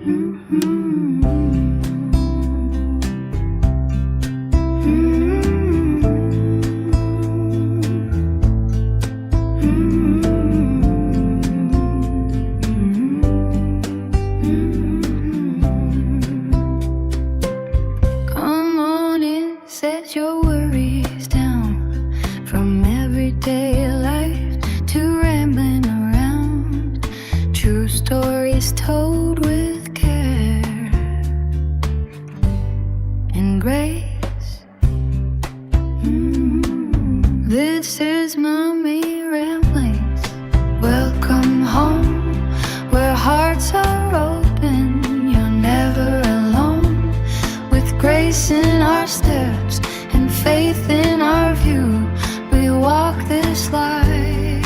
Come on in, set your worries down. From everyday life to rambling around. True stories told with care and grace. This is Mommy Ramblings. Welcome home, where hearts are open. You're never alone. With grace in our steps and faith in our view, we walk this life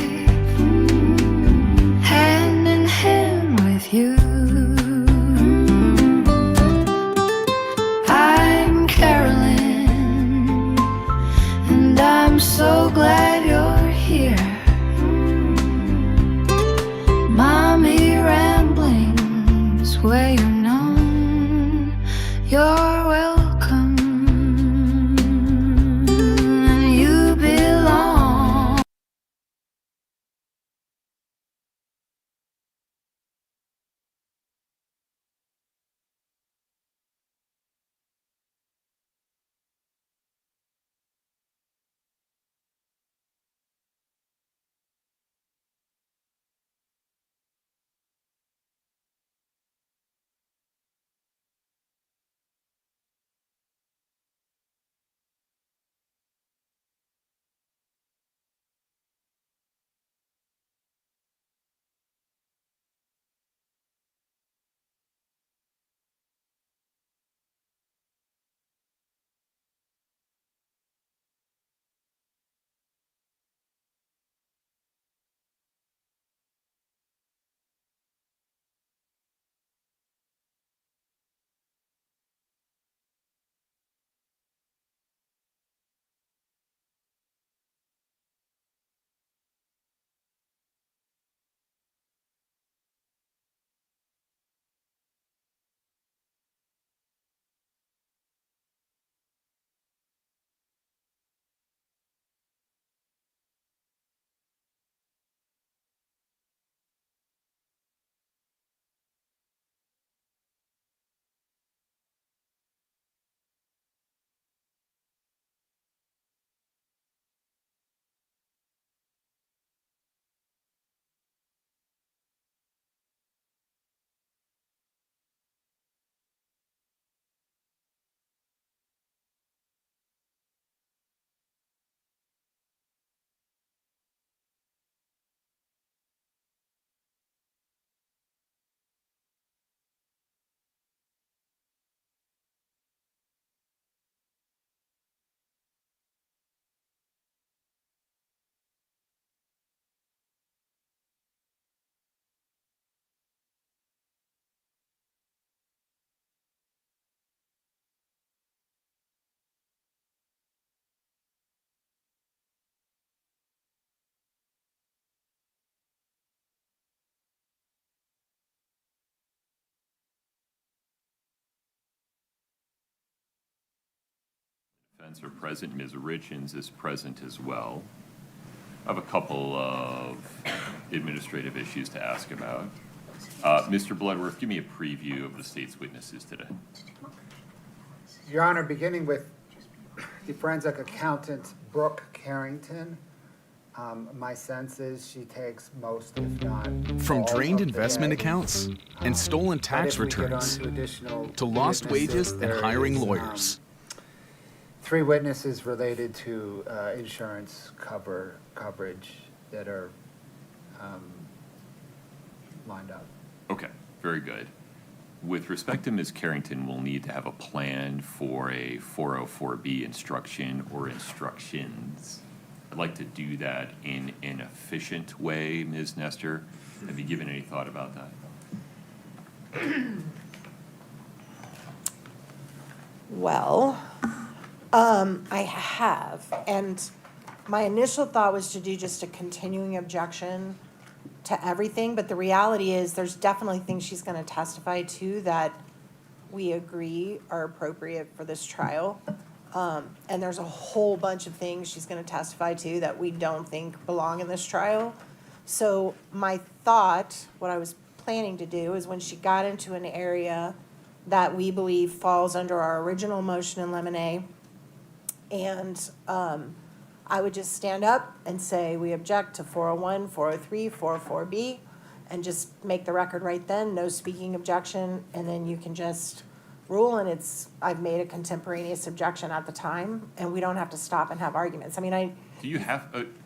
hand in hand with you. I'm Carolyn, and I'm so glad you're here. Mommy Ramblings, where you're known, you're welcome, and you belong. Defense are present. Ms. Richins is present as well. I have a couple of administrative issues to ask about. Mr. Bloodworth, give me a preview of the state's witnesses today. Your Honor, beginning with the forensic accountant, Brooke Carrington. My sense is she takes most, if not From all drained of the investment day. accounts and stolen But tax if we get returns on to additional to lost witnesses, wages and there hiring is, lawyers. 3 witnesses related to insurance coverage that are lined up. Okay, very good. With respect to Ms. Carrington, we'll need to have a plan for a 404B instruction or instructions. I'd like to do that in an efficient way, Ms. Nestor. Have you given any thought about that? Well, I have, and my initial thought was to do just a continuing objection to everything, but the reality is there's definitely things she's gonna testify to that we agree are appropriate for this trial. And there's a whole bunch of things she's gonna testify to that we don't think belong in this trial. So my thought, what I was planning to do is when she got into an area that we believe falls under our original motion in limine, and I would just stand up and say, we object to 401, 403, 404B, and just make the record right then, no speaking objection, and then you can just rule, and I've made a contemporaneous objection at the time, and we don't have to stop and have arguments. I mean, Do you have,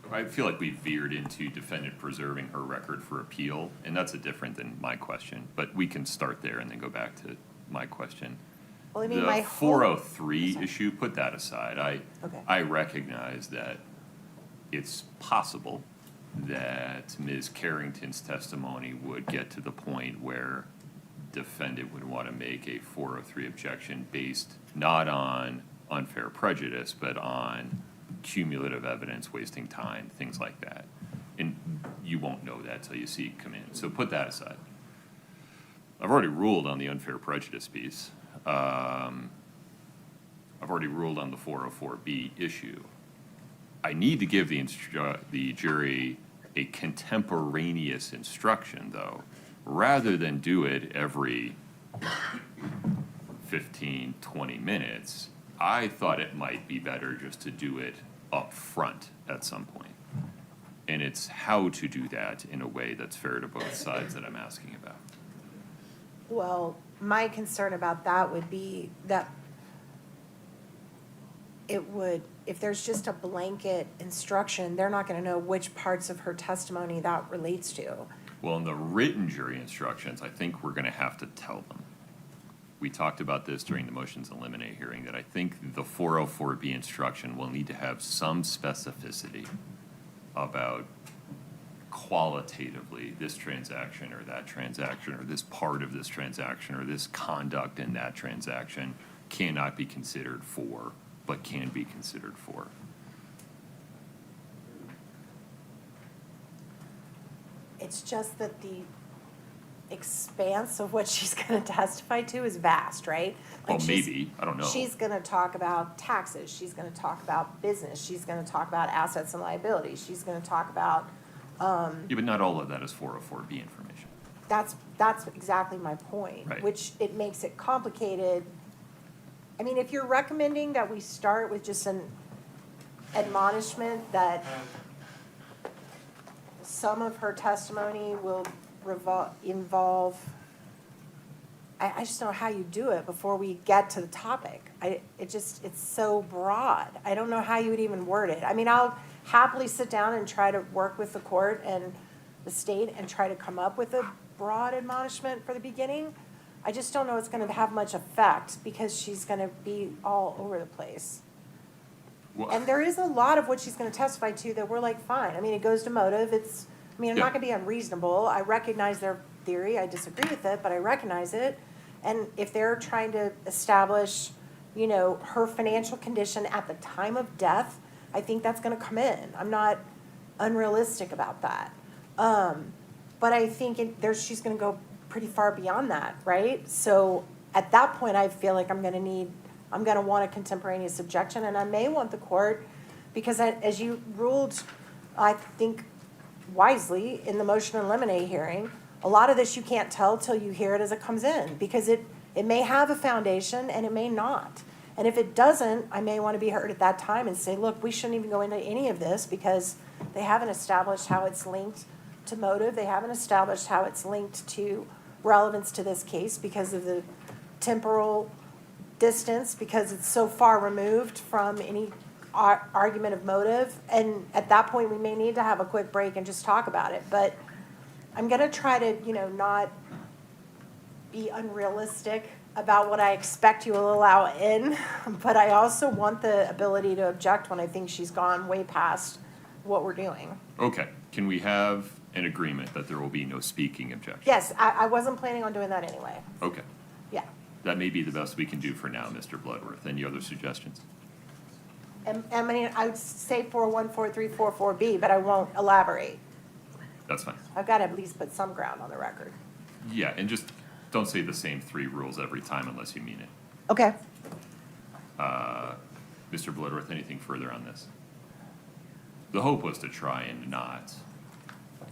I feel like we veered into defendant preserving her record for appeal, and that's a different than my question, but we can start there and then go back to my question. well, I mean, The my whole. 403 Sorry. issue, put that aside. Okay. I recognize that it's possible that Ms. Carrington's testimony would get to the point where defendant would want to make a 403 objection based not on unfair prejudice, but on cumulative evidence, wasting time, things like that. And you won't know that till you see it come in. So put that aside. I've already ruled on the unfair prejudice piece. I've already ruled on the 404B issue. I need to give the jury a contemporaneous instruction, though, rather than do it every 15, 20 minutes. I thought it might be better just to do it up front at some point. And it's how to do that in a way that's fair to both sides that I'm asking about. Well, my concern about that would be that it would, if there's just a blanket instruction, they're not gonna know which parts of her testimony that relates to. Well, in the written jury instructions, I think we're gonna have to tell them. We talked about this during the motions in limine hearing, that I think the 404B instruction will need to have some specificity about qualitatively this transaction or that transaction or this part of this transaction or this conduct in that transaction cannot be considered for, but can be considered for. It's just that the expanse of what she's gonna testify to is vast, right? Well, Like she's- maybe, I don't know. She's gonna talk about taxes, she's gonna talk about business, she's gonna talk about assets and liabilities, she's gonna talk about, Yeah, but not all of that is 404B information. that's exactly my point. Right. Which it makes it complicated. I mean, if you're recommending that we start with just an admonishment that some of her testimony will involve, I just don't know how you do it before we get to the topic. It's so broad. I don't know how you would even word it. I mean, I'll happily sit down and try to work with the court and the state and try to come up with a broad admonishment for the beginning. I just don't know it's gonna have much effect because she's gonna be all over the place. Well, And there is a lot of what she's gonna testify to that we're like, fine. I mean, it goes to motive. I'm Yeah. not gonna be unreasonable. I recognize their theory. I disagree with it, but I recognize it. And if they're trying to establish, her financial condition at the time of death, I think that's gonna come in. I'm not unrealistic about that. But I think she's gonna go pretty far beyond that, right? So at that point, I feel like I'm gonna want a contemporaneous objection, and I may want the court, because as you ruled, I think wisely, in the motion in limine hearing, a lot of this you can't tell till you hear it as it comes in, because it may have a foundation and it may not. And if it doesn't, I may want to be heard at that time and say, look, we shouldn't even go into any of this because they haven't established how it's linked to motive. They haven't established how it's linked to relevance to this case because of the temporal distance, because it's so far removed from any argument of motive. And at that point, we may need to have a quick break and just talk about it. But I'm going to try to, not be unrealistic about what I expect you will allow in, but I also want the ability to object when I think she's gone way past what we're doing. okay, can we have an agreement that there will be no speaking objection? Yes, I wasn't planning on doing that anyway. Okay, Yeah. that may be the best we can do for now, Mr. Bloodworth. Any other suggestions? And I mean, I would say 4143444B, but I won't elaborate. That's fine. I've got to at least put some ground on the record. Yeah, and just don't say the same 3 rules every time unless you mean it. Okay. Mr. Bloodworth, anything further on this? The hope was to try and not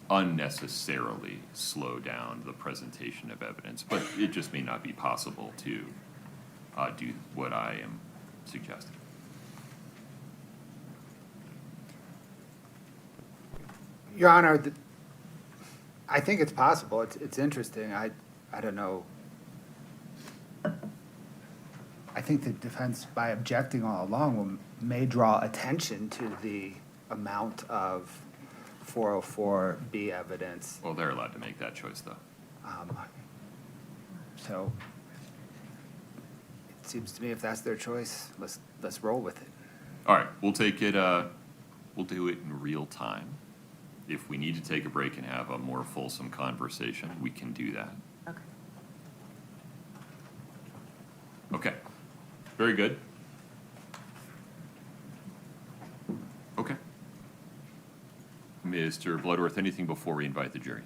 unnecessarily slow down the presentation of evidence, but it just may not be possible to do what I am suggesting. Your Honor, I think it's possible. It's interesting. I don't know. I think the defense, by objecting all along, may draw attention to the amount of 404B evidence. Well, they're allowed to make that choice, though. So it seems to me if that's their choice, let's roll with it. All right, we'll take it, we'll do it in real time. If we need to take a break and have a more fulsome conversation, we can do that. Okay. Okay, very good. Okay. Mr. Bloodworth, anything before we invite the jury?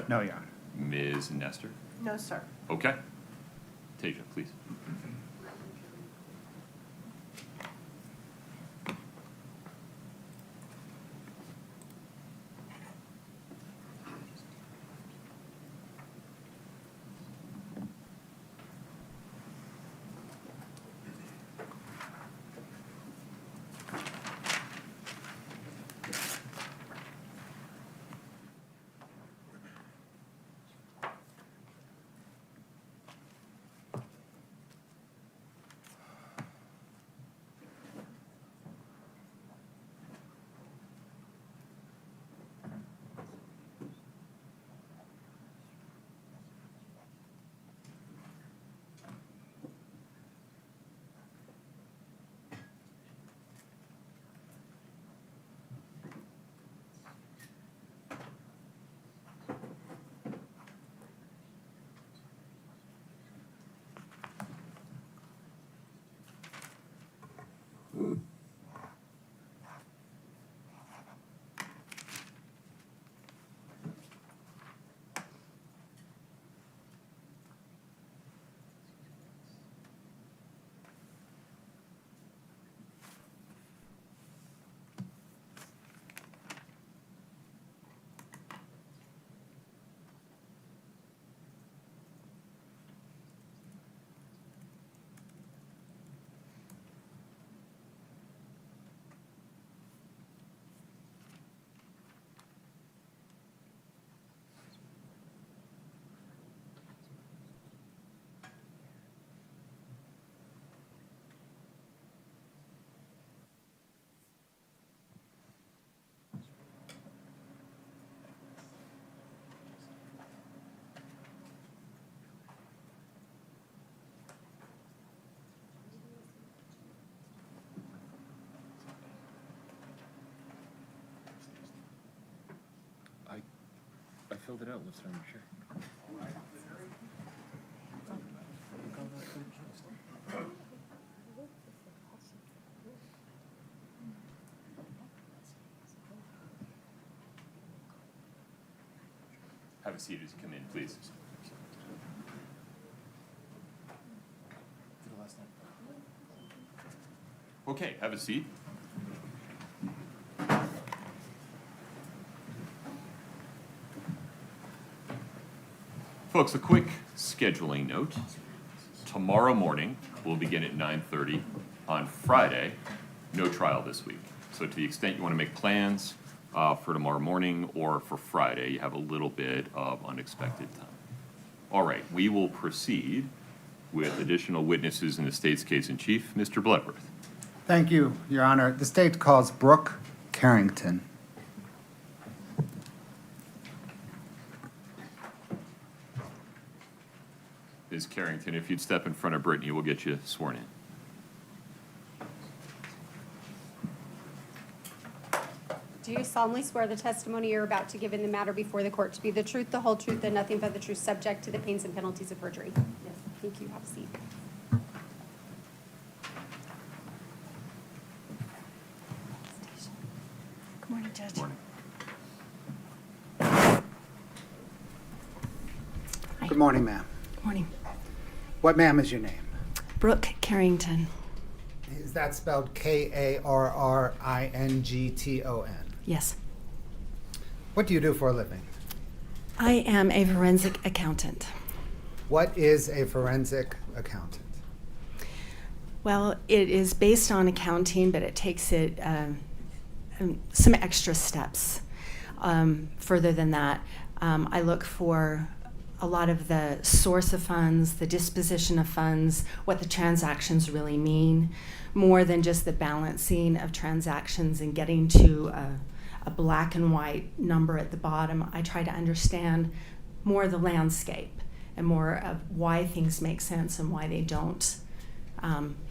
No, Your Honor. Ms. Nestor? No, sir. Okay. Tasia, please. I filled it out last time, sure. Have a seat as you come in, please. Did it last time. Okay, have a seat. Folks, a quick scheduling note. Tomorrow morning, we'll begin at 9:30. On Friday, no trial this week. So to the extent you want to make plans for tomorrow morning or for Friday, you have a little bit of unexpected time. All right, we will proceed with additional witnesses in the state's case in chief. Mr. Bloodworth. Thank you, Your Honor. The state calls Brooke Carrington. Ms. Carrington, if you'd step in front of Brittany, we'll get you sworn in. Do you solemnly swear the testimony you're about to give in the matter before the court to be the truth, the whole truth, and nothing but the truth, subject to the pains and penalties of perjury? Yes. Thank you. Have a seat. Good morning, Judge. Morning. Good morning, ma'am. Morning. What, ma'am, is your name? Brooke Carrington. Is that spelled Karrington? Yes. What do you do for a living? I am a forensic accountant. What is a forensic accountant? Well, it is based on accounting, but it takes it some extra steps. Further than that, I look for a lot of the source of funds, the disposition of funds, what the transactions really mean, more than just the balancing of transactions and getting to a black and white number at the bottom. I try to understand more of the landscape and more of why things make sense and why they don't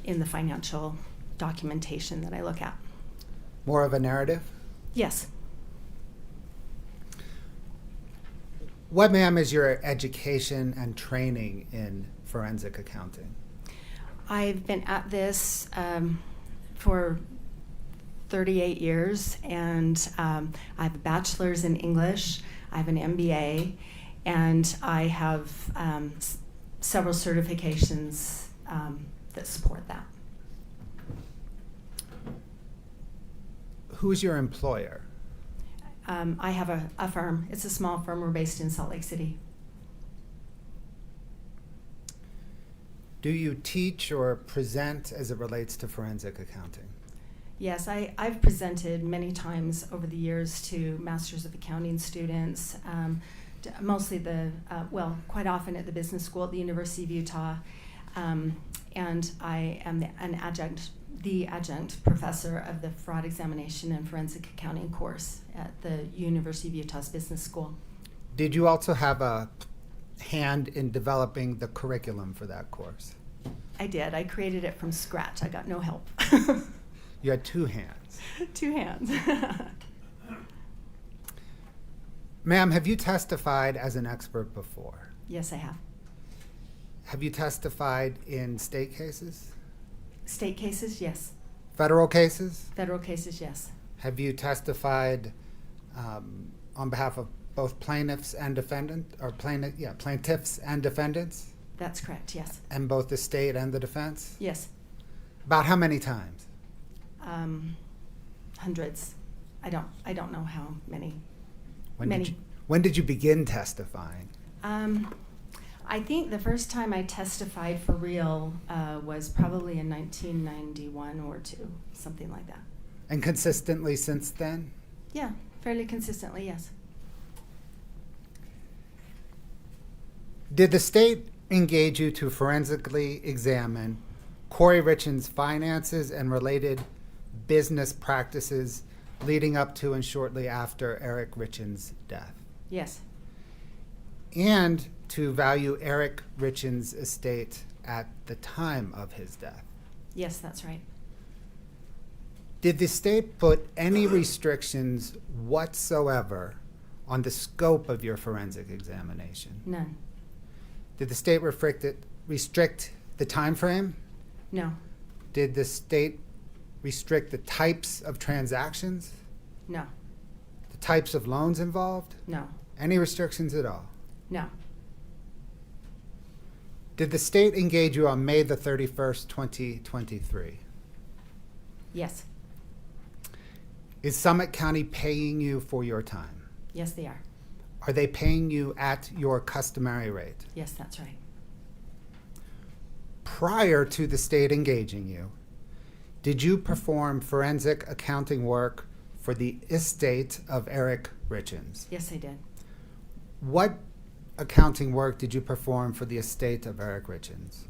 in the financial documentation that I look at. More of a narrative? Yes. What, ma'am, is your education and training in forensic accounting? I've been at this for 38 years, and I have a bachelor's in English, I have an MBA, and I have several certifications that support that. Who's your employer? I have a firm. It's a small firm. We're based in Salt Lake City. Do you teach or present as it relates to forensic accounting? Yes, I've presented many times over the years to Masters of Accounting students, mostly quite often at the business school at the University of Utah, and I am the adjunct professor of the Fraud Examination and Forensic Accounting course at the University of Utah's Business School. Did you also have a hand in developing the curriculum for that course? I did. I created it from scratch. I got no help. You had two hands. Two hands. Ma'am, have you testified as an expert before? Yes, I have. Have you testified in state cases? State cases, yes. Federal cases? Federal cases, yes. Have you testified on behalf of both plaintiffs and plaintiffs and defendants? That's correct, yes. And both the state and the defense? Yes. About how many times? Hundreds. I don't know how many. When did you begin testifying? I think the first time I testified for real was probably in 1991 or two, something like that. And consistently since then? Yeah, fairly consistently, yes. Did the state engage you to forensically examine Kouri Richins' finances and related business practices leading up to and shortly after Eric Richins' death? Yes. And to value Eric Richins' estate at the time of his death? Yes, that's right. Did the state put any restrictions whatsoever on the scope of your forensic examination? None. Did the state restrict the time frame? No. Did the state restrict the types of transactions? No. The types of loans involved? No. Any restrictions at all? No. Did the state engage you on May the 31st, 2023? Yes. Is Summit County paying you for your time? Yes, they are. Are they paying you at your customary rate? Yes, that's right. Prior to the state engaging you, did you perform forensic accounting work for the estate of Eric Richins? Yes, I did. What accounting work did you perform for the estate of Eric Richins?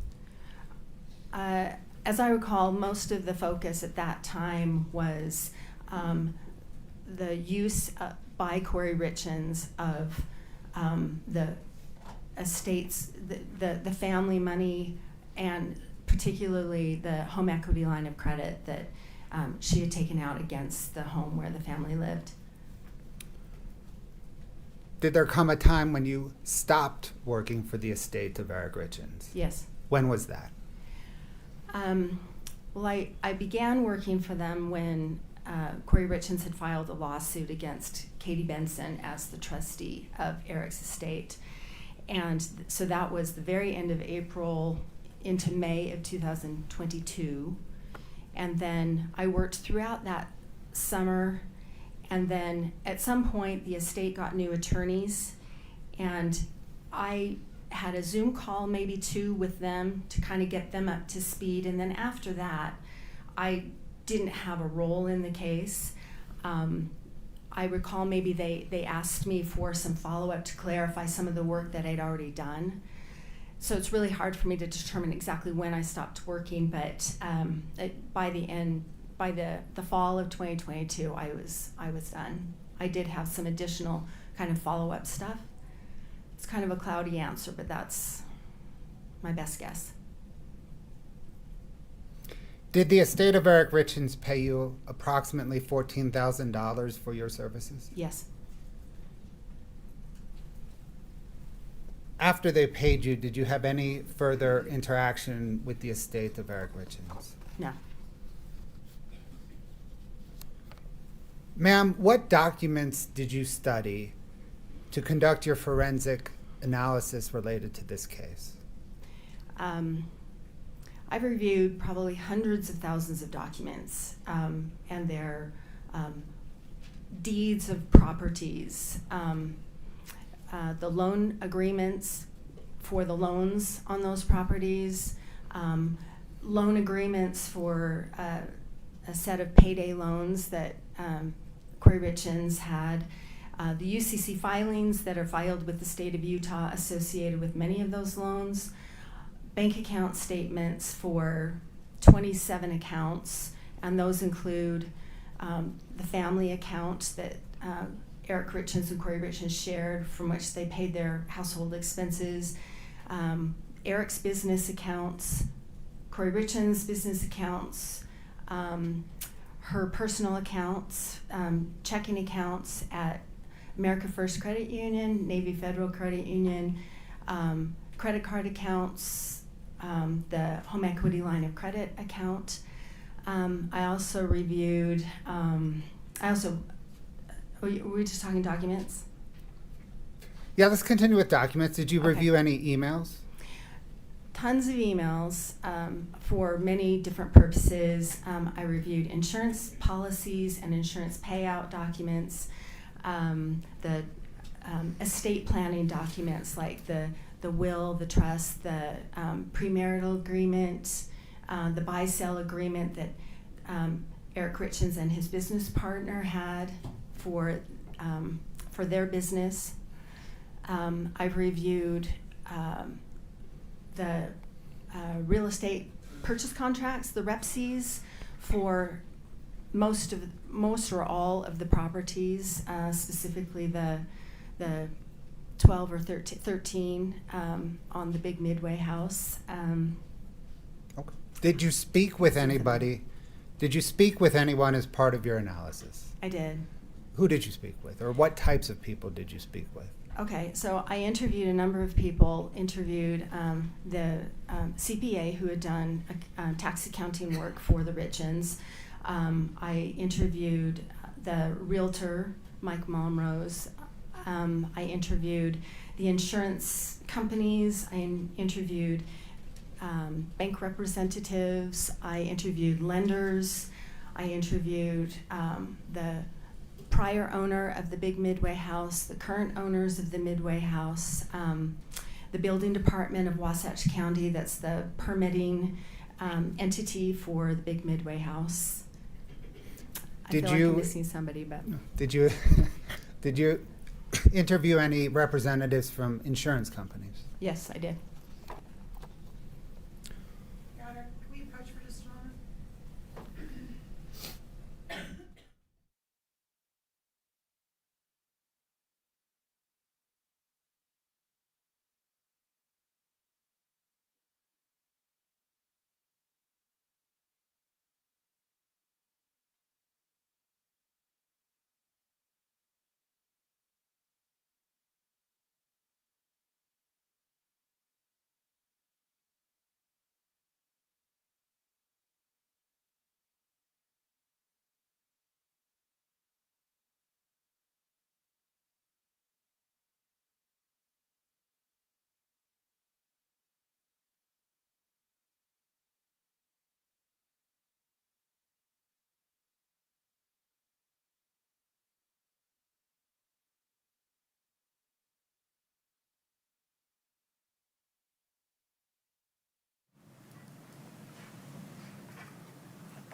As I recall, most of the focus at that time was the use by Kouri Richins of the estates, the family money, and particularly the home equity line of credit that she had taken out against the home where the family lived. Did there come a time when you stopped working for the estate of Eric Richins? Yes. When was that? Well, I began working for them when Kouri Richins had filed a lawsuit against Katie Benson as the trustee of Eric's estate. And so that was the very end of April into May of 2022. And then I worked throughout that summer. And then at some point, the estate got new attorneys. And I had a Zoom call, maybe 2, with them to kind of get them up to speed. And then after that, I didn't have a role in the case. I recall maybe they asked me for some follow-up to clarify some of the work that I'd already done. So it's really hard for me to determine exactly when I stopped working, but by the fall of 2022, I was done. I did have some additional kind of follow-up stuff. It's kind of a cloudy answer, but that's my best guess. Did the estate of Eric Richins pay you approximately $14,000 for your services? Yes. After they paid you, did you have any further interaction with the estate of Eric Richins? No. Ma'am, what documents did you study to conduct your forensic analysis related to this case? I've reviewed probably hundreds of thousands of documents, and their deeds of properties, the loan agreements for the loans on those properties, loan agreements for a set of payday loans that Kouri Richins had, the UCC filings that are filed with the state of Utah associated with many of those loans, bank account statements for 27 accounts, and those include the family account that Eric Richins and Kouri Richins shared, from which they paid their household expenses, Eric's business accounts, Kouri Richins' business accounts, her personal accounts, checking accounts at America First Credit Union, Navy Federal Credit Union, credit card accounts, the home equity line of credit account. I also reviewed, were we just talking documents? Yeah, let's continue with documents. Did you Okay. review any emails? Tons of emails for many different purposes. I reviewed insurance policies and insurance payout documents, the estate planning documents like the will, the trust, the premarital agreement, the buy-sell agreement that Eric Richins and his business partner had for their business. I've reviewed the real estate purchase contracts, the REPSIs, for most or all of the properties, specifically the 12 or 13 on the Big Midway house. Okay. Did you speak with anybody? Did you speak with anyone as part of your analysis? I did. Who did you speak with, or what types of people did you speak with? Okay, so I interviewed a number of people. Interviewed the CPA who had done tax accounting work for the Richins. I interviewed the realtor, Mike Momrose. I interviewed the insurance companies. I interviewed bank representatives. I interviewed lenders. I interviewed the prior owner of the Big Midway house, the current owners of the Midway house, the building department of Wasatch County, that's the permitting entity for the Big Midway house. I Did feel like you- I'm missing somebody, but Did you did you interview any representatives from insurance companies? yes, I did.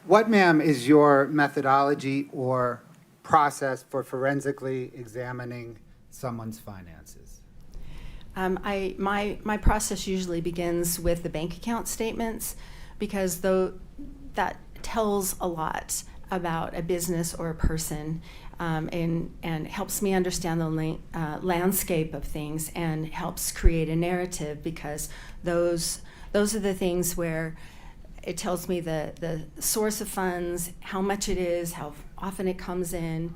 What, ma'am, is your methodology or process for forensically examining someone's finances? My process usually begins with the bank account statements because though that tells a lot about a business or a person, and helps me understand the landscape of things and helps create a narrative, because those are the things where it tells me the source of funds, how much it is, how often it comes in,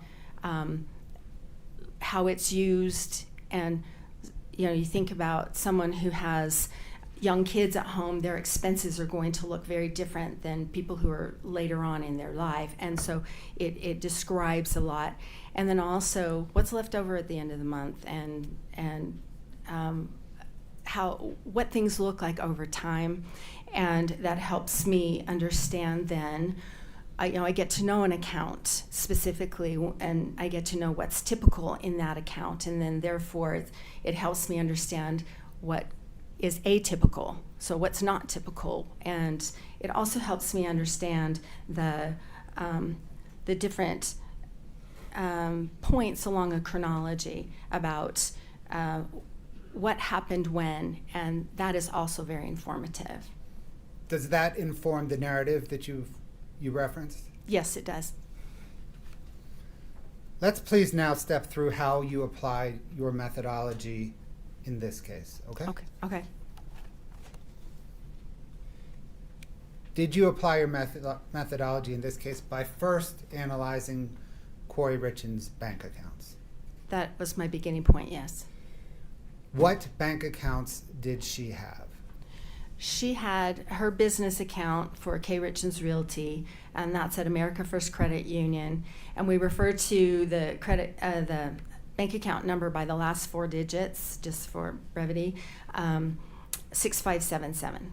how it's used. And you think about someone who has young kids at home, their expenses are going to look very different than people who are later on in their life. And so it describes a lot. And then also what's left over at the end of the month, and what things look like over time. And that helps me understand then. I get to know an account specifically, and I get to know what's typical in that account, and then therefore it helps me understand what is atypical, so what's not typical. And it also helps me understand the different points along a chronology about what happened when, and that is also very informative. Does that inform the narrative that you referenced? Yes, it does. Let's please now step through how you apply your methodology in this case, okay? Okay. Did you apply your methodology in this case by first analyzing Kouri Richins' bank accounts? That was my beginning point, yes. What bank accounts did she have? She had her business account for Kouri Richins Realty, and that's at America First Credit Union. And we refer to the the bank account number by the last four digits, just for brevity, 6577.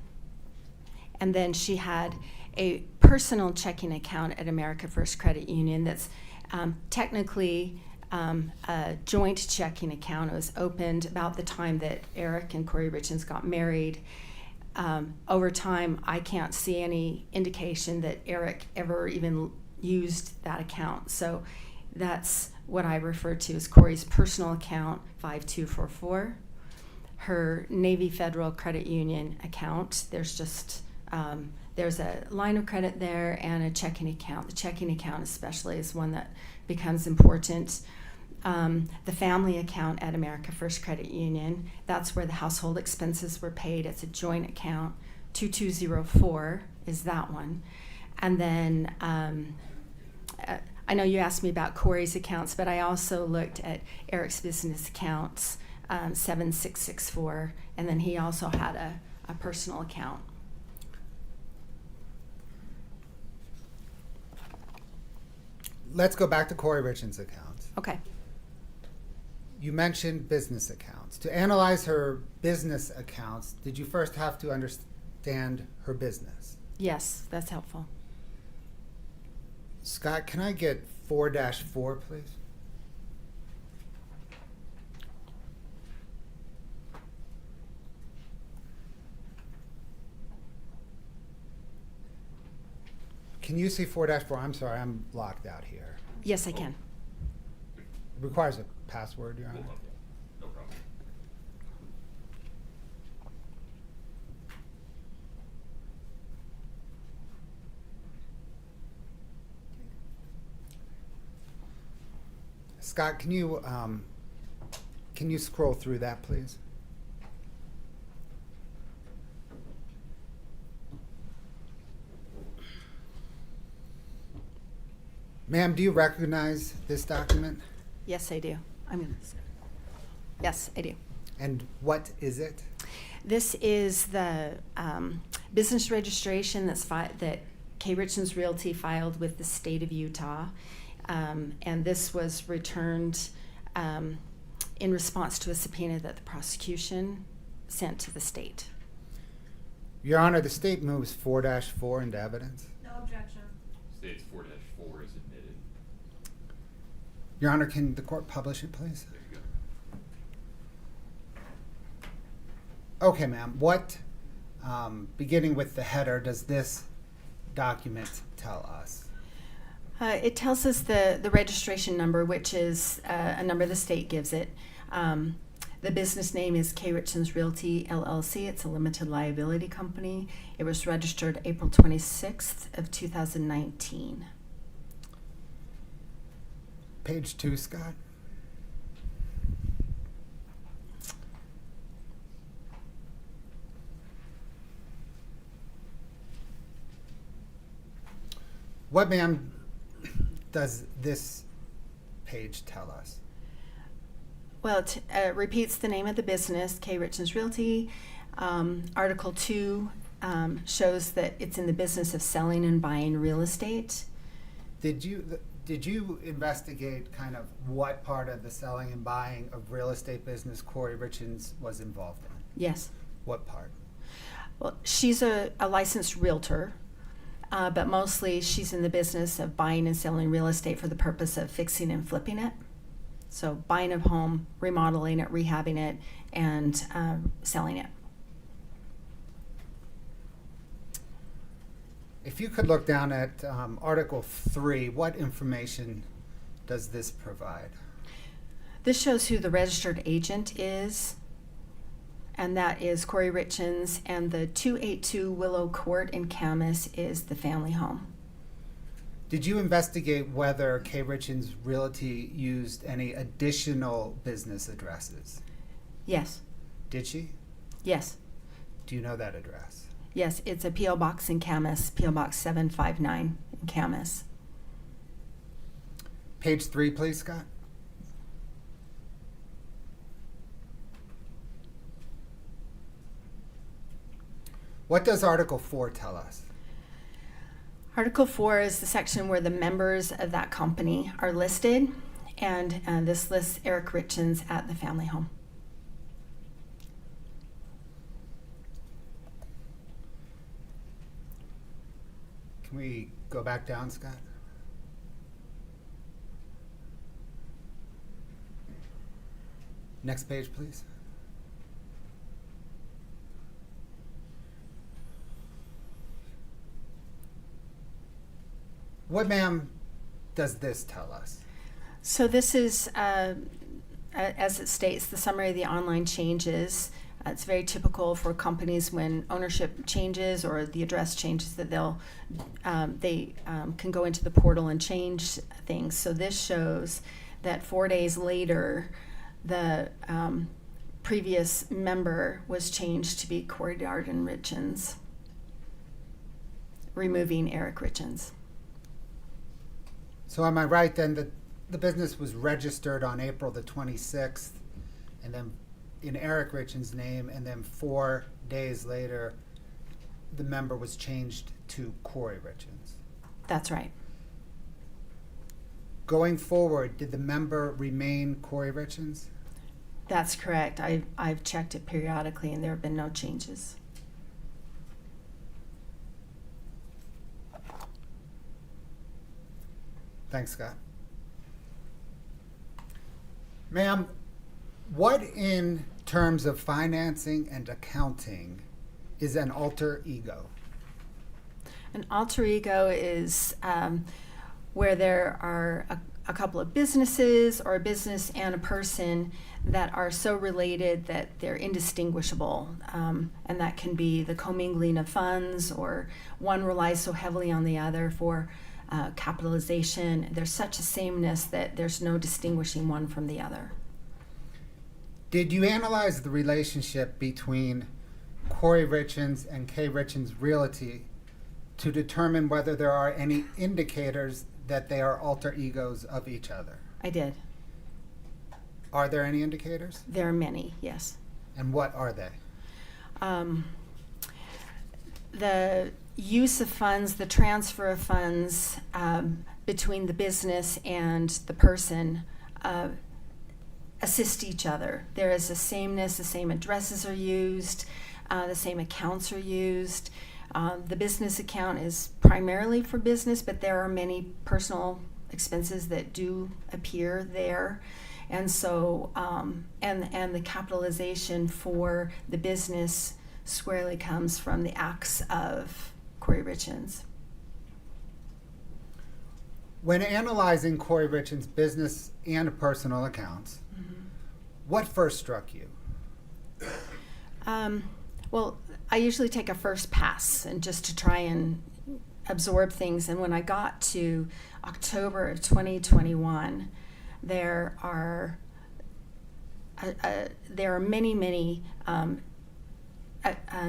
And then she had a personal checking account at America First Credit Union that's technically a joint checking account. It was opened about the time that Eric and Kouri Richins got married. Over time, I can't see any indication that Eric ever even used that account. So that's what I refer to as Kouri's personal account, 5244. Her Navy Federal Credit Union account, there's just, there's a line of credit there and a checking account. The checking account especially is one that becomes important. The family account at America First Credit Union, that's where the household expenses were paid. It's a joint account. 2204 is that one. And then I know you asked me about Kouri's accounts, but I also looked at Eric's business accounts, 7664, and then he also had a personal account. Let's go back to Kouri Richins' accounts. Okay. You mentioned business accounts. To analyze her business accounts, did you first have to understand her business? Yes, that's helpful. Scott, can I get 4-4, please? Can you see 4-4? I'm sorry, I'm locked out here. Yes, I can. It requires a password, Your Honor. No problem. Scott, can you scroll through that, please? Ma'am, do you recognize this document? Yes, I do. Yes, I do. And what is it? This is the business registration that Kouri Richins Realty filed with the state of Utah. And this was returned in response to a subpoena that the prosecution sent to the state. Your Honor, the state moves 4-4 into evidence. No objection. States 4-4 is admitted. Your Honor, can the court publish it, please? There you go. Okay, ma'am. What, beginning with the header, does this documents tell us? It tells us the registration number, which is a number the state gives it. The business name is Kouri Richins Realty LLC. It's a limited liability company. It was registered April 26th of 2019. Page 2, Scott. What, ma'am, does this page tell us? Well, it repeats the name of the business, Kouri Richins Realty. Article 2 shows that it's in the business of selling and buying real estate. Did you investigate kind of what part of the selling and buying of real estate business Kouri Richins was involved in? Yes. What part? Well, she's a licensed realtor, but mostly she's in the business of buying and selling real estate for the purpose of fixing and flipping it. So buying a home, remodeling it, rehabbing it, and selling it. If you could look down at Article 3, what information does this provide? This shows who the registered agent is, and that is Kouri Richins, and the 282 Willow Court in Camas is the family home. Did you investigate whether Kouri Richins Realty used any additional business addresses? Yes. Did she? Yes. Do you know that address? Yes, it's a P.O. Box in Camas, P.O. Box 759 in Camas. Page 3, please, Scott. What does Article 4 tell us? Article 4 is the section where the members of that company are listed, and this lists Eric Richins at the family home. Can we go back down, Scott? Next page, please. What, ma'am, does this tell us? So this is, as it states, the summary of the online changes. It's very typical for companies when ownership changes or the address changes that they can go into the portal and change things. So this shows that 4 days later, the previous member was changed to be Kouri Richins, removing Eric Richins. So am I right then that the business was registered on April the 26th and then in Eric Richins' name, and then 4 days later the member was changed to Kouri Richins? That's right. Going forward, did the member remain Kouri Richins? That's correct. I've checked it periodically and there have been no changes. Thanks, Scott. Ma'am, what in terms of financing and accounting is an alter ego? An alter ego is where there are a couple of businesses or a business and a person that are so related that they're indistinguishable. And that can be the commingling of funds, or one relies so heavily on the other for capitalization. There's such a sameness that there's no distinguishing one from the other. Did you analyze the relationship between Kouri Richins and Kouri Richins Realty to determine whether there are any indicators that they are alter egos of each other? I did. Are there any indicators? There are many, yes. And what are they? The use of funds, the transfer of funds between the business and the person assist each other. There is a sameness, the same addresses are used, the same accounts are used. The business account is primarily for business, but there are many personal expenses that do appear there. And so, and the capitalization for the business squarely comes from the acts of Kouri Richins. When analyzing Kouri Richins' business and personal accounts, what first struck you? Well, I usually take a first pass and just to try and absorb things. And when I got to October of 2021, there are many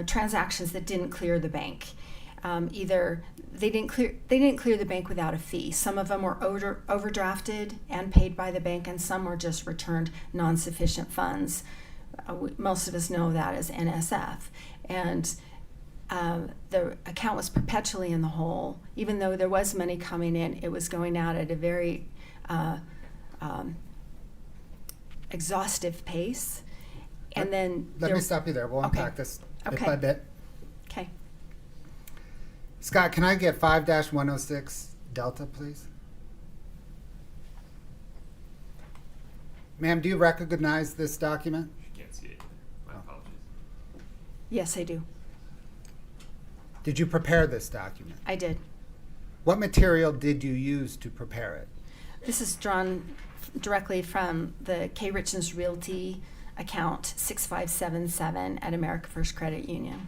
transactions that didn't clear the bank. Either they didn't clear the bank without a fee. Some of them were overdrafted and paid by the bank, and some were just returned non-sufficient funds. Most of us know that as NSF. And the account was perpetually in the hole. Even though there was money coming in, it was going out at a very exhaustive pace. And then Let me stop you there. We'll Okay. unpack this bit Okay. by bit. Okay. Scott, can I get 5-106 Delta, please? Ma'am, do you recognize this document? Can't see it. My apologies. Yes, I do. Did you prepare this document? I did. What material did you use to prepare it? This is drawn directly from the K. Richins Realty account 6577 at America First Credit Union.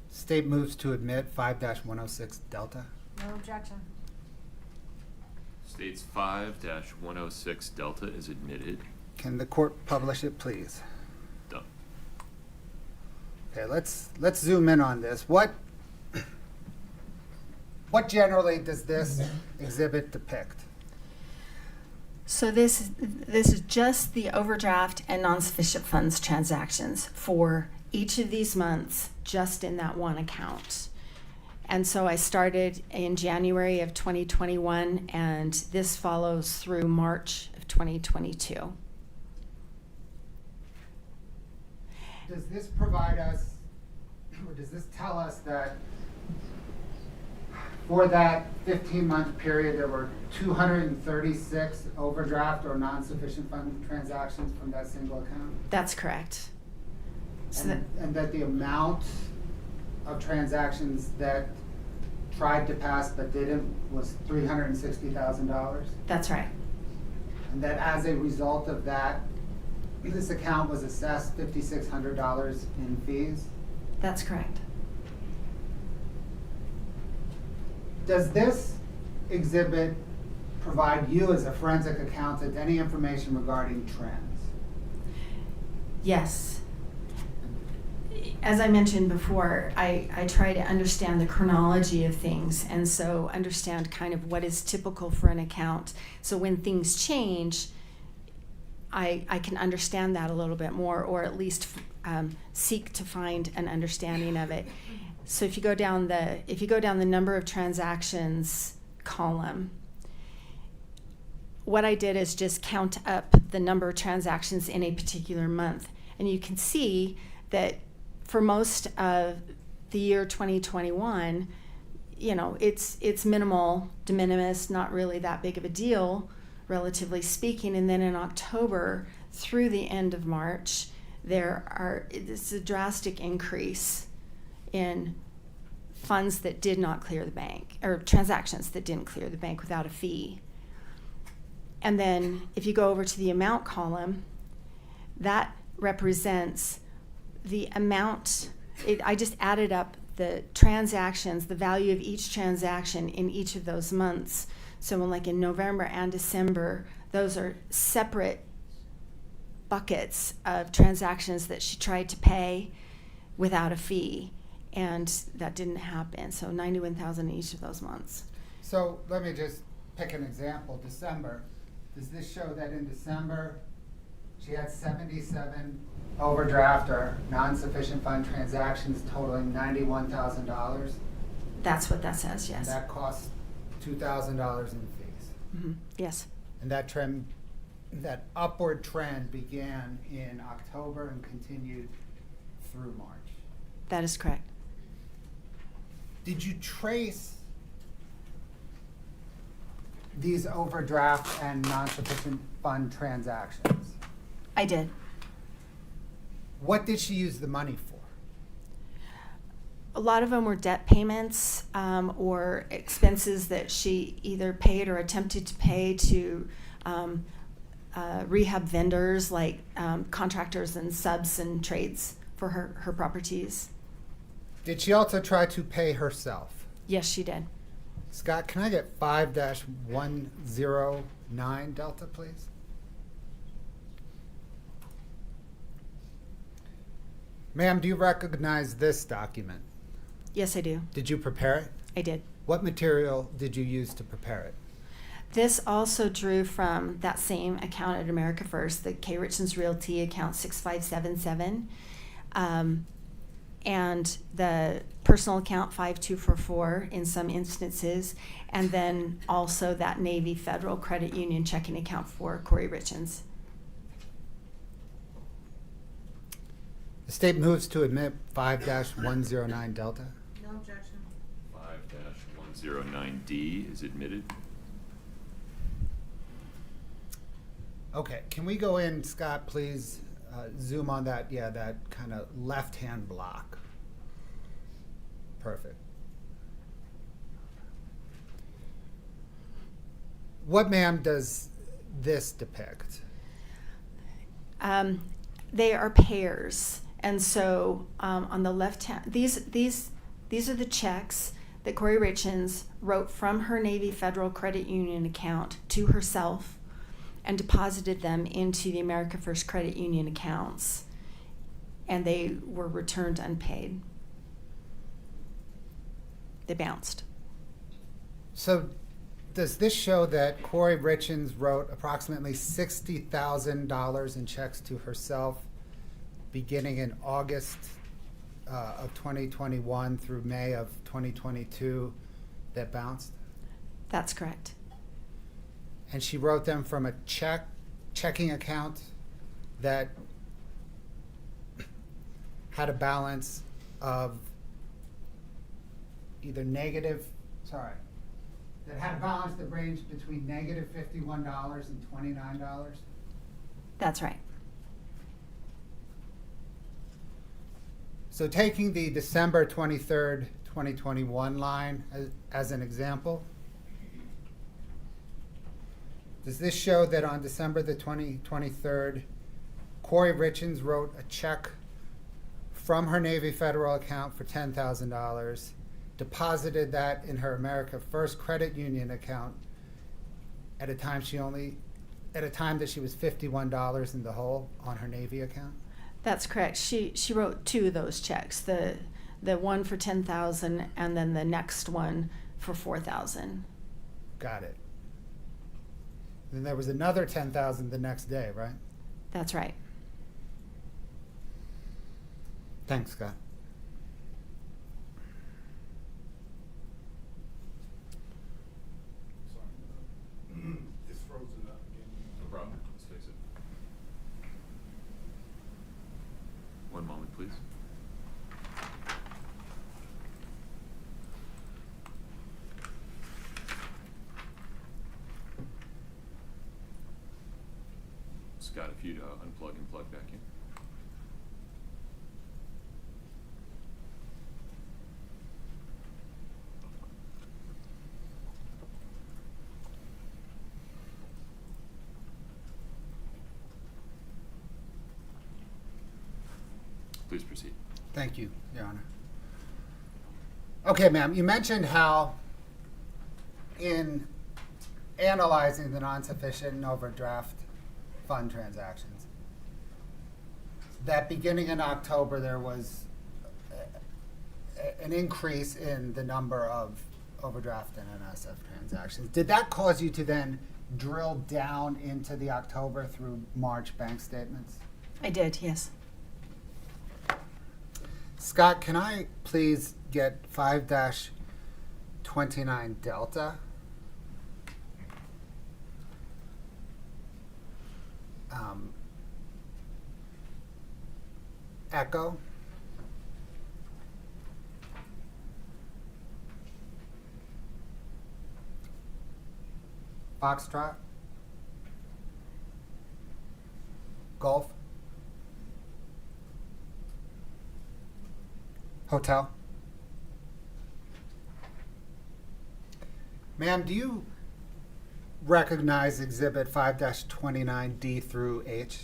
State moves to admit 5-106 Delta. No objection. States 5-106 Delta is admitted. Can the court publish it, please? Done. Okay, let's zoom in on this. What generally does this exhibit depict? So this is just the overdraft and non-sufficient funds transactions for each of these months, just in that one account. And so I started in January of 2021, and this follows through March of 2022. Does this provide us, or does this tell us that for that 15-month period, there were 236 overdraft or non-sufficient fund transactions from that single account? That's correct. So that, And that the amount of transactions that tried to pass but didn't was $360,000? that's right. And that as a result of that, this account was assessed $5,600 in fees? That's correct. Does this exhibit provide you as a forensic accountant any information regarding trends? Yes. As I mentioned before, I try to understand the chronology of things, and so understand kind of what is typical for an account. So when things change, I can understand that a little bit more, or at least seek to find an understanding of it. So if you go down the number of transactions column, what I did is just count up the number of transactions in a particular month, and you can see that for most of the year 2021, you know, it's minimal, de minimis, not really that big of a deal, relatively speaking. And then in October through the end of March, it's a drastic increase in funds that did not clear the bank, or transactions that didn't clear the bank without a fee. And then if you go over to the amount column, that represents the amount. I just added up the transactions, the value of each transaction in each of those months. So in November and December, those are separate buckets of transactions that she tried to pay without a fee, and that didn't happen. So $91,000 in each of those months. So let me just pick an example. December. Does this show that in December she had 77 overdraft or non-sufficient fund transactions totaling $91,000? That's what that says, yes. That cost $2,000 in fees. Mhm. Yes, And that upward trend began in October and continued through March. that is correct. Did you trace these overdraft and non-sufficient fund transactions? I did. What did she use the money for? a lot of them were debt payments or expenses that she either paid or attempted to pay to rehab vendors like contractors and subs and trades for her properties. Did she also try to pay herself? Yes, she did. Scott, can I get 5-109 Delta, please? Ma'am, do you recognize this document? Yes, I do. Did you prepare it? I did. What material did you use to prepare it? This also drew from that same account at America First, the Kouri Richins Realty account 6577, and the personal account 5244 in some instances, and then also that Navy Federal Credit Union checking account for Kouri Richins. The state moves to admit 5-109 Delta. 5-109D is admitted. Okay, can we go in, Scott, please, zoom on that, yeah, that kind of left-hand block. Perfect. What, ma'am, does this depict? They are pairs, and so on the left hand, these are the checks that Kouri Richins wrote from her Navy Federal Credit Union account to herself and deposited them into the America First Credit Union accounts, and they were returned unpaid. They bounced. So does this show that Kouri Richins wrote approximately $60,000 in checks to herself beginning in August of 2021 through May of 2022 that bounced? That's correct. And she wrote them from a checking account that had a balance of either that had a balance that ranged between negative $51 and $29. That's right. So taking the December 23rd, 2021 line as an example, does this show that on December the 23rd, Kouri Richins wrote a check from her Navy Federal account for $10,000, deposited that in her America First Credit Union account at a time that she was $51 in the hole on her Navy account? That's correct. She wrote two of those checks, the one for $10,000 and then the next one for $4,000. Got it. Then there was another $10,000 the next day, right? That's right. Thanks, Scott. It's frozen up again. No problem. Let's fix it. One moment, please. Scott, if you'd unplug and plug back in. Please proceed. Thank you, Your Honor. Okay, ma'am, you mentioned how in analyzing the non-sufficient and overdraft fund transactions, that beginning in October there was an increase in the number of overdraft and NSF transactions. Did that cause you to then drill down into the October through March bank statements? I did, yes. Scott, can I please get 5-29 Delta? Echo. Foxtrot. Golf. Hotel. Ma'am, do you recognize Exhibit 5-29D through H?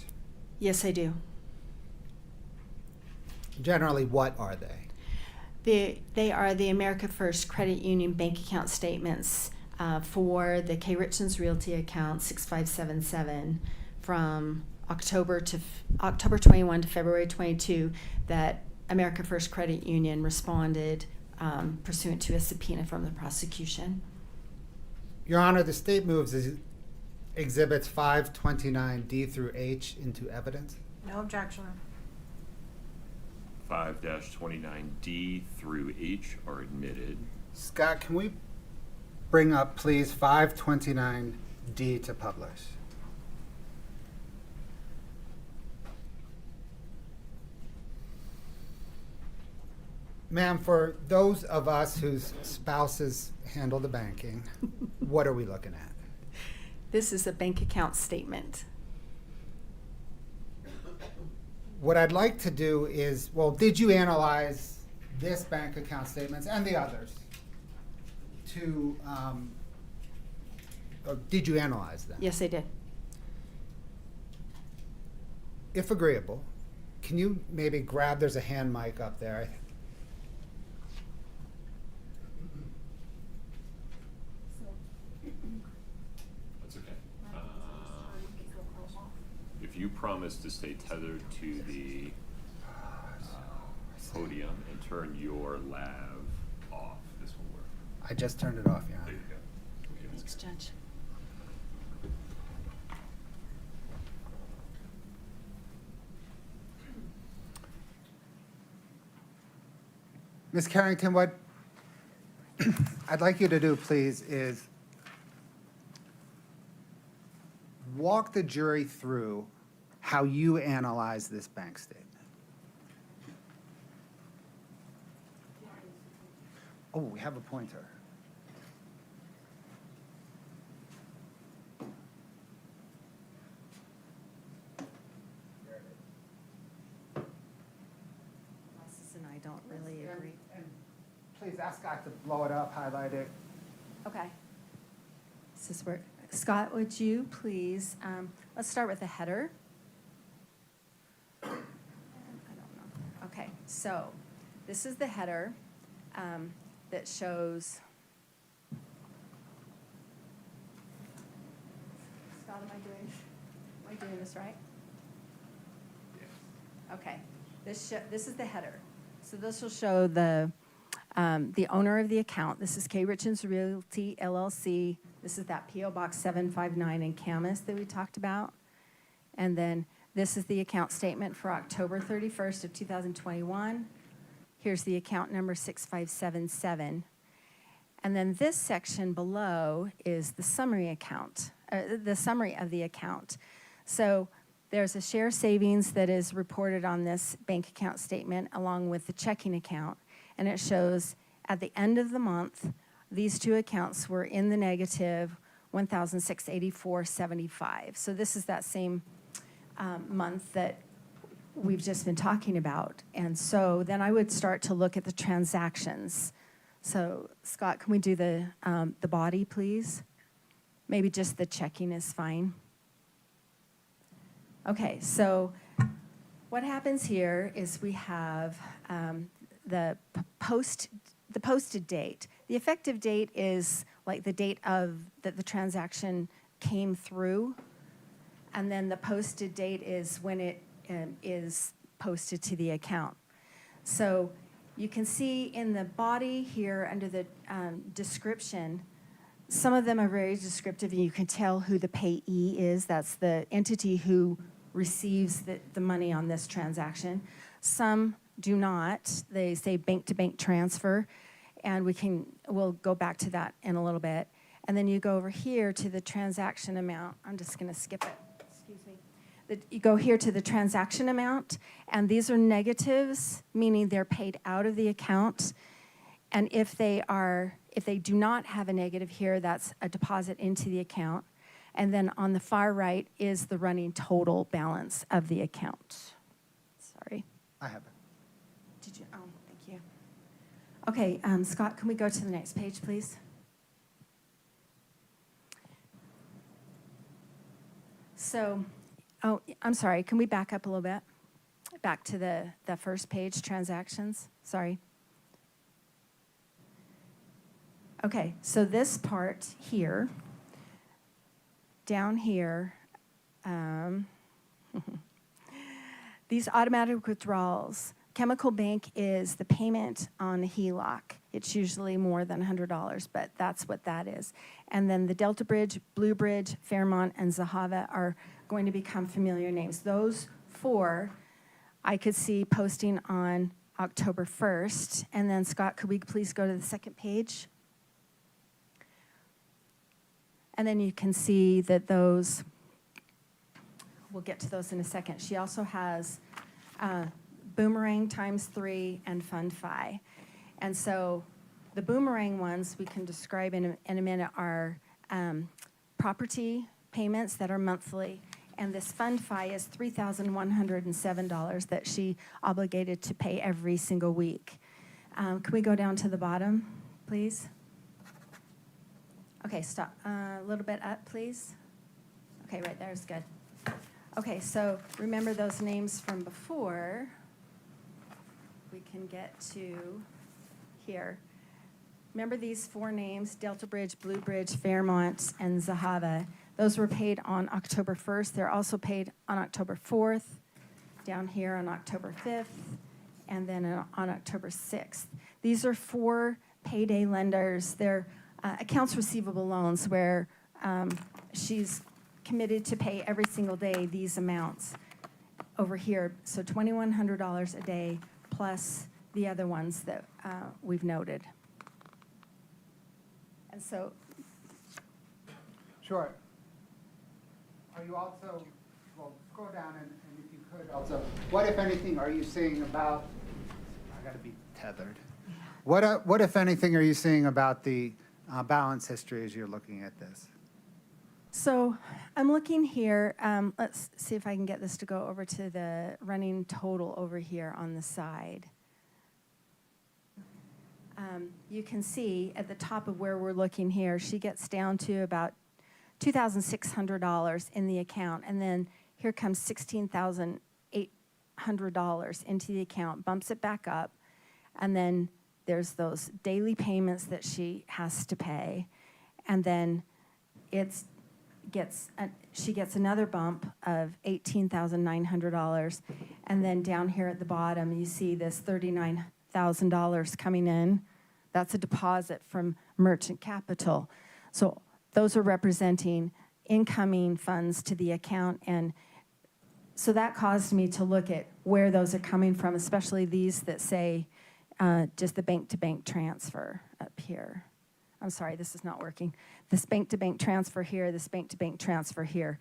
Yes, I do. Generally, what are they? They are the America First Credit Union bank account statements for the Kouri Richins Realty account 6577 from October 21 to February 22 that America First Credit Union responded pursuant to a subpoena from the prosecution. Your Honor, the state moves Exhibits 529D through H into evidence. No objection. 5-29D through H are admitted. Scott, can we bring up, please, 529D to publish? Ma'am, for those of us whose spouses handle the banking, what are we looking at? This is a bank account statement. What I'd like to do is, well, did you analyze this bank account statements and the others to, or did you analyze them? Yes, I did. If agreeable, can you maybe grab, there's a hand mic up there. That's okay. If you promise to stay tethered to the podium and turn your lav off, this will work. I just turned it off, Your There Honor. you go. Okay, that's Thanks, good. Judge. Ms. Carrington, what I'd like you to do, please, is walk the jury through how you analyze this bank statement. Oh, we have a pointer. There it is. Moses and I don't really agree. And please ask Scott to blow it up, highlight it. Okay. This is where, Scott, would you please, let's start with the header. I don't know. Okay, so this is the header that shows. Scott, am I doing this right? Okay, this is the header. So this will show the owner of the account. This is Kouri Richins Realty LLC. This is that PO Box 759 in Camas that we talked about. And then this is the account statement for October 31st of 2021. Here's the account number 6577. And then this section below is the summary account, the summary of the account. So there's a share savings that is reported on this bank account statement along with the checking account. And it shows at the end of the month, these two accounts were in the negative $1,684.75. So this is that same month that we've just been talking about. And so then I would start to look at the transactions. So Scott, can we do the body, please? Maybe just the checking is fine. Okay, so what happens here is we have the posted date. The effective date is like the date of that the transaction came through, and then the posted date is when it is posted to the account. So you can see in the body here under the description, some of them are very descriptive, and you can tell who the payee is. That's the entity who receives the money on this transaction. Some do not. They say bank-to-bank transfer, and we'll go back to that in a little bit. And then you go over here to the transaction amount. I'm just going to skip it. Excuse me. You go here to the transaction amount, and these are negatives, meaning they're paid out of the account. And if they do not have a negative here, that's a deposit into the account. And then on the far right is the running total balance of the account. Sorry. I have it. Did you? Oh, thank you. Okay, Scott, can we go to the next page, please? So, oh, I'm sorry, can we back up a little bit? Back to the first page, transactions, sorry. Okay, so this part here, down here, these automatic withdrawals, Chemical Bank is the payment on a HELOC. It's usually more than $100, but that's what that is. And then the Delta Bridge, Blue Bridge, Fairmont, and Zahava are going to become familiar names. Those four I could see posting on October 1st. And then Scott, could we please go to the second page? And then you can see that those, we'll get to those in a second. She also has Boomerang ×3 and Fund Fi. And so the Boomerang ones we can describe in a minute are property payments that are monthly. And this Fund Fi is $3,107 that she obligated to pay every single week. Can we go down to the bottom, please? Okay, stop. A little bit up, please. Okay, right there is good. Okay, so remember those names from before. We can get to here. Remember these four names, Delta Bridge, Blue Bridge, Fairmont, and Zahava. Those were paid on October 1st. They're also paid on October 4th, down here on October 5th, and then on October 6th. These are four payday lenders. They're accounts receivable loans where she's committed to pay every single day these amounts over here. So $2,100 a day plus the other ones that we've noted. And so, Sure. Are you also, well, scroll down and if you could also, what if anything are you seeing about, I gotta be tethered. What if anything are you seeing about the balance history as you're looking at this? so I'm looking here. Let's see if I can get this to go over to the running total over here on the side. You can see at the top of where we're looking here, she gets down to about $2,600 in the account, and then here comes $16,800 into the account, bumps it back up, and then there's those daily payments that she has to pay, and then she gets another bump of $18,900, and then down here at the bottom you see this $39,000 coming in. That's a deposit from Merchant Capital. So those are representing incoming funds to the account, and so that caused me to look at where those are coming from, especially these that say just the bank-to-bank transfer up here. I'm sorry, this is not working. This bank-to-bank transfer here, this bank-to-bank transfer here.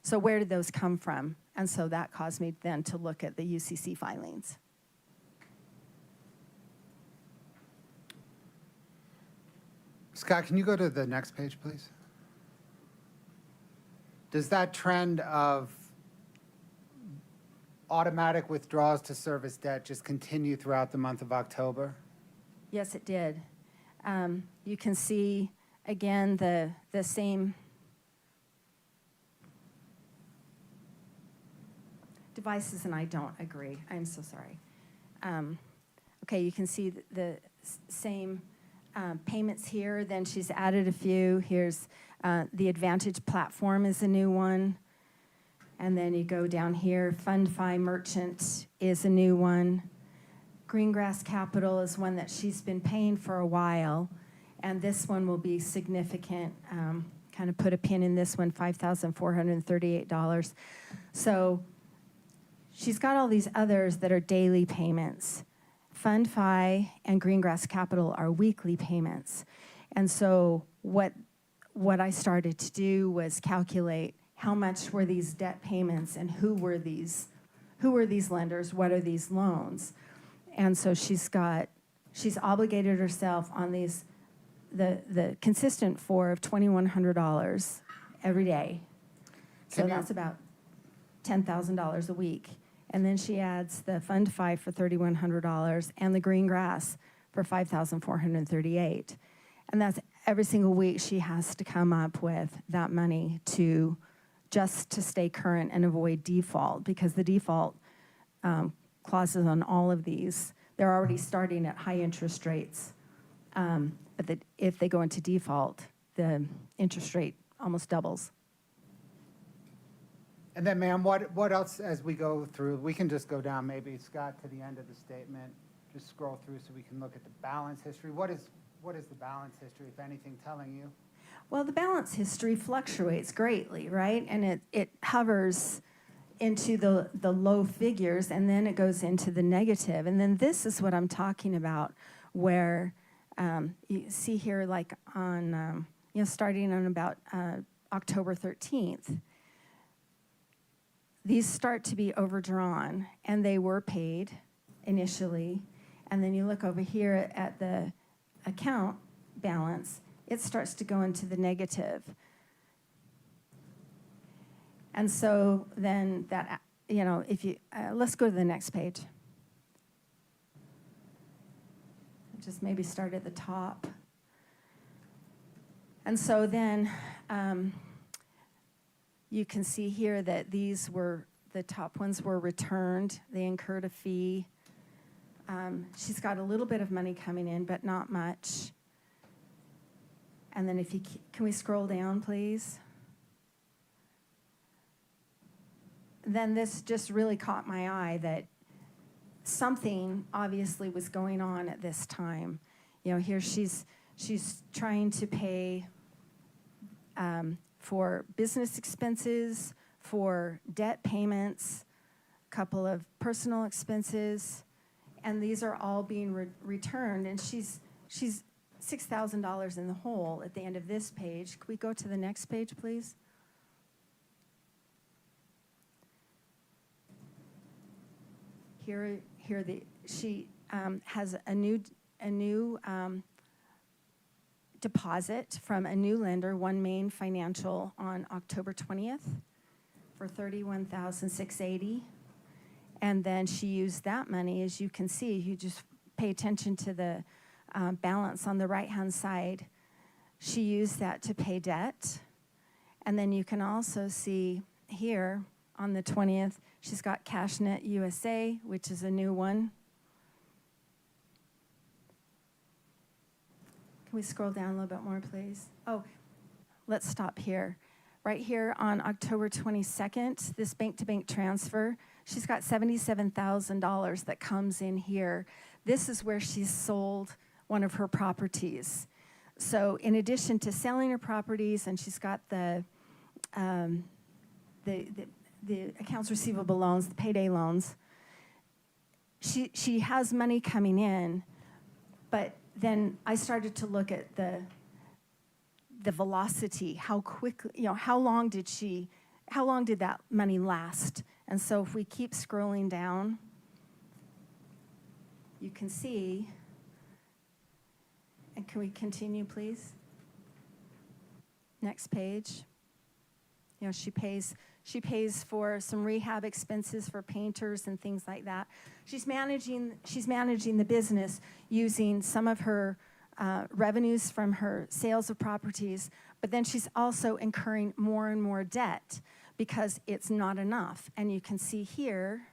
So where did those come from? And so that caused me then to look at the UCC filings. Scott, can you go to the next page, please? Does that trend of automatic withdrawals to service debt just continue throughout the month of October? Yes, it did. You can see, again, the same devices, and I don't agree. I'm so sorry. Okay, you can see the same payments here. Then she's added a few. Here's the Advantage platform is a new one. And then you go down here, Fund Fi Merchant is a new one. Greengrass Capital is one that she's been paying for a while, and this one will be significant. Kind of put a pin in this one, $5,438. So she's got all these others that are daily payments. Fund Fi and Greengrass Capital are weekly payments. And so what I started to do was calculate how much were these debt payments and who were these lenders, what are these loans? And so she's obligated herself on these, the consistent for of $2,100 every day. So that's about $10,000 a week. And then she adds the Fund Fi for $3,100 and the Greengrass for $5,438. And that's every single week she has to come up with that money to just to stay current and avoid default, because the default clauses on all of these, they're already starting at high interest rates. But that if they go into default, the interest rate almost doubles. And then, ma'am, what else as we go through? We can just go down, maybe, Scott, to the end of the statement. Just scroll through so we can look at the balance history. What is the balance history, if anything, telling you? Well, the balance history fluctuates greatly, right? And it hovers into the low figures, and then it goes into the negative. And then this is what I'm talking about, where you see here, like on, starting on about October 13th, these start to be overdrawn, and they were paid initially. And then you look over here at the account balance, it starts to go into the negative. And so then that, if you, let's go to the next page. Just maybe start at the top. And so then you can see here that these were, the top ones were returned. They incurred a fee. She's got a little bit of money coming in, but not much. And then can we scroll down, please? Then this just really caught my eye that something obviously was going on at this time. Here she's trying to pay for business expenses, for debt payments, a couple of personal expenses, and these are all being returned. And she's $6,000 in the hole at the end of this page. Could we go to the next page, please? Here she has a new deposit from a new lender, One Main Financial, on October 20th for $31,680, and then she used that money. As you can see, you just pay attention to the balance on the right-hand side. She used that to pay debt, and then you can also see here on the 20th, she's got CashNet USA, which is a new one. Can we scroll down a little bit more, please? Oh, let's stop here. Right here on October 22nd, this bank-to-bank transfer, she's got $77,000 that comes in here. This is where she's sold one of her properties. So in addition to selling her properties, and she's got the accounts receivable loans, the payday loans, she has money coming in, but then I started to look at the velocity, how quickly, how long did that money last? And so if we keep scrolling down, you can see, and can we continue, please? Next page. She pays for some rehab expenses for painters and things like that. She's managing the business using some of her revenues from her sales of properties, but then she's also incurring more and more debt because it's not enough. And you can see here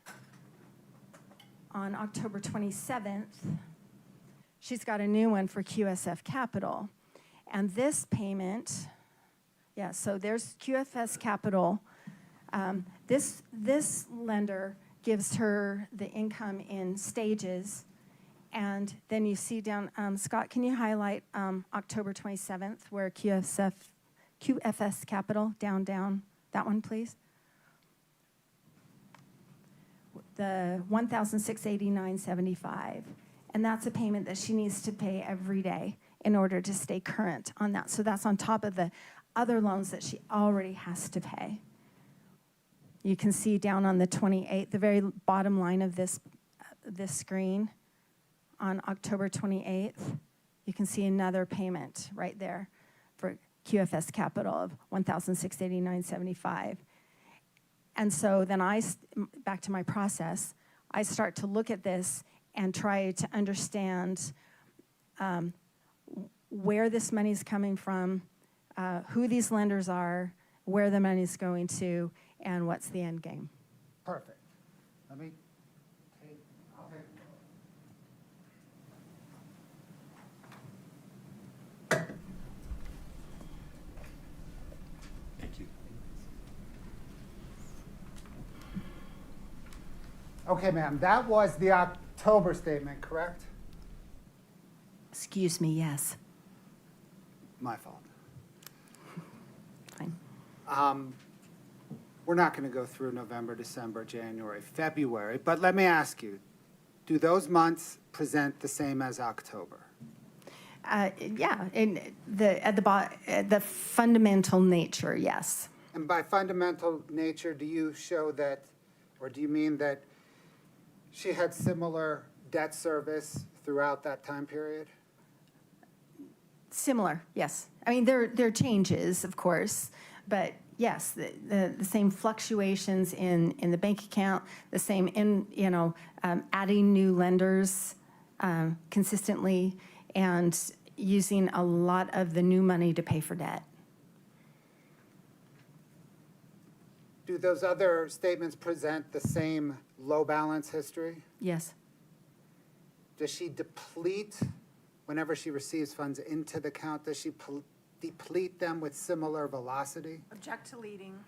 on October 27th, she's got a new one for QSF Capital. And this payment, so there's QFS Capital. This lender gives her the income in stages. And then you see down, Scott, can you highlight October 27th, where QFS Capital, down, that one, please? The $1,689.75. And that's a payment that she needs to pay every day in order to stay current on that. So that's on top of the other loans that she already has to pay. You can see down on the 28th, the very bottom line of this screen, on October 28th, you can see another payment right there for QFS Capital of $1,689.75. And so then back to my process, I start to look at this and try to understand where this money is coming from, who these lenders are, where the money's going to, and what's the end game. Perfect. Let me I'll take Thank you. Okay, ma'am, that was the October statement, correct? Excuse me, yes. My fault. Fine. We're not going to go through November, December, January, February, but let me ask you, do those months present the same as October? Yeah, in the fundamental nature, yes. And by fundamental nature, do you show that, or do you mean that she had similar debt service throughout that time period? Similar, yes. I mean, there are changes, of course, but yes, the same fluctuations in the bank account, the same adding new lenders consistently, and using a lot of the new money to pay for debt. Do those other statements present the same low balance history? Yes, Does she deplete, whenever she receives funds into the account, does she deplete them with similar velocity? Object to leading.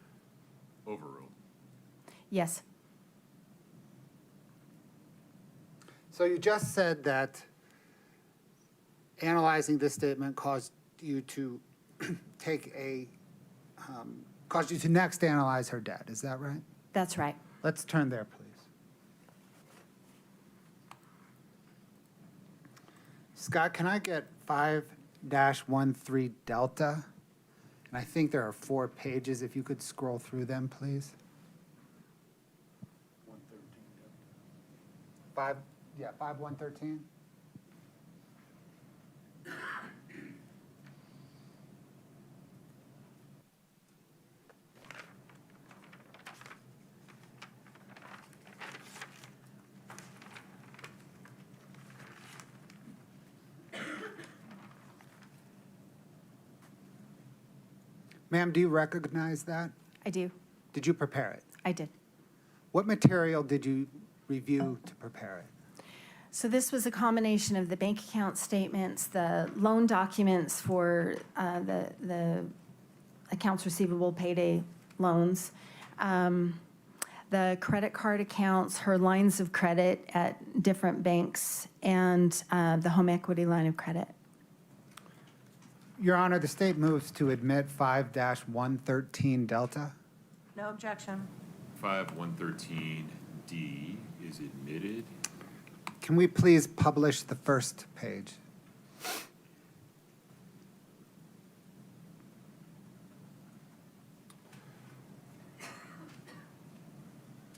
Overruled. yes, So you just said that analyzing this statement caused you to caused you to next analyze her debt, is that right? that's right. Let's turn there, please. Scott, can I get 5-13 Delta? And I think there are 4 pages. If you could scroll through them, please. 5-113. Ma'am, do you recognize that? I do. Did you prepare it? I did. What material did you review to prepare it? So this was a combination of the bank account statements, the loan documents for the accounts receivable payday loans, the credit card accounts, her lines of credit at different banks, and the home equity line of credit. Your Honor, the state moves to admit 5-113 Delta. No objection. 5113D is admitted. Can we please publish the first page?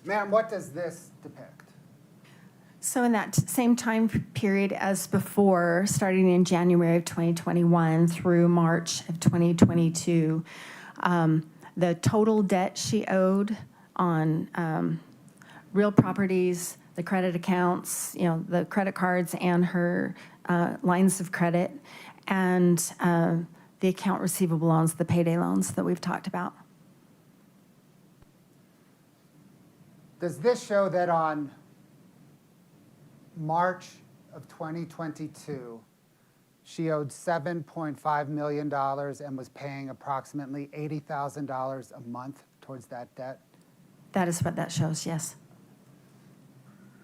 Ma'am, what does this depict? So in that same time period as before, starting in January of 2021 through March of 2022, the total debt she owed on real properties, the credit accounts, the credit cards and her lines of credit, and the account receivable loans, the payday loans that we've talked about. Does this show that on March of 2022, she owed $7.5 million and was paying approximately $80,000 a month towards that debt? That is what that shows, yes.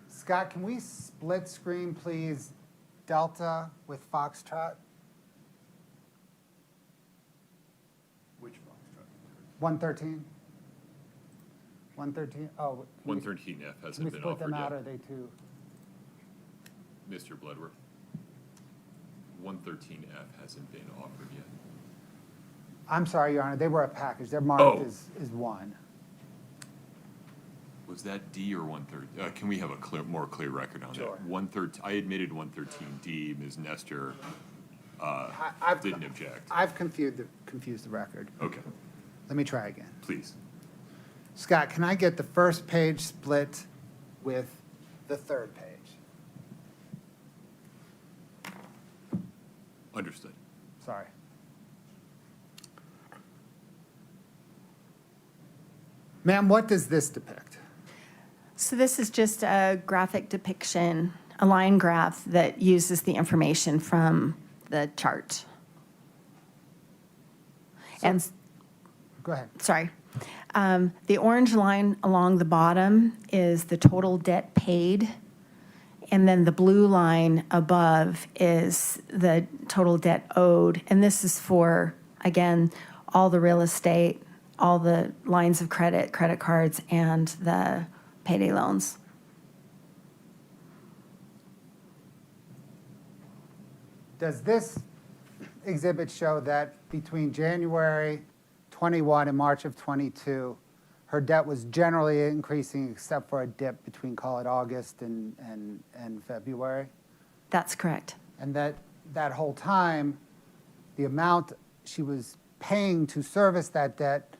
Scott, can we split screen, please, Delta with Foxtrot? Which Foxtrot? 113? 113? Oh. can we- 113F Can we hasn't been split them offered out, or are yet. they two? Mr. Bloodworth. 113F hasn't been offered yet. I'm sorry, Your Honor, they were a package. They're Oh. marked as one. Was that D or 113? Can we have a more clear record on Sure. that? 113. I admitted 113D. Ms. Nestor I've- didn't object. I've confused the record. Okay, Let me try again. please. Scott, can I get the first page split with the third page? Understood. Sorry. Ma'am, what does this depict? So this is just a graphic depiction, a line graph that uses the information from the chart. And, Go ahead. sorry. The orange line along the bottom is the total debt paid, and then the blue line above is the total debt owed. And this is for, again, all the real estate, all the lines of credit, credit cards, and the payday loans. Does this exhibit show that between January 21 and March of 22, her debt was generally increasing except for a dip between, call it August and February? That's correct. And that whole time, the amount she was paying to service that debt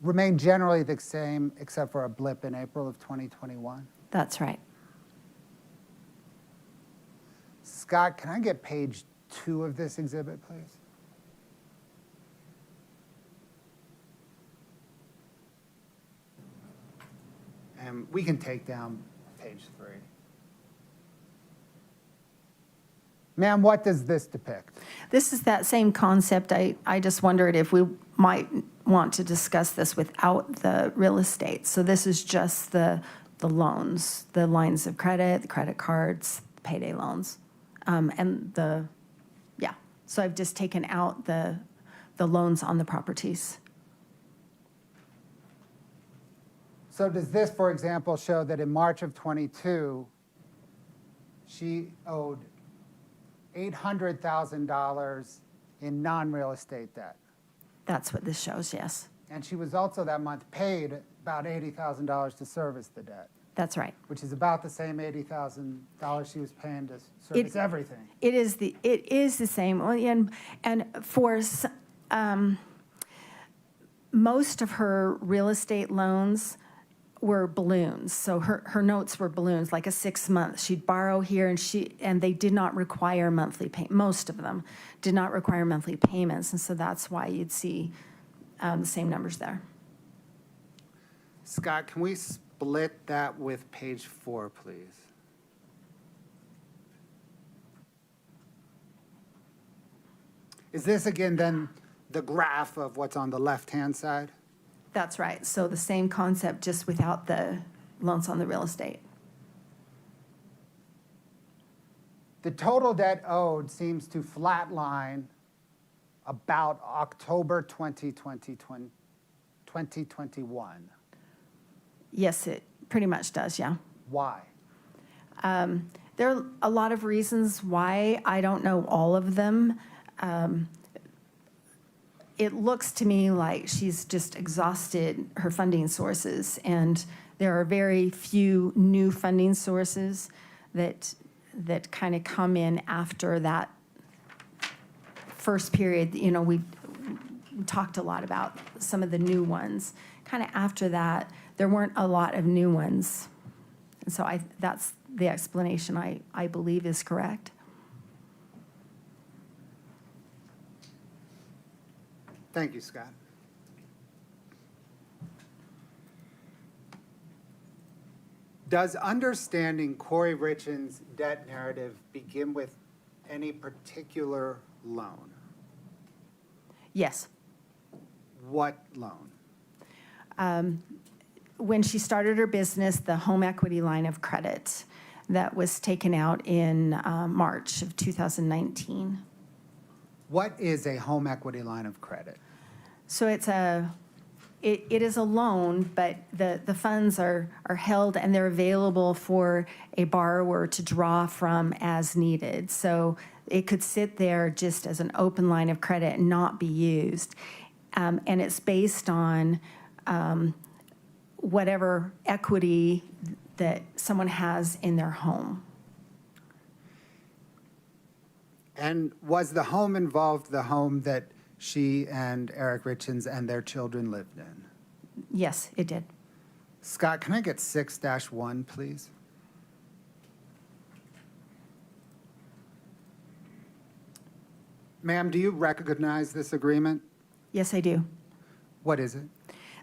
remained generally the same except for a blip in April of 2021? That's right. Scott, can I get page 2 of this exhibit, please? And we can take down page 3. Ma'am, what does this depict? This is that same concept. I just wondered if we might want to discuss this without the real estate. So this is just the loans, the lines of credit, the credit cards, the payday loans, and yeah. So I've just taken out the loans on the properties. So does this, for example, show that in March of 22, she owed $800,000 in non-real estate debt? That's what this shows, yes. And she was also that month paid about $80,000 to service the debt, That's right. which is about the same $80,000 she was paying to service everything. It is the same, and for most of her real estate loans were balloons. So her notes were balloons, like a 6 months. She'd borrow here, and they did not require monthly pay. Most of them did not require monthly payments, and so that's why you'd see the same numbers there. Scott, can we split that with page 4, please? Is this again then the graph of what's on the left-hand side? That's right. So the same concept, just without the loans on the real estate. The total debt owed seems to flatline about October 2021. Yes, it pretty much does, yeah. Why? There are a lot of reasons why. I don't know all of them. It looks to me like she's just exhausted her funding sources, and there are very few new funding sources that kind of come in after that first period. You know, we talked a lot about some of the new ones. Kind of after that, there weren't a lot of new ones. And so that's the explanation I believe is correct. Thank you, Scott. Does understanding Kouri Richins' debt narrative begin with any particular loan? Yes. What loan? When she started her business, the home equity line of credit that was taken out in March of 2019. What is a home equity line of credit? So it is a loan, but the funds are held and they're available for a borrower to draw from as needed. So it could sit there just as an open line of credit and not be used. And it's based on whatever equity that someone has in their home. And was the home involved the home that she and Eric Richins and their children lived in? Yes, it did. Scott, can I get 6-1, please? Ma'am, do you recognize this agreement? Yes, I do. What is it?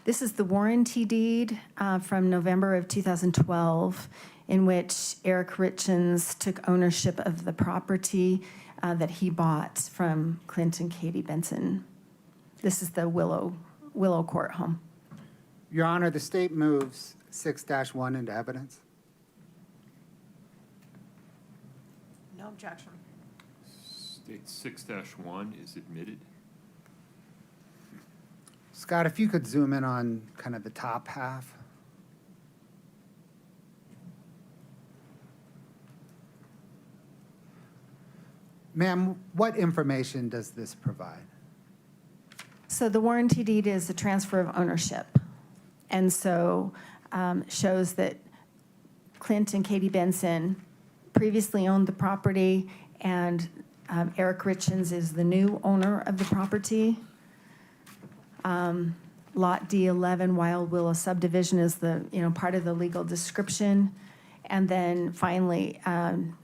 This is the warranty deed from November of 2012, in which Eric Richins took ownership of the property that he bought from Clint and Katie Benson. This is the Willow Court home. Your Honor, the state moves 6-1 into evidence. No objection. State 6-1 is admitted. Scott, if you could zoom in on kind of the top half. Ma'am, what information does this provide? So the warranty deed is a transfer of ownership. And so shows that Clint and Katie Benson previously owned the property, and Eric Richins is the new owner of the property. Lot D11 Wild Willow subdivision is the, part of the legal description. And then finally,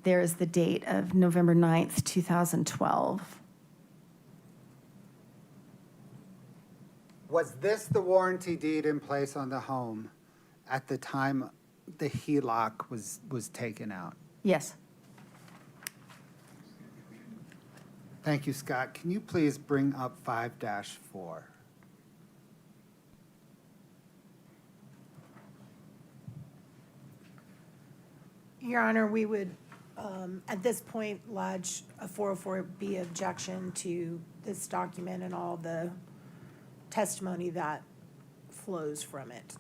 there is the date of November 9th, 2012. Was this the warranty deed in place on the home at the time the HELOC was taken out? Yes. Thank you, Scott. Can you please bring up 5-4? Your Honor, we would, at this point, lodge a 404B objection to this document and all the testimony that flows from it.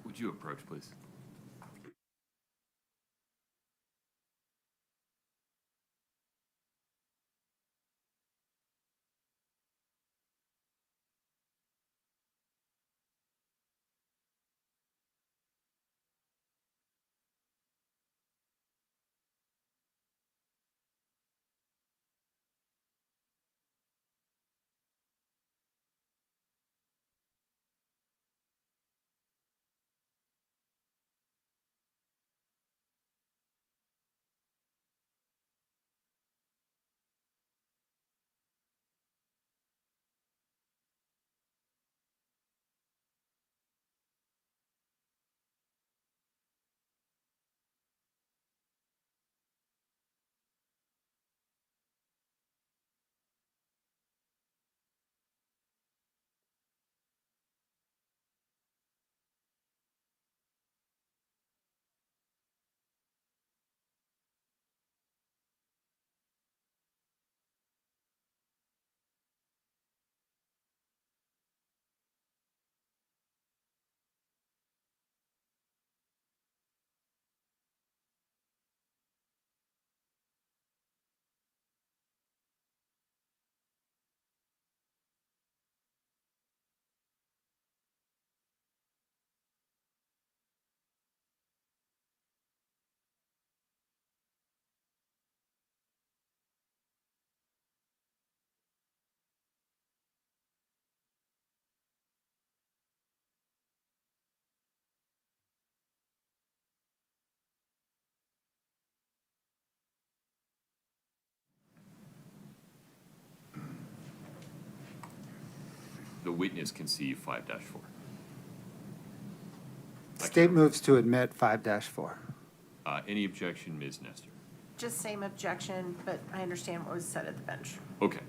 Would you approach, please? The witness can see 5-4. State moves to admit 5-4. Any objection, Ms. Nestor? Just same objection, but I understand what was said at the bench. Okay.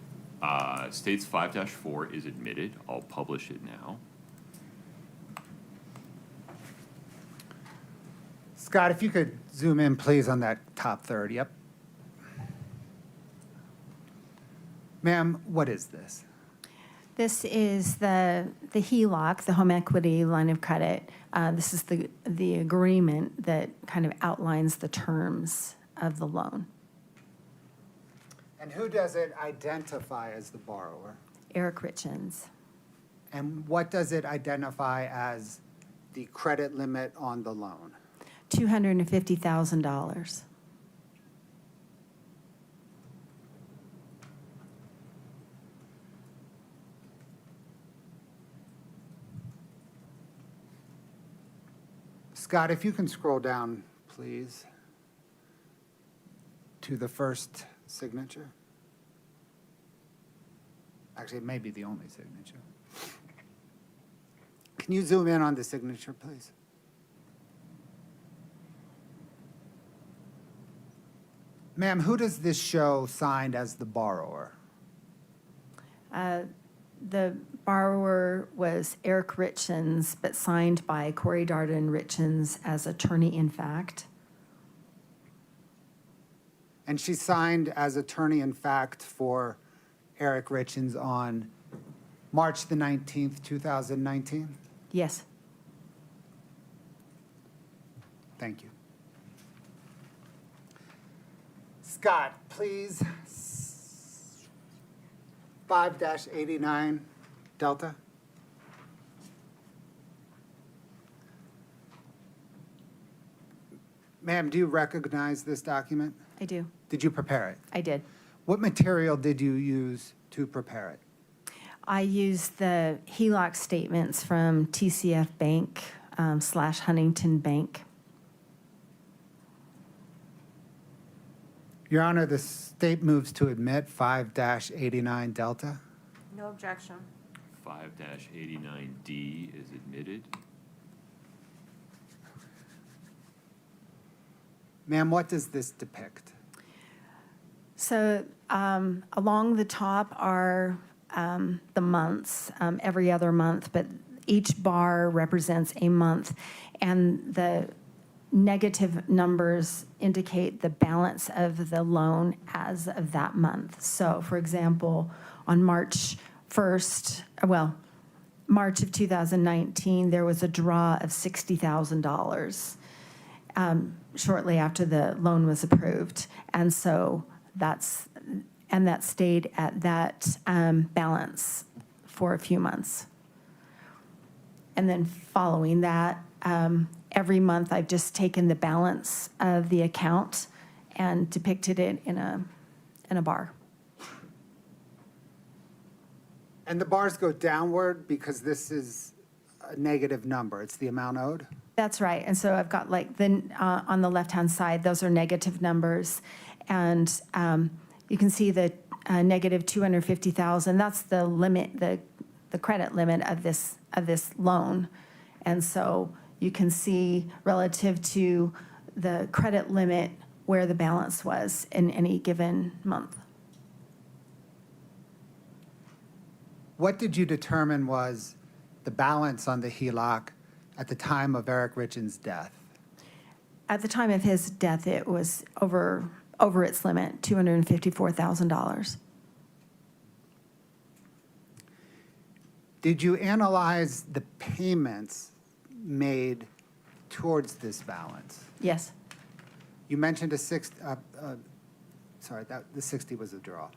States 5-4 is admitted. I'll publish it now. Scott, if you could zoom in, please, on that top third. Yep. Ma'am, what is this? This is the HELOC, the home equity line of credit. This is the agreement that kind of outlines the terms of the loan. And who does it identify as the borrower? Eric Richins. And what does it identify as the credit limit on the loan? $250,000. Scott, if you can scroll down, please, to the first signature. Actually, it may be the only signature. Can you zoom in on the signature, please? Ma'am, who does this show signed as the borrower? The borrower was Eric Richins, but signed by Kouri Richins as attorney in fact. And she signed as attorney in fact for Eric Richins on March the 19th, 2019? Yes. Thank you. Scott, please. 5-89 Delta. Ma'am, do you recognize this document? I do. Did you prepare it? I did. What material did you use to prepare it? I used the HELOC statements from TCF Bank / Huntington Bank. Your Honor, the state moves to admit 5-89 Delta. No objection. 5-89D is admitted. Ma'am, what does this depict? So along the top are the months, every other month, but each bar represents a month. And the negative numbers indicate the balance of the loan as of that month. So for example, on March 1st, March of 2019, there was a draw of $60,000 shortly after the loan was approved. And so that stayed at that balance for a few months. And then following that, every month I've just taken the balance of the account and depicted it in a bar. And the bars go downward because this is a negative number. It's the amount owed? That's right. And so I've got like on the left-hand side, those are negative numbers. And you can see the negative 250,000. That's the limit, the credit limit of this loan. And so you can see relative to the credit limit where the balance was in any given month. What did you determine was the balance on the HELOC at the time of Eric Richins' death? At the time of his death, it was over its limit, $254,000. Did you analyze the payments made towards this balance? Yes. You mentioned the 60 was a draw.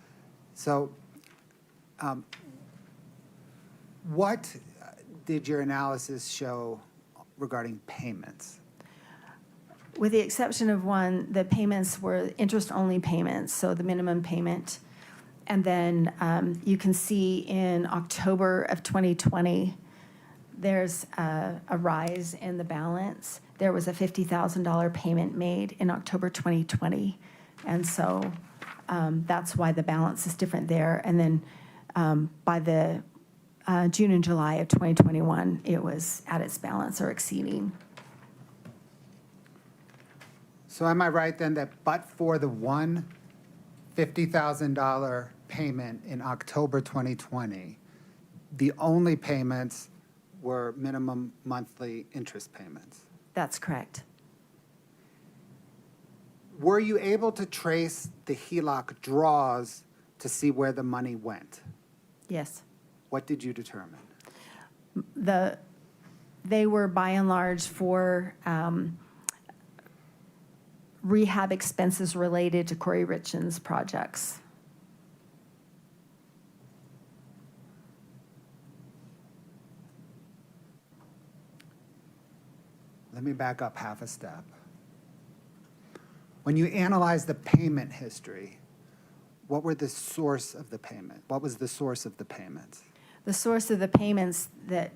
So what did your analysis show regarding payments? With the exception of one, the payments were interest-only payments, so the minimum payment. And then you can see in October of 2020, there's a rise in the balance. There was a $50,000 payment made in October 2020. And so that's why the balance is different there. And then by the June and July of 2021, it was at its balance or exceeding. So am I right then that but for the one $50,000 payment in October 2020, the only payments were minimum monthly interest payments? That's correct. Were you able to trace the HELOC draws to see where the money went? Yes. What did you determine? They were by and large for rehab expenses related to Kouri Richins projects. Let me back up half a step. When you analyze the payment history, what were the source of the payment? What was the source of the payments? The source of the payments that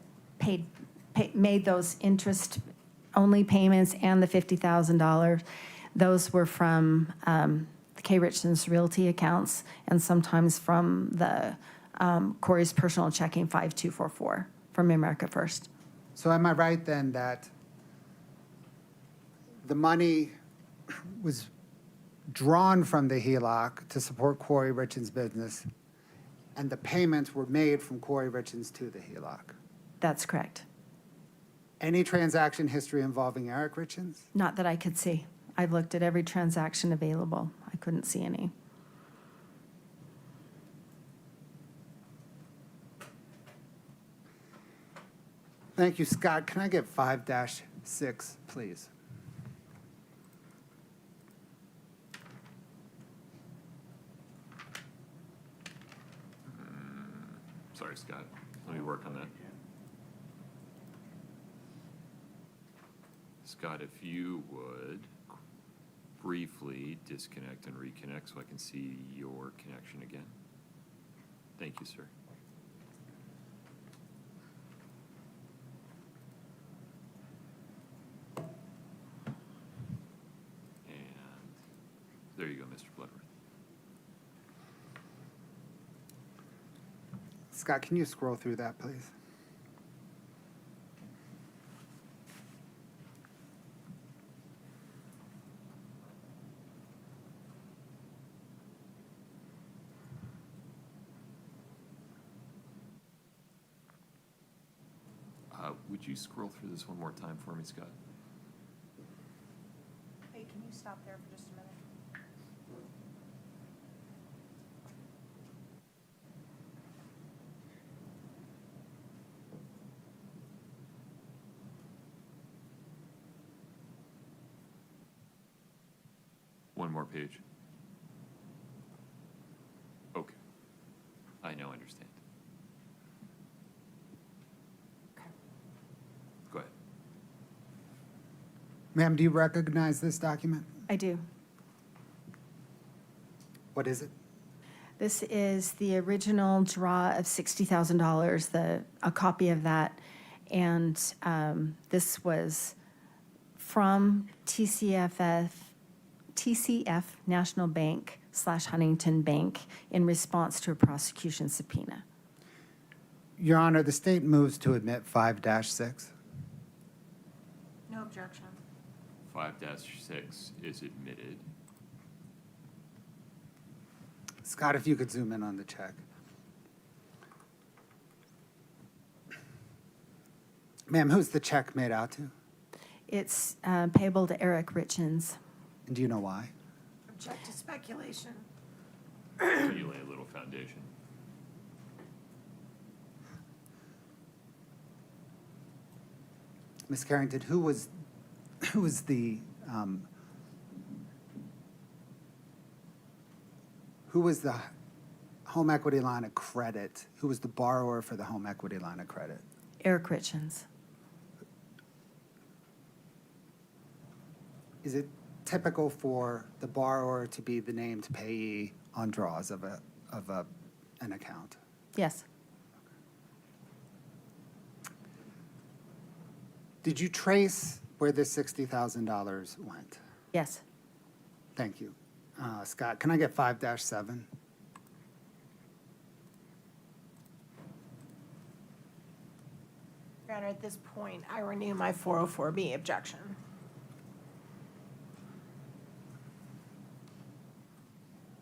made those interest-only payments and the $50,000, those were from the K. Richins Realty accounts and sometimes from the Corey's personal checking 5244 from America First. So am I right then that the money was drawn from the HELOC to support Kouri Richins' business, and the payments were made from Kouri Richins to the HELOC? That's correct. Any transaction history involving Eric Richins? Not that I could see. I've looked at every transaction available. I couldn't see any. Thank you, Scott. Can I get 5-6, please? Sorry, Scott. Let me work on that. Scott, if you would briefly disconnect and reconnect so I can see your connection again. Thank you, sir. And there you go, Mr. Bloodworth. Scott, can you scroll through that, please? Would you scroll through this one more time for me, Scott? Hey, can you stop there for just a minute? One more page. Okay. I now understand. Go ahead. Ma'am, do you recognize this document? I do. What is it? This is the original draw of $60,000, a copy of that. And this was from TCF National Bank / Huntington Bank in response to a prosecution subpoena. Your Honor, the state moves to admit 5-6. No objection. 5-6 is admitted. Scott, if you could zoom in on the check. Ma'am, who's the check made out to? It's payable to Eric Richins. And do you know why? Object to speculation. Can you lay a little foundation? Ms. Carrington, who was the home equity line of credit? Who was the borrower for the home equity line of credit? Eric Richins. Is it typical for the borrower to be the named payee on draws of an account? Yes. Did you trace where this $60,000 went? Yes. Thank you. Scott, can I get 5-7? Your Honor, at this point, I renew my 404B objection.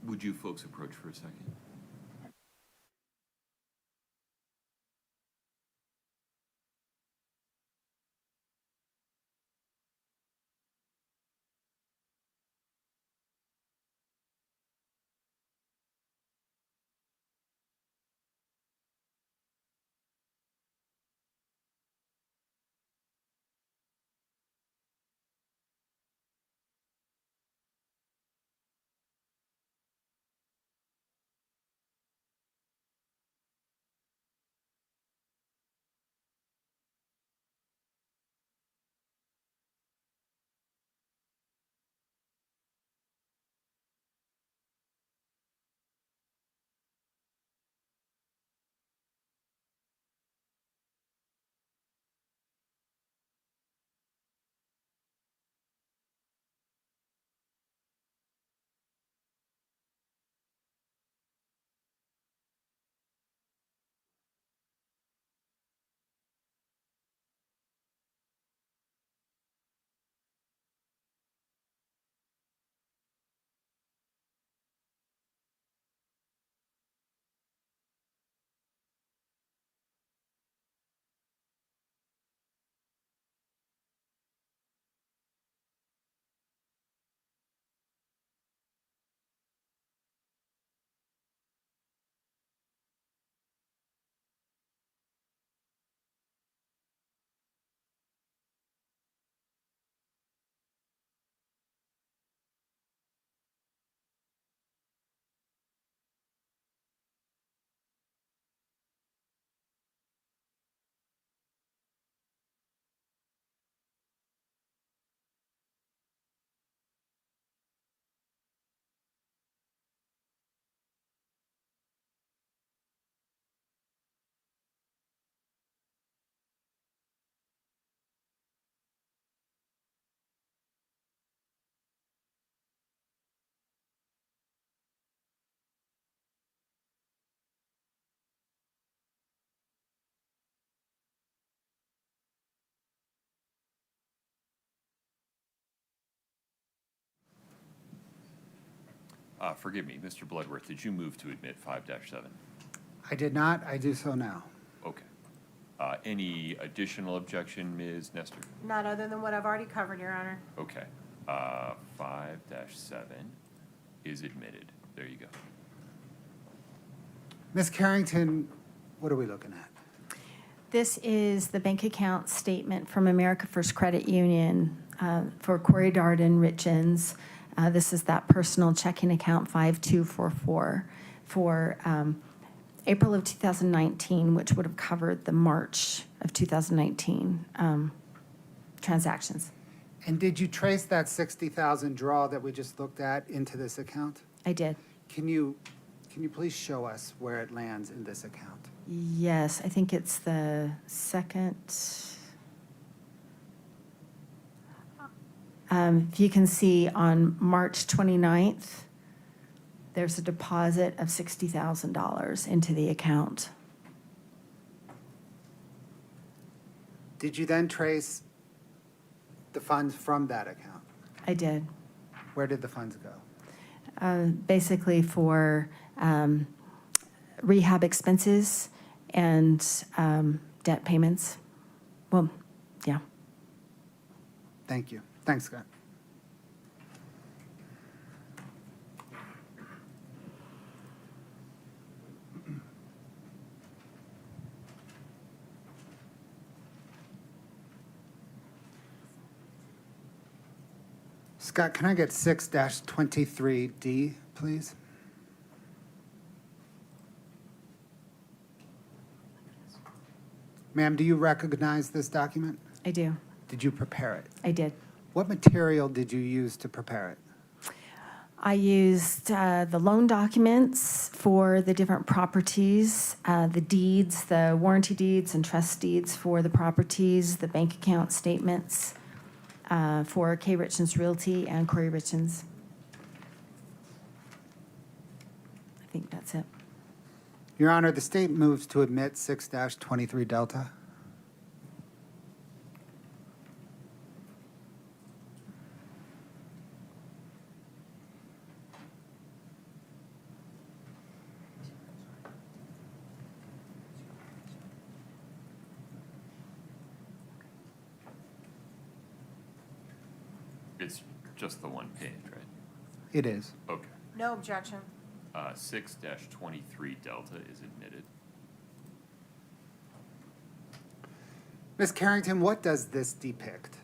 Would you folks approach for a second? Forgive me, Mr. Bloodworth, did you move to admit 5-7? I did not. I do so now. Okay. Any additional objection, Ms. Nestor? None other than what I've already covered, Your Honor. Okay. 5-7 is admitted. There you go. Ms. Carrington, what are we looking at? This is the bank account statement from America First Credit Union for Kouri Richins. This is that personal checking account 5244 for April of 2019, which would have covered the March of 2019 transactions. And did you trace that 60,000 draw that we just looked at into this account? I did. Can you please show us where it lands in this account? Yes, I think it's the second. If you can see on March 29th, there's a deposit of $60,000 into the account. Did you then trace the funds from that account? I did. Where did the funds go? Basically for rehab expenses and debt payments. Well, yeah. Thank you. Thanks, Scott. Scott, can I get 6-23D, please? Ma'am, do you recognize this document? I do. Did you prepare it? I did. What material did you use to prepare it? I used the loan documents for the different properties, the deeds, the warranty deeds and trust deeds for the properties, the bank account statements for Kouri Richins Realty and Kouri Richins. I think that's it. Your Honor, the state moves to admit 6-23 Delta. It's just the one page, right? It is. Okay. No objection. 6-23 Delta is admitted. Ms. Carrington, what does this depict?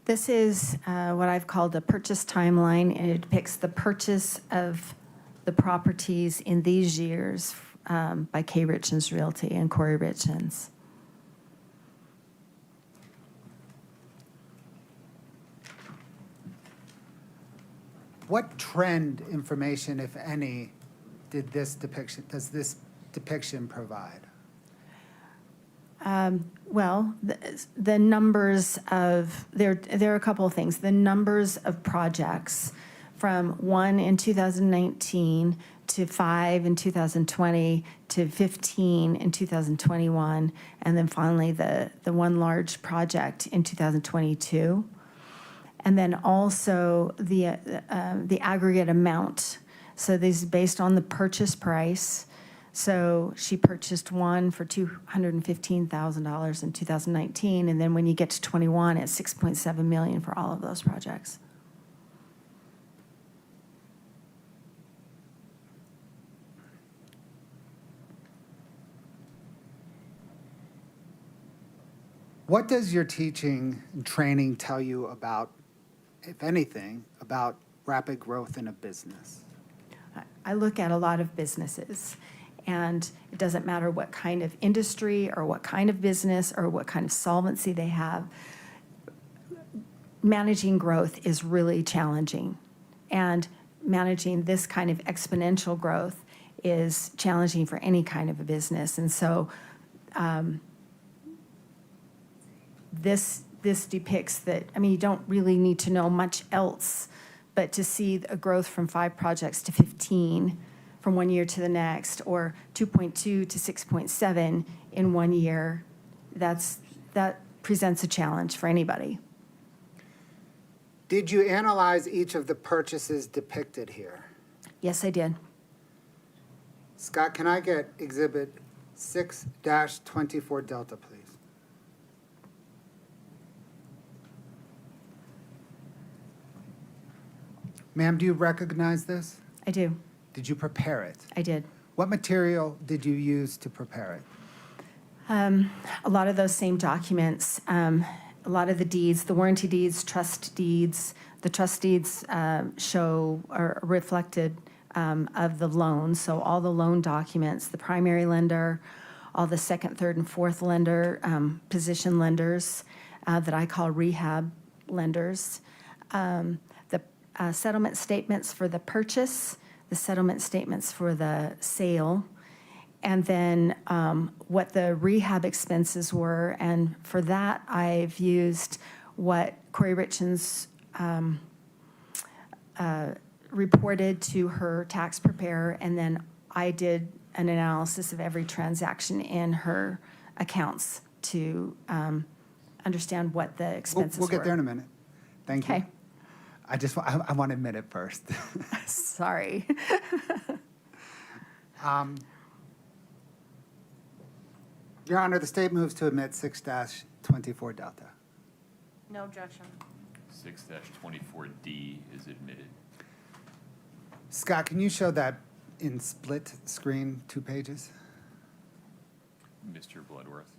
This is what I've called a purchase timeline, and it depicts the purchase of the properties in these years by Kouri Richins Realty and Kouri Richins. What trend information, if any, does this depiction provide? Well, the numbers of, there are a couple of things. The numbers of projects from 1 in 2019 to 5 in 2020 to 15 in 2021, and then finally the one large project in 2022. And then also the aggregate amount. So this is based on the purchase price. So she purchased one for $215,000 in 2019, and then when you get to 21, it's $6.7 million for all of those projects. What does your teaching and training tell you about, if anything, about rapid growth in a business? I look at a lot of businesses, and it doesn't matter what kind of industry or what kind of business or what kind of solvency they have. Managing growth is really challenging, and managing this kind of exponential growth is challenging for any kind of a business. And so this depicts that, I mean, you don't really need to know much else, but to see a growth from 5 projects to 15 from one year to the next, or 2.2 to 6.7 in 1 year, that presents a challenge for anybody. Did you analyze each of the purchases depicted here? Yes, I did. Scott, can I get Exhibit 6-24 Delta, please? Ma'am, do you recognize this? I do. Did you prepare it? I did. What material did you use to prepare it? A lot of those same documents, a lot of the deeds, the warranty deeds, trust deeds, the trust deeds show or reflected of the loan. So all the loan documents, the primary lender, all the second, third, and fourth lender, position lenders that I call rehab lenders, the settlement statements for the purchase, the settlement statements for the sale, and then what the rehab expenses were. And for that, I've used what Kouri Richins reported to her tax preparer, and then I did an analysis of every transaction in her accounts to understand what the expenses We'll were. get there in a minute. Thank you. Okay. I want to admit it first. Sorry. Your Honor, the state moves to admit 6-24 Delta. No objection. 6-24D is admitted. Scott, can you show that in split screen, 2 pages? Mr. Bloodworth,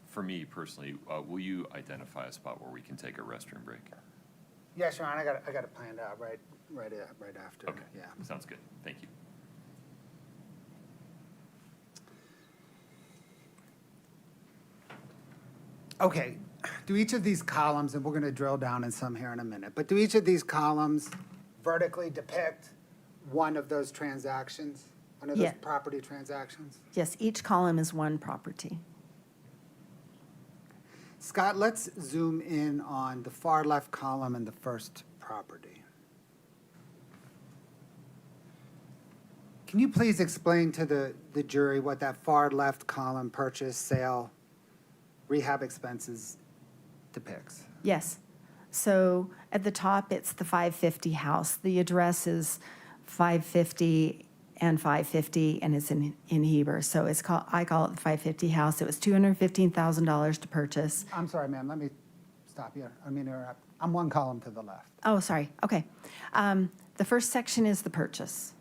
for me personally, will you identify a spot where we can take a restroom break? Yes, Your Honor, I got it planned out right after. Okay, Yeah. sounds good. Thank you. Okay, do each of these columns, and we're going to drill down in some here in a minute, but do each of these columns vertically depict one of those transactions, one of those Yeah. property transactions? Yes, each column is one property. Scott, let's zoom in on the far left column and the first property. Can you please explain to the jury what that far left column, purchase, sale, rehab expenses, depicts? Yes. So at the top, it's the 550 house. The address is 550 and 550, and it's in Heber. So it's called, I call it the 550 house. It was $215,000 to purchase. I'm sorry, ma'am, let me stop you. I mean, interrupt. I'm one column to the left. Oh, sorry. Okay. The first section is the purchase.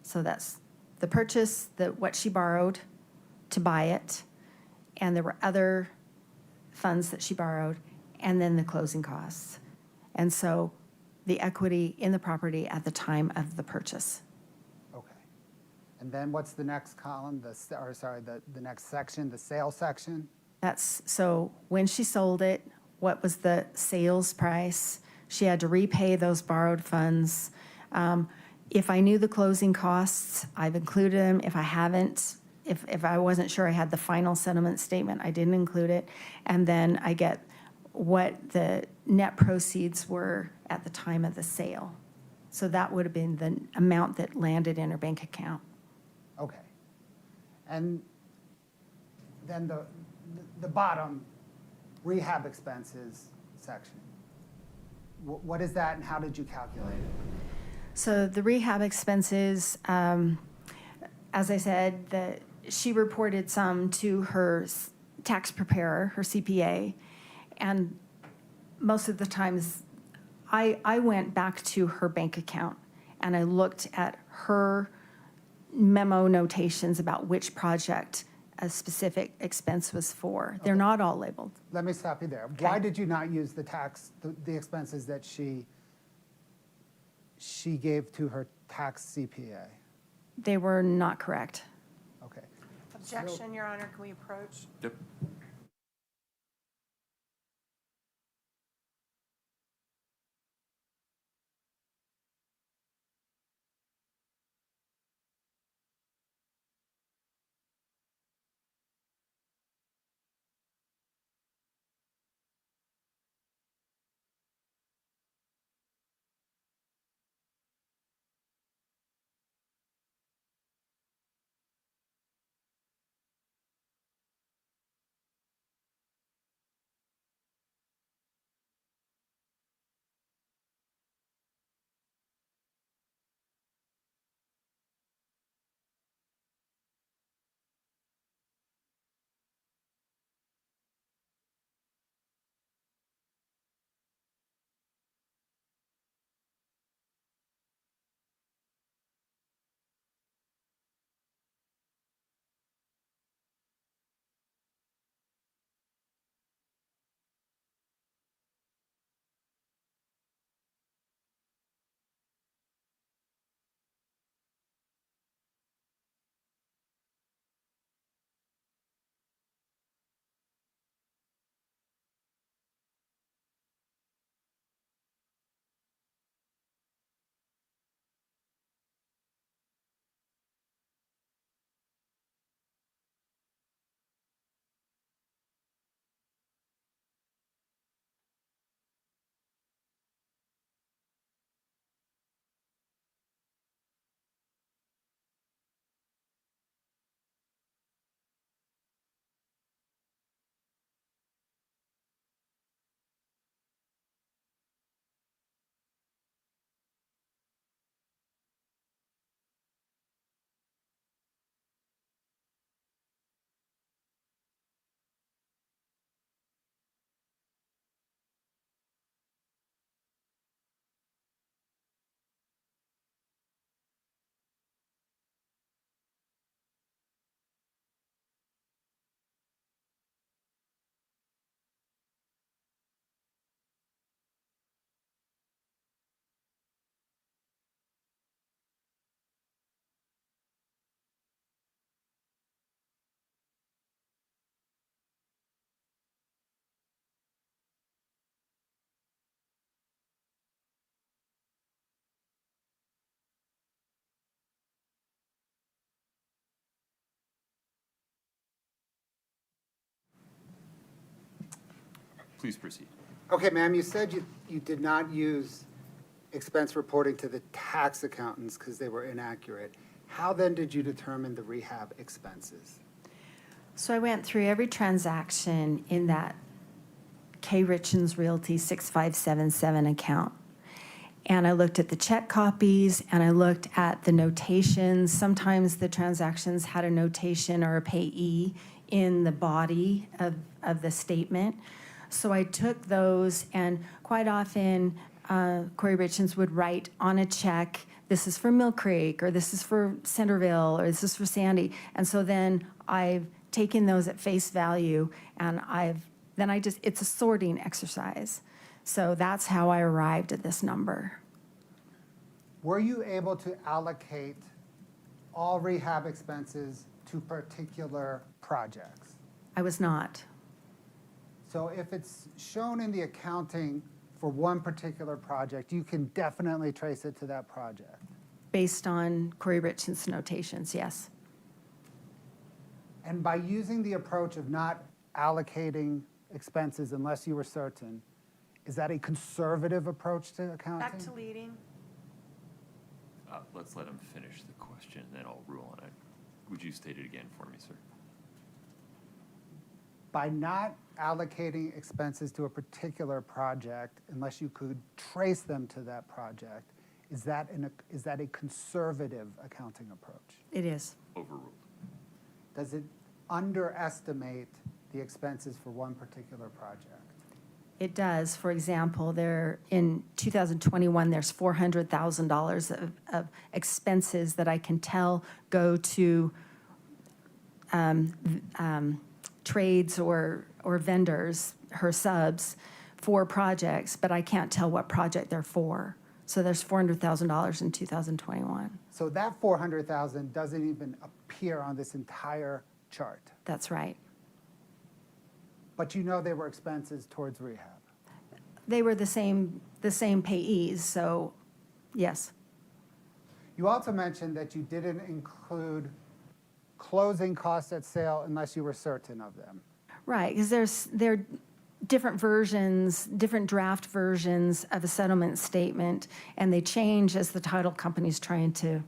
So that's the purchase, what she borrowed to buy it, and there were other funds that she borrowed, and then the closing costs. And so the equity in the property at the time of the purchase. Okay. And then what's the next column, the next section, the sales section? That's, so when she sold it, what was the sales price? She had to repay those borrowed funds. If I knew the closing costs, I've included them. If I haven't, if I wasn't sure I had the final settlement statement, I didn't include it. And then I get what the net proceeds were at the time of the sale. So that would have been the amount that landed in her bank account. Okay. And then the bottom, rehab expenses section. What is that and how did you calculate it? So the rehab expenses, as I said, she reported some to her tax preparer, her CPA, and most of the times I went back to her bank account and I looked at her memo notations about which project a specific expense was for. They're not all labeled. Let me stop you there. Okay. Why did you not use the expenses that she gave to her tax CPA? They were not correct. Okay. Objection, Your Honor, can we approach? Yep. Please proceed. Okay, ma'am, you said you did not use expense reporting to the tax accountants because they were inaccurate. How then did you determine the rehab expenses? So I went through every transaction in that K. Richins Realty 6577 account. And I looked at the check copies and I looked at the notations. Sometimes the transactions had a notation or a payee in the body of the statement. So I took those, and quite often Kouri Richins would write on a check, this is for Mill Creek, or this is for Centerville, or this is for Sandy. And so then I've taken those at face value, and it's a sorting exercise. So that's how I arrived at this number. Were you able to allocate all rehab expenses to particular projects? I was not. So if it's shown in the accounting for one particular project, you can definitely trace it to that project. Based on Kouri Richins' notations, yes. And by using the approach of not allocating expenses unless you were certain, is that a conservative approach to accounting? Back to leading. Let's let him finish the question, and then I'll rule on it. Would you state it again for me, sir? By not allocating expenses to a particular project unless you could trace them to that project, is that a conservative accounting approach? It is. Overruled. Does it underestimate the expenses for one particular project? It does. For example, in 2021, there's $400,000 of expenses that I can tell go to trades or vendors, her subs, for projects, but I can't tell what project they're for. So there's $400,000 in 2021. So that 400,000 doesn't even appear on this entire chart, That's right. but you know they were expenses towards rehab. They were the same payees, so yes. You also mentioned that you didn't include closing costs at sale unless you were certain of them. Right, because there are different versions, different draft versions of a settlement statement, and they change as the title company's trying to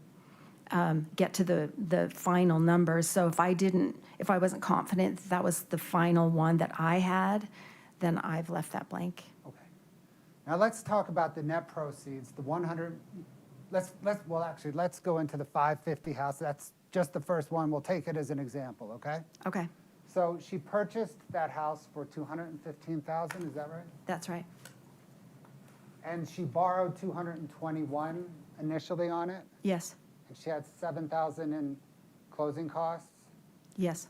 get to the final numbers. So if I wasn't confident that was the final one that I had, then I've left that blank. Okay. Now let's talk about the net proceeds, the 100, let's go into the 550 house. That's just the first one. We'll take it as an example, okay? Okay, So she purchased that house for $215,000, is that right? that's right. And she borrowed $221 initially on it, Yes, and she had $7,000 in closing costs. yes,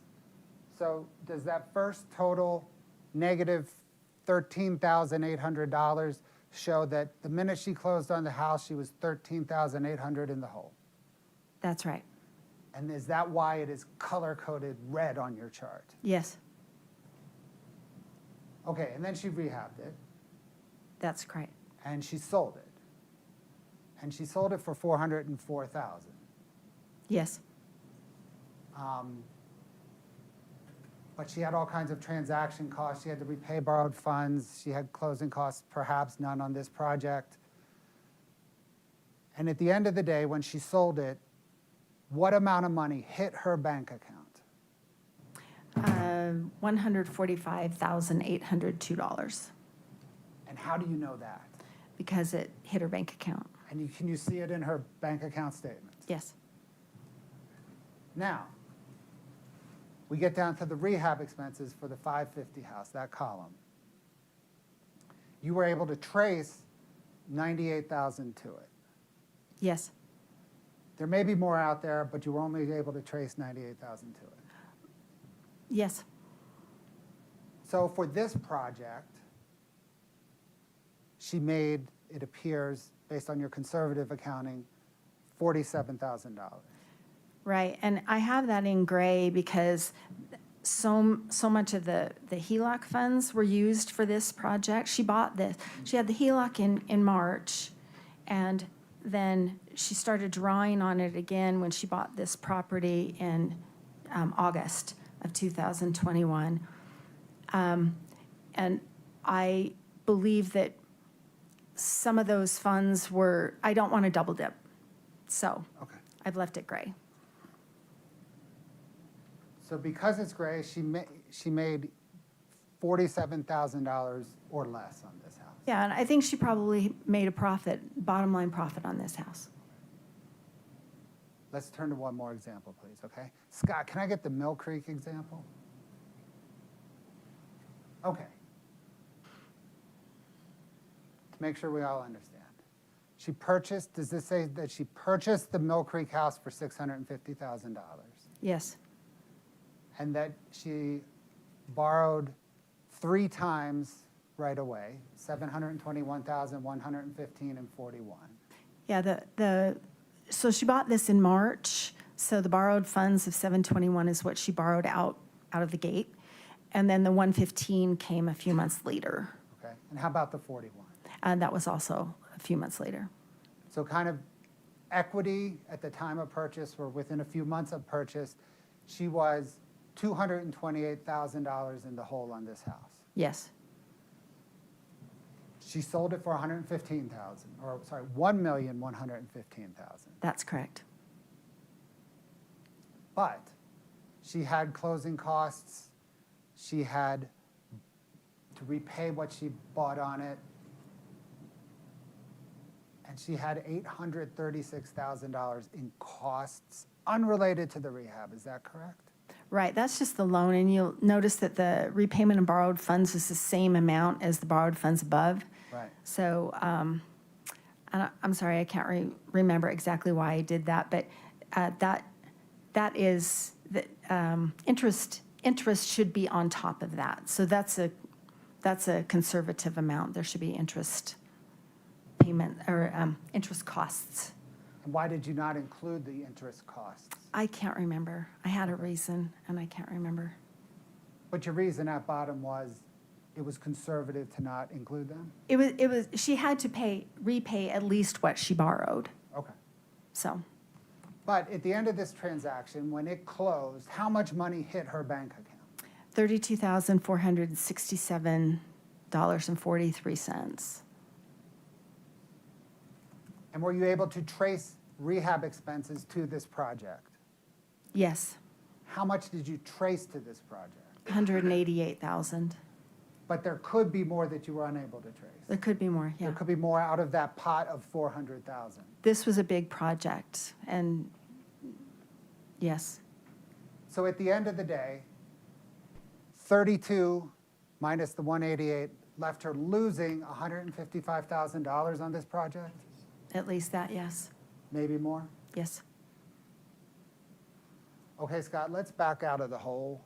So does that first total negative $13,800 show that the minute she closed on the house, she was $13,800 in the hole? that's right. And is that why it is color-coded red on your chart? Yes, Okay, and then she rehabbed it, that's correct. and she sold it. And she sold it for $404,000. Yes, But she had all kinds of transaction costs. She had to repay borrowed funds. She had closing costs, perhaps none on this project. And at the end of the day, when she sold it, what amount of money hit her bank account? $145,802, And how do you know that? because it hit her bank account. And can you see it in her bank account statement? Yes, Now, we get down to the rehab expenses for the 550 house, that column. You were able to trace $98,000 to it. yes, There may be more out there, but you were only able to trace $98,000 to it. yes, So for this project, she made, it appears, based on your conservative accounting, $47,000. right. And I have that in gray because so much of the HELOC funds were used for this project. She had the HELOC in March, and then she started drawing on it again when she bought this property in August of 2021. And I believe that some of those funds were, I don't want to double dip. So Okay. I've left it gray. So because it's gray, she made $47,000 or less on this house. Yeah, and I think she probably made a profit, bottom line profit on this house. Let's turn to one more example, please, okay? Scott, can I get the Mill Creek example? Okay. To make sure we all understand. She purchased, does this say that she purchased the Mill Creek house for $650,000? Yes, And that she borrowed 3 times right away, $721,115 and 41. yeah, so she bought this in March, so the borrowed funds of 721 is what she borrowed out of the gate. And then the 115 came a few months later. Okay, and how about the 41? And that was also a few months later. So kind of equity at the time of purchase or within a few months of purchase, she was $228,000 in the hole on this house. Yes, She sold it for $115,000, or sorry, $1,115,000. that's correct. But she had closing costs. She had to repay what she bought on it. And she had $836,000 in costs unrelated to the rehab. Is that correct? Right, that's just the loan, and you'll notice that the repayment of borrowed funds is the same amount as the borrowed funds above. Right. So, I'm sorry, I can't remember exactly why I did that, but that is, interest should be on top of that. So that's a conservative amount. There should be interest payment, or interest costs. And why did you not include the interest costs? I can't remember. I had a reason, and I can't remember. But your reason at bottom was it was conservative to not include them? It was, she had to repay at least what she borrowed, Okay. so. But at the end of this transaction, when it closed, how much money hit her bank account? $32,467.43. And were you able to trace rehab expenses to this project? Yes, How much did you trace to this project? 188,000. But there could be more that you were unable to trace. There could be more, There yeah. could be more out of that pot of 400,000. This was a big project, and yes, So at the end of the day, 32 minus the 188 left her losing $155,000 on this project? at least that, yes, Maybe more? yes. Okay, Scott, let's back out of the whole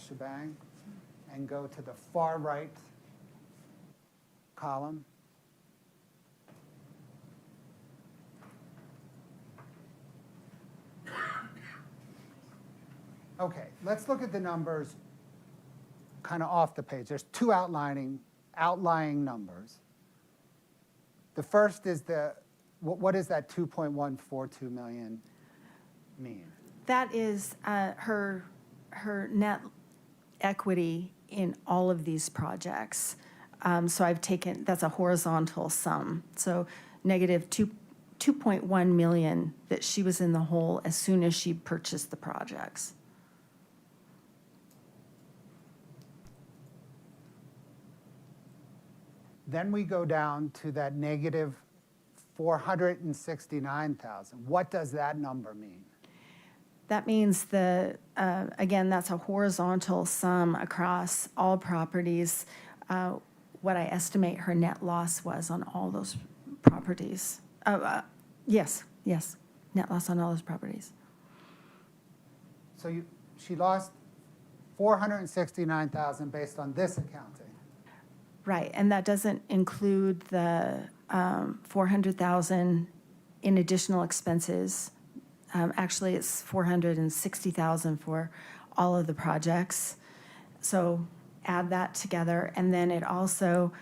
shebang and go to the far right column. Okay, let's look at the numbers kind of off the page. There's 2 outlying numbers. The first is what does that 2.142 million mean? That is her net equity in all of these projects. So I've taken, that's a horizontal sum. So negative 2.1 million that she was in the hole as soon as she purchased the projects. Then we go down to that negative 469,000. What does that number mean? That means again, that's a horizontal sum across all properties. What I estimate her net loss was on all those properties. Yes, net loss on all those properties. So she lost 469,000 based on this accounting. Right, and that doesn't include the 400,000 in additional expenses. Actually, it's 460,000 for all of the projects. So add that together, and then it also,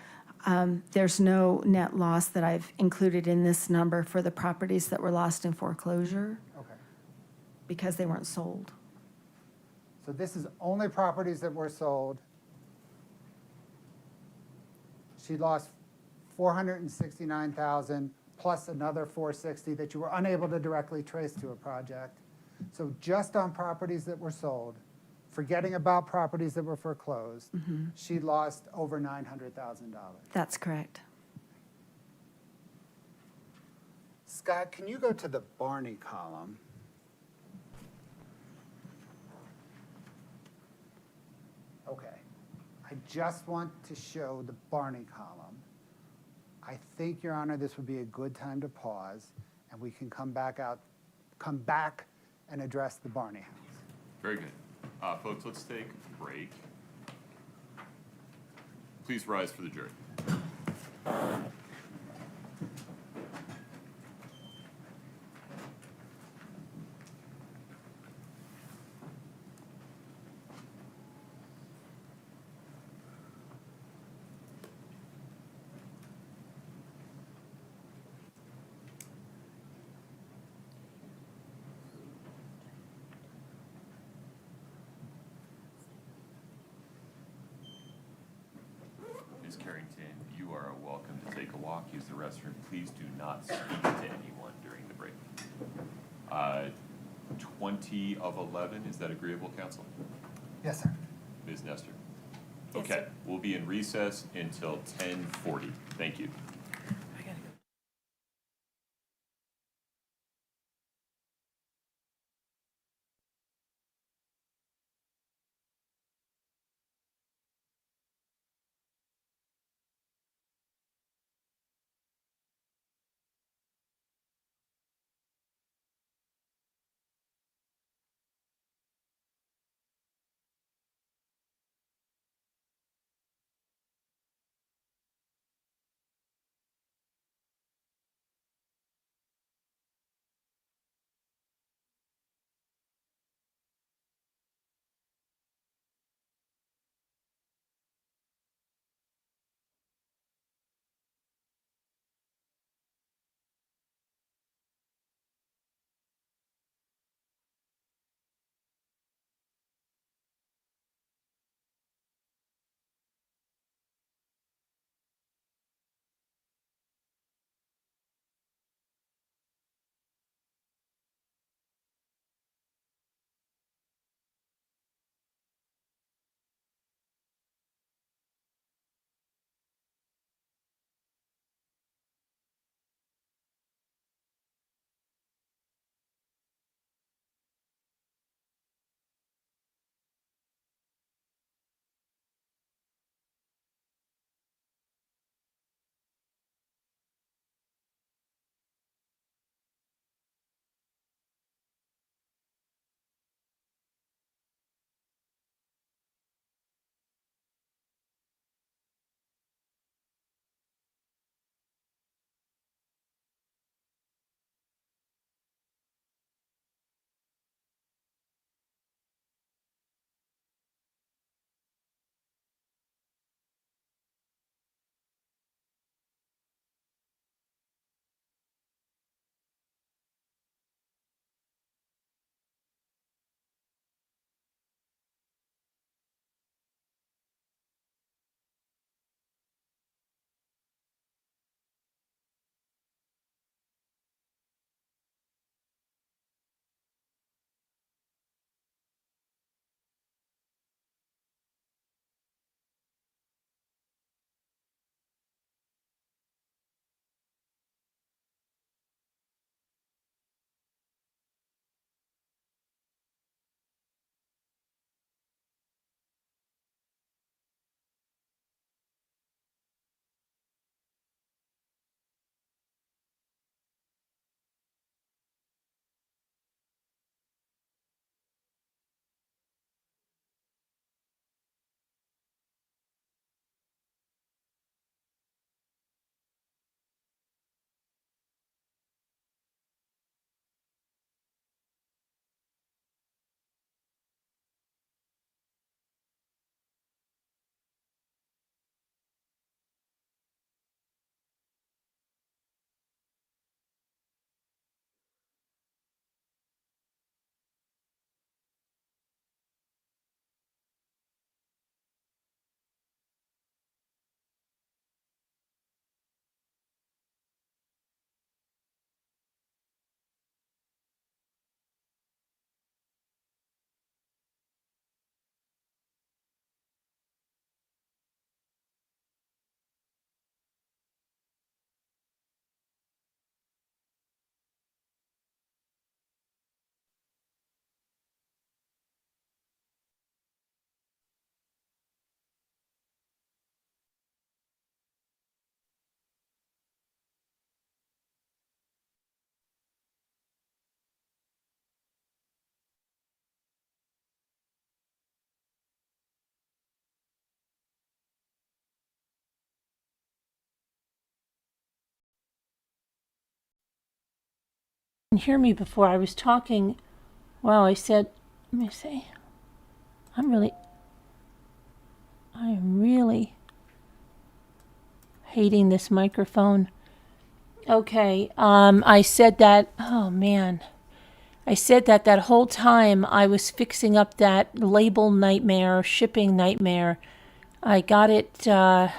there's no net loss that I've included in this number for the properties that were lost in foreclosure Okay. because they weren't sold. So this is only properties that were sold. She lost 469,000 plus another 460 that you were unable to directly trace to a project. So just on properties that were sold, forgetting about properties that were foreclosed, she lost over $900,000. That's correct. Scott, can you go to the Barney column? Okay. I just want to show the Barney column. I think, Your Honor, this would be a good time to pause, and we can come back and address the Barney house. Very good. Folks, let's take a break. Please rise for the jury. Ms. Carrington, you are welcome to take a walk, use the restroom. Please do not speak to anyone during the break. 20 of 11, is that agreeable, counsel? Yes, sir. Ms. Nestor? Yes, Okay, sir. we'll be in recess until 10:40. Thank you. hear me before. I was talking. Wow, I said, let me see. I am really hating this microphone. Okay, I said that, oh man. I said that whole time I was fixing up that label nightmare, shipping nightmare. I got it, I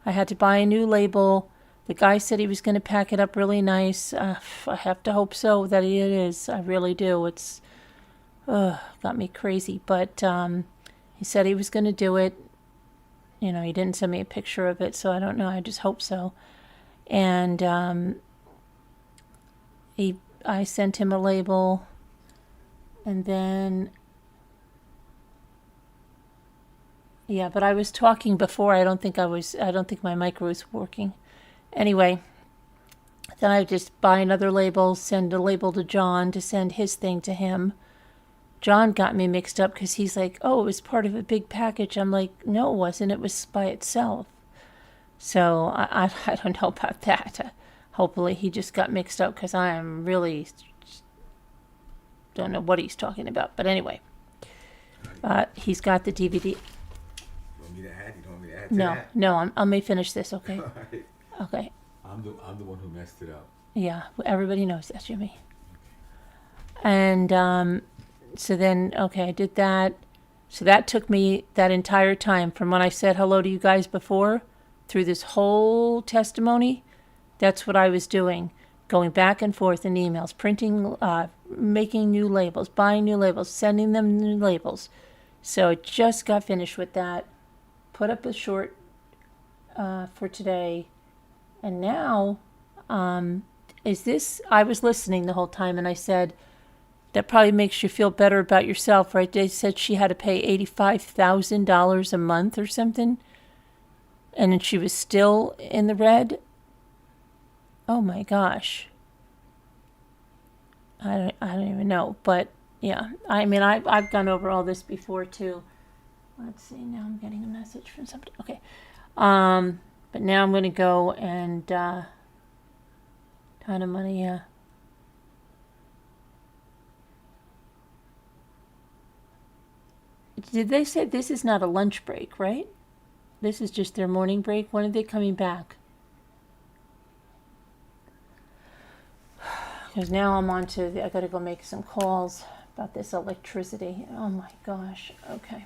had to buy a new label. The guy said he was going to pack it up really nice. I have to hope so that it is. I really do. It's got me crazy. But he said he was going to do it. You know, he didn't send me a picture of it, so I don't know. I just hope so. And I sent him a label, and then, yeah, but I was talking before. I don't think my mic was working. Anyway, then I just buy another label, send a label to John to send his thing to him. John got me mixed up because he's like, oh, it was part of a big package. I'm like, no, it wasn't. It was by itself. So I don't know about that. Hopefully he just got mixed up because I am really don't know what he's talking about. But anyway, he's got the DVD. You want me to add? You don't want me to add to No, that? no, let me finish this, okay? All right. Okay. I'm the one who messed it up. Yeah, everybody knows that, Jimmy. And so then, okay, I did that. So that took me that entire time from when I said hello to you guys before through this whole testimony. That's what I was doing, going back and forth in emails, printing, making new labels, buying new labels, sending them new labels. So I just got finished with that, put up a short for today. And now, I was listening the whole time, and I said, that probably makes you feel better about yourself, right? They said she had to pay $85,000 a month or something, and then she was still in the red. Oh my gosh. I don't even know, but yeah, I mean, I've gone over all this before too. Let's see, now I'm getting a message from somebody. Okay. But now I'm going to go and ton of money, yeah. Did they say this is not a lunch break, right? This is just their morning break. When are they coming back? Because now I'm on to, I got to go make some calls about this electricity. Oh my gosh. Okay.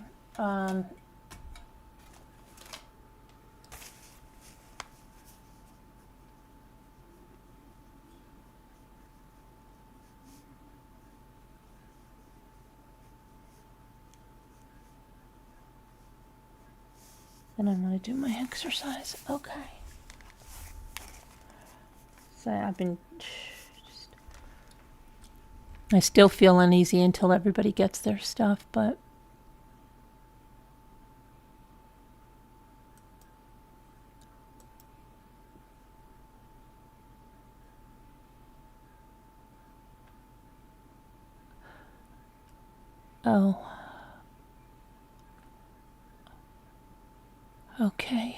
Then I'm going to do my exercise. Okay. So I've been I still feel uneasy until everybody gets their stuff, but oh. Okay.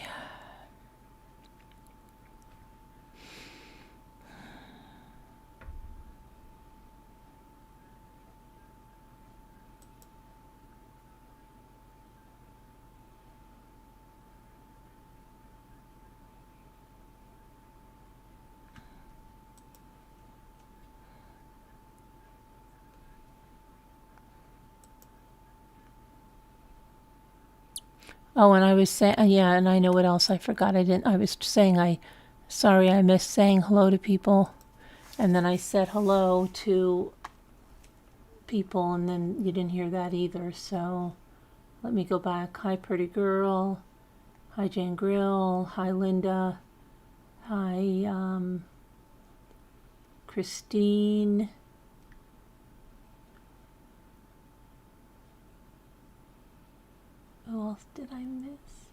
Oh, and I was saying, yeah, and I know what else I forgot. I was saying, sorry, I missed saying hello to people. And then I said hello to people, and then you didn't hear that either. So let me go back. Hi, pretty girl. Hi, Jane Grill. Hi, Linda. Hi, Christine. Who else did I miss?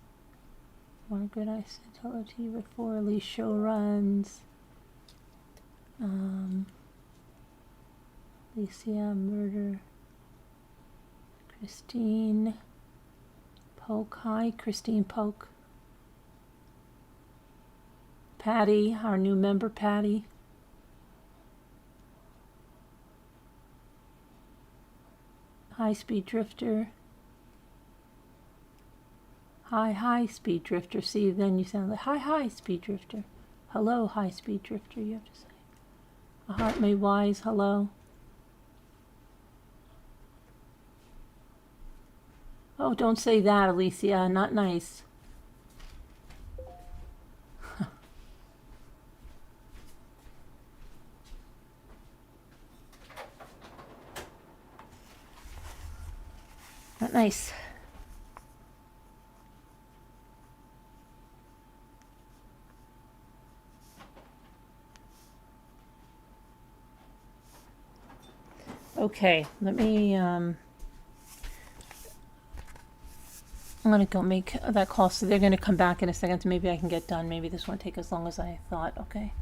Margaret, I said hello to you before. Lee Show Runs. Alicia Murder. Christine Polk. Hi, Christine Polk. Patty, our new member, Patty. High speed drifter. High speed drifter. See, then you sound like high speed drifter. Hello, high speed drifter, you have to say. A heart made wise, hello. Oh, don't say that, Alicia. Not nice. Not nice. Okay, let me, I'm gonna go make that call, so they're gonna come back in a second, so maybe I can get done. Maybe this won't take as long as I thought, okay?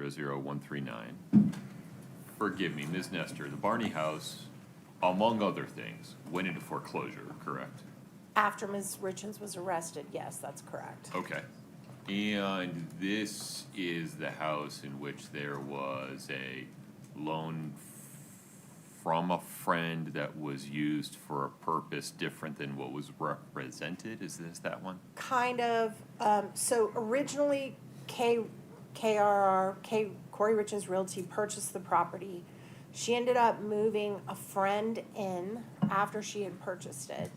00139. Forgive me, Ms. Nestor, the Barney House, among other things, went into foreclosure, correct? After Ms. Richins was arrested, yes, that's correct. Okay. And this is the house in which there was a loan from a friend that was used for a purpose different than what was represented? Is this that one? Kind of, so originally Kouri Richins Realty purchased the property. She ended up moving a friend in after she had purchased it.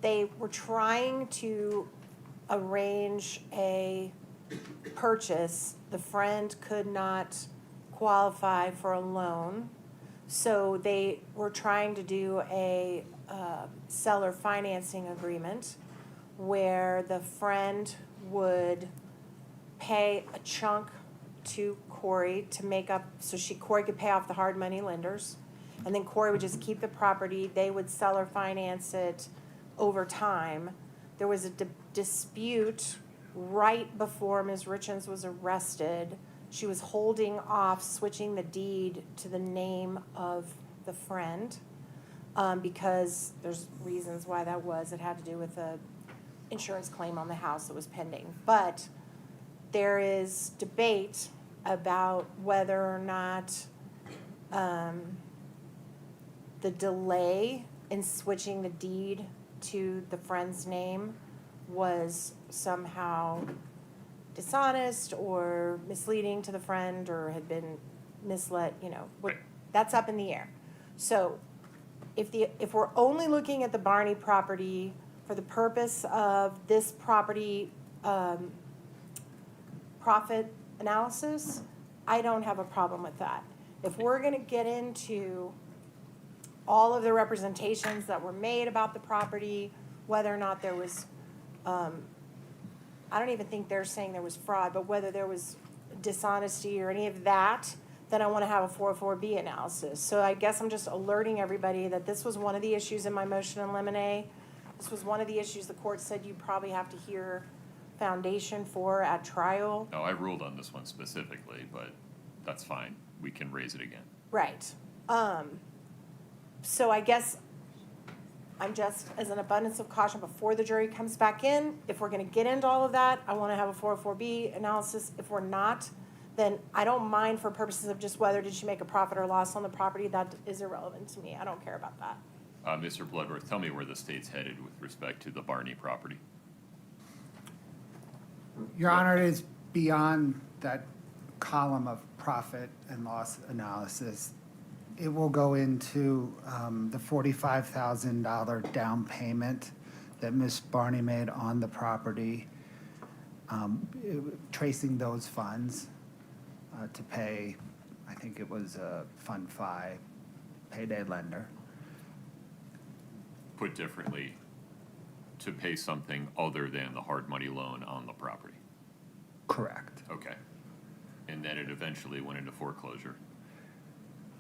They were trying to arrange a purchase. The friend could not qualify for a loan, so they were trying to do a seller financing agreement where the friend would pay a chunk to Kouri to make up, so Kouri could pay off the hard money lenders, and then Kouri would just keep the property. They would seller finance it over time. There was a dispute right before Ms. Richins was arrested. She was holding off switching the deed to the name of the friend because there's reasons why that was. It had to do with a insurance claim on the house that was pending. But there is debate about whether or not the delay in switching the deed to the friend's name was somehow dishonest or misleading to the friend or had been misled, Right. that's up in the air. So if we're only looking at the Barney property for the purpose of this property profit analysis, I don't have a problem with that. If we're gonna get into all of the representations that were made about the property, whether or not there was, I don't even think they're saying there was fraud, but whether there was dishonesty or any of that, then I want to have a 404B analysis. So I guess I'm just alerting everybody that this was one of the issues in my motion in limine. This was one of the issues the court said you probably have to hear foundation for at trial. No, I ruled on this one specifically, but that's fine. We can raise it again. Right. So I guess I'm just, as an abundance of caution, before the jury comes back in, if we're gonna get into all of that, I wanna have a 404B analysis. If we're not, then I don't mind for purposes of just whether did she make a profit or loss on the property, that is irrelevant to me. I don't care about that. Mr. Bloodworth, tell me where the state's headed with respect to the Barney property. Your Honor, it is beyond that column of profit and loss analysis. It will go into the $45,000 down payment that Ms. Barney made on the property, tracing those funds to pay, I think it was Fund 5, payday lender. Put differently, to pay something other than the hard money loan on the property. Correct. Okay. And then it eventually went into foreclosure.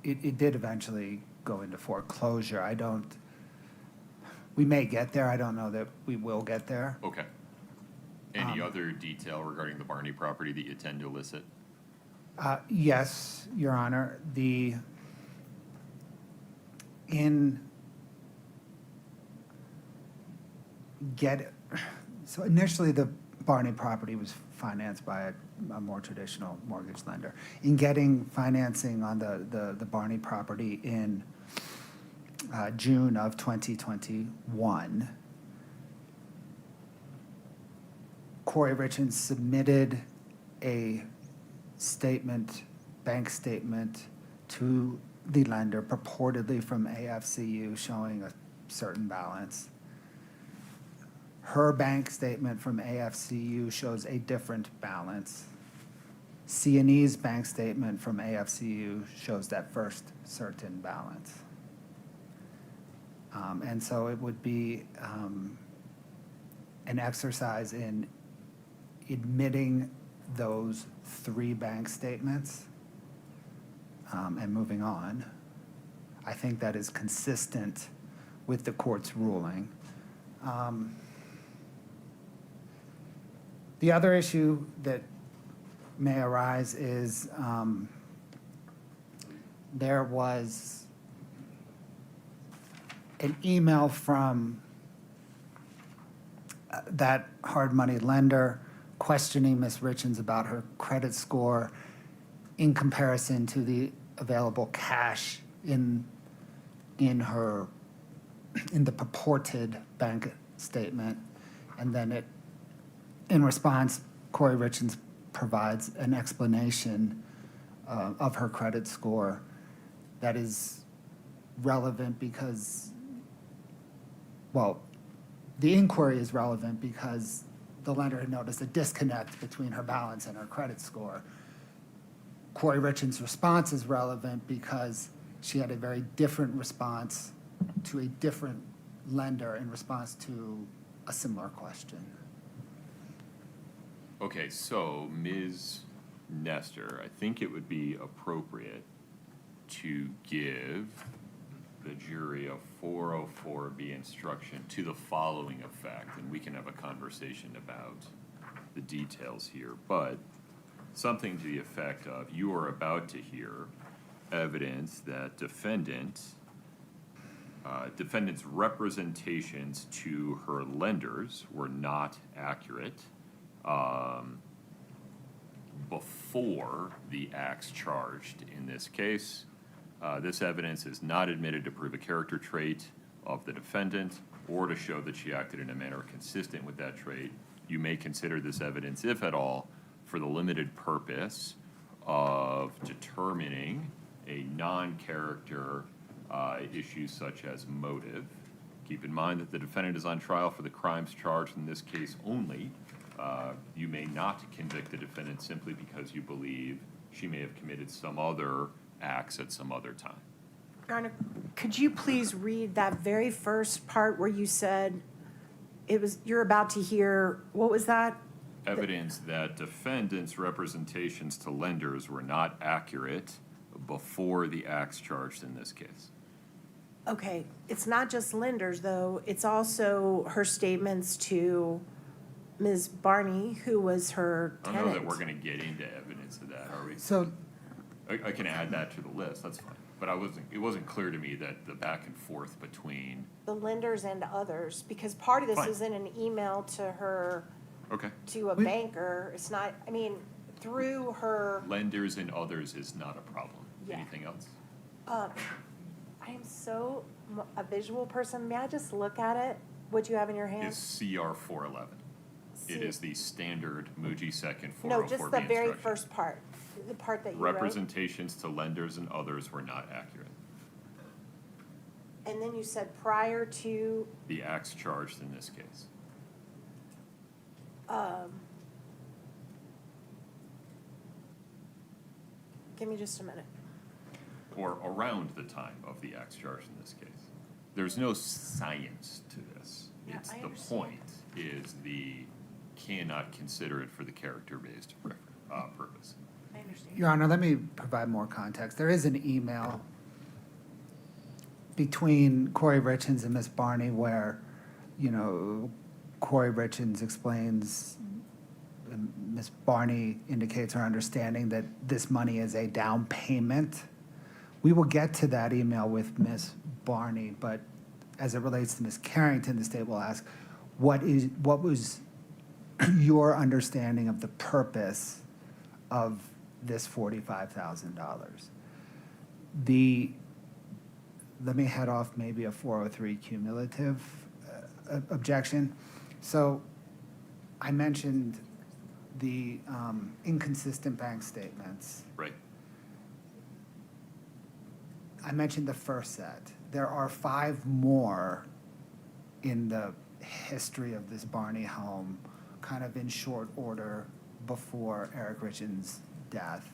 It did eventually go into foreclosure. We may get there. I don't know that we will get there. Okay. Any other detail regarding the Barney property that you tend to elicit? Yes, Your Honor. So initially the Barney property was financed by a more traditional mortgage lender. In getting financing on the Barney property in June of 2021, Kouri Richins submitted a bank statement to the lender purportedly from AFCU showing a certain balance. Her bank statement from AFCU shows a different balance. C&E's bank statement from AFCU shows that first certain balance. And so it would be an exercise in admitting those three bank statements and moving on. I think that is consistent with the court's ruling. The other issue that may arise is there was an email from that hard money lender questioning Ms. Richins about her credit score in comparison to the available cash in the purported bank statement. And then in response, Kouri Richins provides an explanation of her credit score that is relevant because, well, the inquiry is relevant because the lender had noticed a disconnect between her balance and her credit score. Kouri Richins' response is relevant because she had a very different response to a different lender in response to a similar question. Okay, so Ms. Nestor, I think it would be appropriate to give the jury a 404B instruction to the following effect, and we can have a conversation about the details here, but something to the effect of, you are about to hear evidence that defendant's representations to her lenders were not accurate before the acts charged in this case. This evidence is not admitted to prove a character trait of the defendant or to show that she acted in a manner consistent with that trait. You may consider this evidence, if at all, for the limited purpose of determining a non-character issue such as motive. Keep in mind that the defendant is on trial for the crimes charged in this case only. You may not convict the defendant simply because you believe she may have committed some other acts at some other time. Your Honor, could you please read that very first part where you said you're about to hear, what was that? Evidence that defendant's representations to lenders were not accurate before the acts charged in this case. Okay, it's not just lenders, though. It's also her statements to Ms. Barney, who was her I tenant. don't know that we're gonna get into evidence of that, are we? So, I can add that to the list, that's fine. But it wasn't clear to me that the back and forth between, The lenders and others, because part of this Fine. is in an email to her, okay, to a banker. It's not, I mean, through her, lenders and others is not a problem. Yeah. Anything else? I am so a visual person. May I just look at it? What you have in your hand? Is CR 411. It is the standard Muji second 404B No, just the very instruction. first part, the part that you wrote. Representations to lenders and others were not accurate. And then you said prior to, The acts charged in this case. give me just a minute. Or around the time of the acts charged in this case. There's no science to this. Yeah, It's I the understand. point is the cannot consider it for the character-based purpose. I understand. Your Honor, let me provide more context. There is an email between Kouri Richins and Ms. Barney where, Kouri Richins explains, Ms. Barney indicates her understanding that this money is a down payment. We will get to that email with Ms. Barney, but as it relates to Ms. Carrington, the state will ask, what was your understanding of the purpose of this $45,000? Let me head off maybe a 403 cumulative objection. So I mentioned the inconsistent bank statements. Right. I mentioned the first set. There are 5 more in the history of this Barney home, kind of in short order before Eric Richins' death.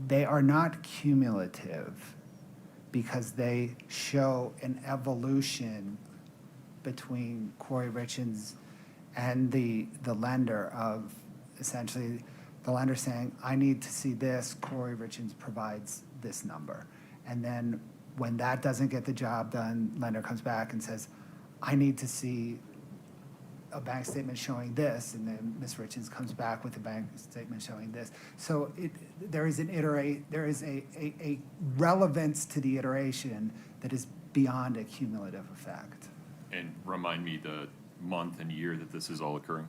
They are not cumulative because they show an evolution between Kouri Richins and the lender of essentially the lender saying, I need to see this, Kouri Richins provides this number. And then When that doesn't get the job done, lender comes back and says, I need to see a bank statement showing this, and then Ms. Richins comes back with a bank statement showing this. So there is a relevance to the iteration that is beyond a cumulative effect. And remind me the month and year that this is all occurring?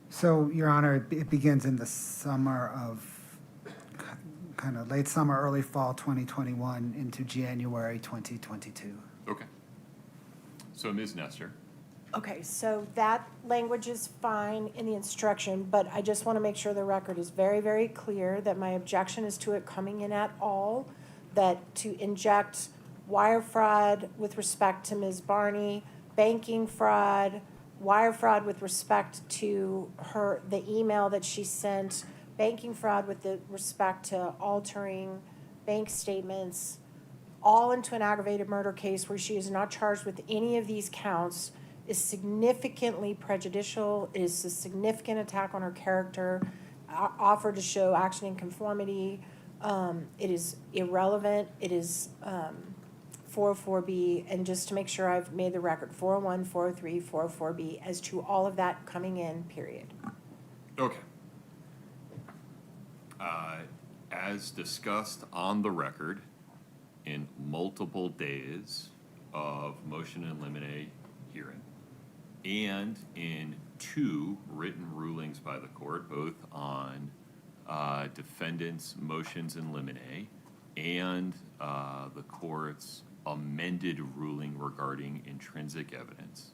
So, Your Honor, it begins in the summer of, kind of late summer, early fall 2021 into January 2022. Okay. So Ms. Nestor, Okay, so that language is fine in the instruction, but I just want to make sure the record is very, very clear that my objection is to it coming in at all, that to inject wire fraud with respect to Ms. Barney, banking fraud, wire fraud with respect to the email that she sent, banking fraud with the respect to altering bank statements, all into an aggravated murder case where she is not charged with any of these counts, is significantly prejudicial. It is a significant attack on her character, offered to show action in conformity. It is irrelevant. It is 404B, and just to make sure I've made the record, 401, 403, 404B, as to all of that coming in, period. okay. As discussed on the record, in multiple days of motion in limine hearing, and in 2 written rulings by the court, both on defendants' motions in limine and the court's amended ruling regarding intrinsic evidence.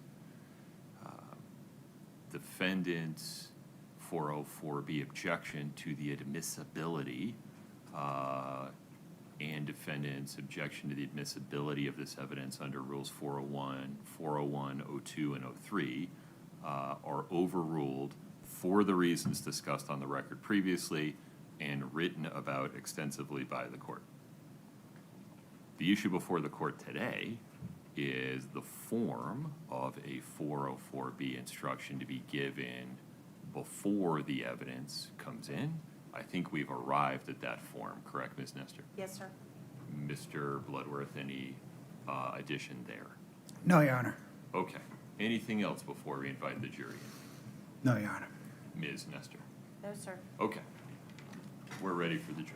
Defendant's 404B objection to the admissibility and defendant's objection to the admissibility of this evidence under Rules 401, 02, and 03 are overruled for the reasons discussed on the record previously and written about extensively by the court. The issue before the court today is the form of a 404B instruction to be given before the evidence comes in. I think we've arrived at that form, correct, Ms. Nestor? Yes, sir. Mr. Bloodworth, any addition there? No, Your Honor. Okay. Anything else before we invite the jury? No, Your Honor. Ms. Nestor? No, sir. Okay. We're ready for the jury.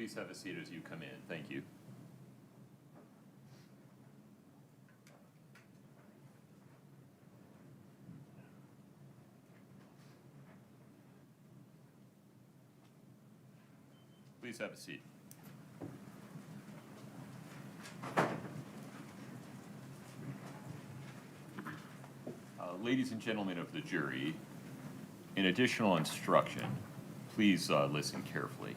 Please have a seat as you come in. Thank you. Please have a seat. Ladies and gentlemen of the jury, in additional instruction, please listen carefully.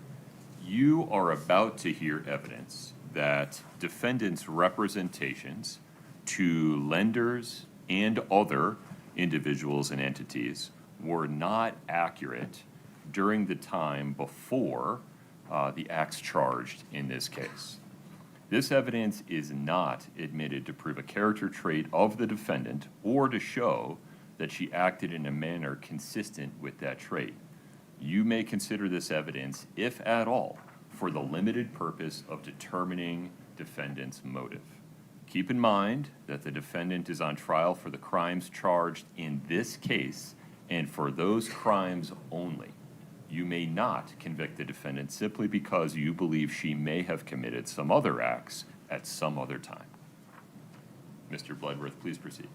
You are about to hear evidence that defendants' representations to lenders and other individuals and entities were not accurate during the time before the acts charged in this case. This evidence is not admitted to prove a character trait of the defendant or to show that she acted in a manner consistent with that trait. You may consider this evidence, if at all, for the limited purpose of determining defendant's motive. Keep in mind that the defendant is on trial for the crimes charged in this case and for those crimes only. You may not convict the defendant simply because you believe she may have committed some other acts at some other time. Mr. Bloodworth, please proceed.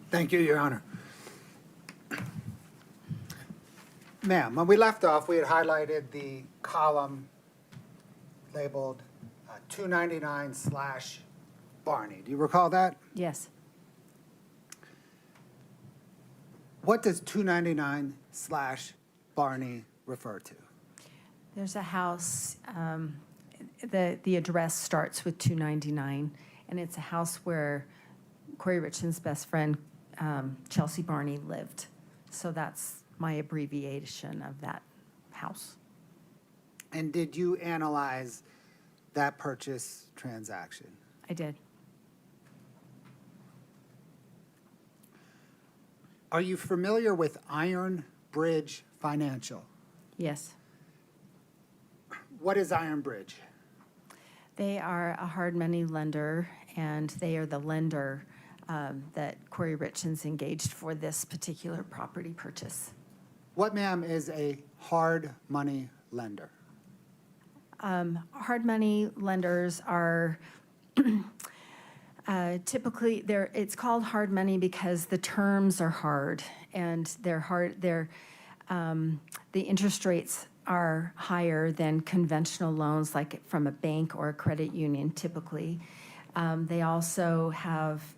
Thank you, Your Honor. Ma'am, when we left off, we had highlighted the column labeled 299/Barney. Do you recall that? Yes. What does 299/Barney refer to? There's a house, the address starts with 299, and it's a house where Kouri Richins' best friend, Chelsea Barney, lived. So that's my abbreviation of that house. And did you analyze that purchase transaction? I did. Are you familiar with Iron Bridge Financial? Yes. What is Iron Bridge? They are a hard money lender, and they are the lender that Kouri Richins engaged for this particular property purchase. What, ma'am, is a hard money lender? Hard money lenders are typically, it's called hard money because the terms are hard, and they're hard. The interest rates are higher than conventional loans, like from a bank or a credit union, typically. They also have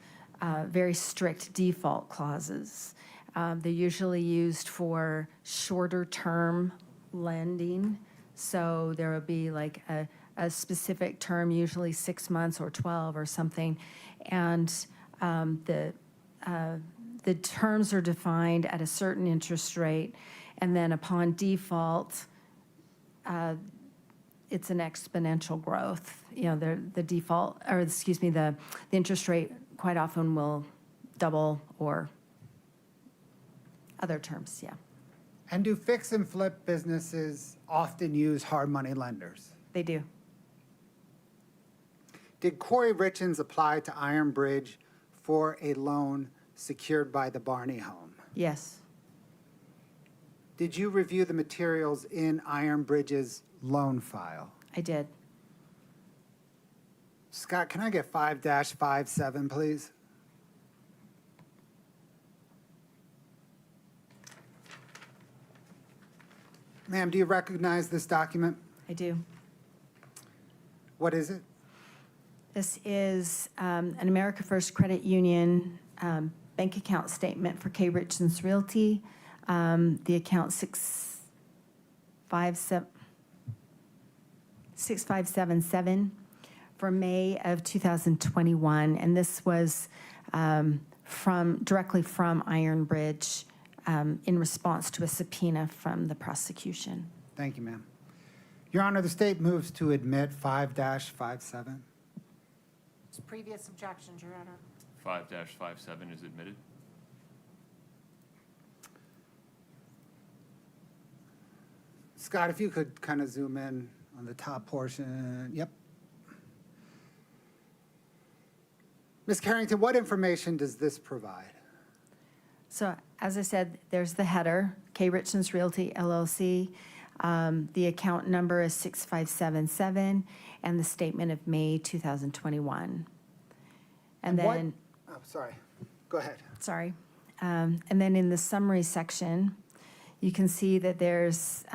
very strict default clauses. They're usually used for shorter term lending. So there will be like a specific term, usually 6 months or 12 or something. And the terms are defined at a certain interest rate. And then upon default, it's an exponential growth. You know, the default, or excuse me, the interest rate quite often will double or other terms, yeah. And do fix and flip businesses often use hard money lenders? They do. Did Kouri Richins apply to Iron Bridge for a loan secured by the Barney home? Yes. Did you review the materials in Iron Bridge's loan file? I did. Scott, can I get 5-57, please? Ma'am, do you recognize this document? I do. What is it? This is an America First Credit Union bank account statement for Kouri Richins Realty. The account 6577 for May of 2021, and this was directly from Iron Bridge in response to a subpoena from the prosecution. Thank you, ma'am. Your Honor, the state moves to admit 5-57. It's previous objections, Your Honor. 5-57 is admitted. Scott, if you could kind of zoom in on the top portion. Yep. Ms. Carrington, what information does this provide? So, as I said, there's the header, Kouri Richins Realty LLC. The account number is 6577, and the statement of May 2021. And what- then, Oh, sorry. Go ahead. sorry. And then in the summary section, you can see that there's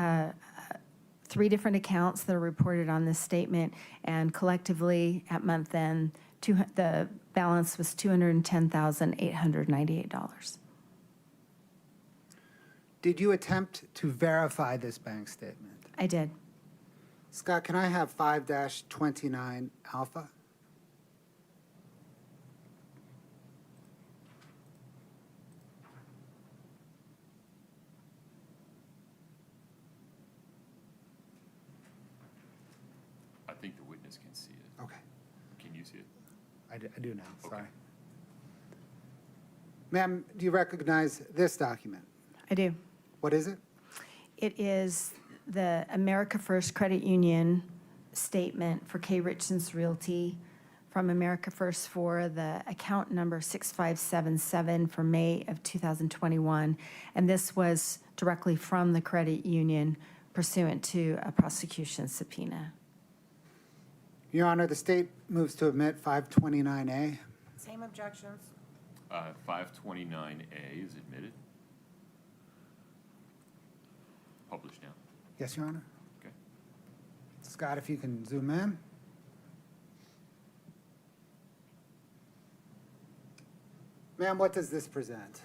3 different accounts that are reported on this statement, and collectively at month end, the balance was $210,898. Did you attempt to verify this bank statement? I did. Scott, can I have 5-29 alpha? I think the witness can see it. Okay. Can you see it? I do now, sorry. Okay. Ma'am, do you recognize this document? I do. What is it? It is the America First Credit Union statement for Kouri Richins Realty from America First for the account number 6577 for May of 2021. And this was directly from the credit union pursuant to a prosecution subpoena. Your Honor, the state moves to admit 529A. Same objections. 529A is admitted. Published now. Yes, Your Honor. Okay. Scott, if you can zoom in. Ma'am, what does this present?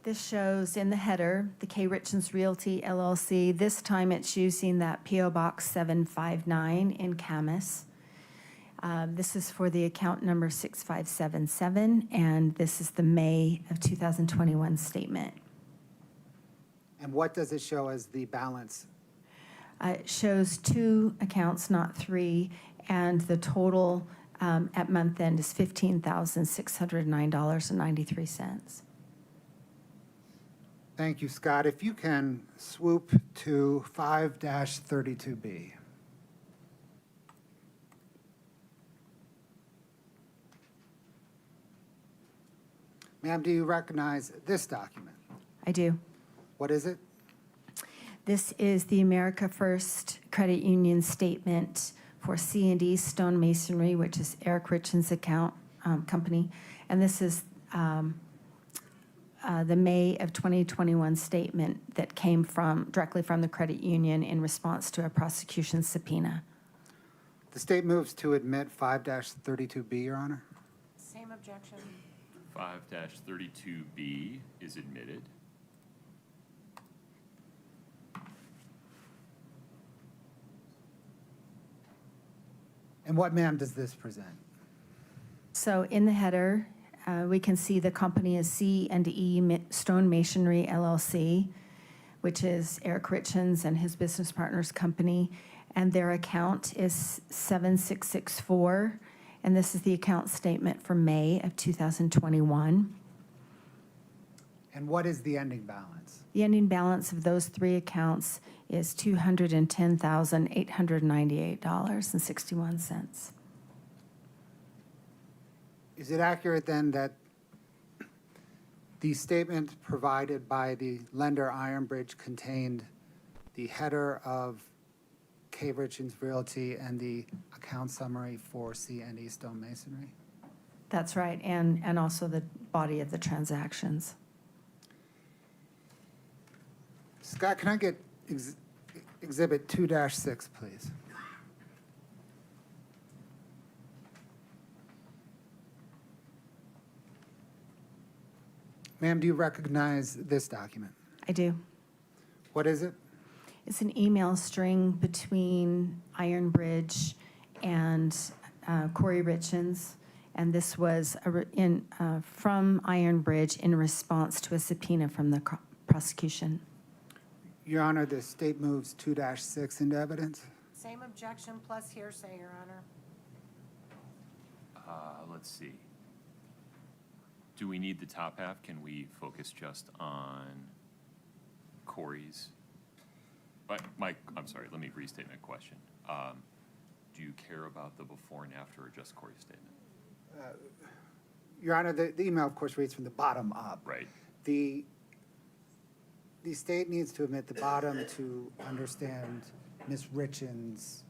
This shows in the header, the Kouri Richins Realty LLC. This time it's using that PO Box 759 in Camas. This is for the account number 6577, and this is the May of 2021 statement. And what does it show as the balance? It shows 2 accounts, not 3, and the total at month end is $15,609.93. Thank you, Scott. If you can swoop to 5-32B. Ma'am, do you recognize this document? I do. What is it? This is the America First Credit Union statement for C&D Stone Masonry, which is Eric Richins' account company. And this is the May of 2021 statement that came directly from the credit union in response to a prosecution subpoena. The state moves to admit 5-32B, Your Honor. Same objection. 5-32B is admitted. And what, ma'am, does this present? So in the header, we can see the company is C&E Stone Masonry LLC, which is Eric Richins and his business partner's company, and their account is 7664, and this is the account statement for May of 2021. And what is the ending balance? The ending balance of those 3 accounts is $210,898.61. Is it accurate then that the statement provided by the lender Ironbridge contained the header of Kouri Richins Realty and the account summary for C&E Stone Masonry? That's right, and also the body of the transactions. Scott, can I get Exhibit 2-6, please? Ma'am, do you recognize this document? I do. What is it? It's an email string between Ironbridge and Kouri Richins, and this was from Ironbridge in response to a subpoena from the prosecution. Your Honor, the state moves 2-6 into evidence. Same objection plus hearsay, Your Honor. Let's see. Do we need the top half? Can we focus just on Corey's? But Mike, I'm sorry, let me restate my question. Do you care about the before and after or just Corey's statement? Your Honor, the email, of course, reads from the bottom up. Right. The the state needs to admit the bottom to understand Ms. Richins',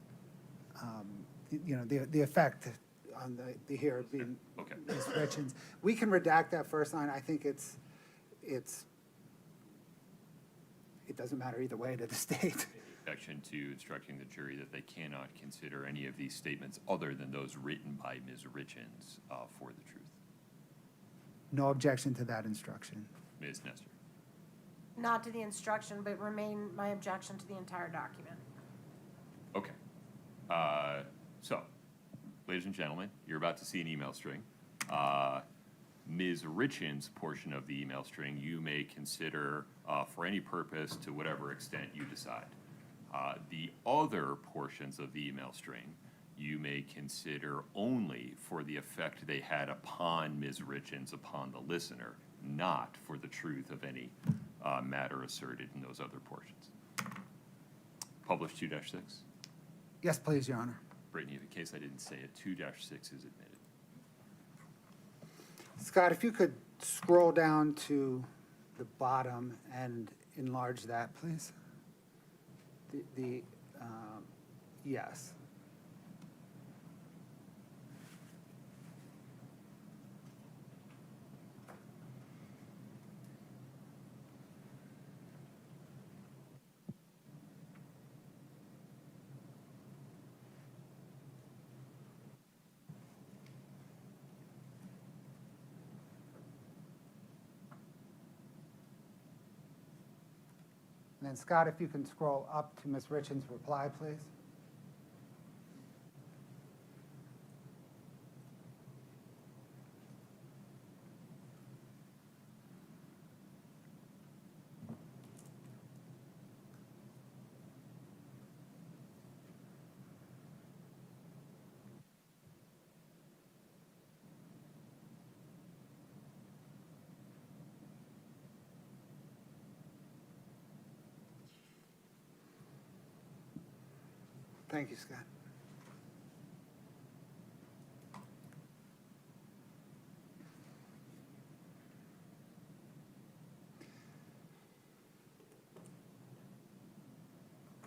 the effect on the here being Okay. Ms. Richins. We can redact that first line. I think it doesn't matter either way to the state. Objection to instructing the jury that they cannot consider any of these statements other than those written by Ms. Richins for the truth. No objection to that instruction. Ms. Nestor. Not to the instruction, but remain my objection to the entire document. Okay. So, ladies and gentlemen, you're about to see an email string. Ms. Richins' portion of the email string you may consider for any purpose to whatever extent you decide. The other portions of the email string you may consider only for the effect they had upon Ms. Richins, upon the listener, not for the truth of any matter asserted in those other portions. Published 2-6. Yes, please, Your Honor. Brittany, in case I didn't say it, 2-6 is admitted. Scott, if you could scroll down to the bottom and enlarge that, please. Yes. And then Scott, if you can scroll up to Ms. Richins' reply, please. Thank you, Scott.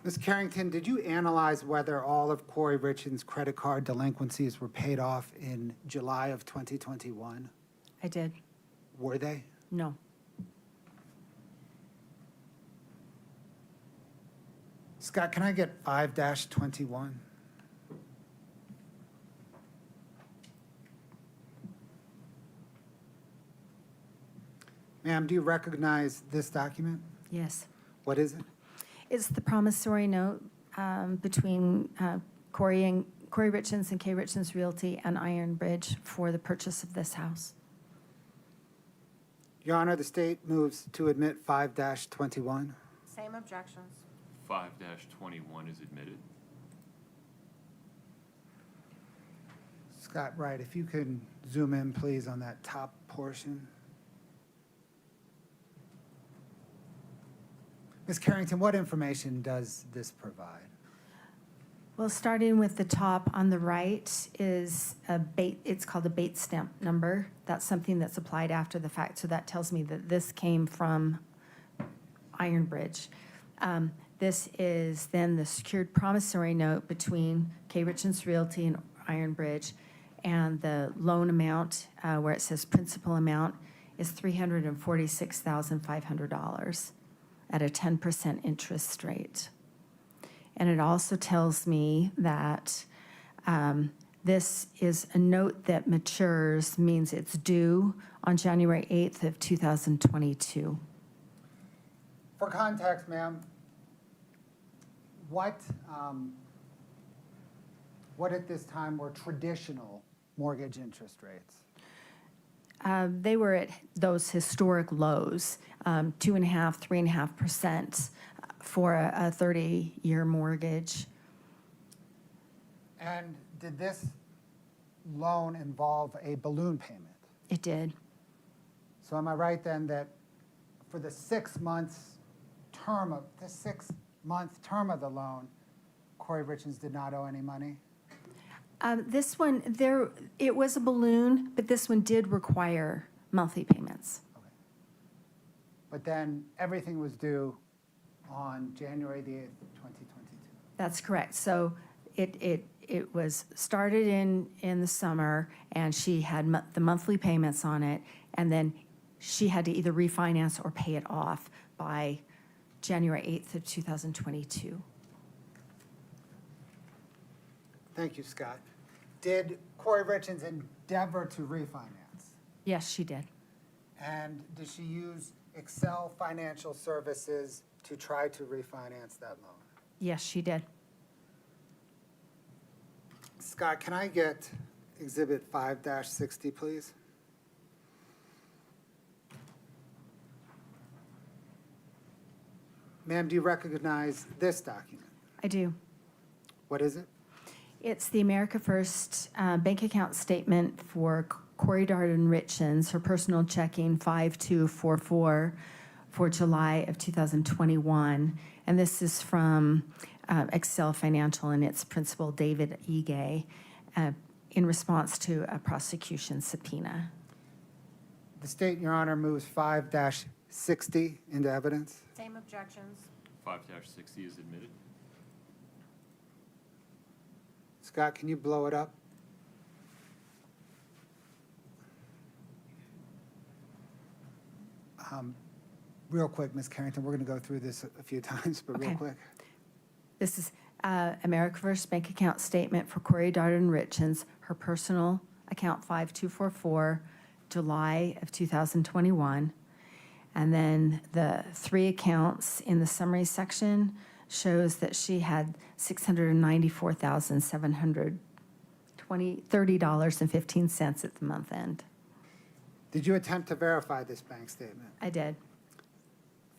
Ms. Carrington, did you analyze whether all of Kouri Richins' credit card delinquencies were paid off in July of 2021? I did. Were they? No. Scott, can I get 5-21? Ma'am, do you recognize this document? Yes. What is it? It's the promissory note between Kouri Richins and K. Richins Realty and Iron Bridge for the purchase of this house. Your Honor, the state moves to admit 5-21. Same objections. 5-21 is admitted. Scott Wright, if you can zoom in, please, on that top portion. Ms. Carrington, what information does this provide? Well, starting with the top on the right is it's called a bait stamp number. That's something that's applied after the fact, so that tells me that this came from Iron Bridge. This is then the secured promissory note between K. Richins Realty and Iron Bridge, and the loan amount, where it says principal amount, is $346,500 at a 10% interest rate. And it also tells me that this is a note that matures, means it's due on January 8th of 2022. For context, ma'am, what at this time were traditional mortgage interest rates? They were at those historic lows, 2.5%, 3.5% for a 30-year mortgage. And did this loan involve a balloon payment? It did. So am I right then that for the 6 months term of the 6-month term of the loan, Kouri Richins did not owe any money? This one, it was a balloon, but this one did require monthly payments. Okay. but then everything was due on January the 8th, 2022. That's correct. So it was started in the summer, and she had the monthly payments on it, and then she had to either refinance or pay it off by January 8th of 2022. Thank you, Scott. Did Kouri Richins endeavor to refinance? Yes, she did. And did she use Excel Financial Services to try to refinance that loan? Yes, she did. Scott, can I get Exhibit 5-60, please? Ma'am, do you recognize this document? I do. What is it? It's the America First bank account statement for Kouri Richins, her personal checking 5244 for July of 2021. And this is from Excel Financial and its principal, David Ige, in response to a prosecution subpoena. The state, Your Honor, moves 5-60 into evidence. Same objections. 5-60 is admitted. Scott, can you blow it up? Real quick, Ms. Carrington, we're going to go through this a few times, but real Okay. quick. This is America First bank account statement for Kouri Richins, her personal account 5244, July of 2021. And then the three accounts in the summary section shows that she had $694,730.15 at the month end. Did you attempt to verify this bank statement? I did.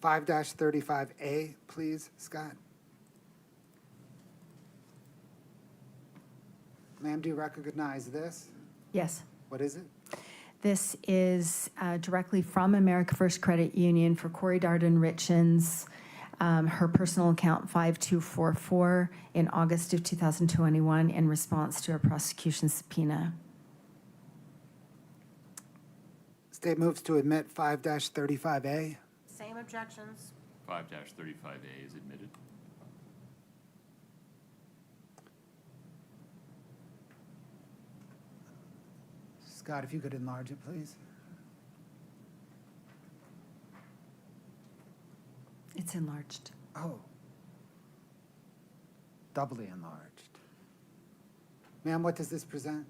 5-35A, please, Scott. Ma'am, do you recognize this? Yes. What is it? This is directly from America First Credit Union for Kouri Richins, her personal account 5244 in August of 2021 in response to a prosecution subpoena. State moves to admit 5-35A. Same objections. 5-35A is admitted. Scott, if you could enlarge it, please. It's enlarged. Oh. Doubly enlarged. Ma'am, what does this present?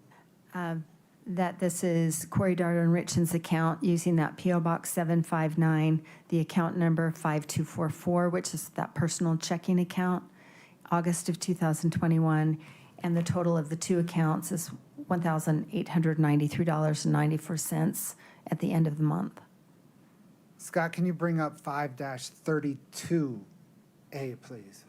That this is Kouri Richins' account using that P.O. Box 759, the account number 5244, which is that personal checking account, August of 2021, and the total of the two accounts is $1,893.94 at the end of the month. Scott, can you bring up 5-32A, please?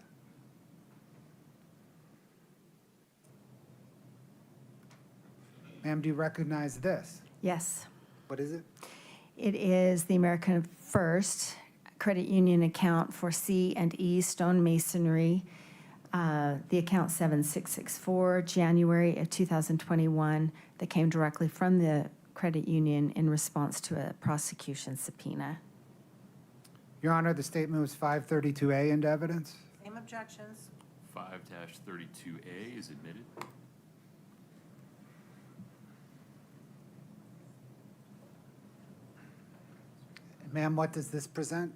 Ma'am, do you recognize this? Yes. What is it? It is the American First Credit Union account for C&E Stonemasonry, the account 7664, January of 2021, that came directly from the credit union in response to a prosecution subpoena. Your Honor, the state moves 5-32A into evidence. Same objections. 5-32A is admitted. Ma'am, what does this present?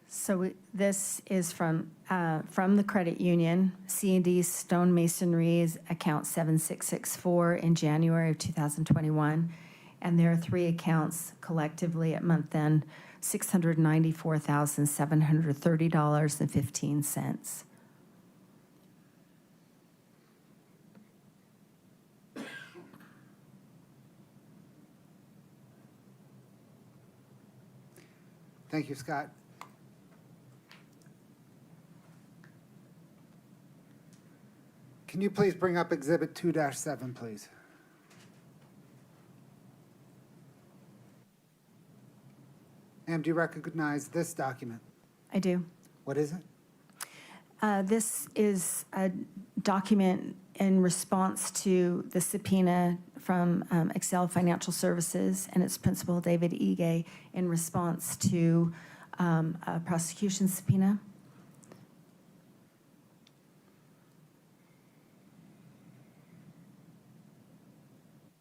So this is from the credit union, C&D Stonemasonry's account 7664 in January of 2021. And there are three accounts collectively at month end, $694,730.15. Thank you, Scott. Can you please bring up Exhibit 2-7, please? Ma'am, do you recognize this document? I do. What is it? This is a document in response to the subpoena from Excel Financial Services and its principal, David Ige, in response to a prosecution subpoena.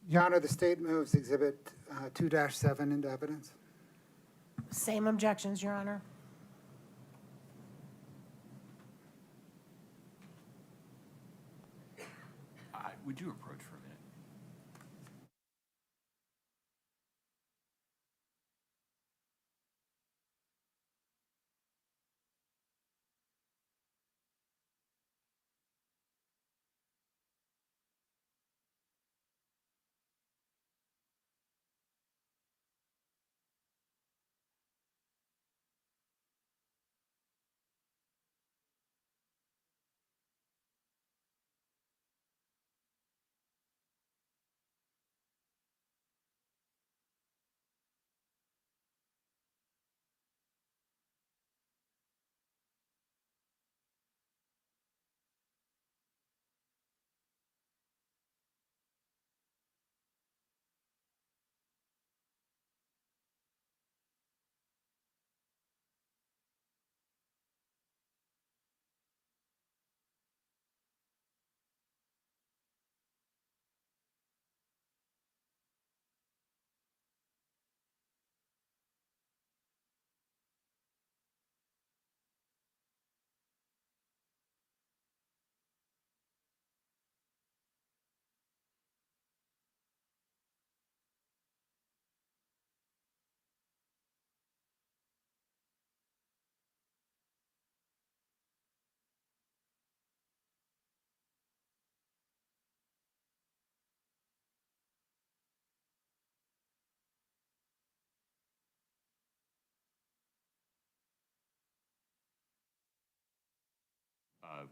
Your Honor, the state moves Exhibit 2-7 into evidence. Same objections, Your Honor. Would you approach for a minute?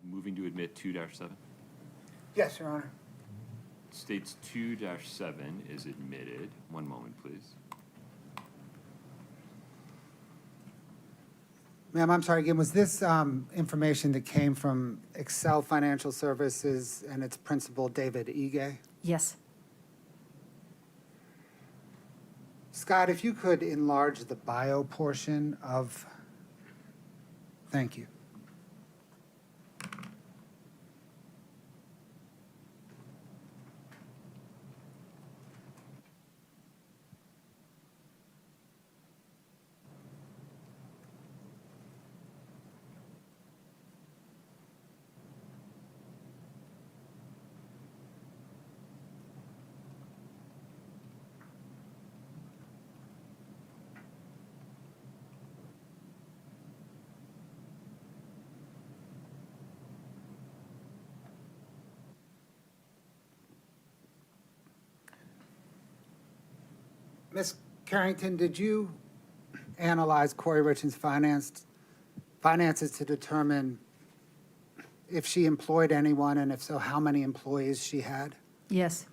Moving to admit 2-7. Yes, Your Honor. States 2-7 is admitted. One moment, please. Ma'am, I'm sorry again, was this information that came from Excel Financial Services and its principal, David Ige? Yes. Scott, if you could enlarge the bio portion of, thank you. Ms. Carrington, did you analyze Kouri Richins' finances to determine if she employed anyone, and if so, how many employees she had? Yes.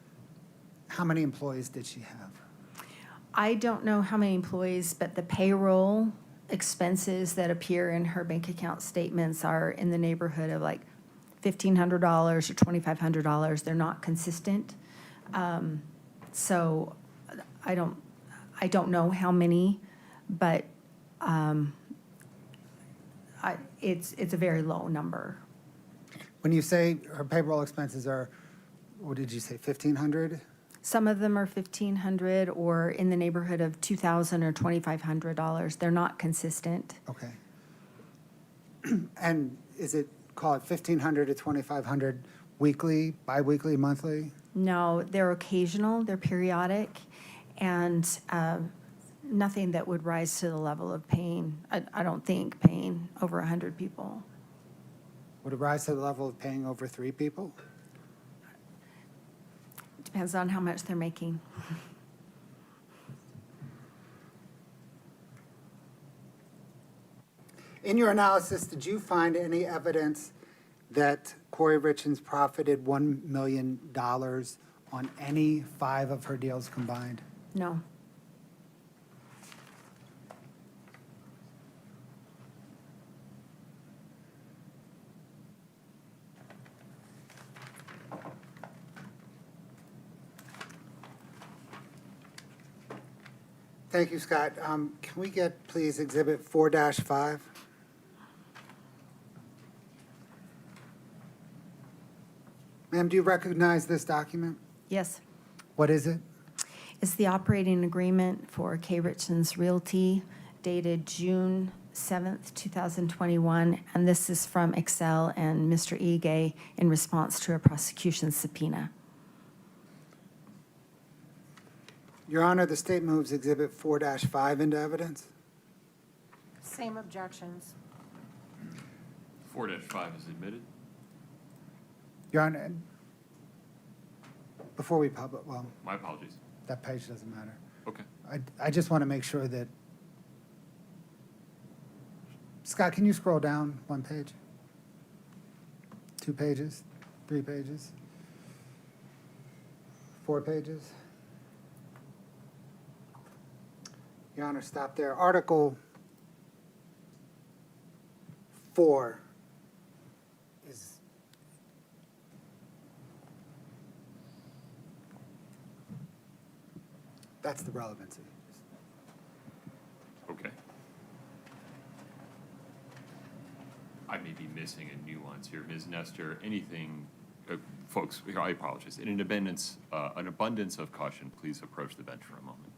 How many employees did she have? I don't know how many employees, but the payroll expenses that appear in her bank account statements are in the neighborhood of like $1,500 or $2,500. They're not consistent. So I don't know how many, but it's a very low number. When you say her payroll expenses are, what did you say, 1,500? Some of them are $1,500 or in the neighborhood of $2,000 or $2,500. They're not consistent. Okay. And is it, call it 1,500 to 2,500 weekly, biweekly, monthly? No, they're occasional, they're periodic, and nothing that would rise to the level of paying, I don't think, paying over 100 people. Would it rise to the level of paying over 3 people? Depends on how much they're making. In your analysis, did you find any evidence that Kouri Richins profited $1 million on any 5 of her deals combined? No. Thank you, Scott. Can we get, please, Exhibit 4-5? Ma'am, do you recognize this document? Yes. What is it? It's the operating agreement for Kouri Richins Realty dated June 7th, 2021, and this is from Excel and Mr. Ige in response to a prosecution subpoena. Your Honor, the state moves Exhibit 4-5 into evidence. Same objections. 4-5 is admitted. Your Honor, before we well, My apologies. that page doesn't matter. Okay. I just want to make sure that, Scott, can you scroll down one page? 2 pages? 3 pages? 4 pages? Your Honor, stop there. Article 4 is, that's the relevancy. Okay. I may be missing a nuance here. Ms. Nestor, anything, folks, I apologize. In an abundance of caution, please approach the bench for a moment.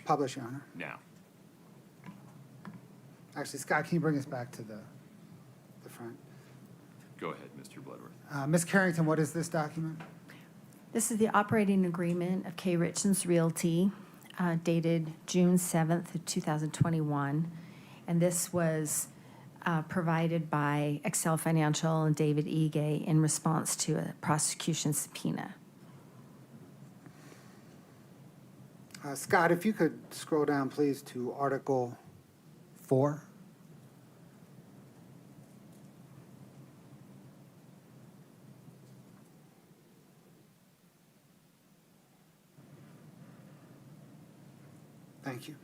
Publish, Your Honor. Now. Actually, Scott, can you bring us back to the front? Go ahead, Mr. Bloodworth. Ms. Carrington, what is this document? This is the operating agreement of Kouri Richins Realty dated June 7th of 2021. And this was provided by Excel Financial and David Ige in response to a prosecution subpoena. Scott, if you could scroll down, please, to Article 4. Thank you.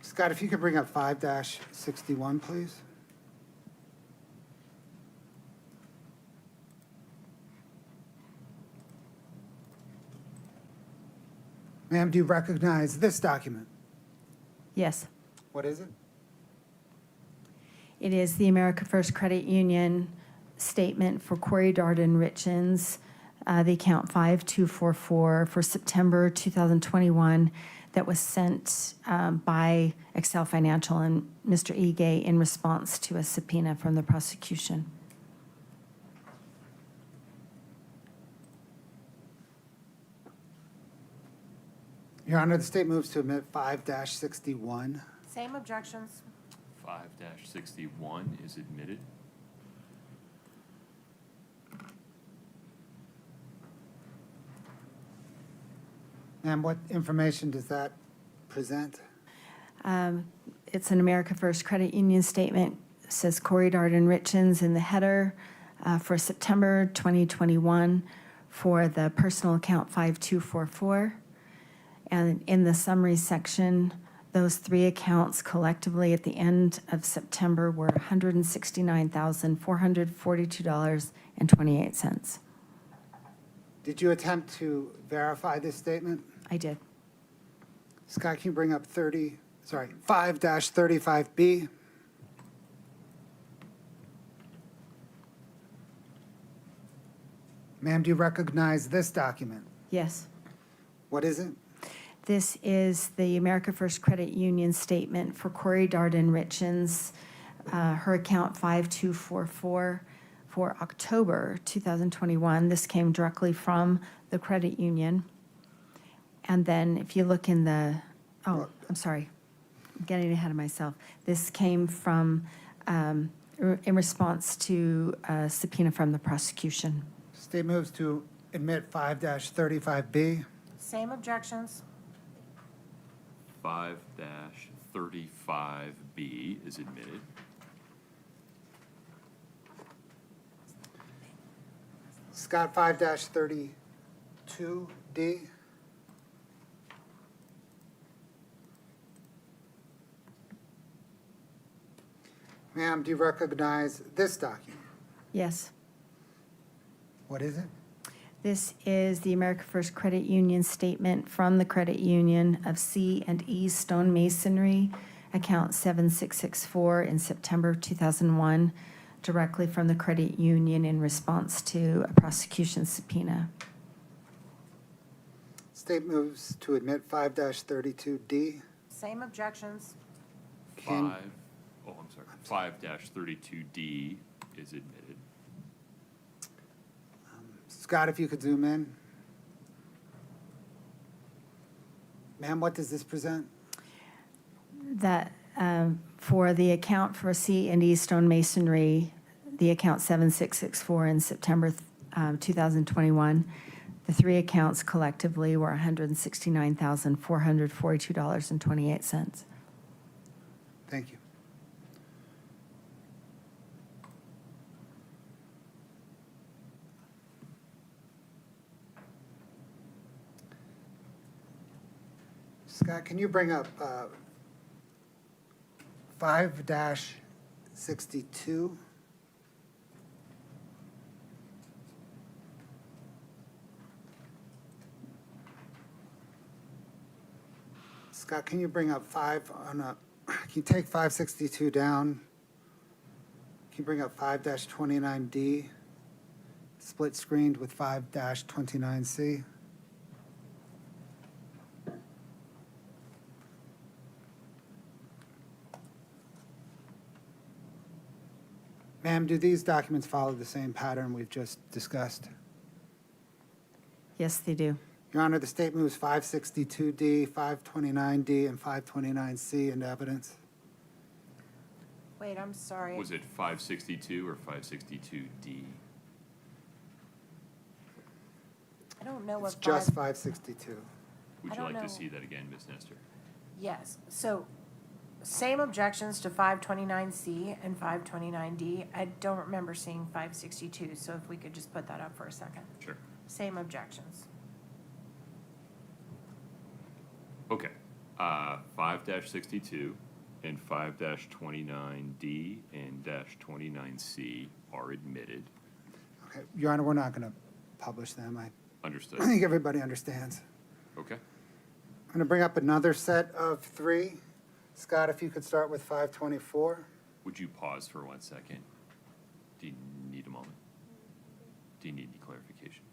Scott, if you could bring up 5-61, please. Ma'am, do you recognize this document? Yes. What is it? It is the America First Credit Union statement for Kouri Richins, the account 5244 for September 2021 that was sent by Excel Financial and Mr. Ige in response to a subpoena from the prosecution. Your Honor, the state moves to admit 5-61. Same objections. 5-61 is admitted. And what information does that present? It's an America First Credit Union statement. It says Kouri Richins in the header for September 2021 for the personal account 5244. And in the summary section, Those three accounts collectively at the end of September were $169,442.28. Did you attempt to verify this statement? I did. Scott, can you bring up 5-35B? Ma'am, do you recognize this document? Yes. What is it? This is the America First Credit Union statement for Kouri Richins, her account 5244 for October 2021. This came directly from the credit union. And then if you look in the, oh, I'm sorry, I'm getting ahead of myself. This came from, in response to a subpoena from the prosecution. State moves to admit 5-35B. Same objections. 5-35B is admitted. Scott, 5-32D. Ma'am, do you recognize this document? Yes. What is it? This is the America First Credit Union statement from the credit union of C and E Stonemasonry, account 7664 in September 2001, directly from the credit union in response to a prosecution subpoena. State moves to admit 5-32D. Same objections. Can- 5-32D is admitted. Scott, if you could zoom in. Ma'am, what does this present? That for the account for C and E Stonemasonry, the account 7664 in September 2021, the three accounts collectively were $169,442.28. Thank you. Scott, can you bring up 5-62? Scott, can you bring up can you take 562 down? Can you bring up 5-29D? Split screened with 5-29C? Ma'am, do these documents follow the same pattern we've just discussed? Yes, they do. Your Honor, the state moves 562D, 529D, and 529C into evidence. Wait, I'm sorry. Was it 562 or 562D? I don't know what. It's just 562. Would I you don't like to know. see that again, Ms. Nestor? Yes, so same objections to 529C and 529D. I don't remember seeing 562, so if we could just put that up for a second. Sure. Same objections. Okay. 5-62 and 5-29D and -29C are admitted. Okay, Your Honor, we're not going to publish them. I Understood. think everybody understands. Okay. I'm going to bring up another set of three. Scott, if you could start with 524. Would you pause for 1 second? Do you need a moment? Do you need any clarification?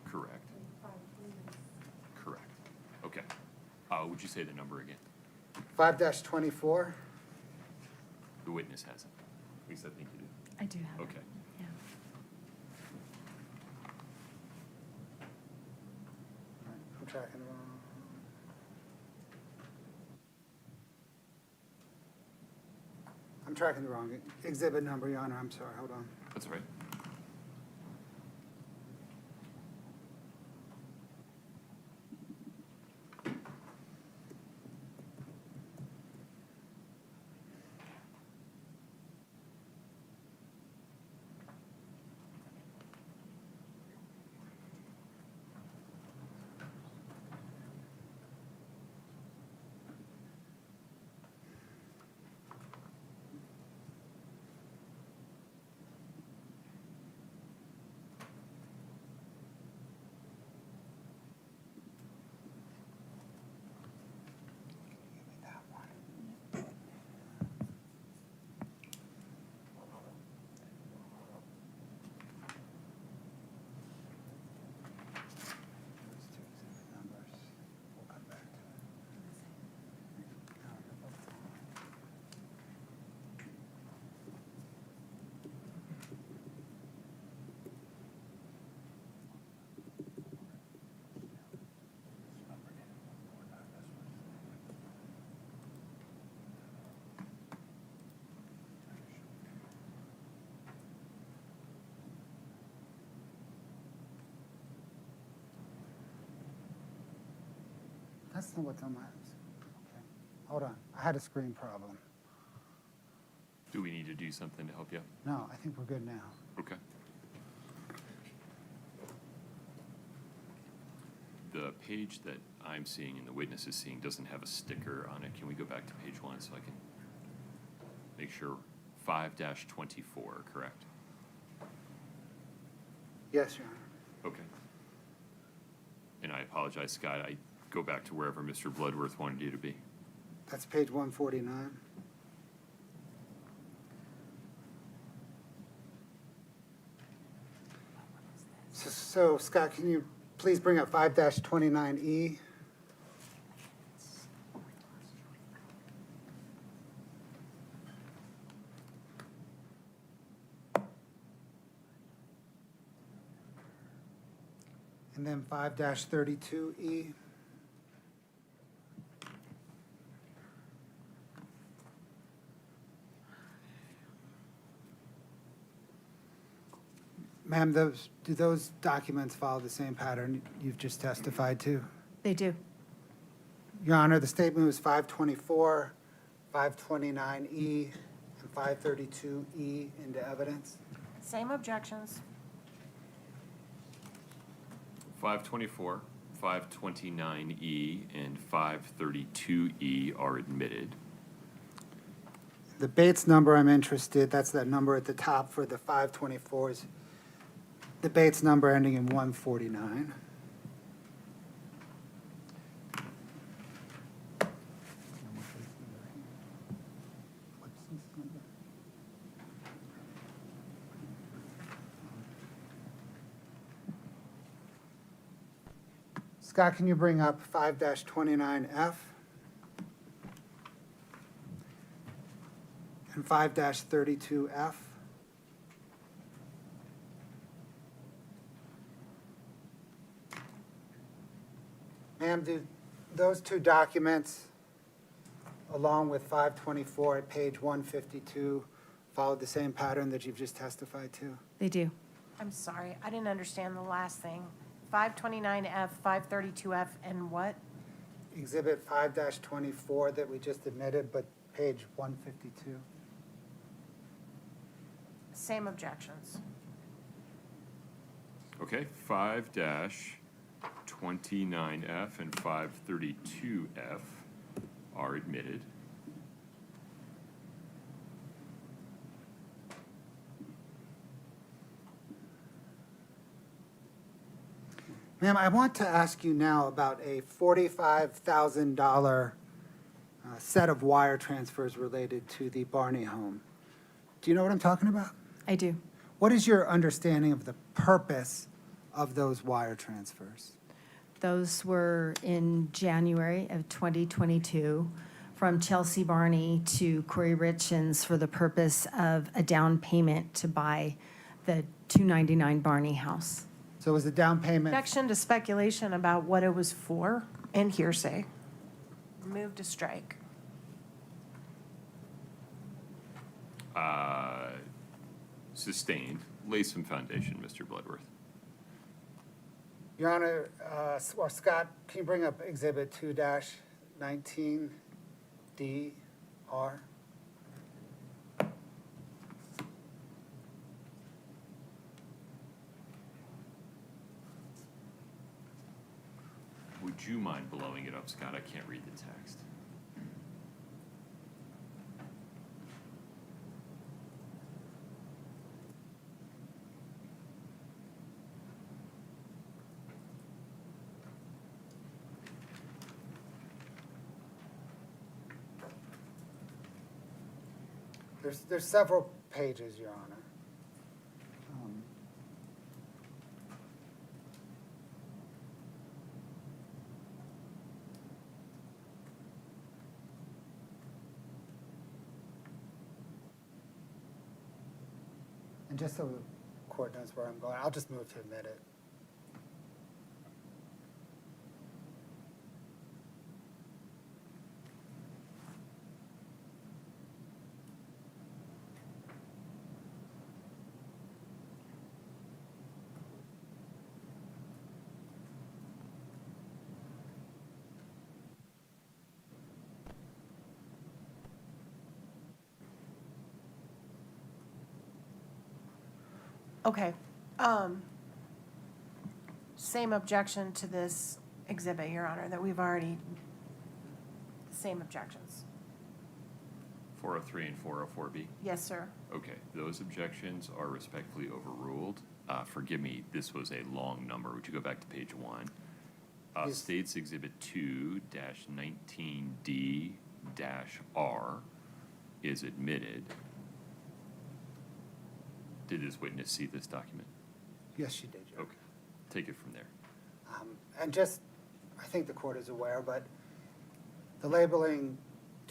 Correct. Correct. Okay. Would you say the number again? 5-24. The witness has it. At least I think you do. I do have it. Okay. Yeah. I'm tracking wrong. I'm tracking the wrong exhibit number, Your Honor. I'm sorry. Hold on. That's all right. That's not what's on my, okay. Hold on, I had a screen problem. Do we need to do something to help you? No, I think we're good now. Okay. The page that I'm seeing and the witness is seeing doesn't have a sticker on it. Can we go back to page 1 so I can make sure? 5-24, correct? Yes, Your Honor. Okay. And I apologize, Scott, I go back to wherever Mr. Bloodworth wanted you to be. That's page 149. So, Scott, can you please bring up 5-29E? And then 5-32E. Ma'am, do those documents follow the same pattern you've just testified to? They do. Your Honor, the state moves 524, 529E, and 532E into evidence. Same objections. 524, 529E, and 532E are admitted. The Bates number I'm interested, that's that number at the top for the 524s. The Bates number ending in 149. Scott, can you bring up 5-29F? And 5-32F? Ma'am, do those two documents, along with 524 at page 152, follow the same pattern that you've just testified to? They do. I'm sorry, I didn't understand the last thing. 529F, 532F, and what? Exhibit 5-24 that we just admitted, but page 152. Same objections. Okay, 5-29F and 532F are admitted. Ma'am, I want to ask you now about a $45,000 set of wire transfers related to the Barney home. Do you know what I'm talking about? I do. What is your understanding of the purpose of those wire transfers? Those were in January of 2022 from Chelsea Barney to Kouri Richins for the purpose of a down payment to buy the 299 Barney house. So was the down payment, Objection to speculation about what it was for and hearsay. Move to strike. Sustained. Lay some foundation, Mr. Bloodworth. Your Honor, or Scott, can you bring up Exhibit 2-19DR? Would you mind blowing it up, Scott? I can't read the text. There's several pages, Your Honor. And just so the court knows where I'm going, I'll just move to admit it. Okay. Same objection to this exhibit, Your Honor, that we've already, same objections. 403 and 404B? Yes, sir. Okay, those objections are respectfully overruled. Forgive me, this was a long number. Would you go back to page 1? Yes. States Exhibit 2-19D-R is admitted. Did this witness see this document? Yes, she did, Your Honor. Okay, take it from there. And just, I think the court is aware, but the labeling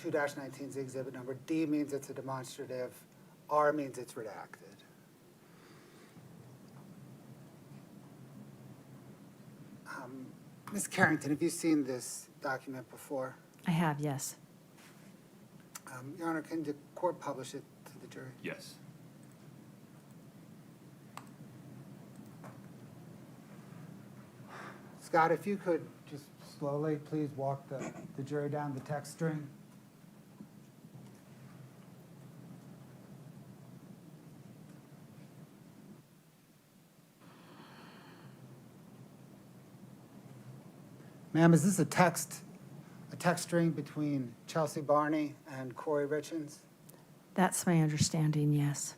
2-19 is the exhibit number. D means it's a demonstrative. R means it's redacted. Ms. Carrington, have you seen this document before? I have, yes. Your Honor, can the court publish it to the jury? Yes. Scott, if you could just slowly, please walk the jury down the text string. Ma'am, is this a text string between Chelsea Barney and Kouri Richins? That's my understanding, yes.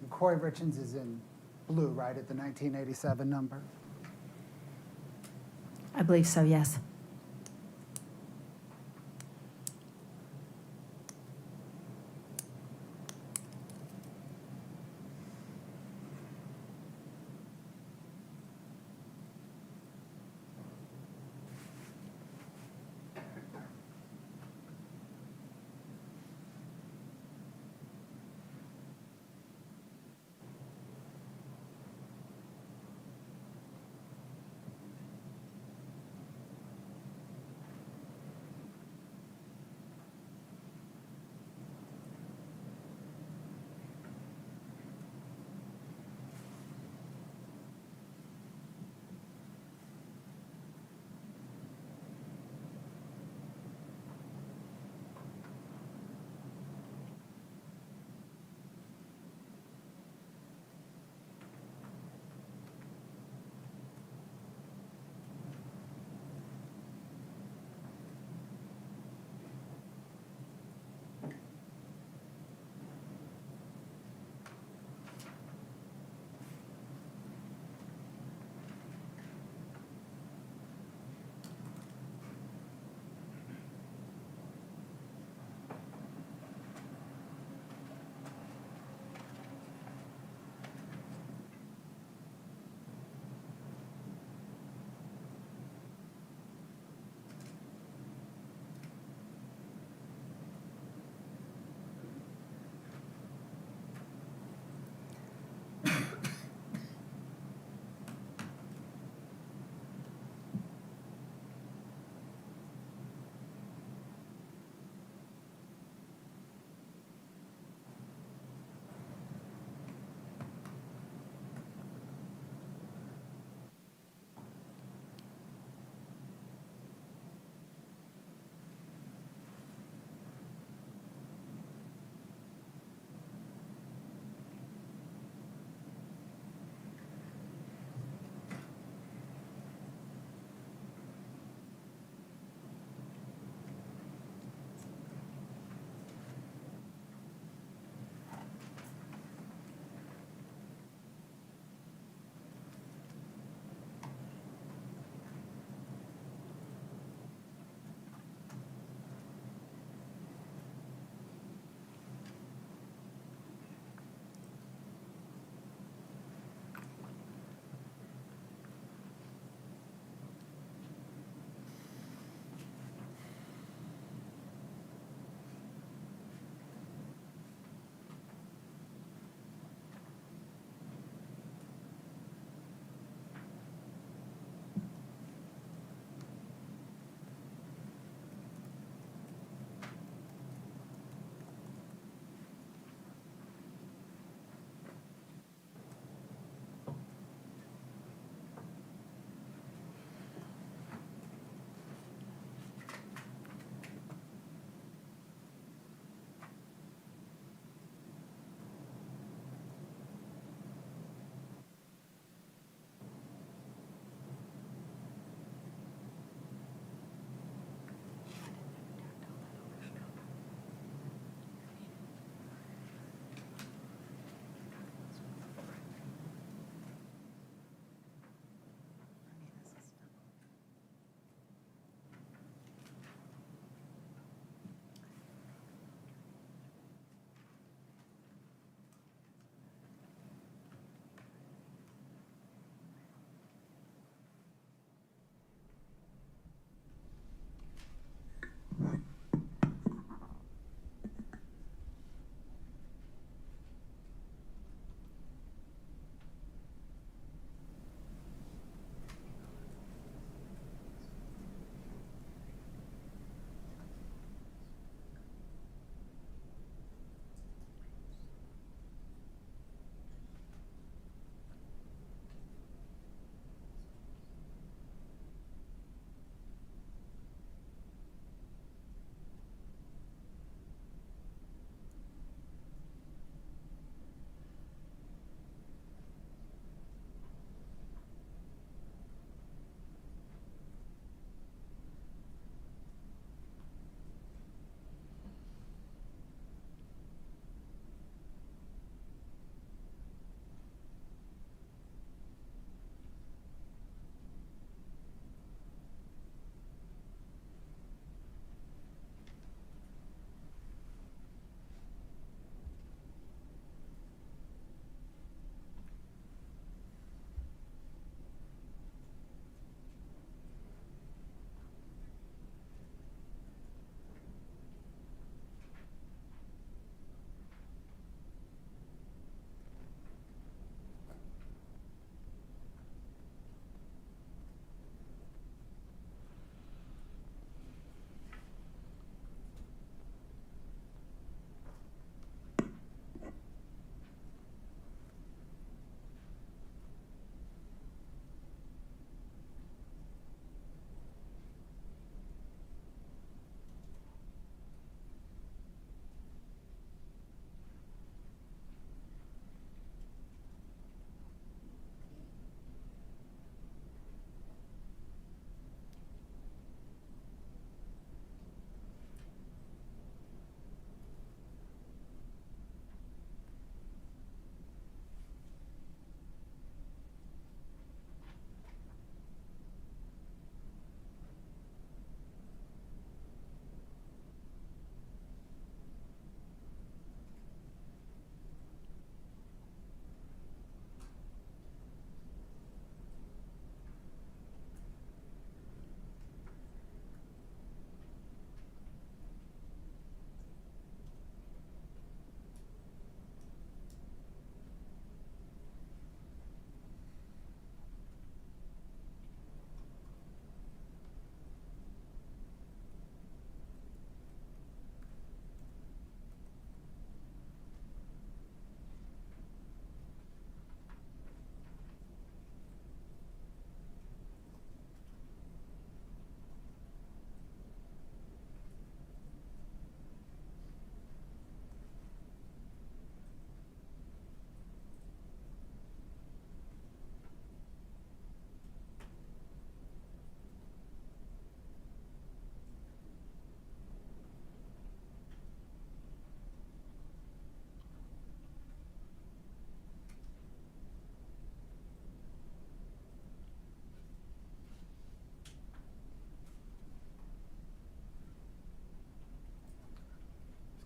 And Kouri Richins is in blue, right, at the 1987 number? I believe so, yes.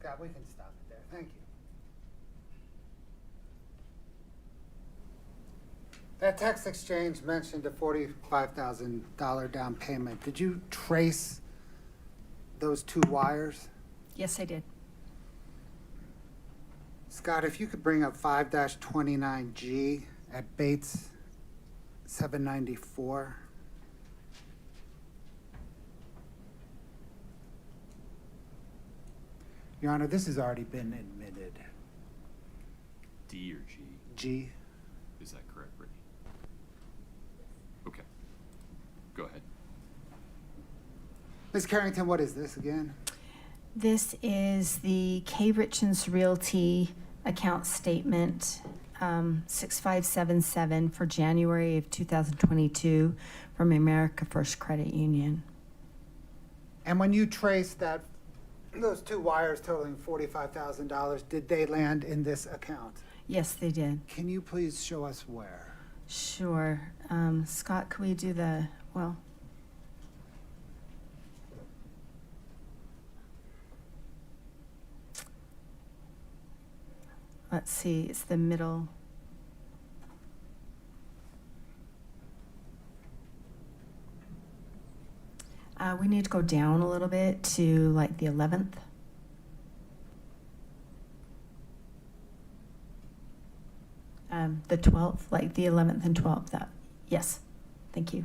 Scott, we can stop it there. Thank you. That text exchange mentioned a $45,000 down payment. Did you trace those two wires? Yes, I did. Scott, if you could bring up 5-29G at Bates 794. Your Honor, this has already been admitted. D or G? G. Is that correct, Brittany? Okay. Go ahead. Ms. Carrington, what is this again? This is the Kouri Richins Realty account statement, 6577 for January of 2022 from America First Credit Union. And when you traced those two wires totaling $45,000, did they land in this account? Yes, they did. Can you please show us where? Sure. Scott, could we do let's see, it's the middle. We need to go down a little bit to like the 11th. The 12th, like the 11th and 12th. Yes, thank you.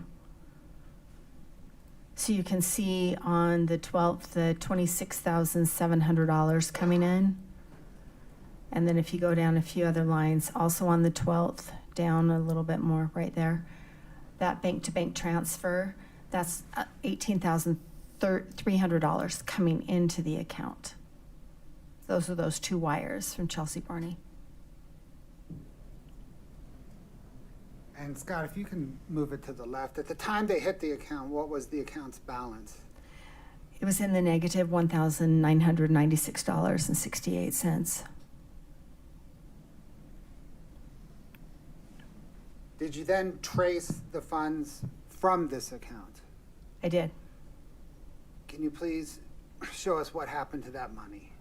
So you can see on the 12th, the $26,700 coming in. And then if you go down a few other lines, also on the 12th, down a little bit more right there, that bank-to-bank transfer, that's $18,300 coming into the account. Those are those two wires from Chelsea Barney. And Scott, if you can move it to the left. At the time they hit the account, what was the account's balance? It was in the negative $1,996.68. Did you then trace the funds from this account? I did. Can you please show us what happened to that money?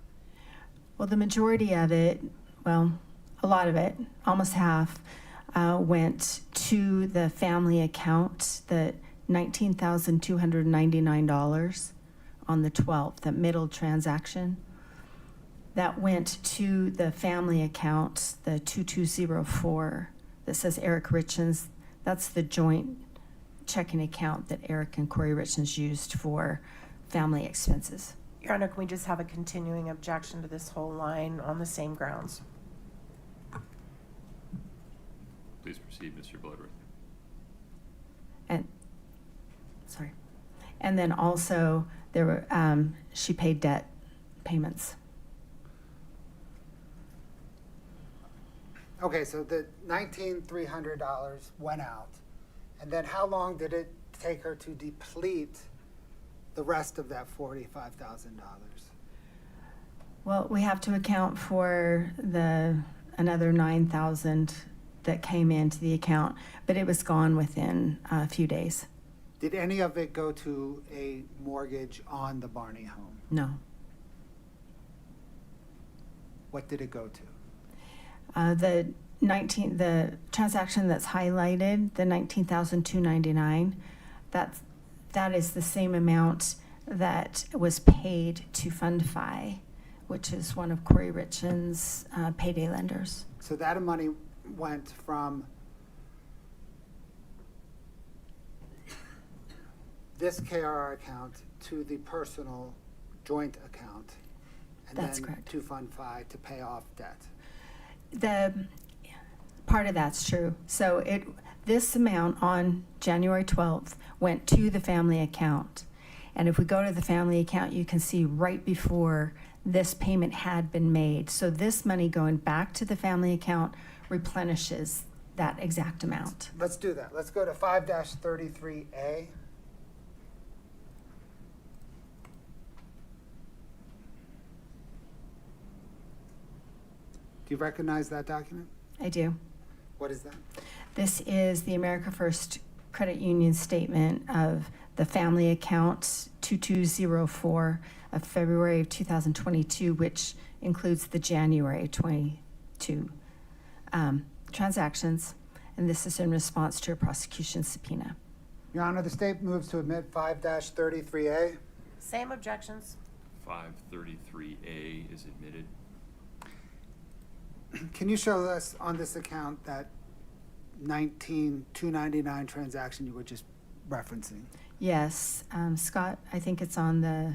Well, the majority of it, well, a lot of it, almost half, went to the family account, the $19,299 on the 12th, the middle transaction. That went to the family account, the 2204, that says Eric Richins. That's the joint checking account that Eric and Kouri Richins used for family expenses. Your Honor, can we just have a continuing objection to this whole line on the same grounds? Please proceed, Mr. Bloodworth. And, sorry. And then also, there were, she paid debt payments. Okay, so the $19,300 went out. And then how long did it take her to deplete the rest of that $45,000? Well, we have to account for another $9,000 that came into the account, but it was gone within a few days. Did any of it go to a mortgage on the Barney home? No. What did it go to? The transaction that's highlighted, the $19,299, that is the same amount that was paid to FundFi, which is one of Kouri Richins' payday lenders. So that money went from this KRR account to the personal joint account, and That's then correct. to FundFi to pay off debt. The part of that's true. So this amount on January 12th went to the family account. And if we go to the family account, you can see right before this payment had been made. So this money going back to the family account replenishes that exact amount. Let's do that. Let's go to 5-33A. Do you recognize that document? I do. What is that? This is the America First Credit Union statement of the family account 2204 of February of 2022, which includes the January 22 transactions, and this is in response to a prosecution subpoena. Your Honor, the state moves to admit 5-33A. Same objections. 533A is admitted. Can you show us on this account that 299 transaction you were just referencing? Yes, Scott, I think it's on the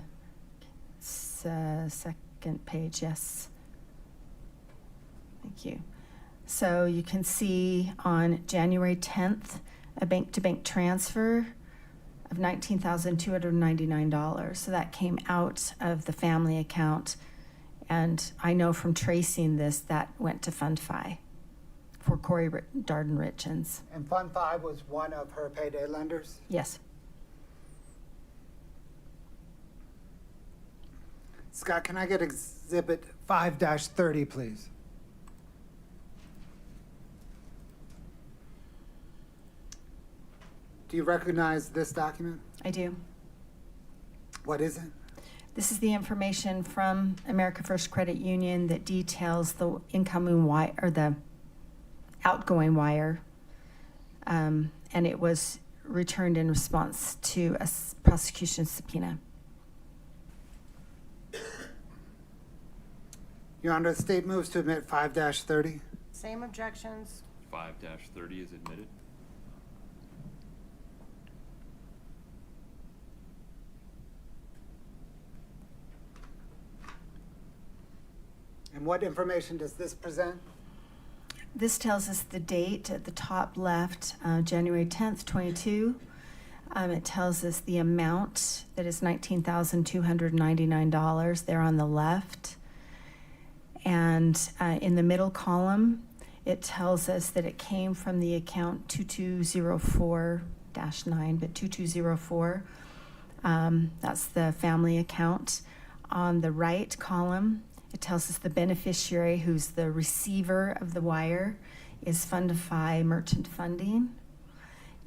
second page, yes. Thank you. So you can see on January 10th, a bank-to-bank transfer of $19,299. So that came out of the family account. And I know from tracing this, that went to Fund 5 for Kouri Richins. And Fund 5 was one of her payday lenders? Yes. Scott, can I get Exhibit 5-30, please? Do you recognize this document? I do. What is it? This is the information from America First Credit Union that details the incoming wire, or the outgoing wire. And it was returned in response to a prosecution subpoena. Your Honor, the state moves to admit 5-30. Same objections. 5-30 is admitted. And what information does this present? This tells us the date at the top left, January 10th, 22. It tells us the amount, that is $19,299 there on the left. And in the middle column, it tells us that it came from the account 2204-9, but 2204. That's the family account. On the right column, it tells us the beneficiary, who's the receiver of the wire, is Fundify Merchant Funding.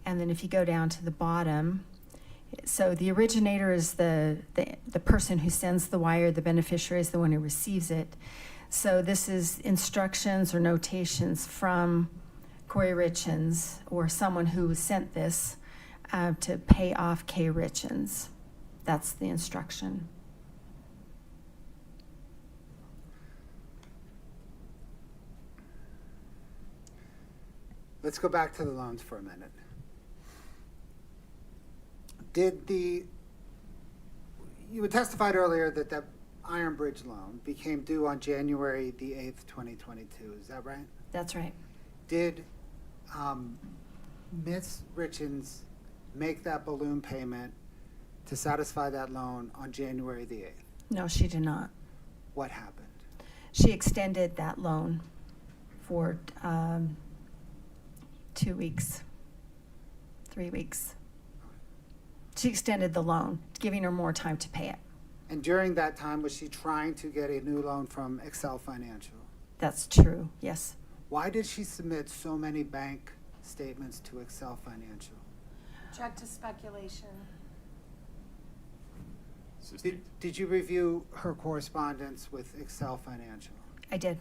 And then if you go down to the bottom, so the originator is the person who sends the wire, the beneficiary is the one who receives it. So this is instructions or notations from Kouri Richins or someone who sent this to pay off K. Richins. That's the instruction. Let's go back to the loans for a minute. You had testified earlier that that Iron Bridge loan became due on January the 8th, 2022. Is that right? That's right. Did Ms. Richins make that balloon payment to satisfy that loan on January the 8th? No, she did not. What happened? She extended that loan for 2 weeks, 3 weeks. She extended the loan, giving her more time to pay it. And during that time, was she trying to get a new loan from Excel Financial? That's true, yes. Why did she submit so many bank statements to Excel Financial? Object to speculation. Assistant. Did you review her correspondence with Excel Financial? I did.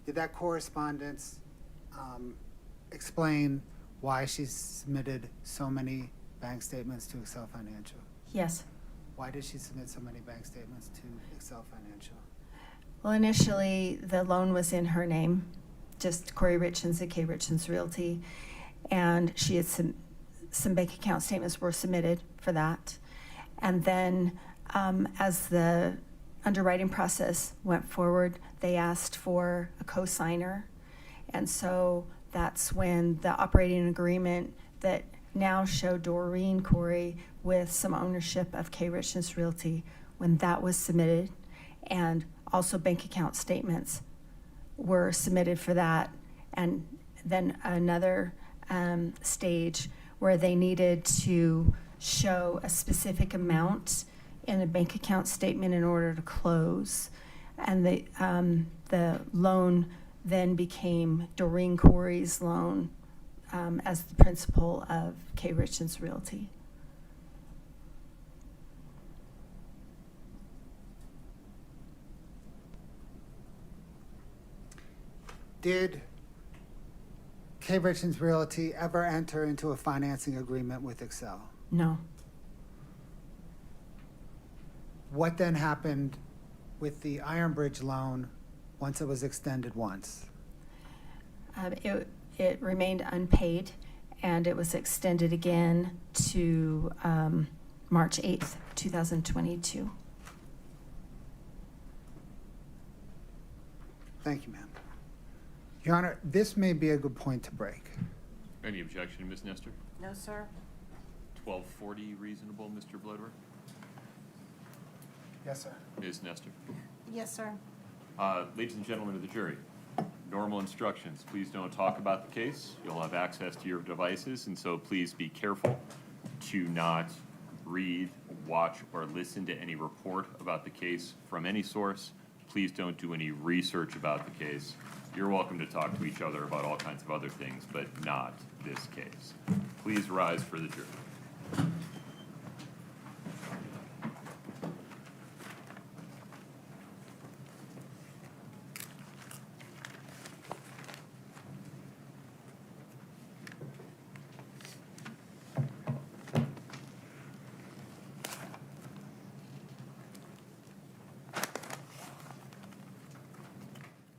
Did that correspondence explain why she submitted so many bank statements to Excel Financial? Yes. Why did she submit so many bank statements to Excel Financial? Well, initially, the loan was in her name, just Kouri Richins at K. Richins Realty, and she had some bank account statements were submitted for that. And then as the underwriting process went forward, they asked for a co-signer. And so that's when the operating agreement that now showed Doreen Kouri with some ownership of K. Richins Realty, when that was submitted, and also bank account statements were submitted for that. And then another stage where they needed to show a specific amount in a bank account statement in order to close. And the loan then became Doreen Kouri's loan as the principal of K. Richins Realty. Did K. Richins Realty ever enter into a financing agreement with Excel? No. What then happened with the Iron Bridge loan once it was extended once? It remained unpaid, and it was extended again to March 8th, 2022. Thank you, ma'am. Your Honor, this may be a good point to break. Any objection, Ms. Nestor? No, sir. 12:40 reasonable, Mr. Bloodworth? Yes, sir. Ms. Nestor? Yes, sir. Ladies and gentlemen of the jury, normal instructions. Please don't talk about the case. You'll have access to your devices, and so please be careful to not read, watch, or listen to any report about the case from any source. Please don't do any research about the case. You're welcome to talk to each other about all kinds of other things, but not this case. Please rise for the jury.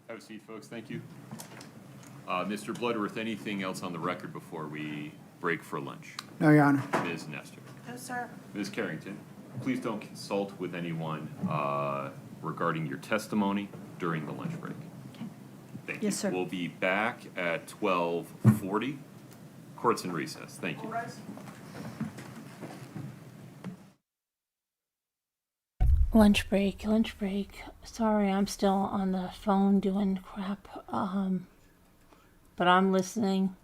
Have a seat, folks. Thank you. Mr. Bloodworth, anything else on the record before we break for lunch? No, Your Honor. Ms. Nestor? No, sir. Ms. Carrington, please don't consult with anyone regarding your testimony during the lunch break. Thank you. Yes, sir. We'll be back at 12:40. Court's in recess. Thank you. Lunch break, lunch break. Sorry, I'm still on the phone doing crap. But I'm listening.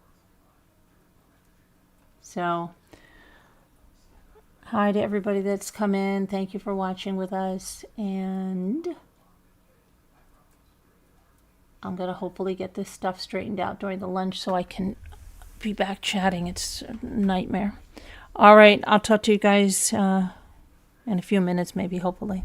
So, hi to everybody that's come in. Thank you for watching with us. And I'm going to hopefully get this stuff straightened out during the lunch so I can be back chatting. It's a nightmare. All right, I'll talk to you guys in a few minutes, maybe, hopefully.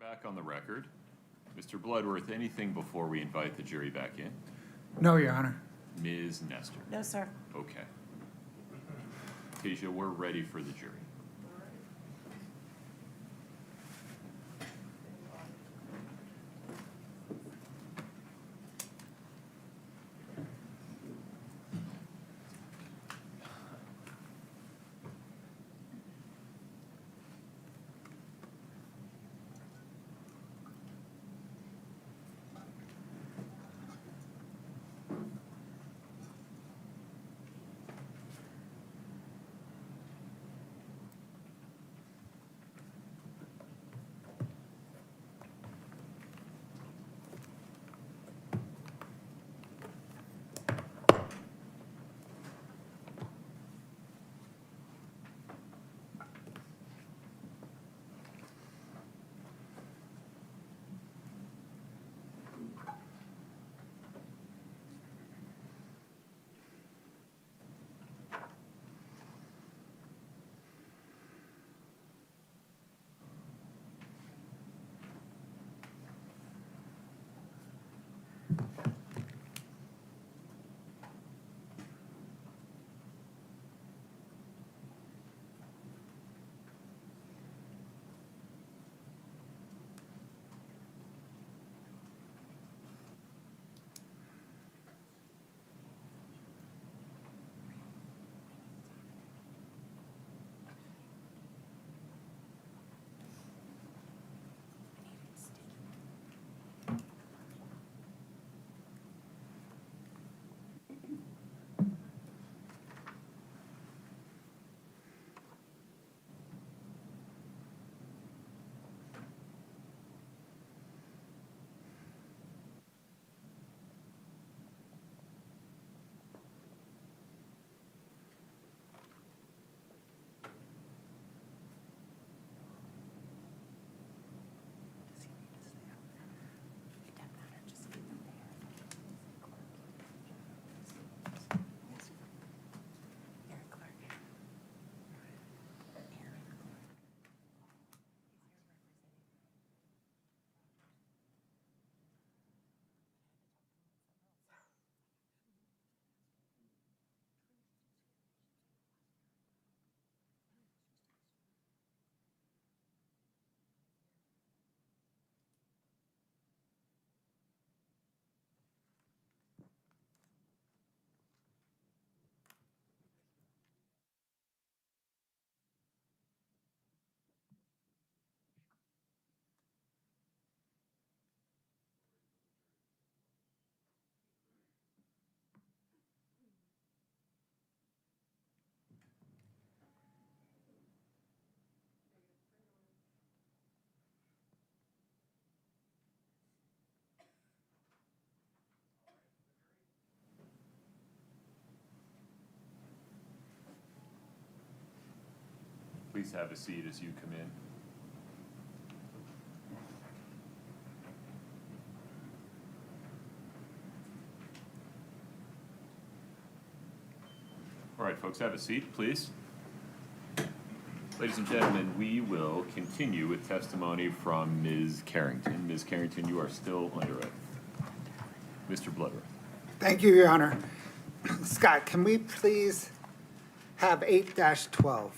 Back on the record. Mr. Bloodworth, anything before we invite the jury back in? No, Your Honor. Ms. Nestor? No, sir. Okay. Tasia, we're ready for the jury. Please have a seat as you come in. All right, folks, have a seat, please. Ladies and gentlemen, we will continue with testimony from Ms. Carrington. Ms. Carrington, you are still under oath. Mr. Bloodworth. Thank you, Your Honor. Scott, can we please have 8-12?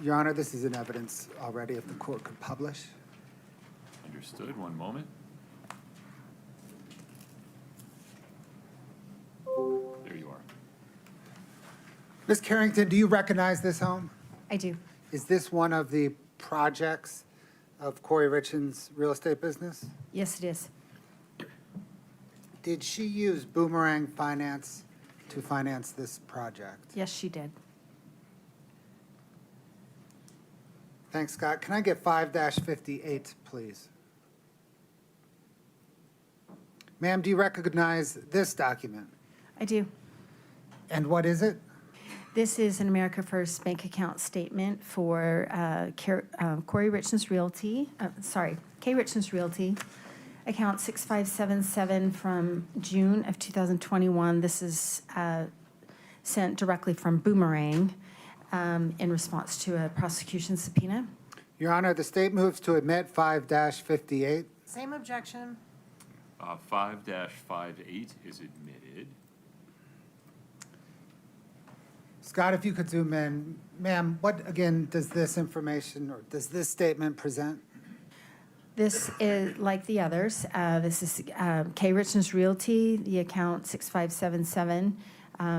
Your Honor, this is in evidence already if the court could publish. Understood. One moment. There you are. Ms. Carrington, do you recognize this home? I do. Is this one of the projects of Kouri Richins' real estate business? Yes, it is. Did she use Boomerang Finance to finance this project? Yes, she did. Thanks, Scott. Can I get 5-58, please? Ma'am, do you recognize this document? I do. And what is it? This is an America First bank account statement for Kouri Richins Realty, K. Richins Realty, account 6577 from June of 2021. This is sent directly from Boomerang in response to a prosecution subpoena. Your Honor, the state moves to admit 5-58. Same objection. 5-58 is admitted. Scott, if you could zoom in. Ma'am, what, again, does this information or does this statement present? This is, like the others, this is Kouri Richins Realty, the account 6577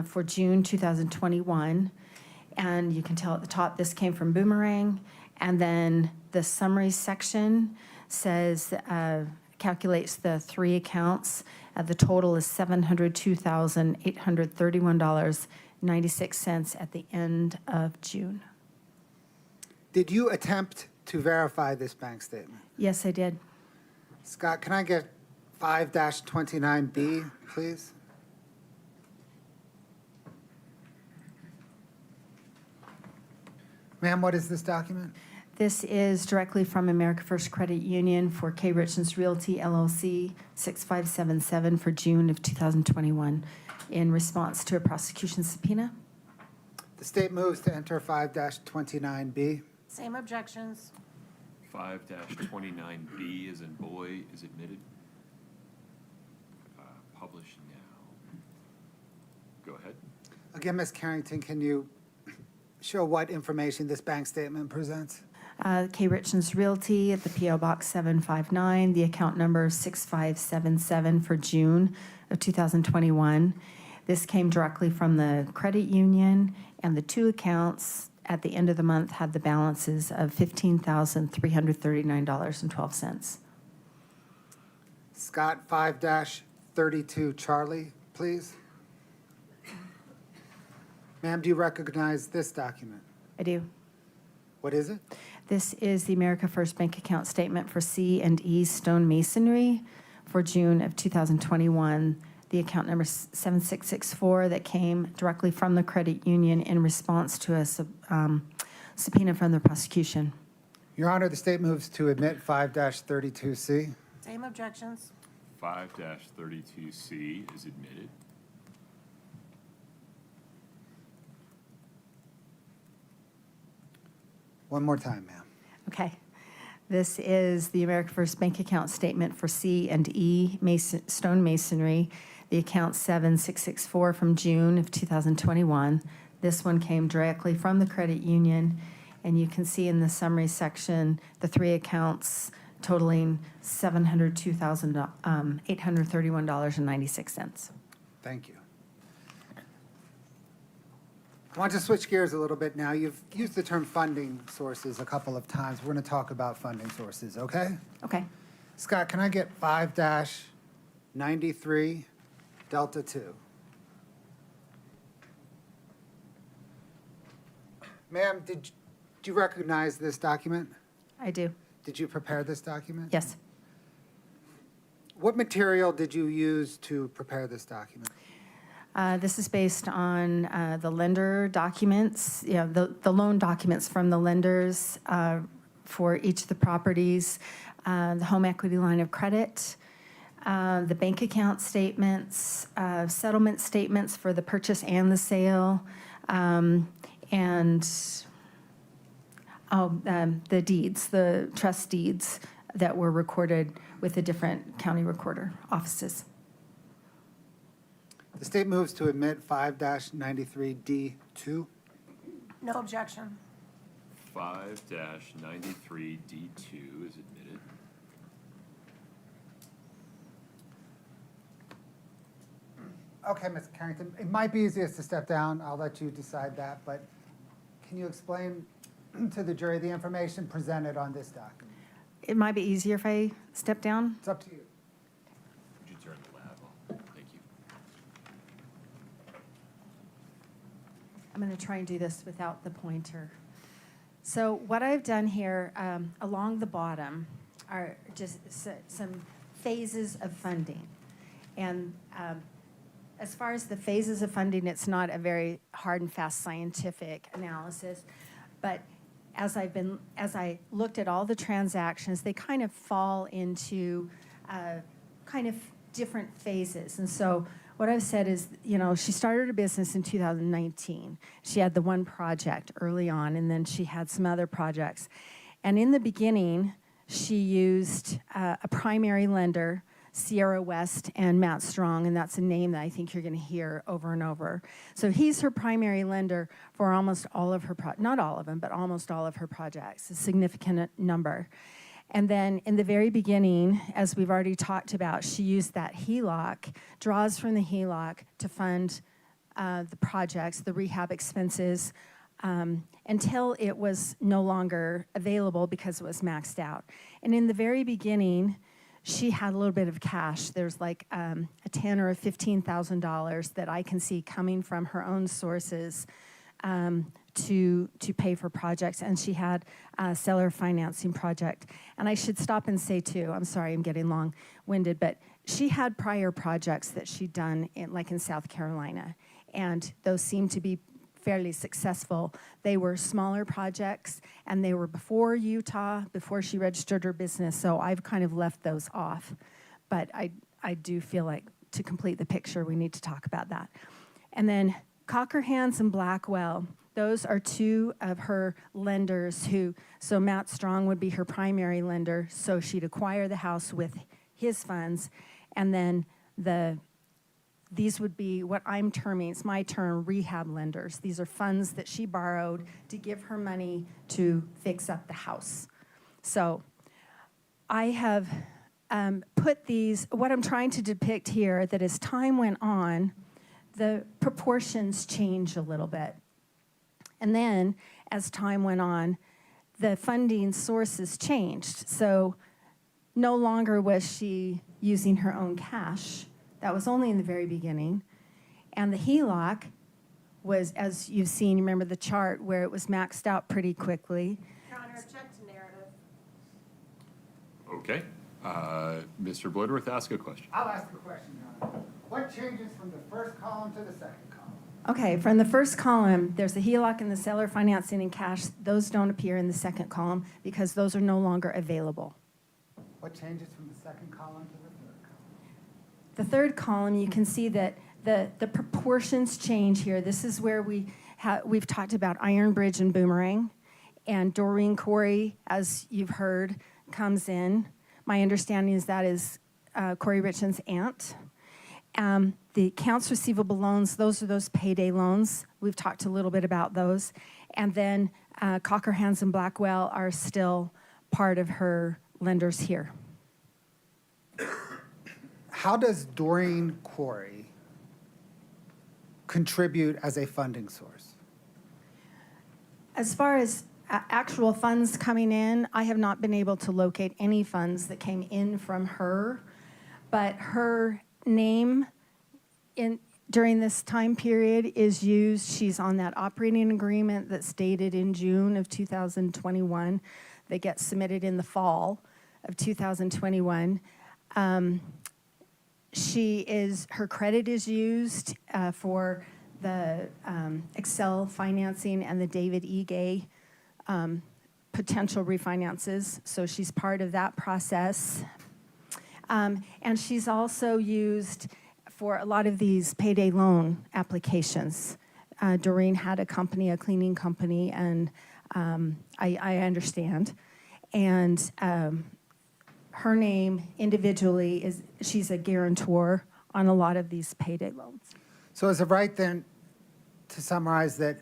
for June 2021. And you can tell at the top, this came from Boomerang. And then the summary section says, calculates the three accounts. The total is $702,831.96 at the end of June. Did you attempt to verify this bank statement? Yes, I did. Scott, can I get 5-29B, please? Ma'am, what is this document? This is directly from America First Credit Union for Kouri Richins Realty LLC, 6577 for June of 2021, in response to a prosecution subpoena. The state moves to enter 5-29B. Same objections. 5-29B as in boy is admitted. Publish now. Go ahead. Again, Ms. Carrington, can you show what information this bank statement presents? Kouri Richins Realty at the PO Box 759, the account number 6577 for June of 2021. This came directly from the credit union, and the two accounts at the end of the month had the balances of $15,339.12. Scott, 5-32 Charlie, please. Ma'am, do you recognize this document? I do. What is it? This is the America First Bank Account Statement for C&E Stone Masonry for June of 2021. The account number 7664 that came directly from the credit union in response to a subpoena from the prosecution. Your Honor, the state moves to admit 5-32C. Same objections. 5-32C is admitted. One more time, ma'am. Okay. This is the America First Bank Account Statement for C&E Stone Masonry, the account 7664 from June of 2021. This one came directly from the credit union, and you can see in the summary section the three accounts totaling $702,831.96. Thank you. I want to switch gears a little bit now. You've used the term funding sources a couple of times. We're going to talk about funding sources, okay? Okay. Scott, can I get 5-93 Delta 2? Ma'am, did you recognize this document? I do. Did you prepare this document? Yes. What material did you use to prepare this document? This is based on the lender documents, the loan documents from the lenders for each of the properties, the home equity line of credit, the bank account statements, settlement statements for the purchase and the sale, and the deeds, the trust deeds that were recorded with the different county recorder offices. The state moves to admit 5-93D2. No objection. 5-93D2 is admitted. Okay, Ms. Carrington, it might be easiest to step down. I'll let you decide that, but can you explain to the jury the information presented on this document? It might be easier if I step down. It's up to you. Would you turn the lab on? Thank you. I'm going to try and do this without the pointer. So what I've done here along the bottom are just some phases of funding. And as far as the phases of funding, it's not a very hard and fast scientific analysis. But as I looked at all the transactions, they kind of fall into kind of different phases. And so what I've said is, she started her business in 2019. She had the one project early on, and then she had some other projects. And in the beginning, she used a primary lender, Sierra West and Matt Strong, and that's a name that I think you're going to hear over and over. So he's her primary lender for almost all of her, not all of them, but almost all of her projects, a significant number. And then in the very beginning, as we've already talked about, she used that HELOC, draws from the HELOC to fund the projects, the rehab expenses, until it was no longer available because it was maxed out. And in the very beginning, she had a little bit of cash. There's like a $10,000 or $15,000 that I can see coming from her own sources to pay for projects, and she had a seller financing project. And I should stop and say too, I'm sorry I'm getting long-winded, but she had prior projects that she'd done in South Carolina, and those seemed to be fairly successful. They were smaller projects, and they were before Utah, before she registered her business, so I've kind of left those off. But I do feel like to complete the picture, we need to talk about that. And then Cockerhands and Blackwell, those are two of her lenders so Matt Strong would be her primary lender, so she'd acquire the house with his funds, and then these would be what I'm terming, it's my term, rehab lenders. These are funds that she borrowed to give her money to fix up the house. So I have put these, what I'm trying to depict here, that as time went on, the proportions change a little bit. And then, as time went on, the funding sources changed. So no longer was she using her own cash. That was only in the very beginning. And the HELOC was, as you've seen, remember the chart where it was maxed out pretty quickly. Your Honor, object to narrative. Okay. Mr. Bloodworth, ask a question. I'll ask the question, Your Honor. What changes from the first column to the second column? Okay, from the first column, there's the HELOC and the seller financing and cash. Those don't appear in the second column because those are no longer available. What changes from the second column to the third column? The third column, you can see that the proportions change here. This is where we've talked about Iron Bridge and Boomerang, and Doreen Kouri, as you've heard, comes in. My understanding is that is Kouri Richins' aunt. The accounts receivable loans, those are those payday loans. We've talked a little bit about those. And then Cockerhands and Blackwell are still part of her lenders here. How does Doreen Kouri contribute as a funding source? As far as actual funds coming in, I have not been able to locate any funds that came in from her, but her name during this time period is used. She's on that operating agreement that's dated in June of 2021 that gets submitted in the fall of 2021. Her credit is used for the Excel financing and the David E. Gay potential refinances, so she's part of that process. And she's also used for a lot of these payday loan applications. Doreen had a company, a cleaning company, and I understand. And her name individually she's a guarantor on a lot of these payday loans. So is it right then to summarize that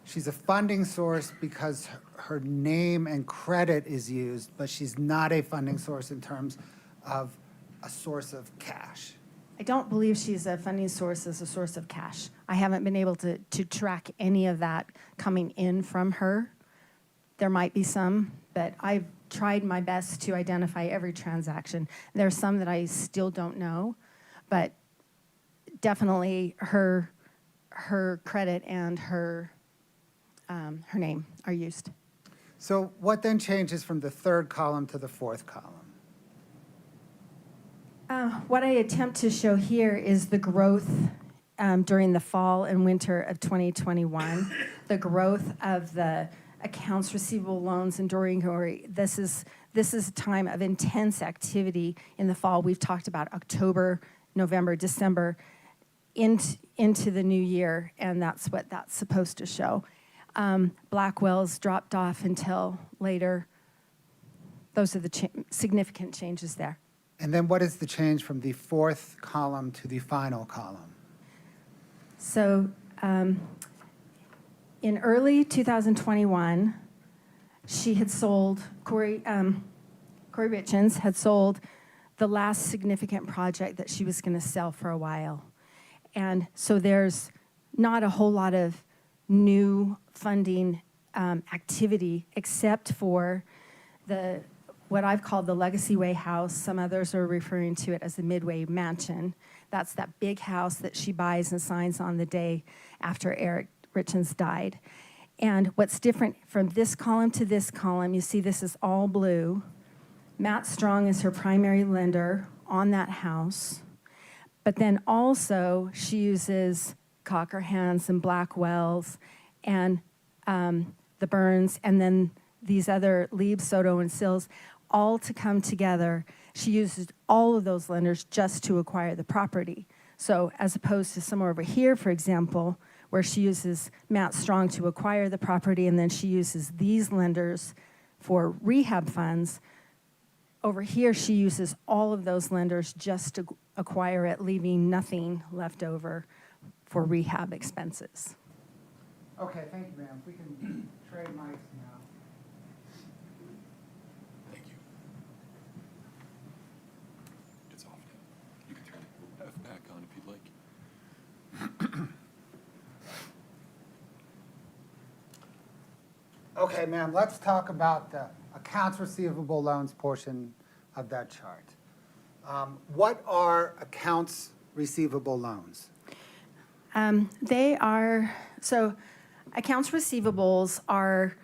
she's a funding source because her name and credit is used, but she's not a funding source in terms of a source of cash? I don't believe she's a funding source as a source of cash. I haven't been able to track any of that coming in from her. There might be some, but I've tried my best to identify every transaction. There are some that I still don't know, but definitely her credit and her name are used. So what then changes from the third column to the fourth column? What I attempt to show here is the growth during the fall and winter of 2021, the growth of the accounts receivable loans and Doreen Kouri. This is a time of intense activity in the fall. We've talked about October, November, December into the new year, and that's what that's supposed to show. Blackwell's dropped off until later. Those are the significant changes there. And then what is the change from the fourth column to the final column? So in early 2021, she had sold, Kouri Richins had sold the last significant project that she was going to sell for a while. And so there's not a whole lot of new funding activity except for what I've called the Legacy Way house. Some others are referring to it as the Midway Mansion. That's that big house that she buys and signs on the day after Eric Richins died. And what's different from this column to this column, you see this is all blue. Matt Strong is her primary lender on that house. But then also she uses Cockerhands and Blackwells and the Burns and then these other Lieb, Soto, and Sills, all to come together. She uses all of those lenders just to acquire the property. So as opposed to somewhere over here, for example, where she uses Matt Strong to acquire the property and then she uses these lenders for rehab funds, over here she uses all of those lenders just to acquire it, leaving nothing left over for rehab expenses. Okay, thank you, ma'am. We can trade mics now. Thank you. It's off now. You can turn it back on if you'd like. Okay, ma'am, let's talk about the accounts receivable loans portion of that chart. What are accounts receivable loans? They are, so accounts receivables are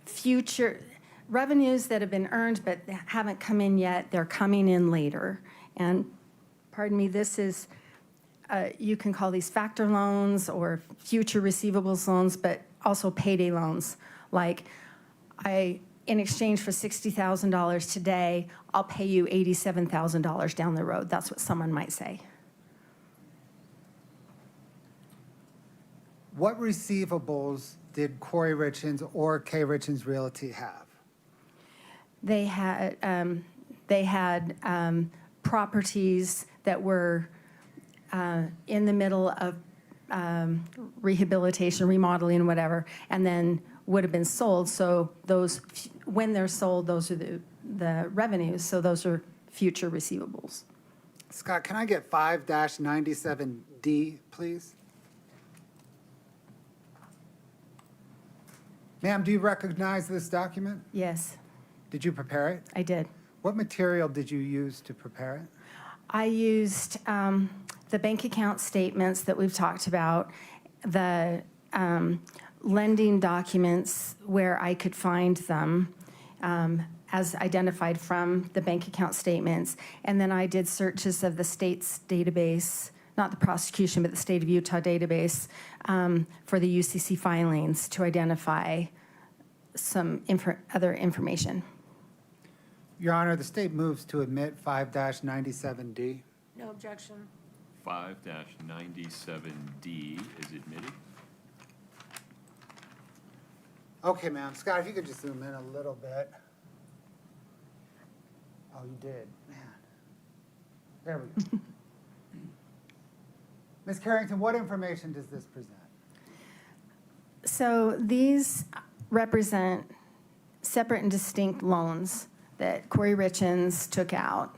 future revenues that have been earned but haven't come in yet. They're coming in later. And pardon me, this is, you can call these factor loans or future receivables loans, but also payday loans. Like, in exchange for $60,000 today, I'll pay you $87,000 down the road. That's what someone might say. What receivables did Kouri Richins or K. Richins Realty have? They had properties that were in the middle of rehabilitation, remodeling, whatever, and then would have been sold. So those, when they're sold, those are the revenues. So those are future receivables. Scott, can I get 5-97D, please? Ma'am, do you recognize this document? Yes, Did you prepare it? I did. What material did you use to prepare it? I used the bank account statements that we've talked about, the lending documents where I could find them as identified from the bank account statements. And then I did searches of the state's database, not the prosecution, but the state of Utah database for the UCC filings to identify some other information. Your Honor, the state moves to admit 5-97D. No objection. 5-97D is admitted. Okay, ma'am. Scott, if you could just zoom in a little bit. Oh, you did. Man. There we go. Ms. Carrington, what information does this present? So these represent separate and distinct loans that Kouri Richins took out.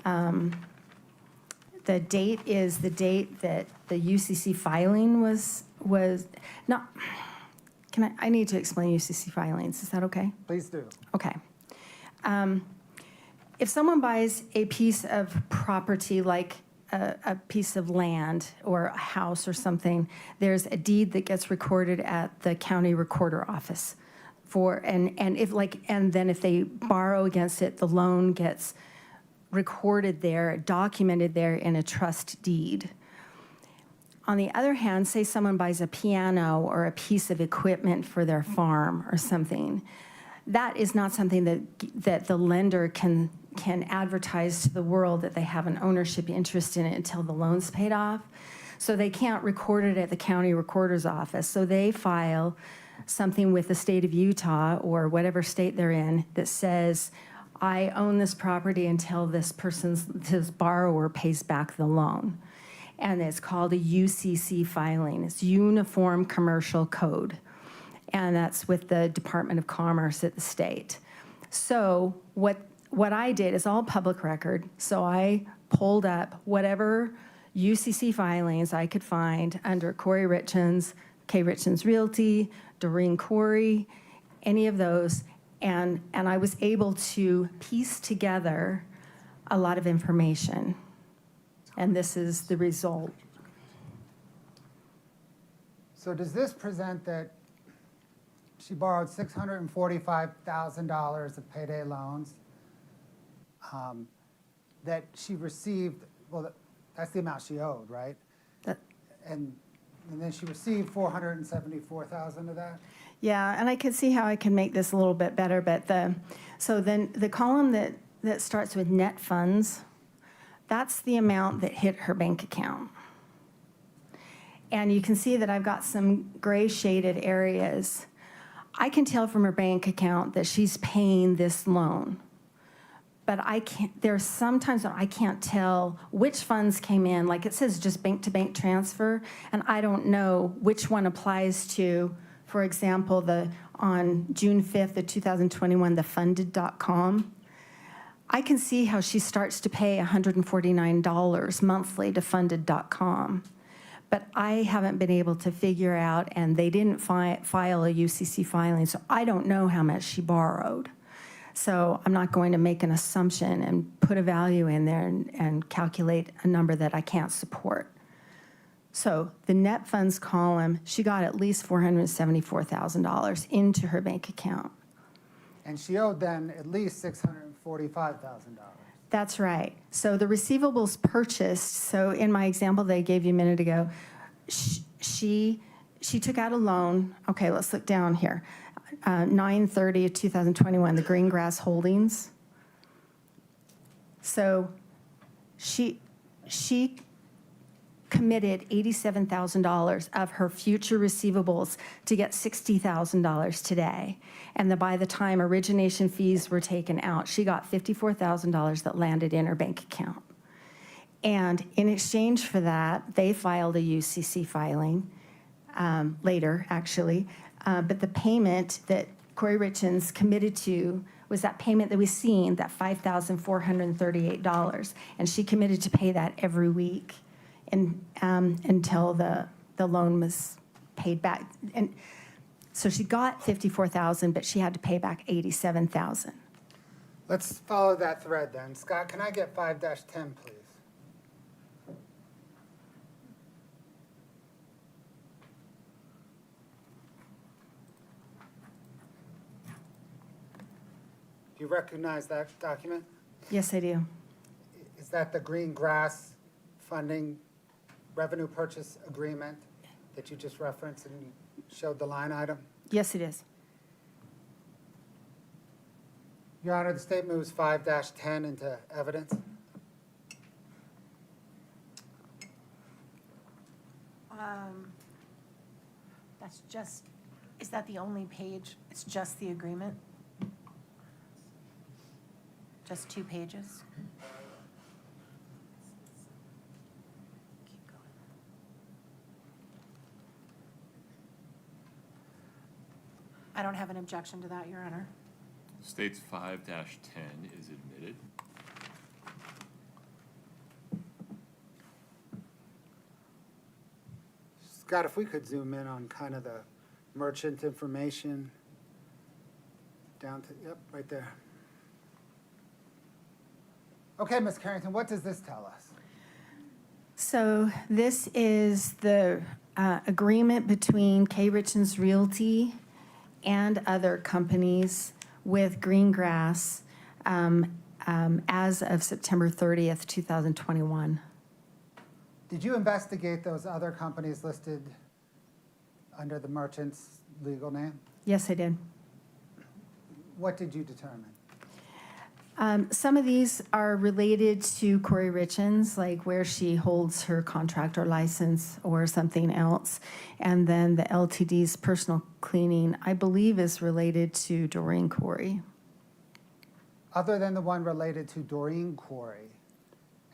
The date is the date that the UCC filing was not. I need to explain UCC filings. Is that okay? Please do. Okay. If someone buys a piece of property like a piece of land or a house or something, there's a deed that gets recorded at the county recorder office and then if they borrow against it, the loan gets recorded there, documented there in a trust deed. On the other hand, say someone buys a piano or a piece of equipment for their farm or something, that is not something that the lender can advertise to the world that they have an ownership interest in it until the loan's paid off. So they can't record it at the county recorder's office. So they file something with the state of Utah or whatever state they're in that says, I own this property until this borrower pays back the loan. And it's called a UCC filing. It's Uniform Commercial Code. And that's with the Department of Commerce at the state. So what I did is all public record. So I pulled up whatever UCC filings I could find under Kouri Richins, K. Richins Realty, Doreen Kouri, any of those. And I was able to piece together a lot of information. And this is the result. So does this present that she borrowed $645,000 of payday loans that she received, well, that's the amount she owed, right? And then she received $474,000 of that? Yeah, and I could see how I can make this a little bit better, but so then the column that starts with net funds, that's the amount that hit her bank account. And you can see that I've got some gray shaded areas. I can tell from her bank account that she's paying this loan. But there's sometimes when I can't tell which funds came in, like it says just bank-to-bank transfer, and I don't know which one applies to, for example, on June 5th of 2021, the funded.com. I can see how she starts to pay $149 monthly to funded.com. But I haven't been able to figure out, and they didn't file a UCC filing, so I don't know how much she borrowed. So I'm not going to make an assumption and put a value in there and calculate a number that I can't support. So the net funds column, she got at least $474,000 into her bank account. And she owed then at least $645,000. That's right. So the receivables purchased, so in my example they gave you a minute ago, she took out a loan. Okay, let's look down here. 9/30/2021, the Greengrass Holdings. So she committed $87,000 of her future receivables to get $60,000 today. And by the time origination fees were taken out, she got $54,000 that landed in her bank account. And in exchange for that, they filed a UCC filing later, actually. But the payment that Kouri Richins committed to was that payment that we've seen, that $5,438. And she committed to pay that every week until the loan was paid back. And so she got $54,000, but she had to pay back $87,000. Let's follow that thread then. Scott, can I get 5-10, please? Do you recognize that document? Yes, I do. Is that the green grass funding revenue purchase agreement that you just referenced and you showed the line item? Yes, it is. Your Honor, the state moves 5-10 into evidence. That's just, is that the only page? It's just the agreement? Just 2 pages? Keep going. I don't have an objection to that, Your Honor. States 5-10 is admitted. Scott, if we could zoom in on kind of the merchant information down to, yep, right there. Okay, Ms. Carrington, what does this tell us? So this is the agreement between K. Richins Realty and other companies with Greengrass as of September 30th, 2021. Did you investigate those other companies listed under the merchant's legal name? Yes, I did. What did you determine? Some of these are related to Kouri Richins, like where she holds her contractor license or something else. And then the LTD's personal cleaning, I believe, is related to Doreen Kouri. Other than the one related to Doreen Kouri.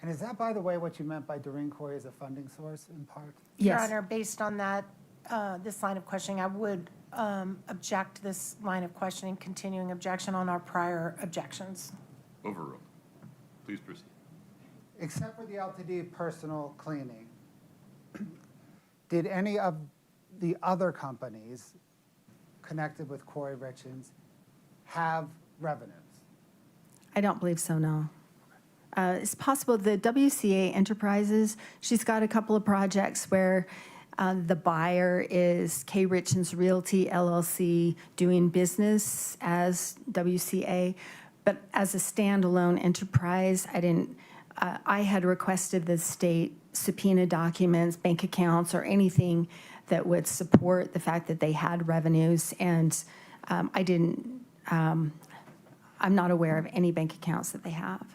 And is that, by the way, what you meant by Doreen Kouri as a funding source in part? Your Yes. Honor, based on that, this line of questioning, I would object to this line of questioning, continuing objection on our prior objections. Overruled. Please proceed. Except for the LTD personal cleaning, did any of the other companies connected with Kouri Richins have revenues? I don't believe so, no. It's possible the WCA Enterprises, she's got a couple of projects where the buyer is K. Richins Realty LLC doing business as WCA, but as a standalone enterprise, I had requested the state subpoena documents, bank accounts, or anything that would support the fact that they had revenues, and I'm not aware of any bank accounts that they have.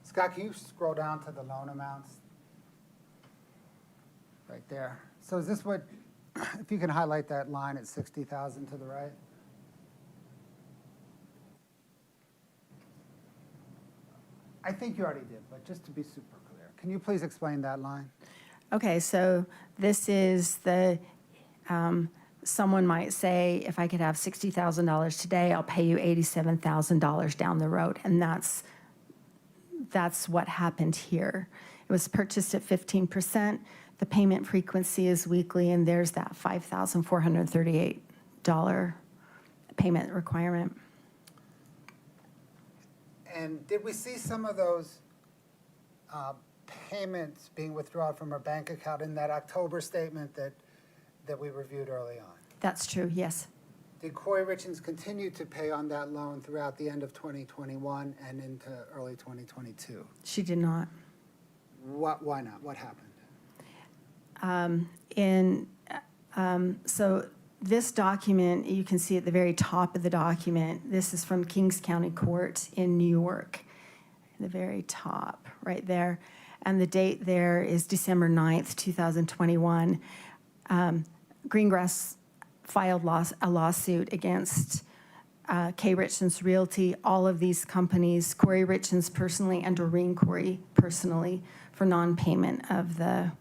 Scott, can you scroll down to the loan amounts? Right there. So is this what, if you can highlight that line at 60,000 to the right? I think you already did, but just to be super clear, can you please explain that line? Okay, so this is someone might say, if I could have $60,000 today, I'll pay you $87,000 down the road, and that's what happened here. It was purchased at 15%. The payment frequency is weekly, and there's that $5,438 payment requirement. And did we see some of those payments being withdrawn from her bank account in that October statement that we reviewed early on? That's true, yes. Did Kouri Richins continue to pay on that loan throughout the end of 2021 and into early 2022? She did not. Why not? What happened? So this document, you can see at the very top of the document, this is from Kings County Court in New York, the very top, right there. And the date there is December 9th, 2021. Greengrass filed a lawsuit against K. Richins Realty, all of these companies, Kouri Richins personally and Doreen Kouri personally, for non-payment of the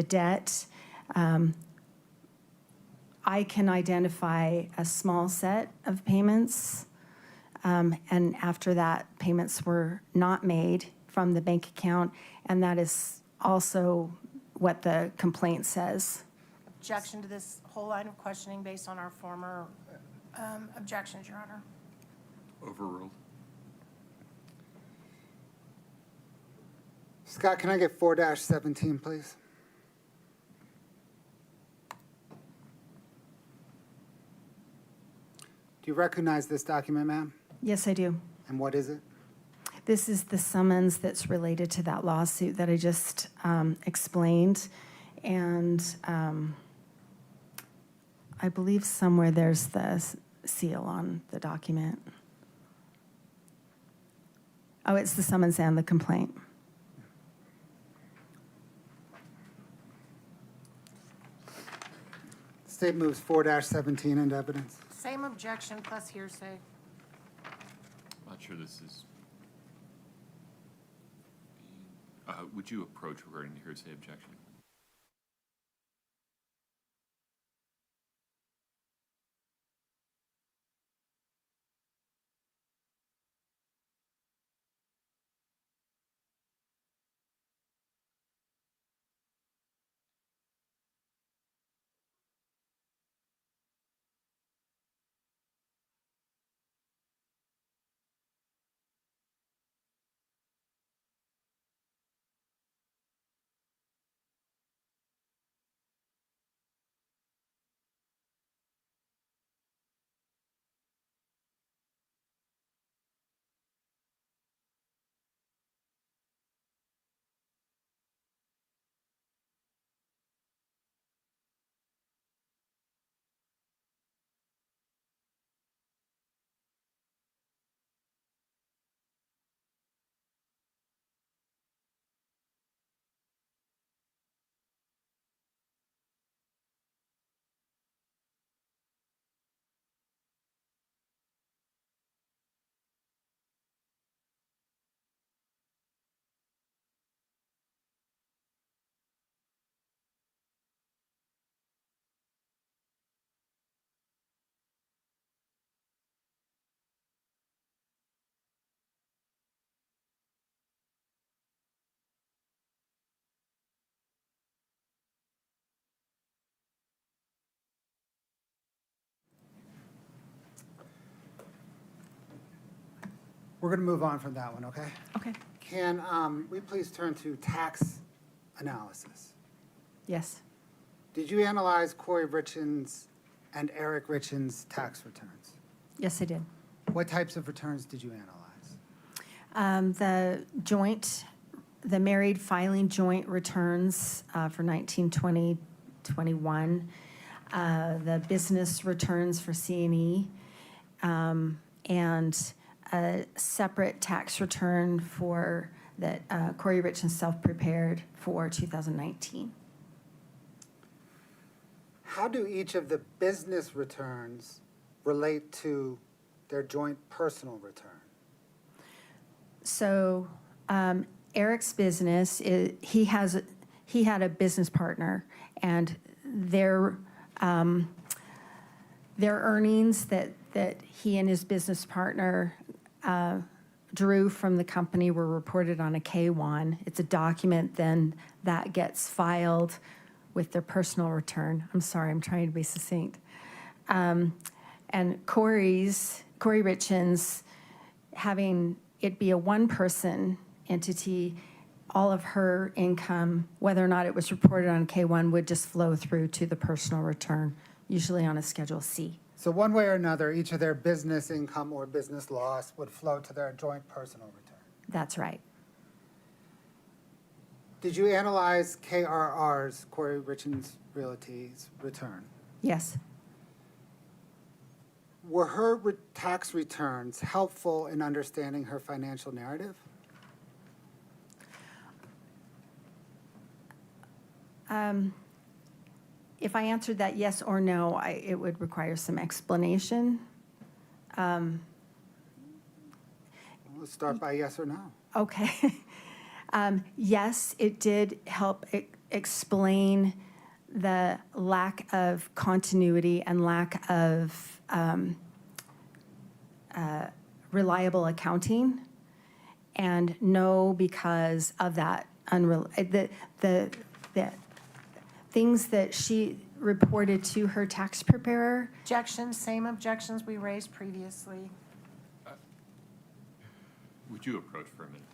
debt. I can identify a small set of payments, and after that, payments were not made from the bank account, and that is also what the complaint says. Objection to this whole line of questioning based on our former objections, Your Honor. Overruled. Scott, can I get 4-17, please? Do you recognize this document, ma'am? Yes, I do. And what is it? This is the summons that's related to that lawsuit that I just explained. And I believe somewhere there's the seal on the document. Oh, it's the summons and the complaint. The state moves 4-17 into evidence. Same objection plus hearsay. I'm not sure this is. Would you approach regarding the hearsay objection? We're going to move on from that one, okay? Okay. Can we please turn to tax analysis? Yes. Did you analyze Kouri Richins and Eric Richins' tax returns? Yes, I did. What types of returns did you analyze? The married filing joint returns for 1920, 21, the business returns for C&E, and a separate tax return for that Kouri Richins self-prepared for 2019. How do each of the business returns relate to their joint personal return? So Eric's business, he had a business partner, and their earnings that he and his business partner drew from the company were reported on a K-1. It's a document then that gets filed with their personal return. I'm sorry, I'm trying to be succinct. And Kouri Richins, having it be a one-person entity, all of her income, whether or not it was reported on K-1, would just flow through to the personal return, usually on a Schedule C. So one way or another, each of their business income or business loss would flow to their joint personal return. That's right. Did you analyze KRR's, Kouri Richins Realty's return? Yes. Were her tax returns helpful in understanding her financial narrative? If I answered that yes or no, it would require some explanation. Let's start by yes or no. Okay. Yes, it did help explain the lack of continuity and lack of reliable accounting. And no, because of that, the things that she reported to her tax preparer. Objections, same objections we raised previously. Would you approach for a minute?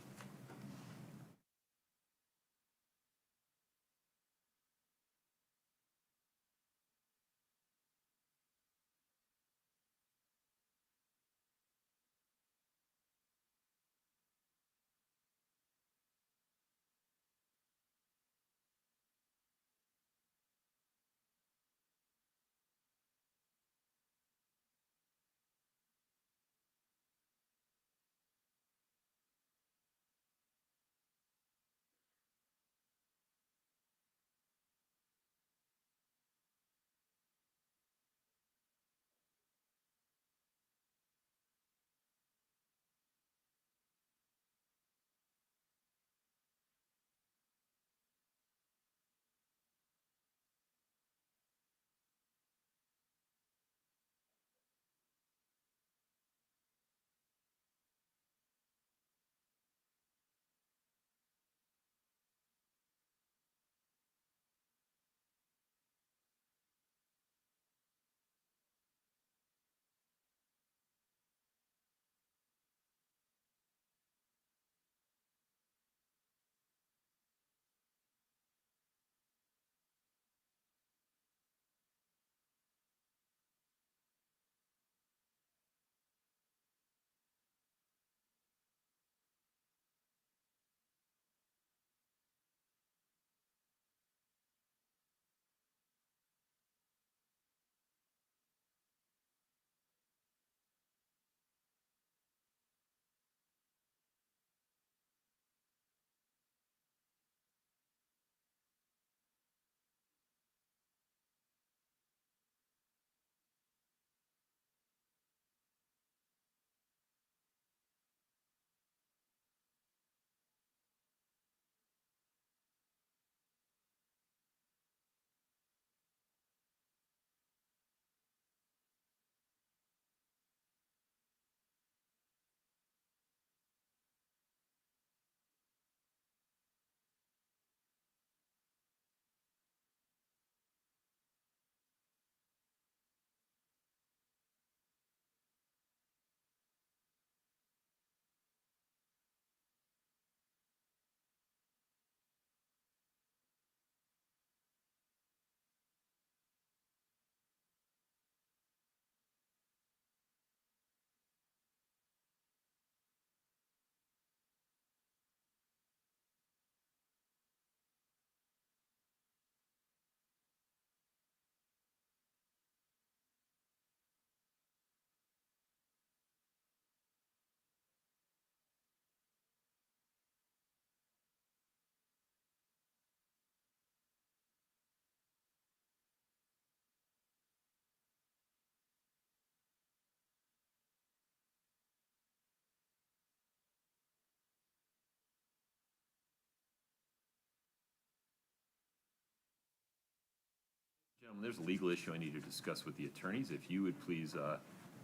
Gentlemen, there's a legal issue I need to discuss with the attorneys. If you would please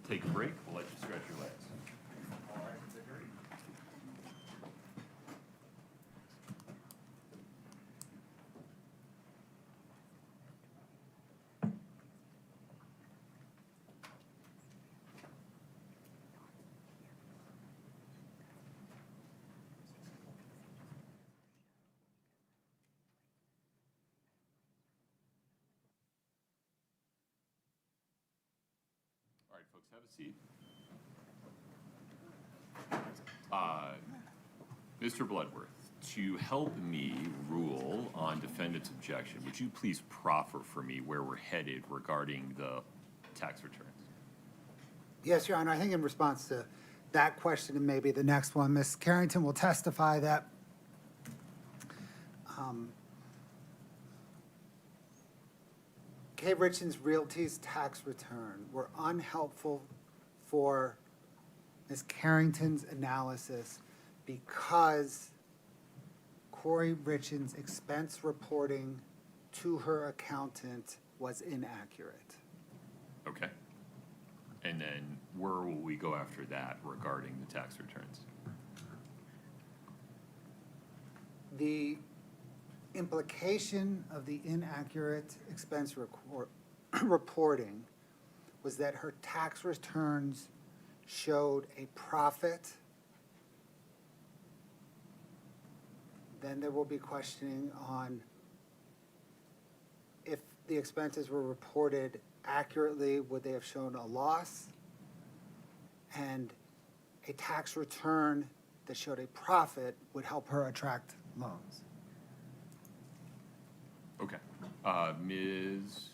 take a break, we'll let you stretch your legs. All right, Vickery. All right, folks, have a seat. Mr. Bloodworth, to help me rule on defendant's objection, would you please proffer for me where we're headed regarding the tax returns? Yes, Your Honor, I think in response to that question and maybe the next one, Ms. Carrington will testify that Kouri Richins Realty's tax return were unhelpful for Ms. Carrington's analysis because Kouri Richins' expense reporting to her accountant was inaccurate. Okay. And then where will we go after that regarding the tax returns? The implication of the inaccurate expense reporting was that her tax returns showed a profit. Then there will be questioning on if the expenses were reported accurately, would they have shown a loss? And a tax return that showed a profit would help her attract loans. Okay. Ms.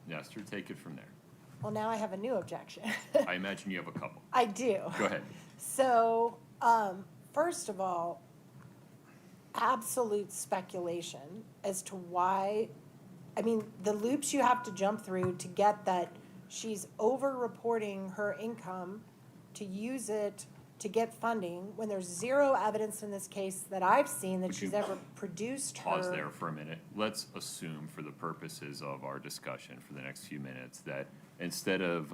Nestor, take it from there. Well, now I have a new objection. I imagine you have a couple. I do. Go ahead. So, first of all, absolute speculation as to why, I mean, the loops you have to jump through to get that she's over-reporting her income to use it to get funding when there's zero evidence in this case that I've seen that Would she's you ever produced her. Pause there for a minute. Let's assume for the purposes of our discussion for the next few minutes that instead of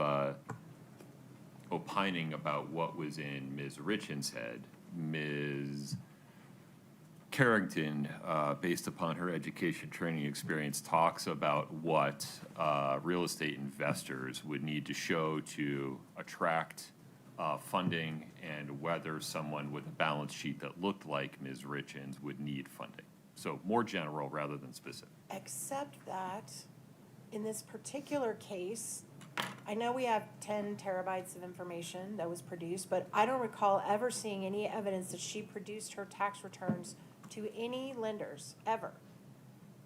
opining about what was in Ms. Richins' head, Ms. Carrington, based upon her education, training, experience, talks about what real estate investors would need to show to attract funding and whether someone with a balance sheet that looked like Ms. Richins would need funding. So more general rather than specific. Except that in this particular case, I know we have 10 terabytes of information that was produced, but I don't recall ever seeing any evidence that she produced her tax returns to any lenders, ever.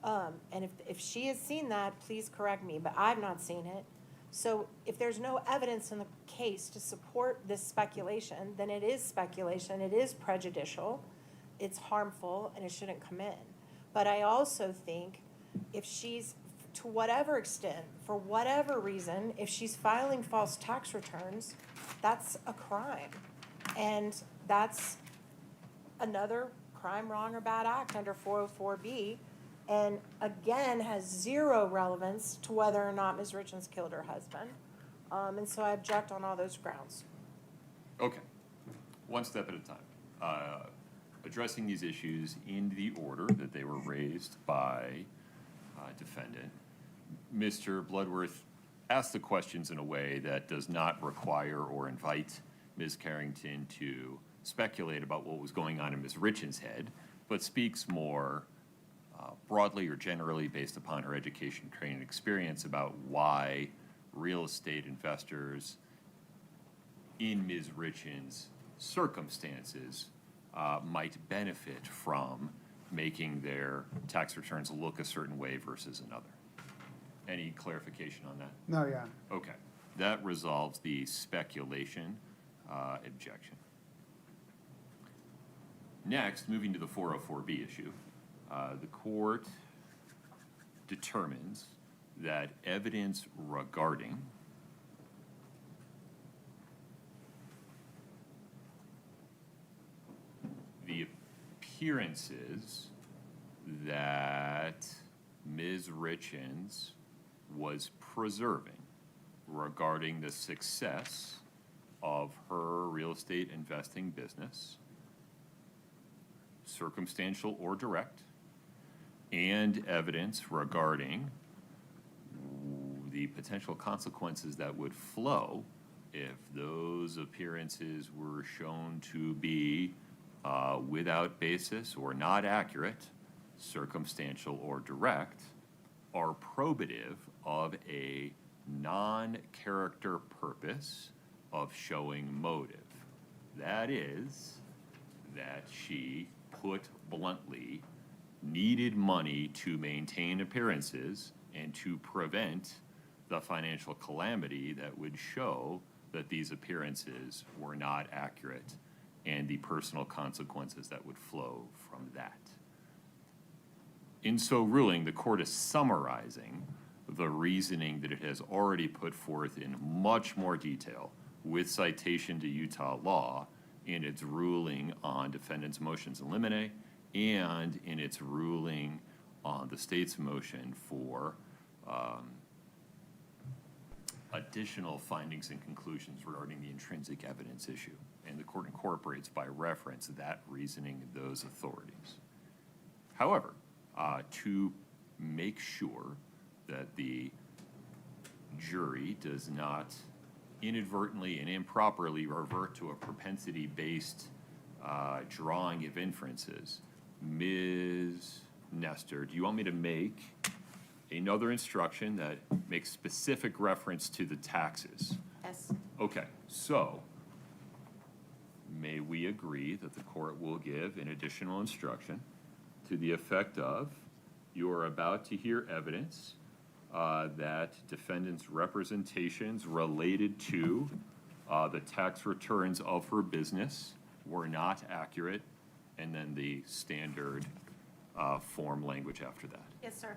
And if she has seen that, please correct me, but I've not seen it. So if there's no evidence in the case to support this speculation, then it is speculation, it is prejudicial, it's harmful, and it shouldn't come in. But I also think if she's, to whatever extent, for whatever reason, if she's filing false tax returns, that's a crime. And that's another crime, wrong, or bad act under 404B. And again, has zero relevance to whether or not Ms. Richins killed her husband. And so I object on all those grounds. Okay, one step at a time. Addressing these issues in the order that they were raised by defendant. Mr. Bloodworth asked the questions in a way that does not require or invite Ms. Carrington to speculate about what was going on in Ms. Richins' head, but speaks more broadly or generally based upon her education, training, experience about why real estate investors in Ms. Richins' circumstances might benefit from making their tax returns look a certain way versus another. Any clarification on that? No, yeah. Okay, that resolves the speculation objection. Next, moving to the 404B issue, the court determines that evidence regarding the appearances that Ms. Richins was preserving regarding the success of her real estate investing business, circumstantial or direct, and evidence regarding the potential consequences that would flow if those appearances were shown to be without basis or not accurate, circumstantial or direct, are probative of a non-character purpose of showing motive. That is, that she, put bluntly, needed money to maintain appearances and to prevent the financial calamity that would show that these appearances were not accurate and the personal consequences that would flow from that. In so ruling, the court is summarizing the reasoning that it has already put forth in much more detail with citation to Utah law in its ruling on defendant's motions in limine and in its ruling on the state's motion for additional findings and conclusions regarding the intrinsic evidence issue. And the court incorporates by reference that reasoning of those authorities. However, to make sure that the jury does not inadvertently and improperly revert to a propensity-based drawing of inferences, Ms. Nestor, do you want me to make another instruction that makes specific reference to the taxes? Yes. Okay, so may we agree that the court will give an additional instruction to the effect of, you are about to hear evidence that defendant's representations related to the tax returns of her business were not accurate, and then the standard form language after that. Yes, sir.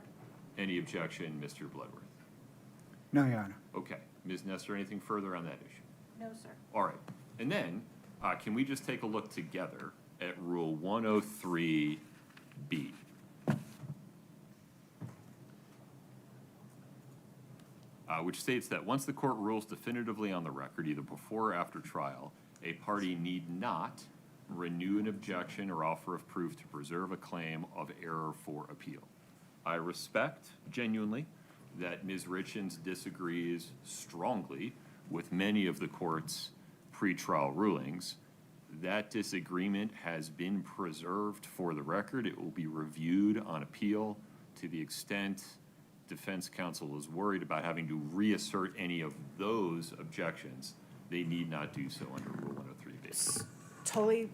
Any objection, Mr. Bloodworth? No, Your Honor. Okay. Ms. Nestor, anything further on that issue? No, sir. All right. And then, can we just take a look together at Rule 103B? Which states that once the court rules definitively on the record, either before or after trial, a party need not renew an objection or offer of proof to preserve a claim of error for appeal. I respect genuinely that Ms. Richins disagrees strongly with many of the court's pretrial rulings. That disagreement has been preserved for the record. It will be reviewed on appeal. To the extent defense counsel is worried about having to reassert any of those objections, they need not do so under Rule 103B. Totally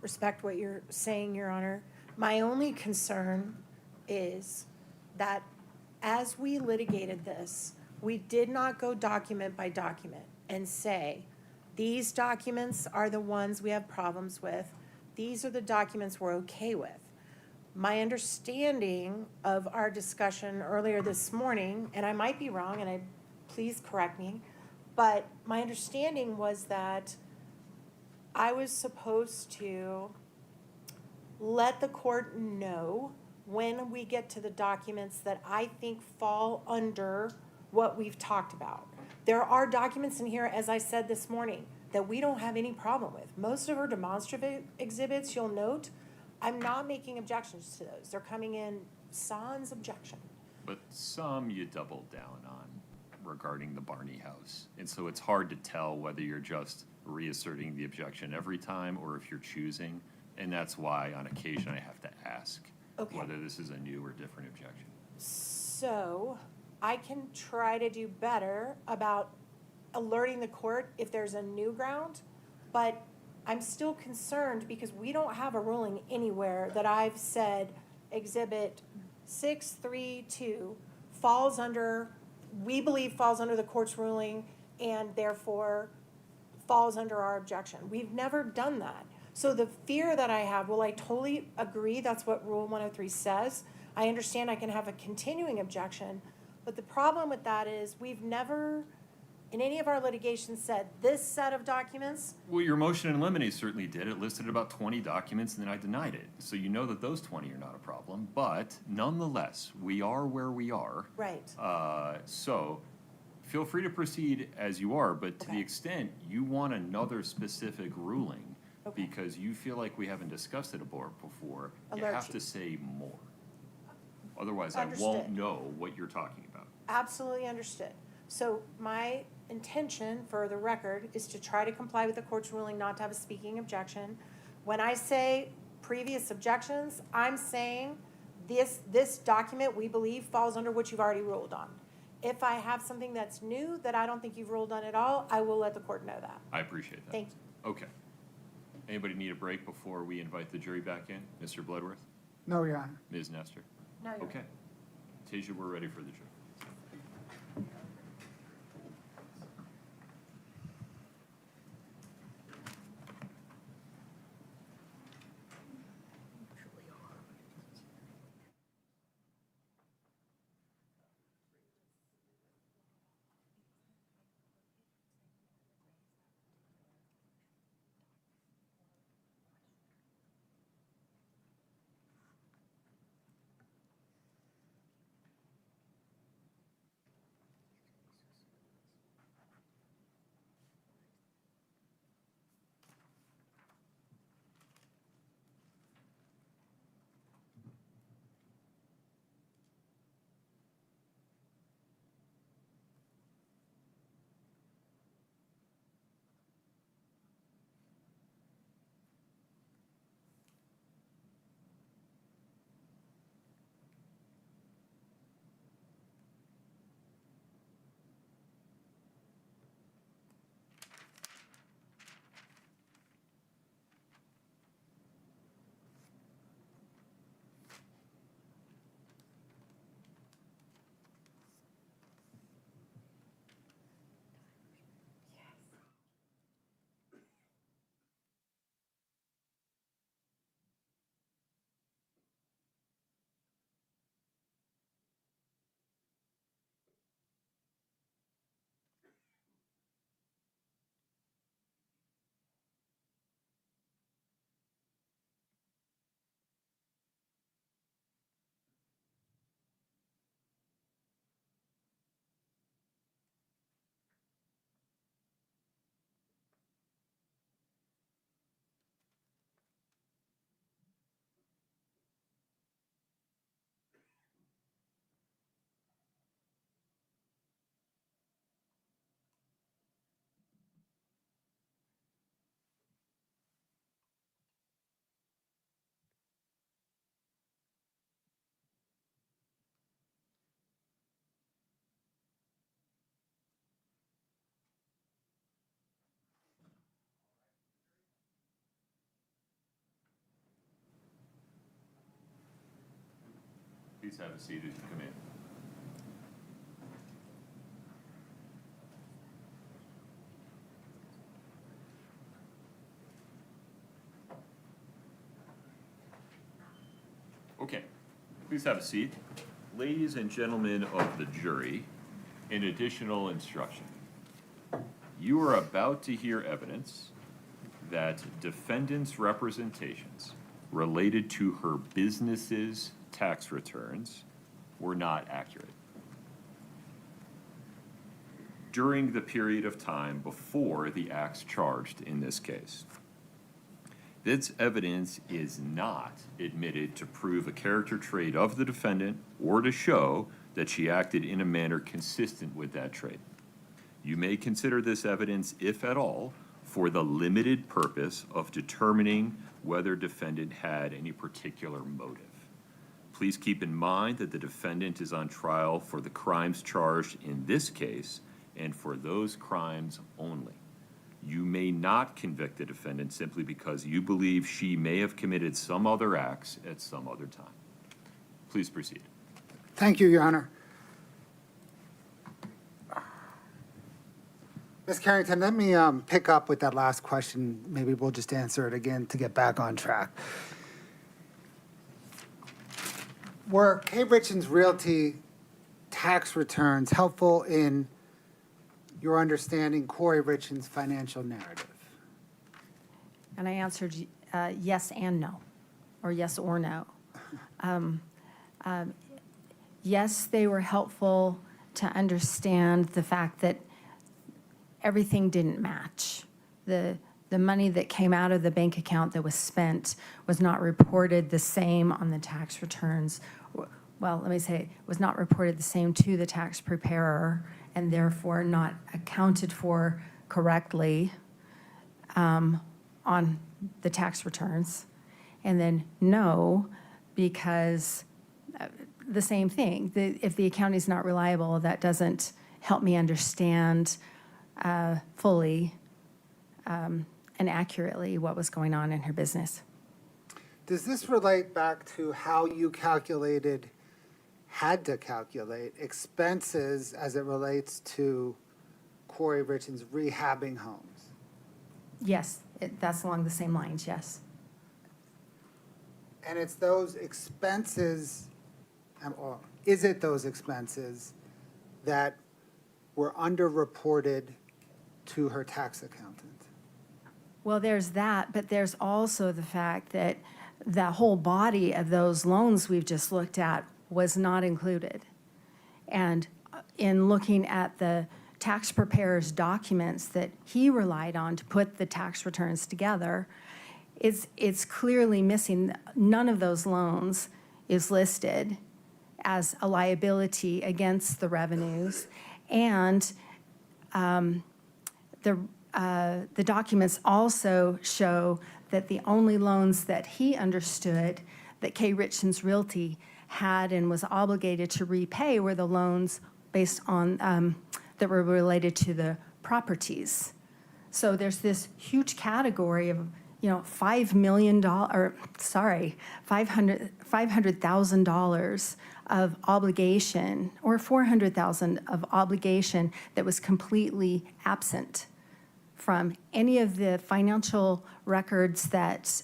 respect what you're saying, Your Honor. My only concern is that as we litigated this, we did not go document by document and say, these documents are the ones we have problems with. These are the documents we're okay with. My understanding of our discussion earlier this morning, and I might be wrong, and please correct me, but my understanding was that I was supposed to let the court know when we get to the documents that I think fall under what we've talked about. There are documents in here, as I said this morning, that we don't have any problem with. Most of our demonstrative exhibits, you'll note, I'm not making objections to those. They're coming in sans objection. But some you doubled down on regarding the Barney house. And so it's hard to tell whether you're just reasserting the objection every time or if you're choosing. And that's why on occasion I have to ask whether this is a new or different objection. So I can try to do better about alerting the court if there's a new ground, but I'm still concerned because we don't have a ruling anywhere that I've said Exhibit 632 falls under, we believe falls under the court's ruling and therefore falls under our objection. We've never done that. So the fear that I have, well, I totally agree that's what Rule 103 says. I understand I can have a continuing objection, but the problem with that is we've never in any of our litigation said this set of documents, Well, your motion in limine certainly did. It listed about 20 documents, and then I denied it. So you know that those 20 are not a problem. But nonetheless, we are where we are. right? So feel free to proceed as you are, but to the Okay. extent you want another specific ruling Okay. because you feel like we haven't discussed it before, you Alert have you. to say more. Otherwise, I won't Understood. know what you're talking about. Absolutely understood. So my intention, for the record, is to try to comply with the court's ruling not to have a speaking objection. When I say previous objections, I'm saying this document, we believe, falls under what you've already ruled on. If I have something that's new that I don't think you've ruled on at all, I will let the court know that. I appreciate that. Thank you. Okay. Anybody need a break before we invite the jury back in? Mr. Bloodworth? No, Your Honor. Ms. Nestor? No, you're Okay. Tasia, we're ready for the jury. Please have a seat as you come in. Okay, please have a seat. Ladies and gentlemen of the jury, an additional instruction. You are about to hear evidence that defendant's representations related to her business's tax returns were not accurate. During the period of time before the acts charged in this case. This evidence is not admitted to prove a character trait of the defendant or to show that she acted in a manner consistent with that trait. You may consider this evidence, if at all, for the limited purpose of determining whether defendant had any particular motive. Please keep in mind that the defendant is on trial for the crimes charged in this case and for those crimes only. You may not convict the defendant simply because you believe she may have committed some other acts at some other time. Please proceed. Thank you, Your Honor. Ms. Carrington, let me pick up with that last question. Maybe we'll just answer it again to get back on track. Were Kouri Richins Realty tax returns helpful in your understanding Kouri Richins' financial narrative? And I answered yes and no, or yes or no. Yes, they were helpful to understand the fact that everything didn't match. The money that came out of the bank account that was spent was not reported the same on the tax returns. Well, let me say, was not reported the same to the tax preparer and therefore not accounted for correctly on the tax returns. And then no, because the same thing. If the accounting is not reliable, that doesn't help me understand fully and accurately what was going on in her business. Does this relate back to how you had to calculate expenses as it relates to Kouri Richins rehabbing homes? Yes, that's along the same lines, yes. And it's those expenses, or is it those expenses that were underreported to her tax accountant? Well, there's that, but there's also the fact that the whole body of those loans we've just looked at was not included. And in looking at the tax preparer's documents that he relied on to put the tax returns together, it's clearly missing. None of those loans is listed as a liability against the revenues. And the documents also show that the only loans that he understood that Kouri Richins Realty had and was obligated to repay were the loans based on, that were related to the properties. So there's this huge category of, $5 million, $500,000 of obligation, or $400,000 of obligation that was completely absent from any of the financial records that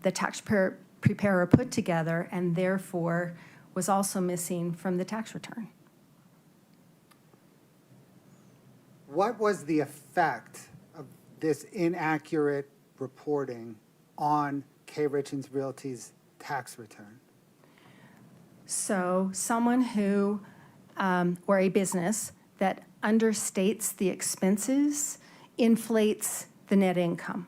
the tax preparer put together, and therefore was also missing from the tax return. What was the effect of this inaccurate reporting on Kouri Richins Realty's tax return? So someone who, or a business that understates the expenses inflates the net income.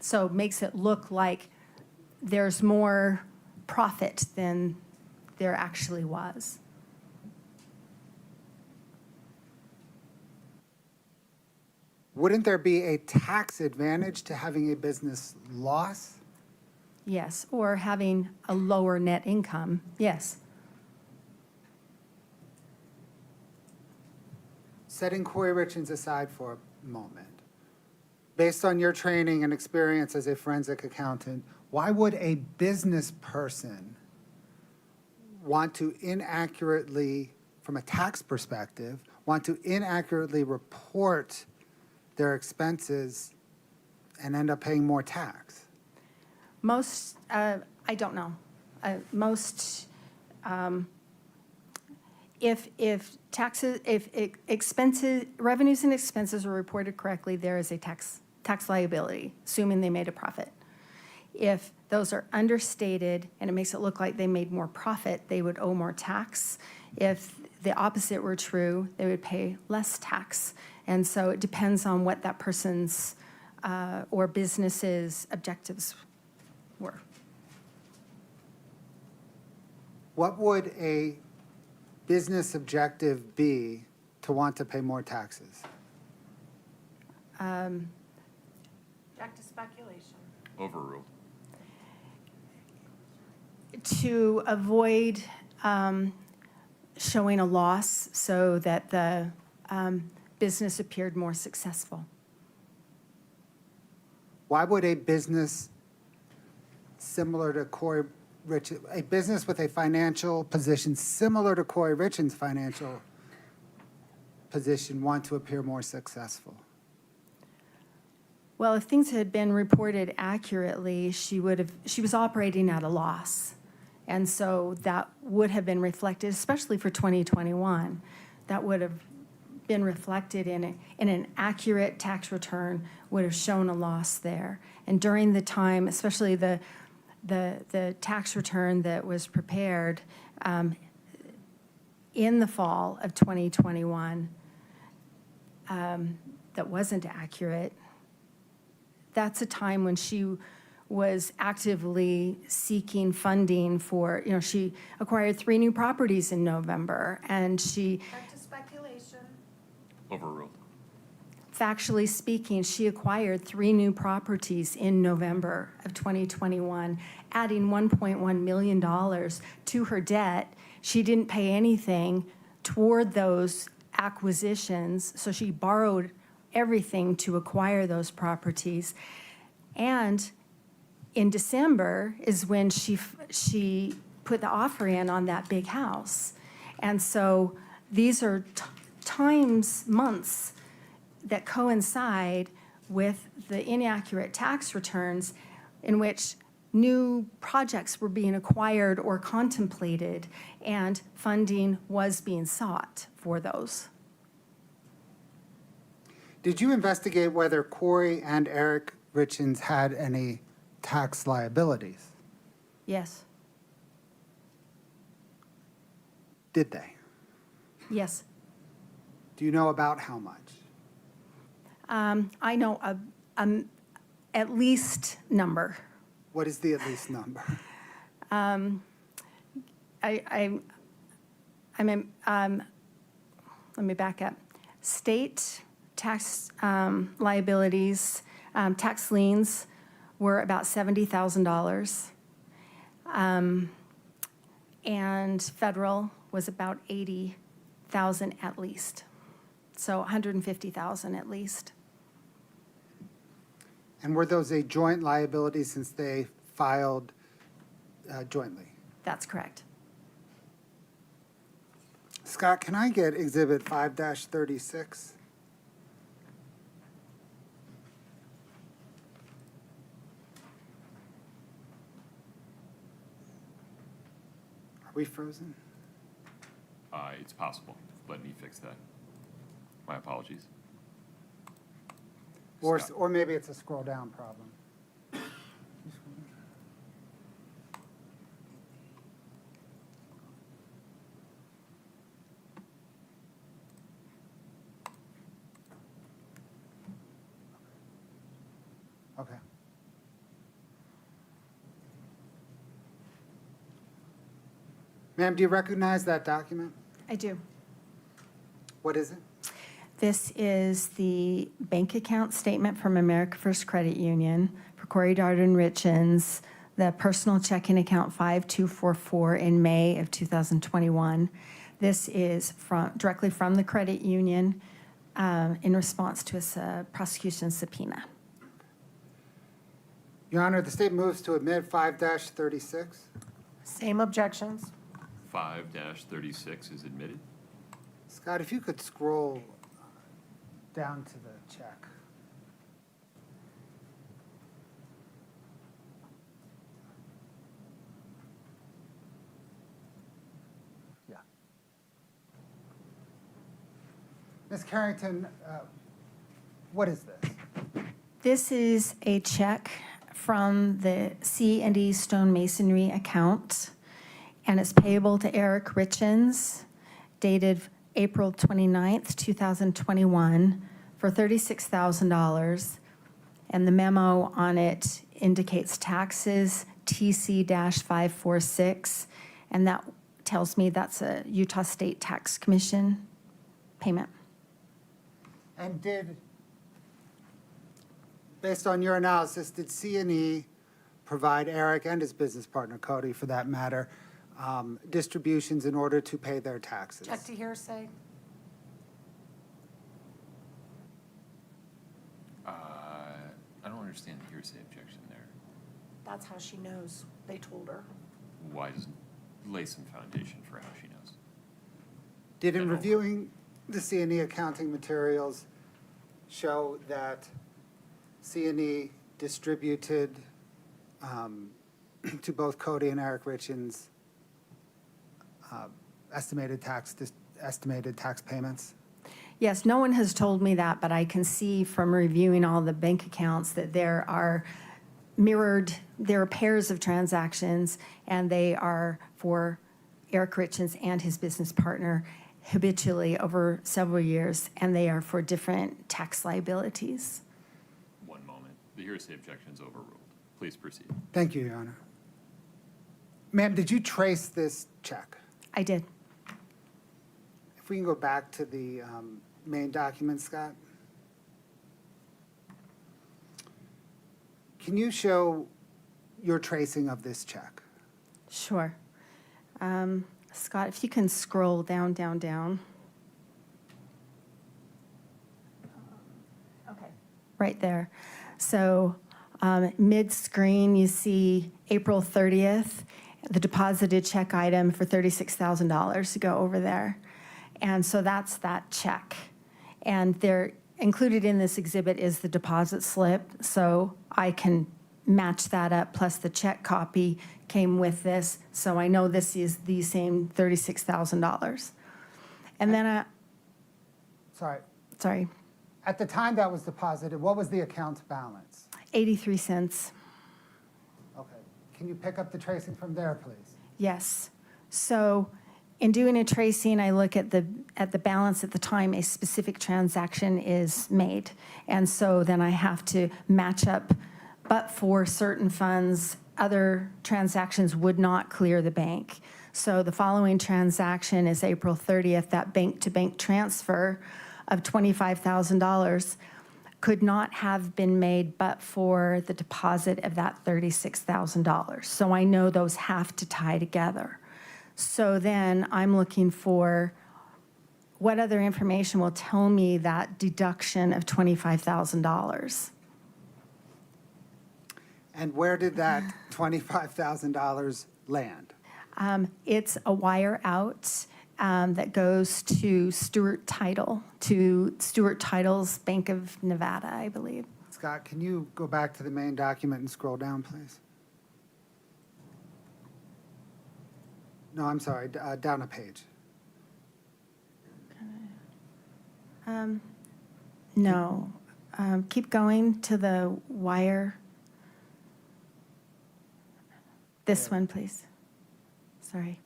So makes it look like there's more profit than there actually was. Wouldn't there be a tax advantage to having a business loss? Yes, or having a lower net income, yes. Setting Kouri Richins aside for a moment, based on your training and experience as a forensic accountant, why would a business person want to inaccurately, from a tax perspective, want to inaccurately report their expenses and end up paying more tax? Most, I don't know. If taxes, if expenses, revenues and expenses are reported correctly, there is a tax liability, assuming they made a profit. If those are understated and it makes it look like they made more profit, they would owe more tax. If the opposite were true, they would pay less tax. And so it depends on what that person's or business's objectives were. What would a business objective be to want to pay more taxes? Back to speculation. Overruled. To avoid showing a loss so that the business appeared more successful. Why would a business similar to Kouri Richins, a business with a financial position similar to Kouri Richins' financial position, want to appear more successful? Well, if things had been reported accurately, she was operating at a loss. And so that would have been reflected, especially for 2021, that would have been reflected in an accurate tax return would have shown a loss there. And during the time, especially the tax return that was prepared in the fall of 2021 that wasn't accurate, that's a time when she was actively seeking funding for, she acquired 3 new properties in November, and she, Back to speculation. Overruled. factually speaking, she acquired 3 new properties in November of 2021, adding $1.1 million to her debt. She didn't pay anything toward those acquisitions, so she borrowed everything to acquire those properties. And in December is when she put the offer in on that big house. And so these are months that coincide with the inaccurate tax returns in which new projects were being acquired or contemplated, and funding was being sought for those. Did you investigate whether Kouri and Eric Richins had any tax liabilities? Yes, Did they? yes. Do you know about how much? I know at least number. What is the at least number? Let me back up. State tax liabilities, tax liens were about $70,000. And federal was about 80,000 at least. So 150,000 at least. And were those a joint liability since they filed jointly? That's correct. Scott, can I get Exhibit 5-36? Are we frozen? It's possible. Let me fix that. My apologies. Scott. Or maybe it's a scroll down problem. Okay. Ma'am, do you recognize that document? I do. What is it? This is the bank account statement from America First Credit Union for Kouri Richins, the personal checking account 5244 in May of 2021. This is directly from the credit union in response to a prosecution subpoena. Your Honor, the state moves to admit 5-36. Same objections. 5-36 is admitted. Scott, if you could scroll down to the check. Yeah. Ms. Carrington, what is this? This is a check from the C&E Stonemasonry account, and it's payable to Eric Richins, dated April 29th, 2021, for $36,000. And the memo on it indicates taxes TC-546, and that tells me that's a Utah State Tax Commission payment. And based on your analysis, did C&E provide Eric and his business partner, Cody, for that matter, distributions in order to pay their taxes? Check to hearsay. I don't understand the hearsay objection there. That's how she knows. They told her. Why doesn't lay some foundation for how she knows? Did in reviewing the C&E accounting materials show that C&E distributed to both Cody and Eric Richins estimated tax estimated tax payments? Yes, no one has told me that, but I can see from reviewing all the bank accounts that there are pairs of transactions, and they are for Eric Richins and his business partner habitually over several years, and they are for different tax liabilities. One moment. The hearsay objection is overruled. Please proceed. Thank you, Your Honor. Ma'am, did you trace this check? I did. If we can go back to the main document, Scott. Can you show your tracing of this check? Sure. Scott, if you can scroll down, down, down. Okay. Right there. So mid-screen, you see April 30th, the deposited check item for $36,000 to go over there. And so that's that check. And they're included in this exhibit is the deposit slip, so I can match that up, plus the check copy came with this, so I know this is the same $36,000. And then, sorry, At the time that was deposited, what was the account balance? 83 cents. Okay. Can you pick up the tracing from there, please? Yes. So in doing a tracing, I look at the balance at the time a specific transaction is made. And so then I have to match up, but for certain funds, other transactions would not clear the bank. So the following transaction is April 30th, that bank-to-bank transfer of $25,000 could not have been made but for the deposit of that $36,000. So I know those have to tie together. So then I'm looking for what other information will tell me that deduction of $25,000. And where did that $25,000 land? It's a wire out that goes to Stewart Title's Bank of Nevada, I believe. Scott, can you go back to the main document and scroll down, please? No, I'm sorry, down a page. No. Keep going to the wire. This one, please. Sorry.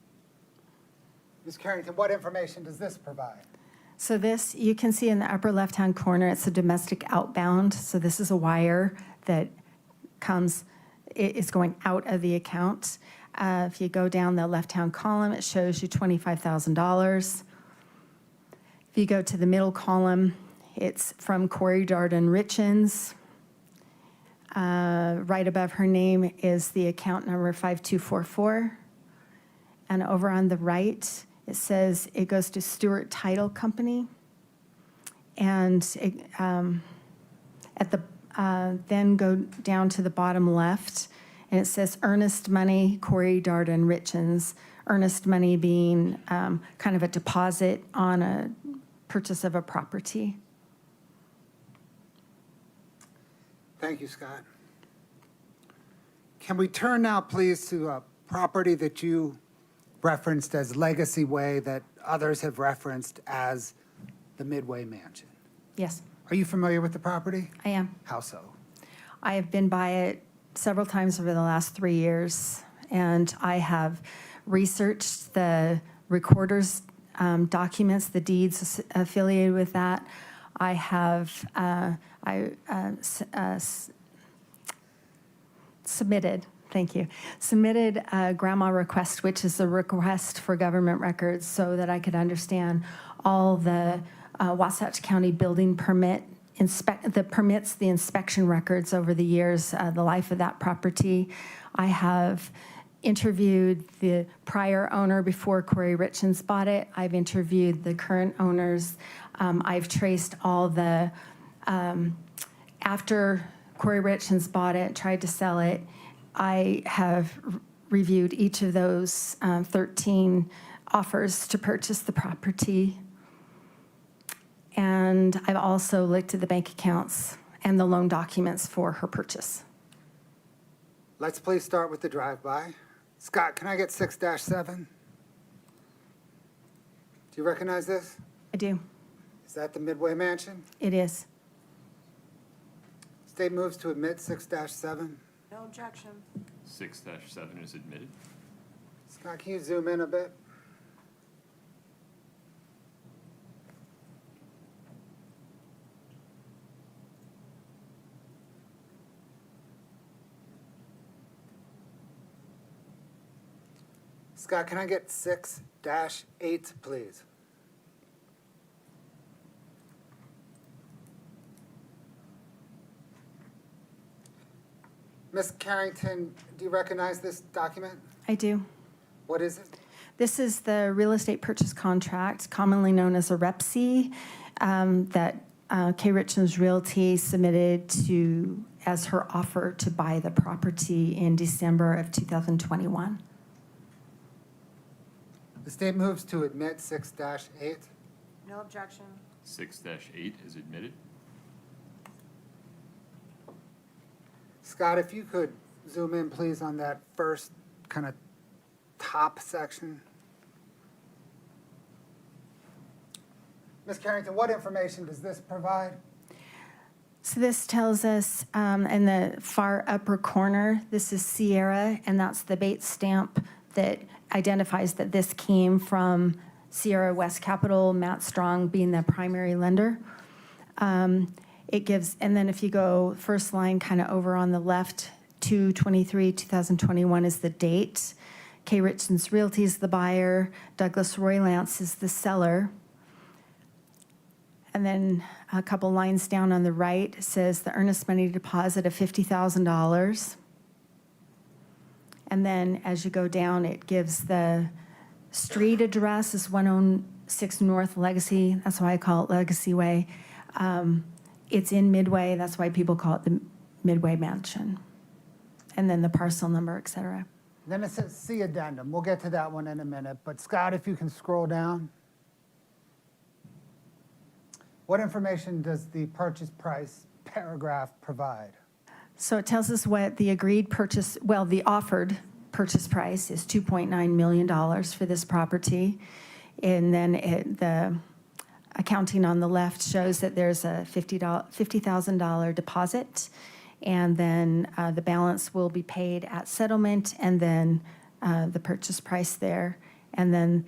Ms. Carrington, what information does this provide? So this, you can see in the upper left-hand corner, it's a domestic outbound. So this is a wire that is going out of the account. If you go down the left-hand column, it shows you $25,000. If you go to the middle column, it's from Kouri Richins. Right above her name is the account number 5244. And over on the right, it says it goes to Stewart Title Company. And then go down to the bottom left, and it says earnest money, Kouri Richins. Earnest money being kind of a deposit on a purchase of a property. Thank you, Scott. Can we turn now, please, to a property that you referenced as Legacy Way that others have referenced as the Midway Mansion? Yes, Are you familiar with the property? I am. How so? I have been by it several times over the last 3 years, and I have researched the recorder's documents, the deeds affiliated with that. I have submitted a grandma request, which is a request for government records so that I could understand all the Wasatch County building permit the inspection records over the years, the life of that property. I have interviewed the prior owner before Kouri Richins bought it. I've interviewed the current owners. I've traced all the, after Kouri Richins bought it, tried to sell it, I have reviewed each of those 13 offers to purchase the property. And I've also looked at the bank accounts and the loan documents for her purchase. Let's please start with the drive-by. Scott, can I get 6-7? Do you recognize this? I do. Is that the Midway Mansion? It is. State moves to admit 6-7. No objection. 6-7 is admitted. Scott, can you zoom in a bit? Scott, can I get 6-8, please? Ms. Carrington, do you recognize this document? I do. What is it? This is the real estate purchase contract, commonly known as a REPC, that Kouri Richins Realty submitted to as her offer to buy the property in December of 2021. The state moves to admit 6-8. No objection. 6-8 is admitted. Scott, if you could zoom in, please, on that first kind of top section. Ms. Carrington, what information does this provide? So this tells us in the far upper corner, this is Sierra, and that's the Bates stamp that identifies that this came from Sierra West Capital, Matt Strong being the primary lender. It gives, and then if you go first line kind of over on the left, 2/23/2021 is the date. Kouri Richins Realty is the buyer. Douglas Roy Lance is the seller. And then a couple lines down on the right says the earnest money deposit of $50,000. And then as you go down, it gives the street address is 106 North Legacy. That's why I call it Legacy Way. It's in Midway. That's why people call it the Midway Mansion. And then the parcel number, et cetera. Then it says C addendum. We'll get to that one in a minute. But Scott, if you can scroll down. What information does the purchase price paragraph provide? So it tells us what the agreed purchase, well, the offered purchase price is $2.9 million for this property. And then the accounting on the left shows that there's a $50,000 deposit. And then the balance will be paid at settlement, and then the purchase price there. And then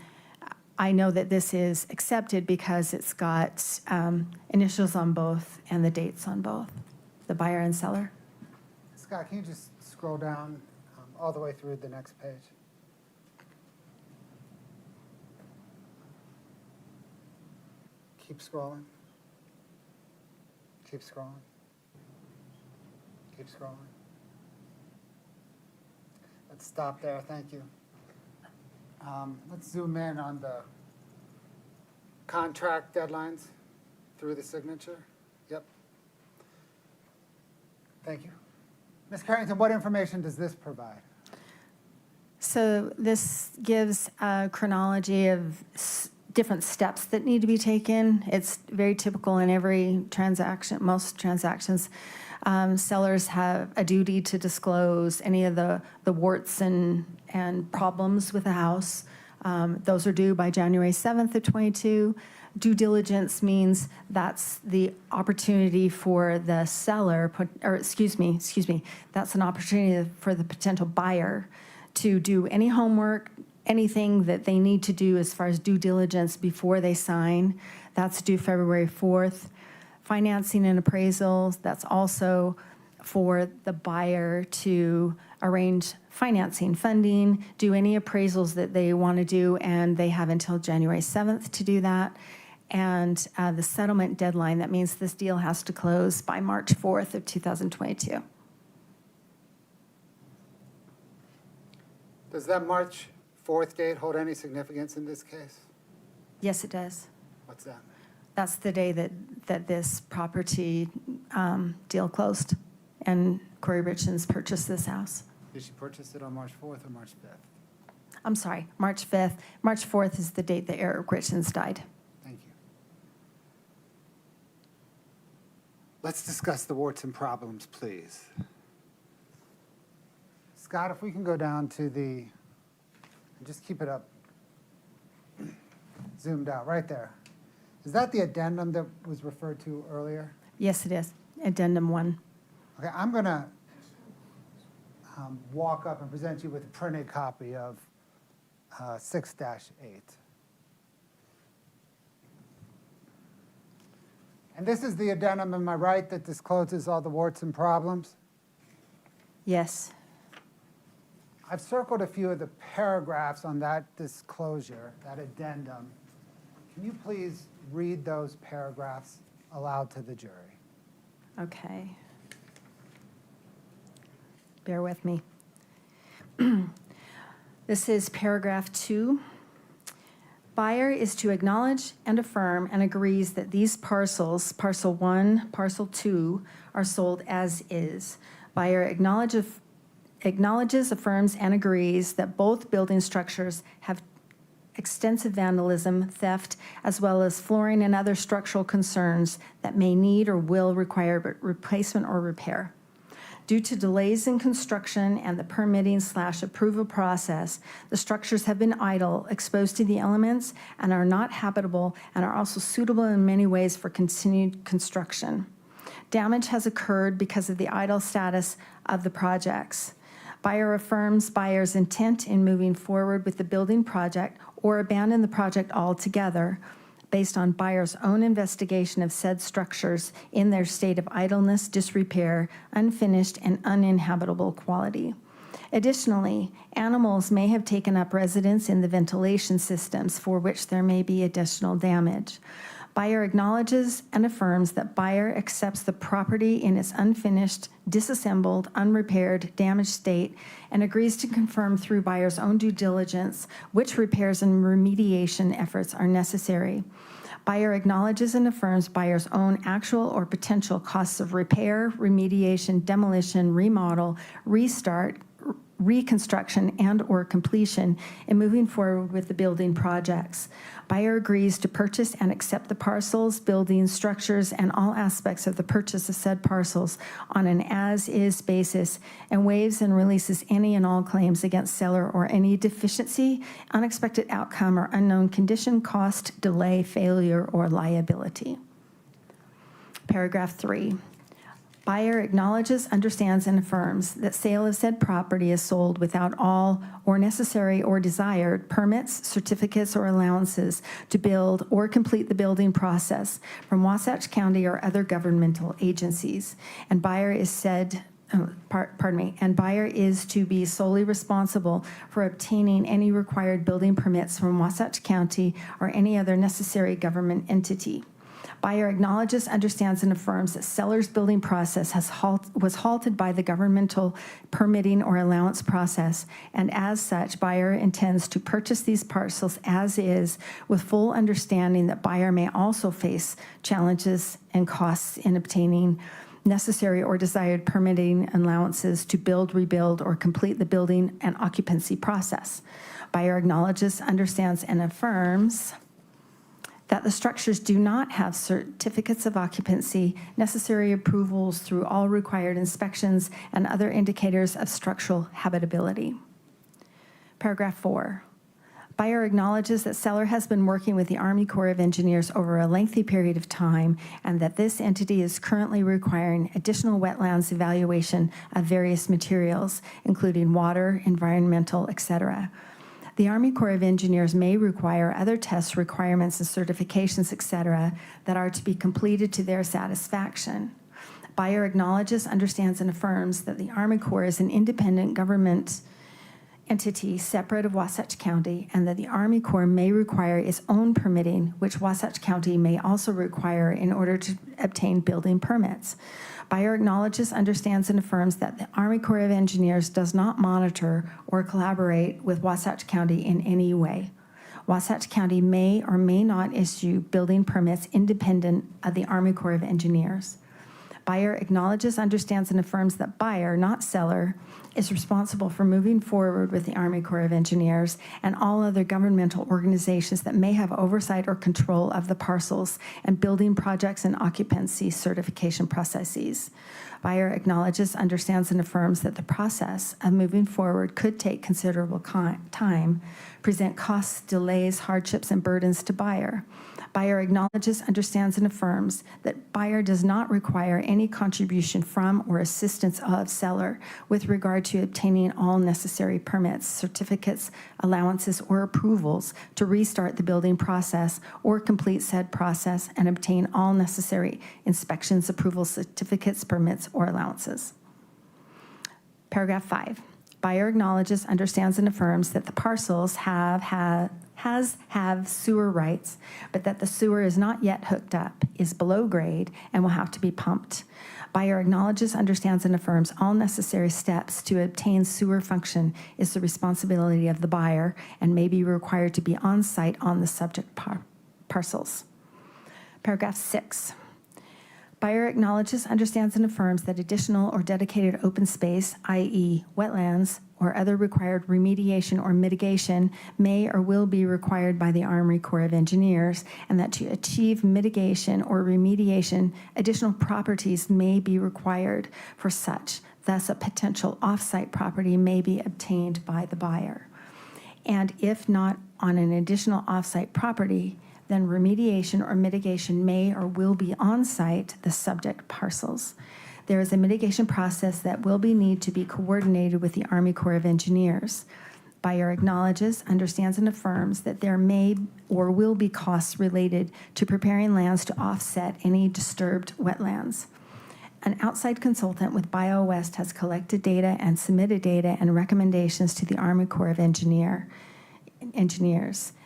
I know that this is accepted because it's got initials on both and the dates on both, the buyer and seller. Scott, can you just scroll down all the way through the next page? Keep scrolling. Keep scrolling. Keep scrolling. Let's stop there, thank you. Let's zoom in on the contract deadlines through the signature. Yep. Thank you. Ms. Carrington, what information does this provide? So this gives a chronology of different steps that need to be taken. It's very typical in every transaction, most transactions. Sellers have a duty to disclose any of the warts and problems with the house. Those are due by January 7th of 22. Due diligence means that's the opportunity for the seller, that's an opportunity for the potential buyer to do any homework, anything that they need to do as far as due diligence before they sign. That's due February 4th. Financing and appraisals, that's also for the buyer to arrange financing, funding, do any appraisals that they want to do, and they have until January 7th to do that. And the settlement deadline, that means this deal has to close by March 4th of 2022. Does that March 4th date hold any significance in this case? Yes, it does. What's that? That's the day that this property deal closed and Kouri Richins purchased this house. Did she purchase it on March 4th or March 5th? I'm sorry, March 5th. March 4th is the date that Eric Richins died. Thank you. Let's discuss the warts and problems, please. Scott, if we can go down to just keep it up. zoomed out, right there. Is that the addendum that was referred to earlier? Yes, it is. Addendum 1. Okay, I'm going to walk up and present you with a printed copy of 6-8. And this is the addendum on my right that discloses all the warts and problems. Yes. I've circled a few of the paragraphs on that disclosure, that addendum. Can you please read those paragraphs aloud to the jury? Okay. Bear with me. This is paragraph 2. Buyer is to acknowledge and affirm and agrees that these parcels, parcel 1, parcel 2, are sold as is. Buyer acknowledges, affirms, and agrees that both building structures have extensive vandalism, theft, as well as flooring and other structural concerns that may need or will require replacement or repair. Due to delays in construction and the permitting/approval process, the structures have been idle, exposed to the elements, and are not habitable, and are also suitable in many ways for continued construction. Damage has occurred because of the idle status of the projects. Buyer affirms buyer's intent in moving forward with the building project or abandon the project altogether based on buyer's own investigation of said structures in their state of idleness, disrepair, unfinished, and uninhabitable quality. Additionally, animals may have taken up residence in the ventilation systems for which there may be additional damage. Buyer acknowledges and affirms that buyer accepts the property in its unfinished, disassembled, unrepaired, damaged state and agrees to confirm through buyer's own due diligence which repairs and remediation efforts are necessary. Buyer acknowledges and affirms buyer's own actual or potential costs of repair, remediation, demolition, remodel, restart, reconstruction, and/or completion in moving forward with the building projects. Buyer agrees to purchase and accept the parcels, buildings, structures, and all aspects of the purchase of said parcels on an as-is basis and waives and releases any and all claims against seller or any deficiency, unexpected outcome, or unknown condition, cost, delay, failure, or liability. Paragraph 3. Buyer acknowledges, understands, and affirms that sale of said property is sold without all or necessary or desired permits, certificates, or allowances to build or complete the building process from Wasatch County or other governmental agencies. And buyer is and buyer is to be solely responsible for obtaining any required building permits from Wasatch County or any other necessary government entity. Buyer acknowledges, understands, and affirms that seller's building process was halted by the governmental permitting or allowance process, and as such, buyer intends to purchase these parcels as is, with full understanding that buyer may also face challenges and costs in obtaining necessary or desired permitting allowances to build, rebuild, or complete the building and occupancy process. Buyer acknowledges, understands, and affirms that the structures do not have certificates of occupancy, necessary approvals through all required inspections, and other indicators of structural habitability. Paragraph 4. Buyer acknowledges that seller has been working with the Army Corps of Engineers over a lengthy period of time and that this entity is currently requiring additional wetlands evaluation of various materials, including water, environmental, etc. The Army Corps of Engineers may require other tests, requirements, and certifications, etc., that are to be completed to their satisfaction. Buyer acknowledges, understands, and affirms that the Army Corps is an independent government entity separate of Wasatch County, and that the Army Corps may require its own permitting, which Wasatch County may also require in order to obtain building permits. Buyer acknowledges, understands, and affirms that the Army Corps of Engineers does not monitor or collaborate with Wasatch County in any way. Wasatch County may or may not issue building permits independent of the Army Corps of Engineers. Buyer acknowledges, understands, and affirms that buyer, not seller, is responsible for moving forward with the Army Corps of Engineers and all other governmental organizations that may have oversight or control of the parcels and building projects and occupancy certification processes. Buyer acknowledges, understands, and affirms that the process of moving forward could take considerable time, present costs, delays, hardships, and burdens to buyer. Buyer acknowledges, understands, and affirms that buyer does not require any contribution from or assistance of seller with regard to obtaining all necessary permits, certificates, allowances, or approvals to restart the building process or complete said process and obtain all necessary inspections, approvals, certificates, permits, or allowances. Paragraph 5. Buyer acknowledges, understands, and affirms that the parcels have sewer rights, but that the sewer is not yet hooked up, is below grade, and will have to be pumped. Buyer acknowledges, understands, and affirms all necessary steps to obtain sewer function is the responsibility of the buyer and may be required to be on site on the subject parcels. Paragraph 6. Buyer acknowledges, understands, and affirms that additional or dedicated open space, i.e. wetlands, or other required remediation or mitigation may or will be required by the Army Corps of Engineers, and that to achieve mitigation or remediation, additional properties may be required for such. Thus, a potential off-site property may be obtained by the buyer. And if not on an additional off-site property, then remediation or mitigation may or will be on-site the subject parcels. There is a mitigation process that will need to be coordinated with the Army Corps of Engineers. Buyer acknowledges, understands, and affirms that there may or will be costs related to preparing lands to offset any disturbed wetlands. An outside consultant with BioWest has collected data and submitted data and recommendations to the Army Corps of Engineers.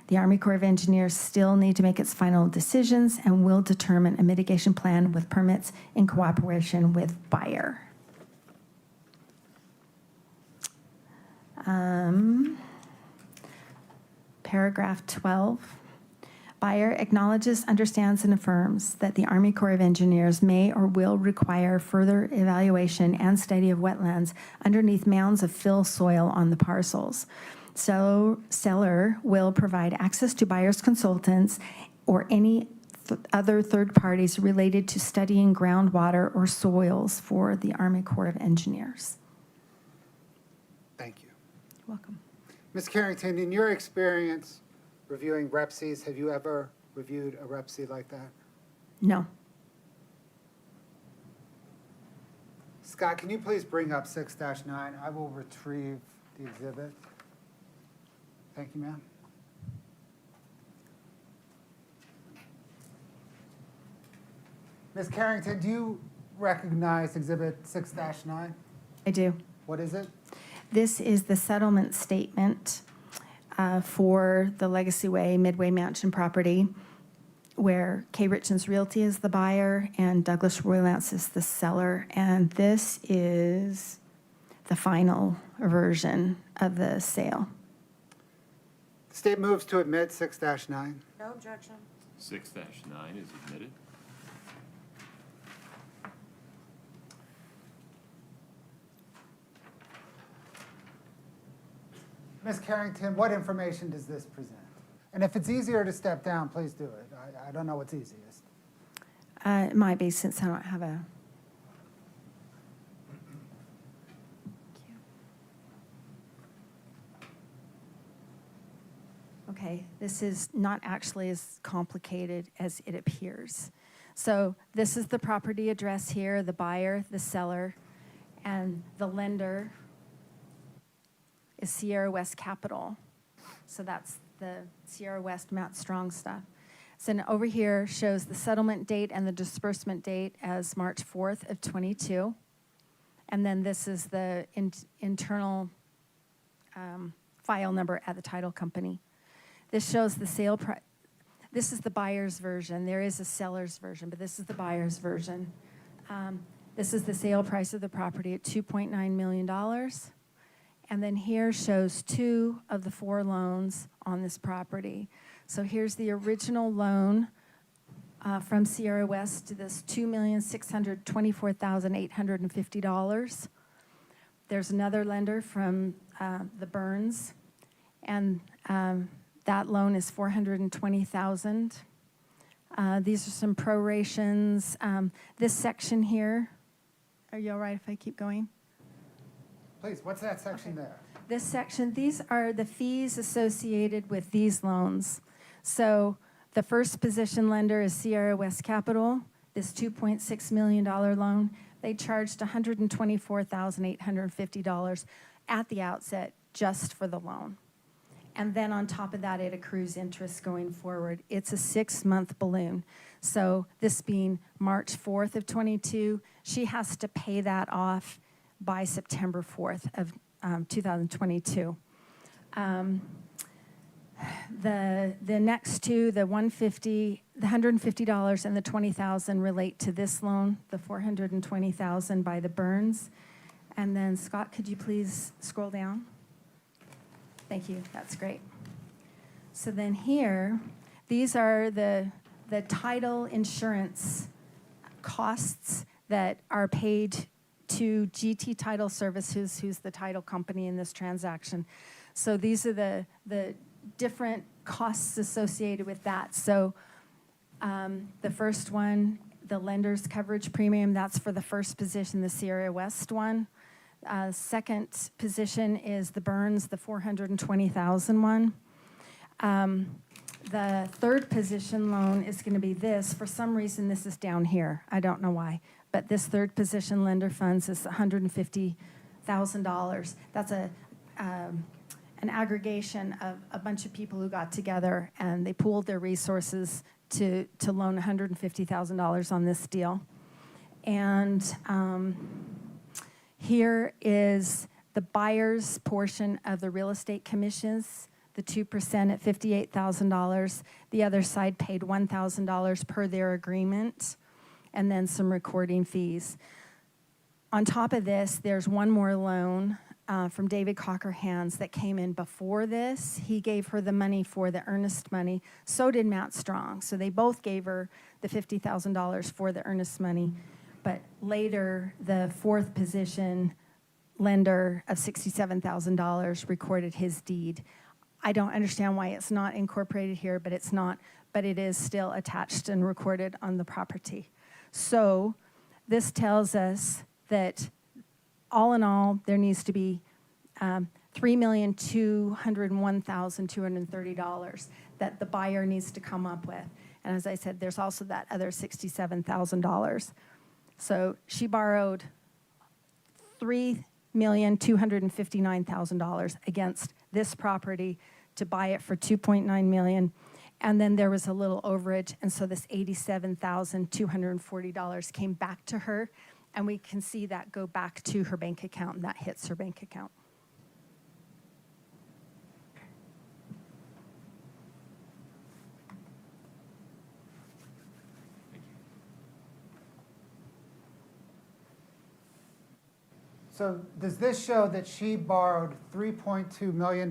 The Army Corps of Engineers still need to make its final decisions and will determine a mitigation plan with permits in cooperation with buyer. Paragraph 12. Buyer acknowledges, understands, and affirms that the Army Corps of Engineers may or will require further evaluation and study of wetlands underneath mounds of fill soil on the parcels. So seller will provide access to buyer's consultants or any other third parties related to studying groundwater or soils for the Army Corps of Engineers. Thank you. You're welcome. Ms. Carrington, in your experience reviewing REPCs, have you ever reviewed a REPC like that? No. Scott, can you please bring up 6-9? I will retrieve the exhibit. Thank you, ma'am. Ms. Carrington, do you recognize Exhibit 6-9? I do. What is it? This is the settlement statement for the Legacy Way Midway Mansion property, where Kouri Richins Realty is the buyer and Douglas Roylance is the seller. And this is the final version of the sale. The state moves to admit 6-9. No objection. 6-9 is admitted. Ms. Carrington, what information does this present? And if it's easier to step down, please do it. I don't know what's easiest. It might be since I don't have a... Okay, this is not actually as complicated as it appears. So this is the property address here, the buyer, the seller, and the lender is Sierra West Capital. So that's the Sierra West Matt Strong stuff. So now over here shows the settlement date and the disbursement date as March 4th of 22. And then this is the internal file number at the title company. This shows the sale price. This is the buyer's version. There is a seller's version, but this is the buyer's version. This is the sale price of the property at $2.9 million. And then here shows 2 of the 4 loans on this property. So here's the original loan from Sierra West to this $2,624,850. There's another lender from the Burns, and that loan is $420,000. These are some prorations. This section here, are you all right if I keep going? Please, what's that section there? This section, these are the fees associated with these loans. So the first position lender is Sierra West Capital, this $2.6 million loan. They charged $124,850 at the outset just for the loan. And then on top of that, it accrues interest going forward. It's a 6-month balloon. So this being March 4th of 22, she has to pay that off by September 4th of 2022. The next two, the $150 and the $20,000 relate to this loan, the $420,000 by the Burns. And then Scott, could you please scroll down? Thank you, that's great. So then here, these are the title insurance costs that are paid to GT Title Services, who's the title company in this transaction. So these are the different costs associated with that. So the first one, the lender's coverage premium, that's for the first position, the Sierra West one. Second position is the Burns, the $420,000 one. The third position loan is going to be this. For some reason, this is down here. I don't know why. But this third position lender funds is $150,000. That's an aggregation of a bunch of people who got together, and they pooled their resources to loan $150,000 on this deal. And here is the buyer's portion of the real estate commissions, the 2% at $58,000. The other side paid $1,000 per their agreement, and then some recording fees. On top of this, there's one more loan from David Cockerhands that came in before this. He gave her the money for the earnest money. So did Matt Strong. So they both gave her the $50,000 for the earnest money. But later, the fourth position lender of $67,000 recorded his deed. I don't understand why it's not incorporated here, but it's not. But it is still attached and recorded on the property. So this tells us that all in all, there needs to be $3,201,230 that the buyer needs to come up with. And as I said, there's also that other $67,000. So she borrowed $3,259,000 against this property to buy it for $2.9 million. And then there was a little overage, and so this $87,240 came back to her, and we can see that go back to her bank account, and that hits her bank account. So does this show that she borrowed $3.2 million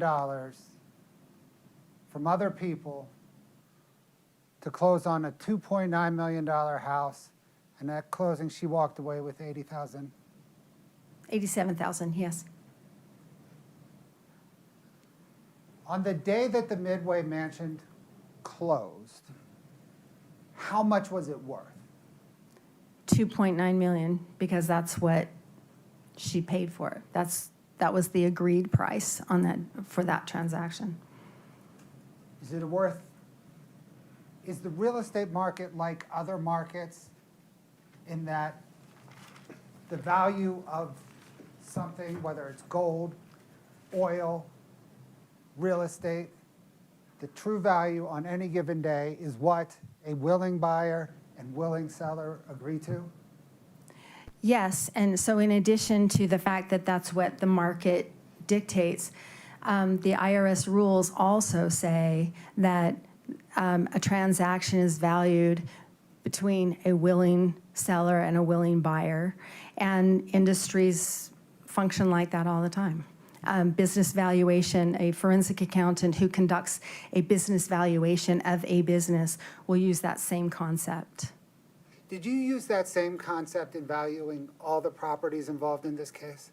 from other people to close on a $2.9 million house, and at closing she walked away with $80,000? $87,000, yes. On the day that the Midway Mansion closed, how much was it worth? $2.9 million, because that's what she paid for it. That was the agreed price on that for that transaction. Is the real estate market like other markets in that the value of something, whether it's gold, oil, real estate, the true value on any given day is what a willing buyer and willing seller agree to? Yes, and so in addition to the fact that that's what the market dictates, the IRS rules also say that a transaction is valued between a willing seller and a willing buyer, and industries function like that all the time. Business valuation, a forensic accountant who conducts a business valuation of a business will use that same concept. Did you use that same concept in valuing all the properties involved in this case?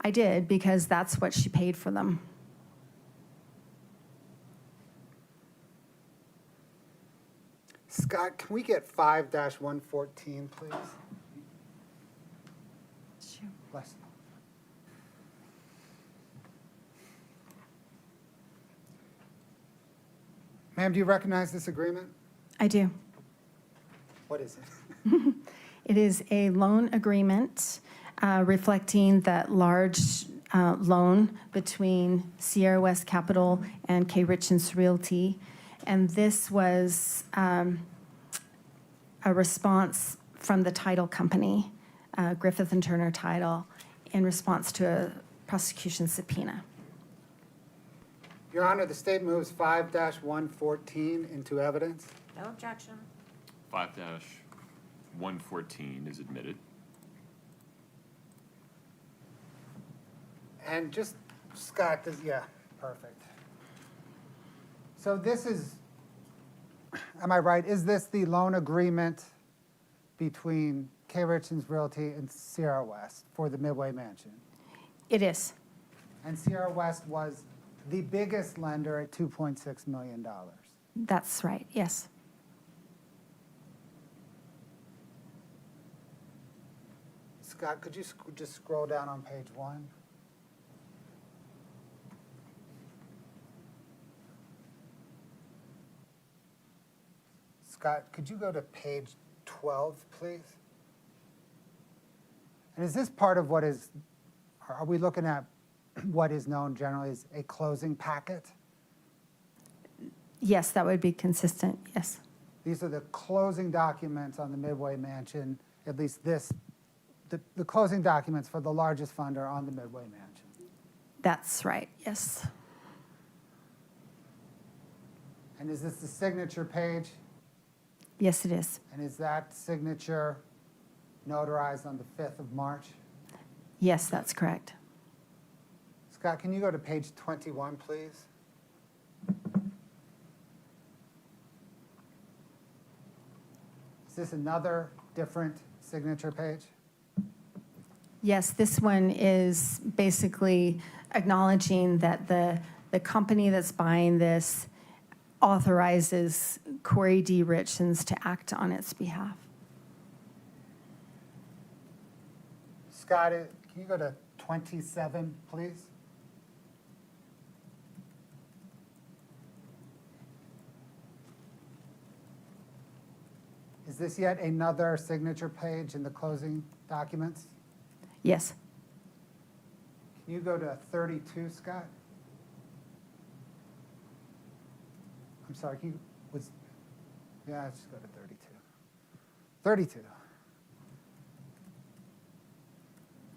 I did, because that's what she paid for them. Scott, can we get 5-114, please? Bless you. Ma'am, do you recognize this agreement? I do. What is it? It is a loan agreement reflecting that large loan between Sierra West Capital and Kouri Richins Realty. And this was a response from the title company, Griffith and Turner Title, in response to a prosecution subpoena. Your Honor, the state moves 5-114 into evidence. No objection. 5-114 is admitted. And just, Scott, yeah, perfect. So this is, am I right, is this the loan agreement between Kouri Richins Realty and Sierra West for the Midway Mansion? It is. And Sierra West was the biggest lender at $2.6 million. That's right, yes. Scott, could you just scroll down on page 1? Scott, could you go to page 12, please? And is this part of what is, are we looking at what is known generally as a closing packet? Yes, that would be consistent, yes. These are the closing documents on the Midway Mansion, at least this, the closing documents for the largest funder on the Midway Mansion. That's right, yes. And is this the signature page? Yes, it is. And is that signature notarized on the 5th of March? Yes, that's correct. Scott, can you go to page 21, please? Is this another different signature page? Yes, this one is basically acknowledging that the company that's buying this authorizes Kouri D. Richins to act on its behalf. Scott, can you go to 27, please? Is this yet another signature page in the closing documents? Yes. Can you go to 32, Scott? I'm sorry, can you, yeah, let's just go to 32. 32.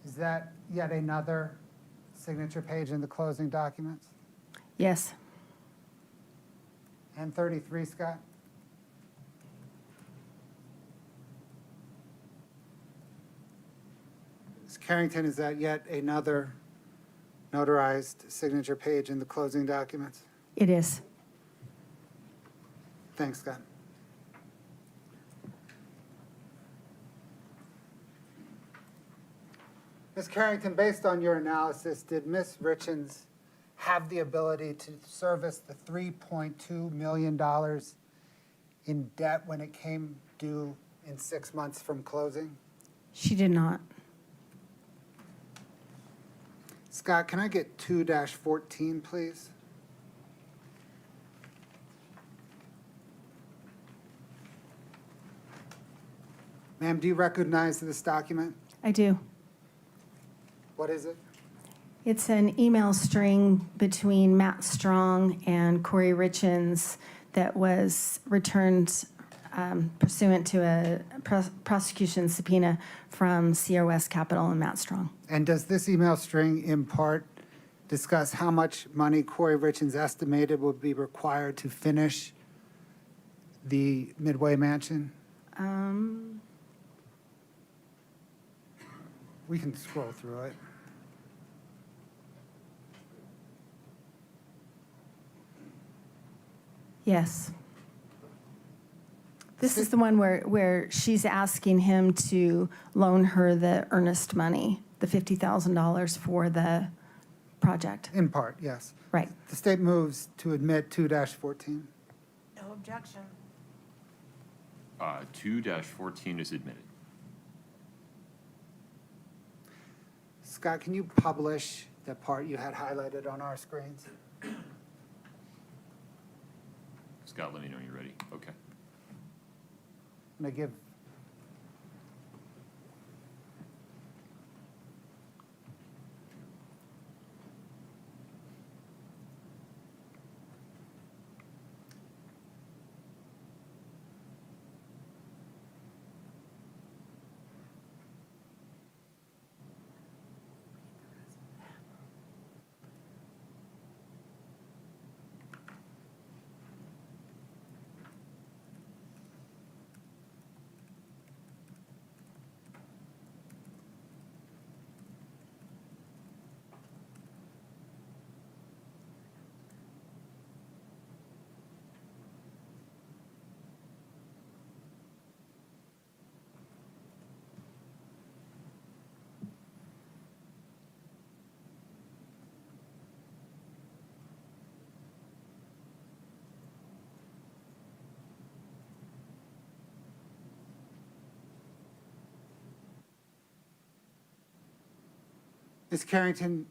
Is that yet another signature page in the closing documents? Yes. And 33, Scott? Ms. Carrington, is that yet another notarized signature page in the closing documents? It is. Thanks, Scott. Ms. Carrington, based on your analysis, did Ms. Richins have the ability to service the $3.2 million in debt when it came due in 6 months from closing? She did not. Scott, can I get 2-14, please? Ma'am, do you recognize this document? I do. What is it? It's an email string between Matt Strong and Kouri Richins that was returned pursuant to a prosecution subpoena from Sierra West Capital and Matt Strong. And does this email string in part discuss how much money Kouri Richins estimated would be required to finish the Midway Mansion? We can scroll through it. Yes. This is the one where she's asking him to loan her the earnest money the $50,000 for the project. In part, yes. Right. The state moves to admit 2-14. No objection. 2-14 is admitted. Scott, can you publish the part you had highlighted on our screens? Scott, let me know when you're ready. Okay. I'm going to give Ms. Carrington,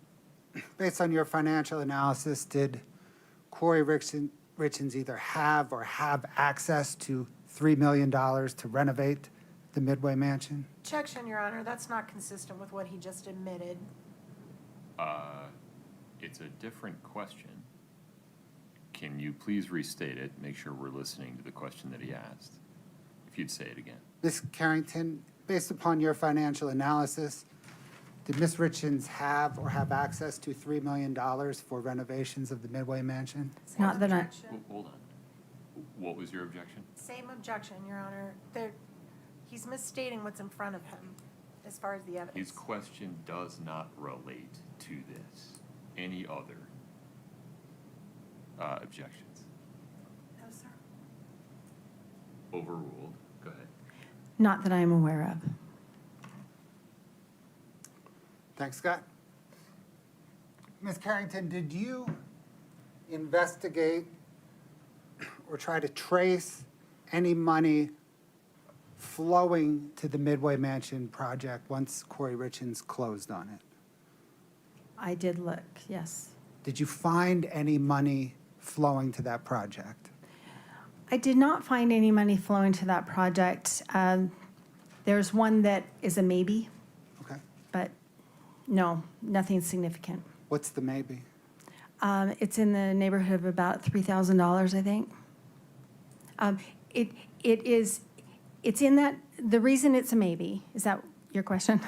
based on your financial analysis, did Kouri Richins either have or have access to $3 million to renovate the Midway Mansion? Objection, Your Honor, that's not consistent with what he just admitted. It's a different question. Can you please restate it? Make sure we're listening to the question that he asked. If you'd say it again. Ms. Carrington, based upon your financial analysis, did Ms. Richins have or have access to $3 million for renovations of the Midway Mansion? Same Not that I- objection. Hold on. What was your objection? Same objection, Your Honor. He's misstating what's in front of him as far as the evidence. His question does not relate to this. Any other objections? No, sir. Overruled. Go ahead. Not that I am aware of. Thanks, Scott. Ms. Carrington, did you investigate or try to trace any money flowing to the Midway Mansion project once Kouri Richins closed on it? I did look, yes. Did you find any money flowing to that project? I did not find any money flowing to that project. There's one that is a maybe, Okay. but no, nothing significant. What's the maybe? It's in the neighborhood of about $3,000, I think. It's in that, the reason it's a maybe, is that your question?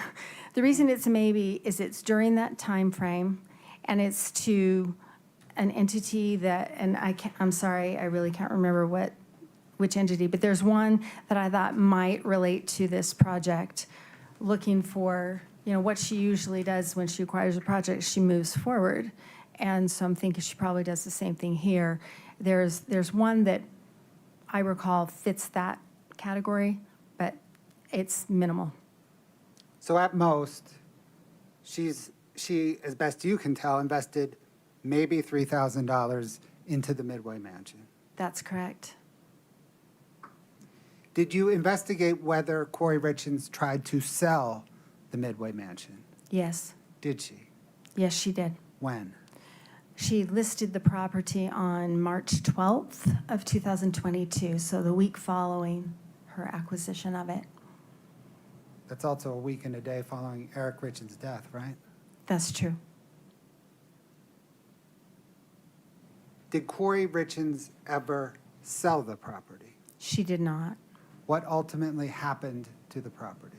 The reason it's a maybe is it's during that time frame, and it's to an entity that, and I'm sorry, I really can't remember which entity, but there's one that I thought might relate to this project, looking for, what she usually does when she acquires a project, she moves forward. And so I'm thinking she probably does the same thing here. There's one that I recall fits that category, but it's minimal. So at most, she, as best you can tell, invested maybe $3,000 into the Midway Mansion. That's correct. Did you investigate whether Kouri Richins tried to sell the Midway Mansion? Yes. Did she? Yes, she did. When? She listed the property on March 12th of 2022, so the week following her acquisition of it. That's also a week and a day following Eric Richins' death, right? That's true. Did Kouri Richins ever sell the property? She did not. What ultimately happened to the property?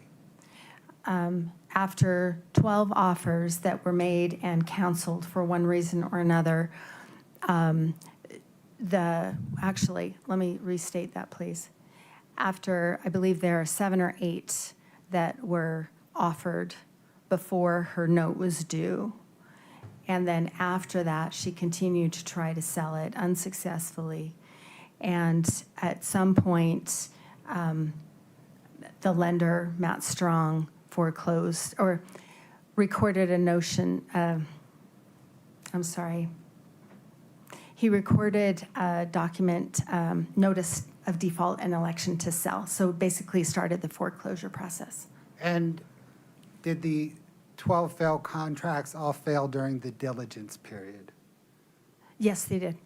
After 12 offers that were made and canceled for one reason or another, actually, let me restate that, please. After, I believe there are 7 or 8 that were offered before her note was due. And then after that, she continued to try to sell it unsuccessfully. And at some point, the lender, Matt Strong, foreclosed, or recorded a notion, he recorded a document, notice of default and election to sell. So basically started the foreclosure process. And did the 12 failed contracts all fail during the diligence period? Yes, they did.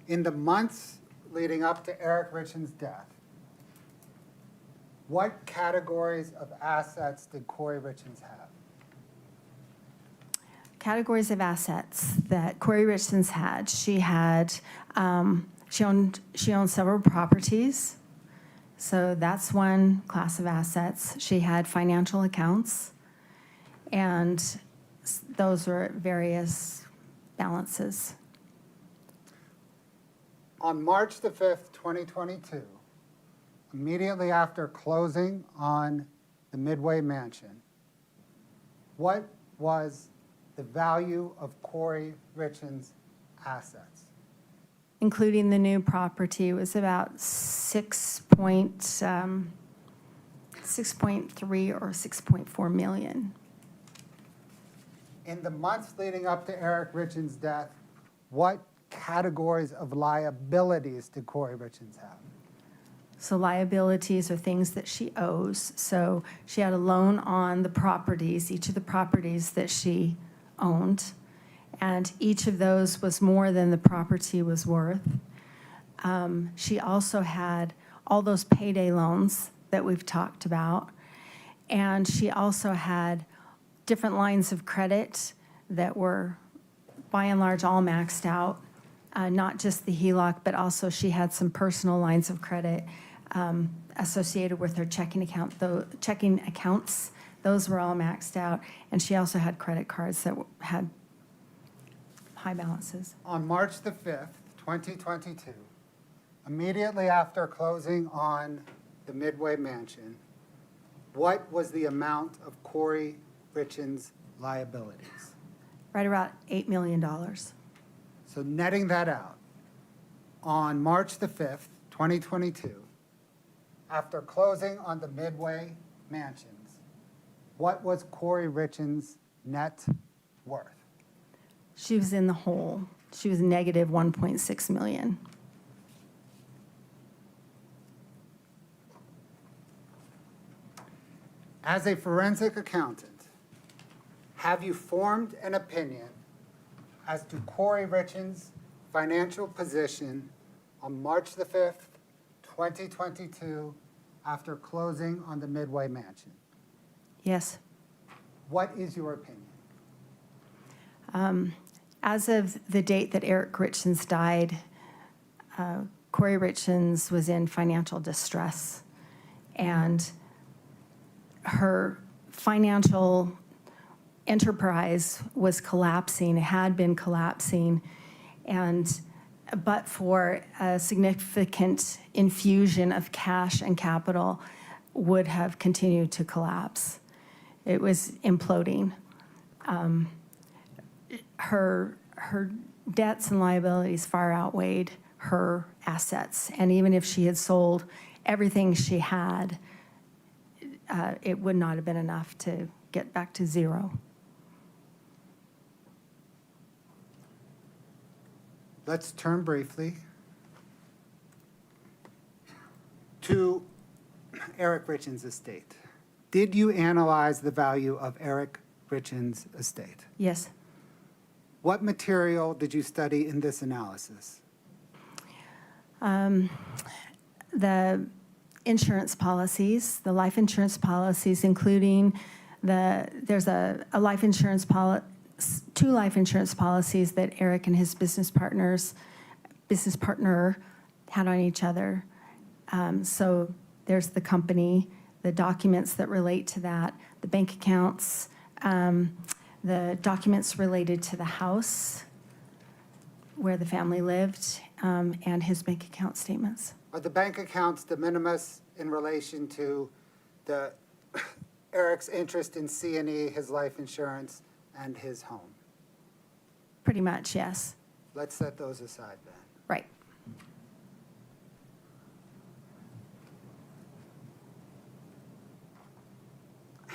In the months leading up to Eric Richins' death, what categories of assets did Kouri Richins have? Categories of assets that Kouri Richins had. She had, she owned several properties. So that's one class of assets. She had financial accounts, and those were at various balances. On March the 5th, 2022, immediately after closing on the Midway Mansion, what was the value of Kouri Richins' assets? Including the new property, was about 6.3 or 6.4 million. In the months leading up to Eric Richins' death, what categories of liabilities did Kouri Richins have? So liabilities are things that she owes. So she had a loan on the properties, each of the properties that she owned, and each of those was more than the property was worth. She also had all those payday loans that we've talked about, and she also had different lines of credit that were, by and large, all maxed out, not just the HELOC, but also she had some personal lines of credit associated with her checking accounts. Those were all maxed out, and she also had credit cards that had high balances. On March the 5th, 2022, immediately after closing on the Midway Mansion, what was the amount of Kouri Richins' liabilities? Right about $8 million. So netting that out, on March the 5th, 2022, after closing on the Midway Mansions, what was Kouri Richins' net worth? She was in the hole. She was negative 1.6 million. As a forensic accountant, have you formed an opinion as to Kouri Richins' financial position on March the 5th, 2022, after closing on the Midway Mansion? Yes. What is your opinion? As of the date that Eric Richins died, Kouri Richins was in financial distress, and her financial enterprise was collapsing, had been collapsing, and but for a significant infusion of cash and capital would have continued to collapse. It was imploding. Her debts and liabilities far outweighed her assets, and even if she had sold everything she had, it would not have been enough to get back to zero. Let's turn briefly to Eric Richins' estate. Did you analyze the value of Eric Richins' estate? Yes. What material did you study in this analysis? The insurance policies, the life insurance policies, including there's a life insurance two life insurance policies that Eric and his business partner had on each other. So there's the company, the documents that relate to that, the bank accounts, the documents related to the house where the family lived, and his bank account statements. Are the bank accounts de minimis in relation to Eric's interest in C&E, his life insurance, and his home? Pretty much, yes. Let's set those aside then. Right.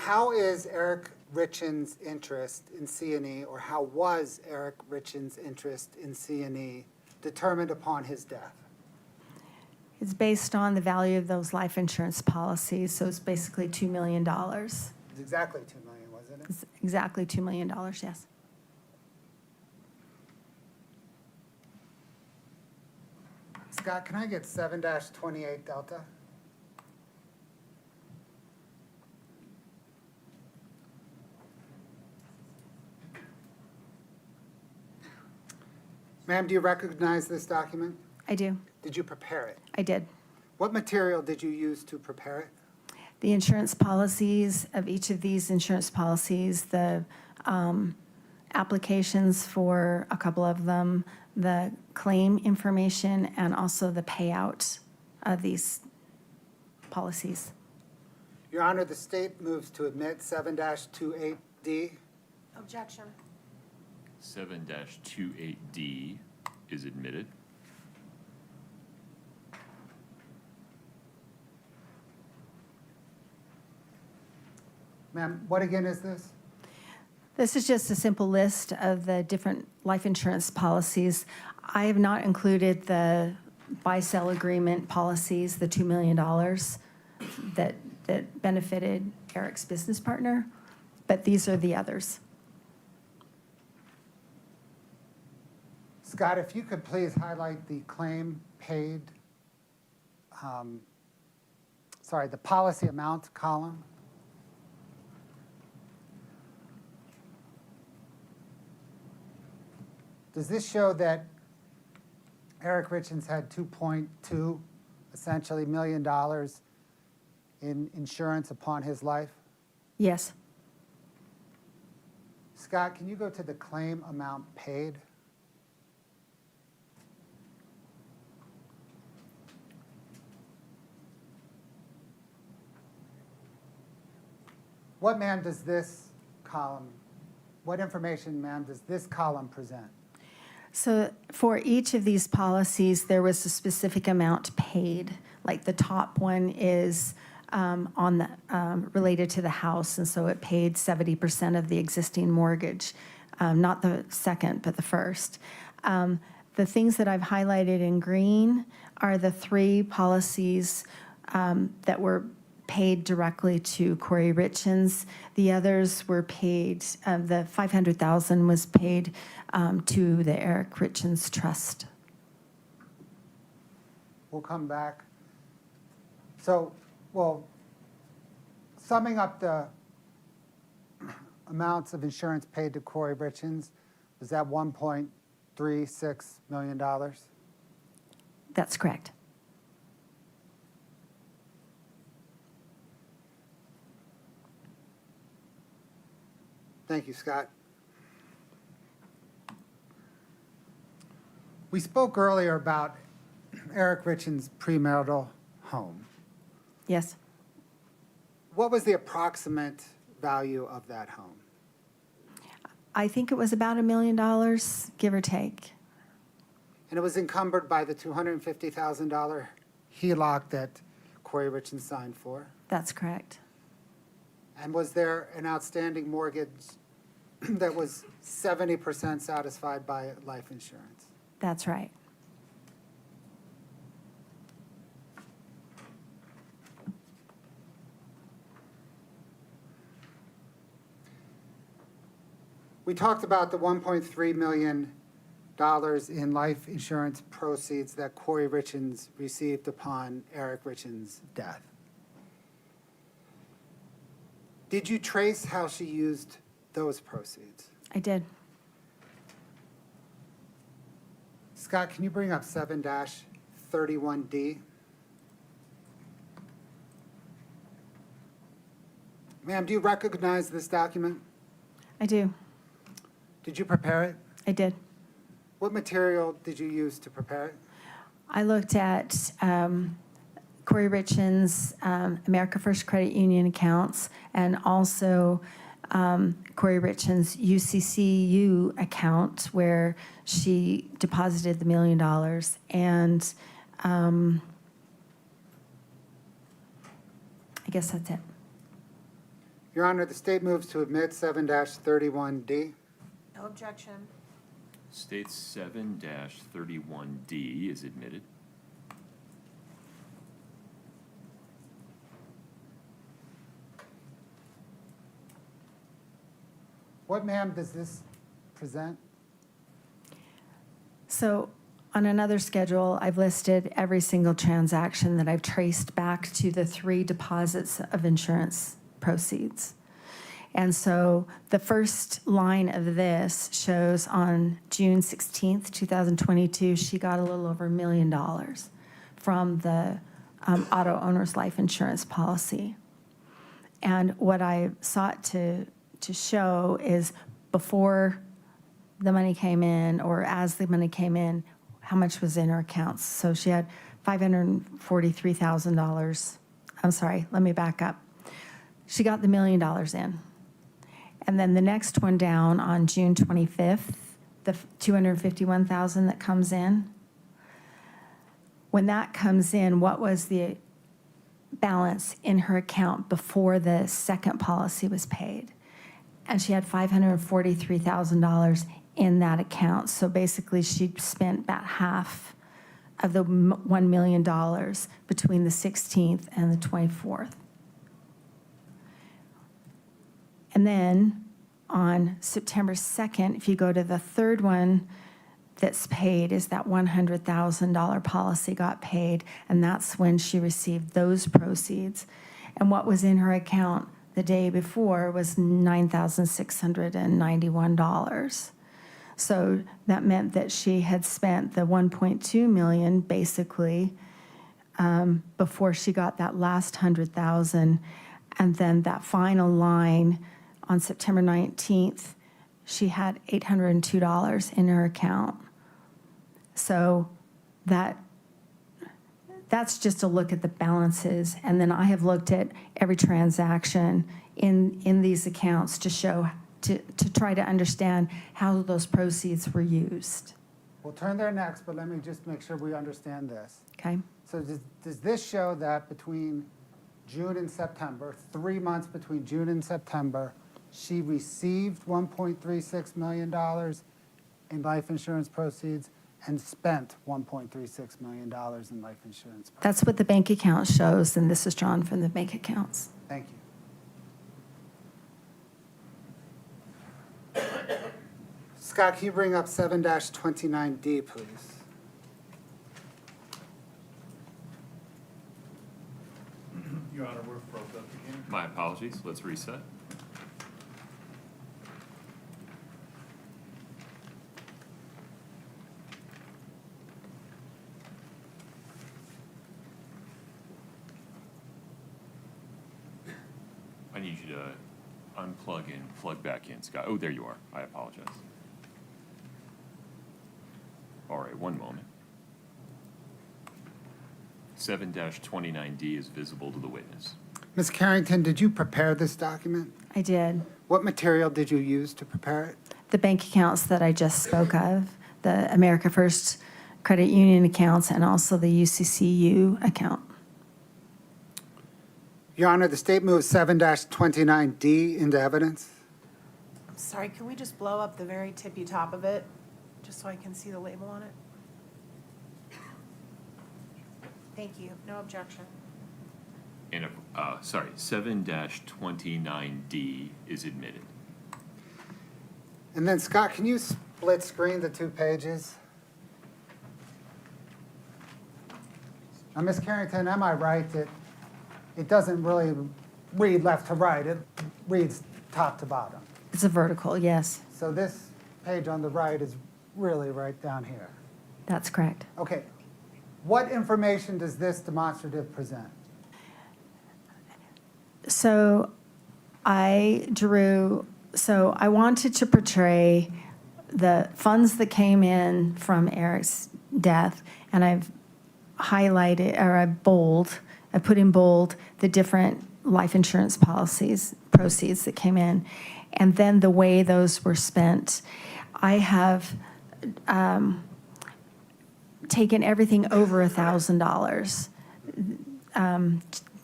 How is Eric Richins' interest in C&E, or how was Eric Richins' interest in C&E determined upon his death? It's based on the value of those life insurance policies, so it's basically $2 million. It's exactly $2 million, wasn't it? It's exactly $2 million, yes. Scott, can I get 7-28 Delta? Ma'am, do you recognize this document? I do. Did you prepare it? I did. What material did you use to prepare it? The insurance policies of each of these insurance policies, the applications for a couple of them, the claim information, and also the payout of these policies. Your Honor, the state moves to admit 7-28D. Objection. 7-28D is admitted. Ma'am, what again is this? This is just a simple list of the different life insurance policies. I have not included the buy-sell agreement policies, the $2 million that benefited Eric's business partner, but these are the others. Scott, if you could please highlight the claim paid, the policy amount column. Does this show that Eric Richins had $2.2 essentially million in insurance upon his life? Yes. Scott, can you go to the claim amount paid? What, ma'am, does this column, what information, ma'am, does this column present? So for each of these policies, there was a specific amount paid. Like the top one is related to the house, and so it paid 70% of the existing mortgage, not the second, but the first. The things that I've highlighted in green are the 3 policies that were paid directly to Kouri Richins. The others were paid, the $500,000 was paid to the Eric Richins Trust. We'll come back. So, well, summing up the amounts of insurance paid to Kouri Richins, was that $1.36 million? That's correct. Thank you, Scott. We spoke earlier about Eric Richins' premarital home. Yes. What was the approximate value of that home? I think it was about $1 million, give or take. And it was encumbered by the $250,000 HELOC that Kouri Richins signed for. That's correct. And was there an outstanding mortgage that was 70% satisfied by life insurance? That's right. We talked about the $1.3 million in life insurance proceeds that Kouri Richins received upon Eric Richins' death. Did you trace how she used those proceeds? I did. Scott, can you bring up 7-31D? Ma'am, do you recognize this document? I do. Did you prepare it? I did. What material did you use to prepare it? I looked at Kouri Richins' America First Credit Union accounts, and also Kouri Richins' UCCU account where she deposited the $1 million. And I guess that's it. Your Honor, the state moves to admit 7-31D. No objection. State 7-31D is admitted. What, ma'am, does this present? So on another schedule, I've listed every single transaction that I've traced back to the 3 deposits of insurance proceeds. And so the first line of this shows on June 16th, 2022, she got a little over $1 million from the auto owner's life insurance policy. And what I sought to show is before the money came in, or as the money came in, how much was in her accounts. So she had $543,000. I'm sorry, let me back up. She got the $1 million in. And then the next one down on June 25th, the $251,000 that comes in. When that comes in, what was the balance in her account before the second policy was paid? And she had $543,000 in that account. So basically, she spent about half of the $1 million between the 16th and the 24th. And then on September 2nd, if you go to the third one that's paid, is that $100,000 policy got paid, and that's when she received those proceeds. And what was in her account the day before was $9,691. So that meant that she had spent the $1.2 million basically before she got that last $100,000, and then that final line on September 19th, she had $802 in her account. So that's just a look at the balances. And then I have looked at every transaction in these accounts to show, to try to understand how those proceeds were used. We'll turn there next, but let me just make sure we understand this. Okay? So does this show that between June and September, 3 months between June and September, she received $1.36 million in life insurance proceeds and spent $1.36 million in life insurance proceeds? That's what the bank account shows, and this is drawn from the bank accounts. Thank you. Scott, can you bring up 7-29D, please? Your Honor, we're broke up again. My apologies. Let's reset. I need you to unplug and plug back in, Scott. Oh, there you are. I apologize. All right, one moment. 7-29D is visible to the witness. Ms. Carrington, did you prepare this document? I did. What material did you use to prepare it? The bank accounts that I just spoke of, the America First Credit Union accounts, and also the UCCU account. Your Honor, the state moves 7-29D into evidence. I'm sorry, can we just blow up the very tippy top of it, just so I can see the label on it? Thank you, no objection. And, 7-29D is admitted. And then, Scott, can you split screen the 2 pages? Now, Ms. Carrington, am I right that it doesn't really read left to right, it reads top to bottom? It's a vertical, yes, So this page on the right is really right down here. that's correct. Okay, what information does this demonstrative present? So I wanted to portray the funds that came in from Eric's death, and I've highlighted, or I put in bold the different life insurance policies, proceeds that came in, and then the way those were spent. I have taken everything over $1,000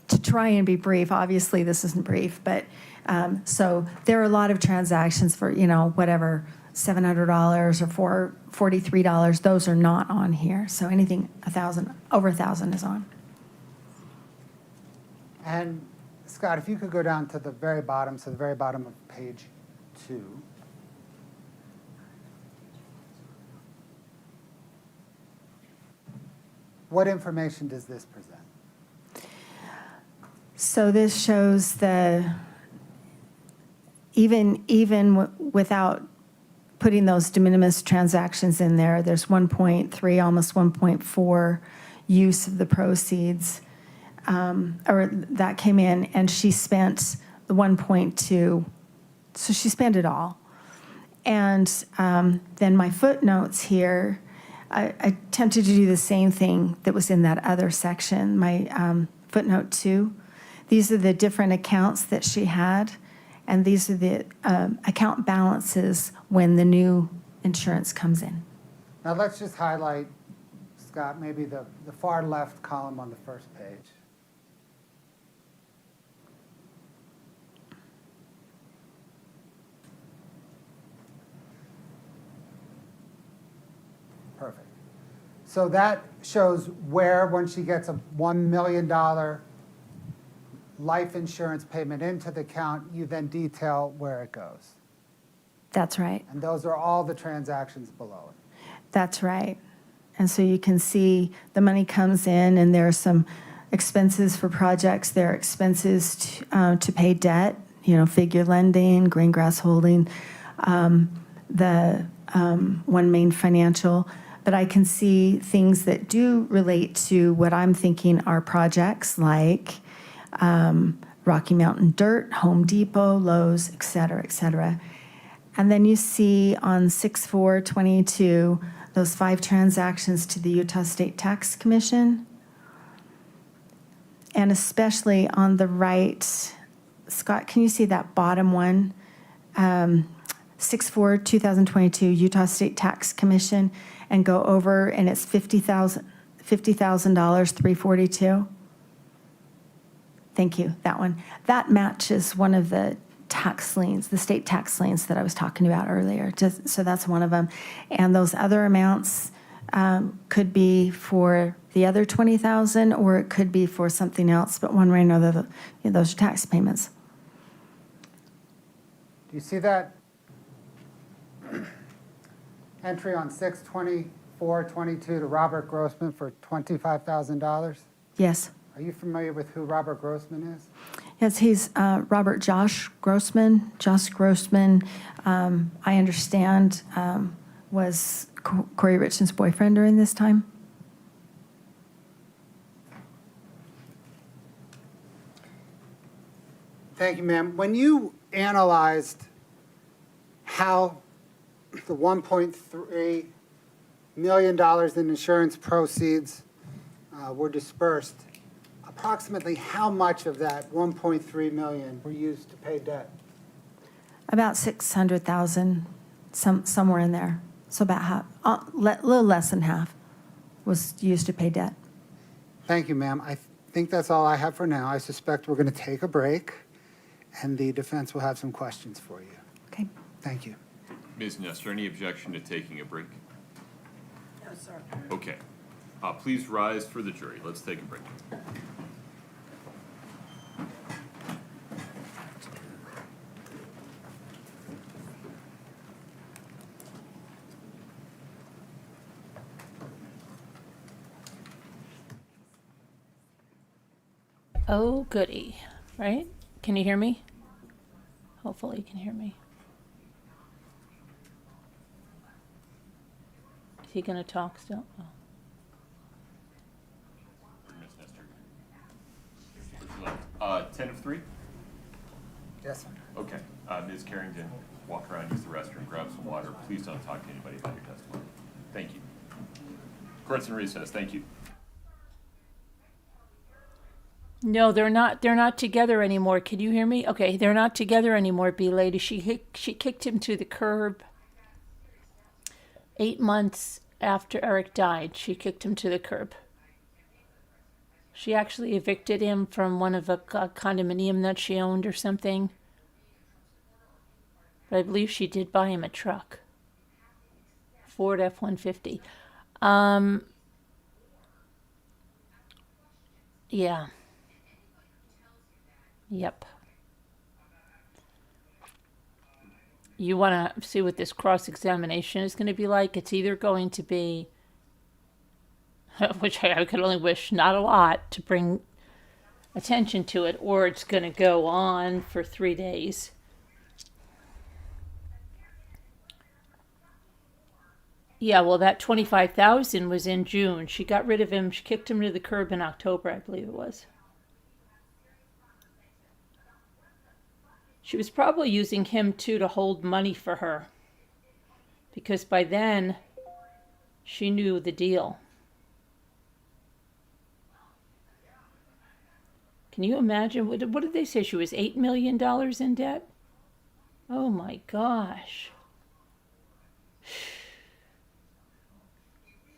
to try and be brief, obviously this isn't brief, but, so there are a lot of transactions for, whatever, $700 or $43, those are not on here. So anything over 1,000 is on. And Scott, if you could go down to the very bottom, so the very bottom of page 2. What information does this present? So this shows without putting those de minimis transactions in there, there's 1.3, almost 1.4 use of the proceeds, or that came in, and she spent the 1.2, so she spent it all. And then my footnotes here, I attempted to do the same thing that was in that other section, my footnote 2. These are the different accounts that she had, and these are the account balances when the new insurance comes in. Now let's just highlight, Scott, maybe the far left column on the first page. Perfect. So that shows where, when she gets a $1 million life insurance payment into the account, you then detail where it goes. That's right. And those are all the transactions below it. That's right. And so you can see the money comes in, and there are some expenses for projects. There are expenses to pay debt, figure lending, green grass holding, the One Main Financial. But I can see things that do relate to what I'm thinking are projects like Rocky Mountain Dirt, Home Depot, Lowe's, et cetera, et cetera. And then you see on 6/4/22, those 5 transactions to the Utah State Tax Commission. And especially on the right, Scott, can you see that bottom one? 6/4/2022, Utah State Tax Commission, and go over, and it's $50,000, $342. Thank you, that one. That matches one of the tax liens, the state tax liens that I was talking about earlier. So that's one of them. And those other amounts could be for the other $20,000, or it could be for something else. But one way or another, those are tax payments. Do you see that entry on 6/24/22 to Robert Grossman for $25,000? Yes. Are you familiar with who Robert Grossman is? Yes, he's Robert Josh Grossman. Josh Grossman, I understand, was Kouri Richins' boyfriend during this time. Thank you, ma'am. When you analyzed how the $1.3 million in insurance proceeds were dispersed, approximately how much of that $1.3 million were used to pay debt? About $600,000, somewhere in there. So about half, a little less than half was used to pay debt. Thank you, ma'am. I think that's all I have for now. I suspect we're going to take a break, and the defense will have some questions for you. Okay. Thank you. Ms. Nestor, any objection to taking a break? No, sir. Okay. Please rise for the jury. Let's take a break. Oh, goody, right? Can you hear me? Hopefully you can hear me. Is he gonna talk still? Oh. Ms. Nestor. 10 of 3? Yes, sir. Okay. Ms. Carrington, walk around, use the restroom, grab some water. Please don't talk to anybody about your testimony. Thank you. Court's in recess. Thank you. No, they're not together anymore. Can you hear me? Okay, they're not together anymore, B lady. She kicked him to the curb 8 months after Eric died. She kicked him to the curb. She actually evicted him from one of a condominium that she owned or something. But I believe she did buy him a truck. Ford F-150. Yeah. Yep. You want to see what this cross-examination is going to be like? It's either going to be, which I could only wish not a lot to bring attention to it, or it's going to go on for 3 days. Yeah, well, that 25,000 was in June. She got rid of him. She kicked him to the curb in October, I believe it was. She was probably using him too to hold money for her, because by then she knew the deal. Can you imagine? What did they say? She was $8 million in debt? Oh my gosh.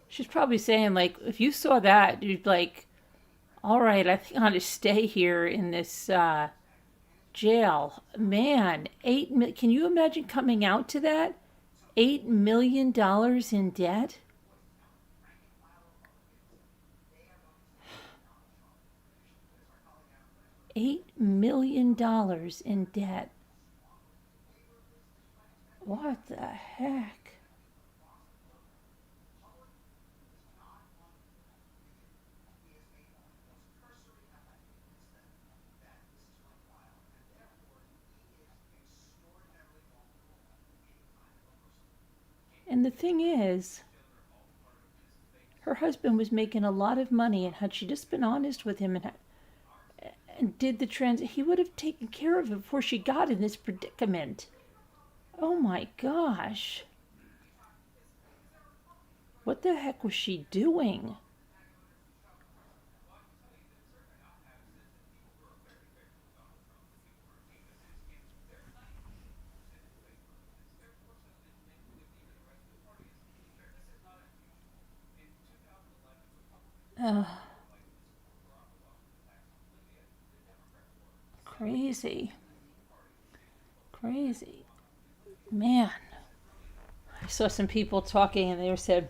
She's probably saying, like, if you saw that, you'd be like, all right, I think I'm going to stay here in this jail. Man, can you imagine coming out to that? $8 million in debt? $8 million in debt. What the heck? And the thing is, her husband was making a lot of money, and had she just been honest with him and did the he would have taken care of it before she got in this predicament. Oh my gosh. What the heck was she doing? Crazy. Crazy. Man. I saw some people talking and they said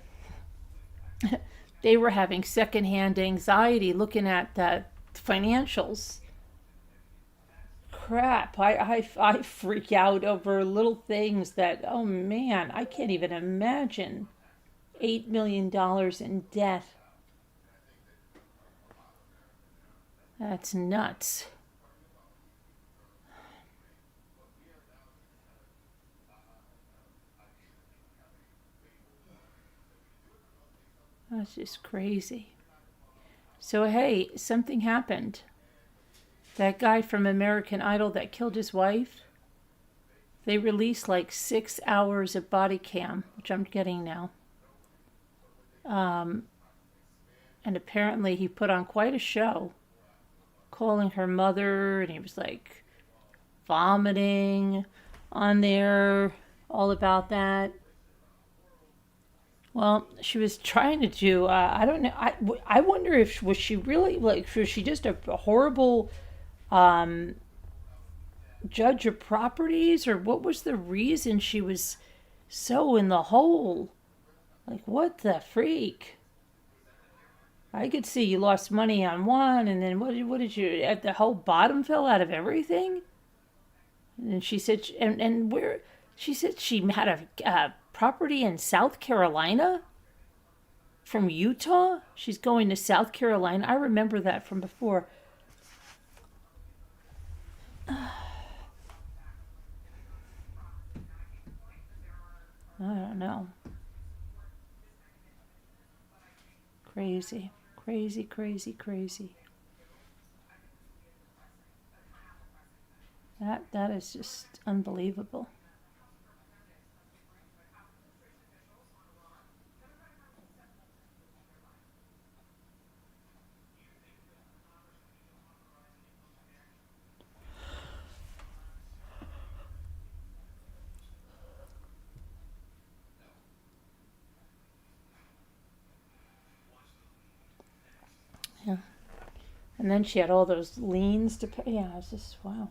they were having secondhand anxiety looking at the financials. Crap. I freak out over little things that, oh man, I can't even imagine. $8 million in debt. That's nuts. That's just crazy. So, hey, something happened. That guy from American Idol that killed his wife, they released like 6 hours of body cam, which I'm getting now. And apparently he put on quite a show, calling her mother, and he was like vomiting on there, all about that. Well, she was trying to do, I don't know, I wonder if, was she really, like, was she just a horrible judge of properties, or what was the reason she was so in the hole? Like, what the freak? I could see you lost money on one, and then what did you, at the whole bottom fell out of everything? And she said, and where, she said she had a property in South Carolina from Utah. She's going to South Carolina. I remember that from before. I don't know. Crazy, crazy, crazy, crazy. That is just unbelievable. Yeah. And then she had all those liens to pay. Yeah, it's just, wow.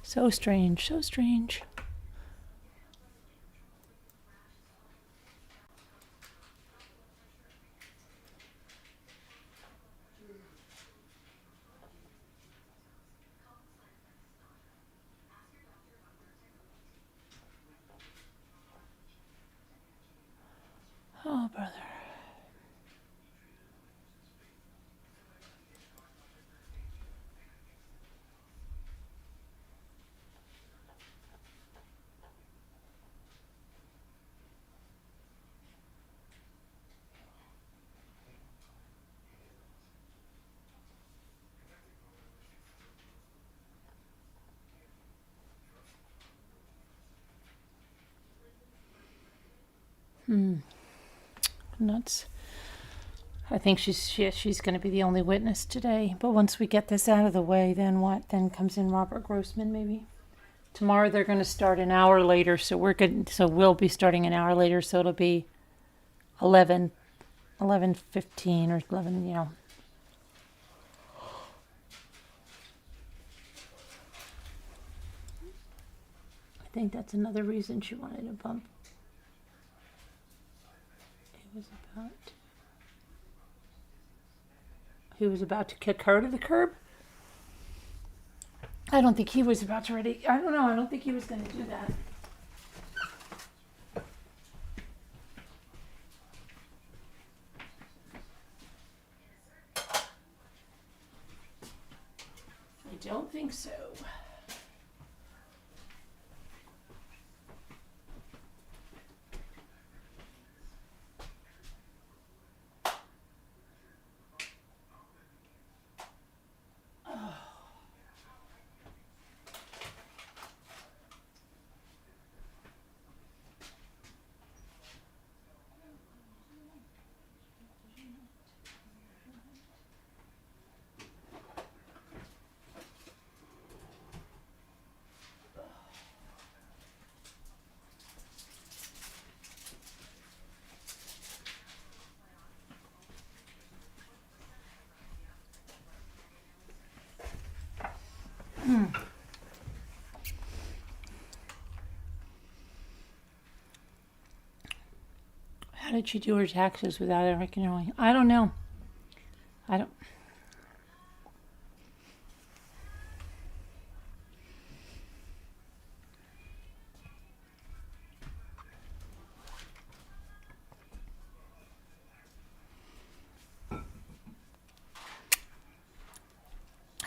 So strange, so strange. Oh, brother. Nuts. I think she's going to be the only witness today. But once we get this out of the way, then what? Then comes in Robert Grossman, maybe. Tomorrow they're going to start an hour later, so we'll be starting an hour later, so it'll be 11:15 or 11, I think that's another reason she wanted to bump. He was about to kick her to the curb. I don't think he was about to ready. I don't know. I don't think he was going to do that. I don't think so. How did she do her taxes without Eric knowing? I don't know. I don't.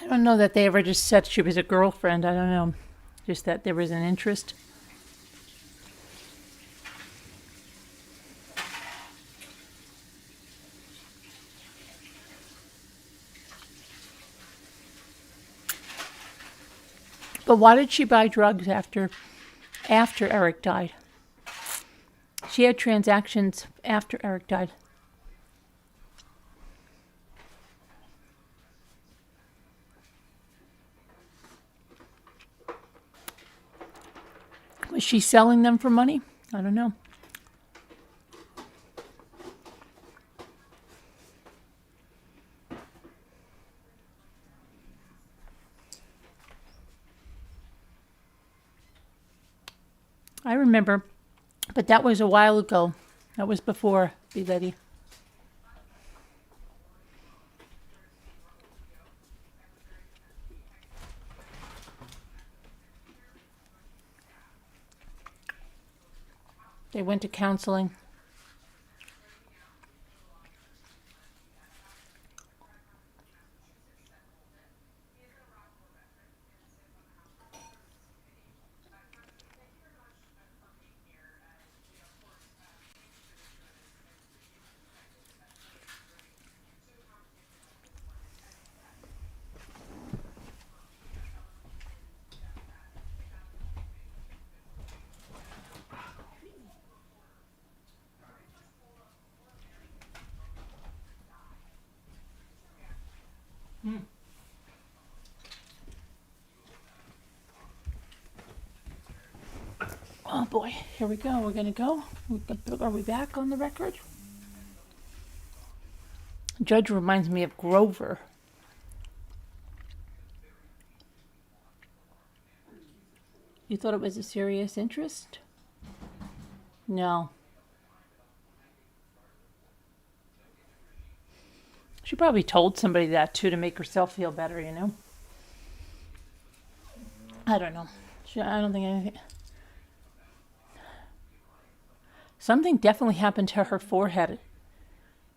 I don't know that they ever just said she was a girlfriend. I don't know. Just that there was an interest. But why did she buy drugs after Eric died? She had transactions after Eric died. Was she selling them for money? I don't know. I remember, but that was a while ago. That was before Be Letty. They went to counseling. Oh boy, here we go. We're gonna go. Are we back on the record? Judge reminds me of Grover. You thought it was a serious interest? No. She probably told somebody that too to make herself feel better, you know? I don't know. I don't think anything. Something definitely happened to her forehead.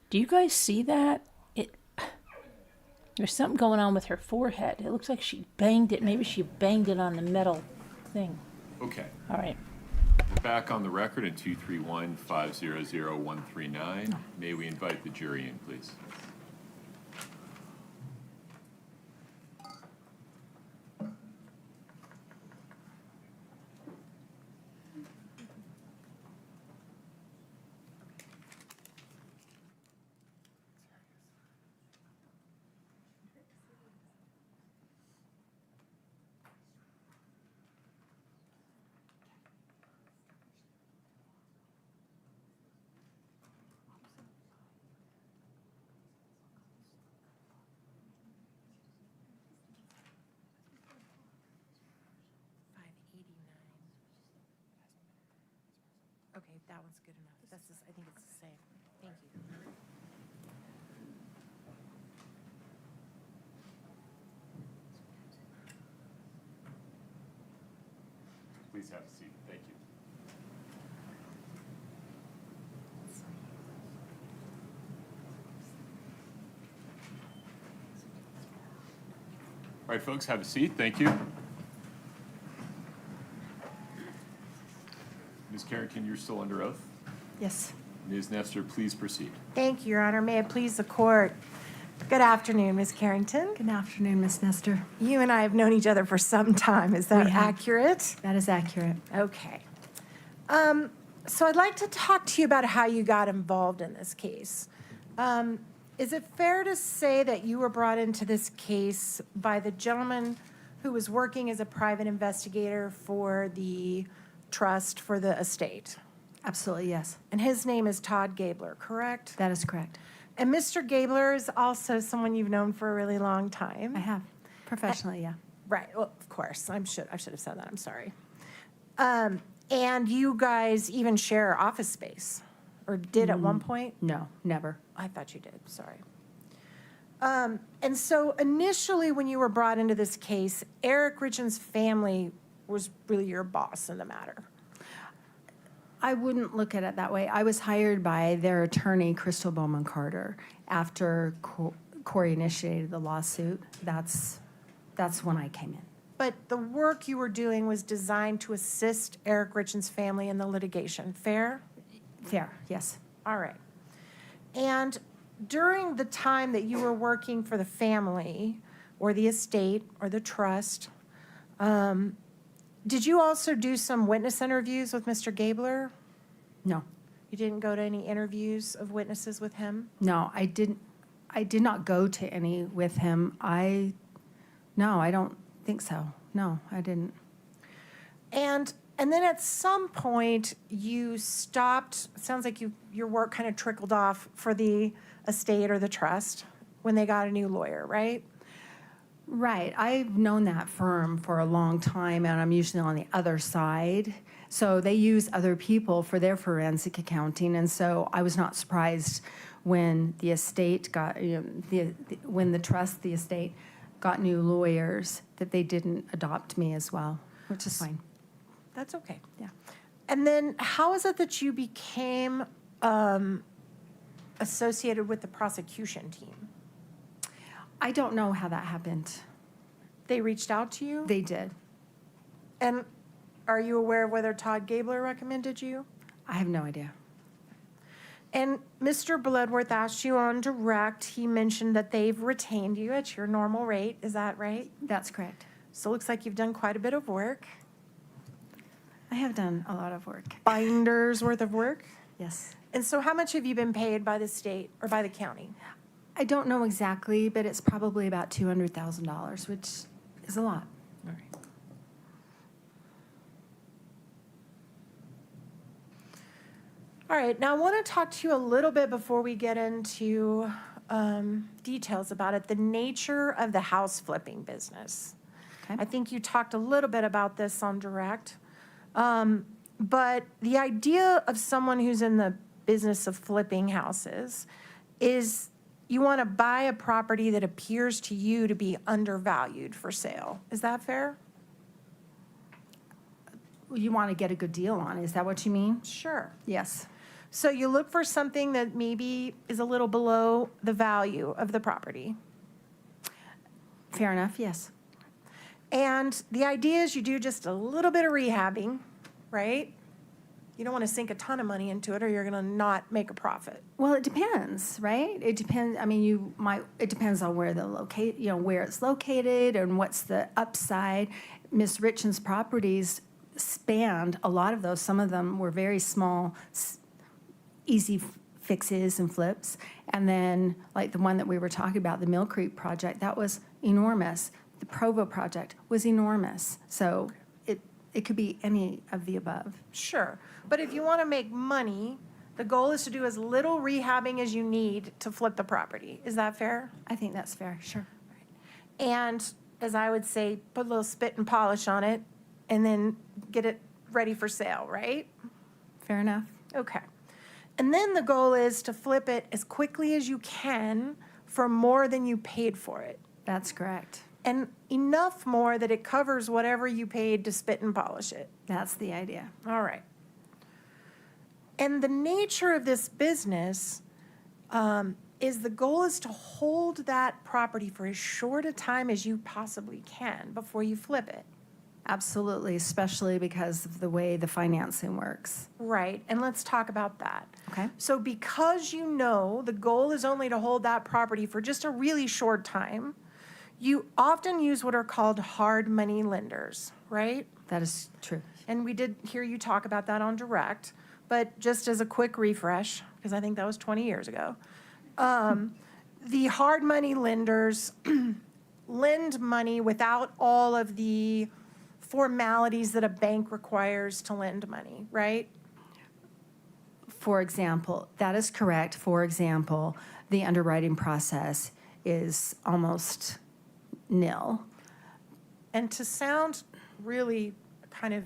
Do you guys see that? There's something going on with her forehead. It looks like she banged it. Maybe she banged it on the metal thing. Okay. All right. We're back on the record at 231-500-139. May we invite the jury in, please? Okay, that one's good enough. That's just, I think it's the same. Thank you. Please have a seat. Thank you. All right, folks, have a seat. Thank you. Ms. Carrington, you're still under oath. Yes. Ms. Nestor, please proceed. Thank you, Your Honor. May it please the court. Good afternoon, Ms. Carrington. Good afternoon, Ms. Nestor. You and I have known each other for some time. Is that We have. accurate? That is accurate. Okay. So I'd like to talk to you about how you got involved in this case. Is it fair to say that you were brought into this case by the gentleman who was working as a private investigator for the trust for the estate? Absolutely, yes. And his name is Todd Gabler, correct? That is correct. And Mr. Gabler is also someone you've known for a really long time. I have. Professionally, yeah. Right, well, of course, I should have said that, I'm sorry. And you guys even share office space, or did at one point? No, never. I thought you did, sorry. And so initially, when you were brought into this case, Eric Richins' family was really your boss in the matter. I wouldn't look at it that way. I was hired by their attorney, Crystal Bowman Carter, after Kouri initiated the lawsuit. That's when I came in. But the work you were doing was designed to assist Eric Richins' family in the litigation, fair? Fair, yes. All right. And during the time that you were working for the family, or the estate, or the trust, did you also do some witness interviews with Mr. Gabler? No, You didn't go to any interviews of witnesses with him? no, I did not go to any with him. No, I don't think so. No, I didn't. And then at some point, you stopped, sounds like your work kind of trickled off for the estate or the trust when they got a new lawyer, right? Right. I've known that firm for a long time, and I'm usually on the other side. So they use other people for their forensic accounting, and so I was not surprised when the estate got, when the trust, the estate, got new lawyers, that they didn't adopt me as well, which is fine. That's okay. Yeah. And then how is it that you became associated with the prosecution team? I don't know how that happened. They reached out to you? They did. And are you aware of whether Todd Gabler recommended you? I have no idea. And Mr. Bloodworth asked you on direct, he mentioned that they've retained you at your normal rate. Is that right? That's correct. So it looks like you've done quite a bit of work. I have done a lot of work. Binders worth of work. Yes. And so how much have you been paid by the state or by the county? I don't know exactly, but it's probably about $200,000, which is a lot. All right. All right, now I want to talk to you a little bit before we get into details about it, the nature of the house flipping business. Okay. I think you talked a little bit about this on direct. But the idea of someone who's in the business of flipping houses is you want to buy a property that appears to you to be undervalued for sale. Is that fair? You want to get a good deal on, is that what you mean? Sure. Yes. So you look for something that maybe is a little below the value of the property. Fair enough, yes. And the idea is you do just a little bit of rehabbing, right? You don't want to sink a ton of money into it or you're going to not make a profit. Well, it depends, right? It depends, I mean, it depends on where where it's located and what's the upside. Ms. Richins' properties spanned a lot of those. Some of them were very small, easy fixes and flips. And then, like the one that we were talking about, the Mill Creek project, that was enormous. The Provo project was enormous. So it could be any of the above. Sure. But if you want to make money, the goal is to do as little rehabbing as you need to flip the property. Is that fair? I think that's fair, sure. And as I would say, put a little spit and polish on it and then get it ready for sale, right? Fair enough. Okay. And then the goal is to flip it as quickly as you can for more than you paid for it. That's correct. And enough more that it covers whatever you paid to spit and polish it. That's the idea. All right. And the nature of this business is the goal is to hold that property for as short a time as you possibly can before you flip it. Absolutely, especially because of the way the financing works. Right, and let's talk about that. Okay. So because you know the goal is only to hold that property for just a really short time, you often use what are called hard money lenders, right? That is true. And we did hear you talk about that on direct, but just as a quick refresh, because I think that was 20 years ago, the hard money lenders lend money without all of the formalities that a bank requires to lend money, right? For example, that is correct. For example, the underwriting process is almost nil. And to sound really kind of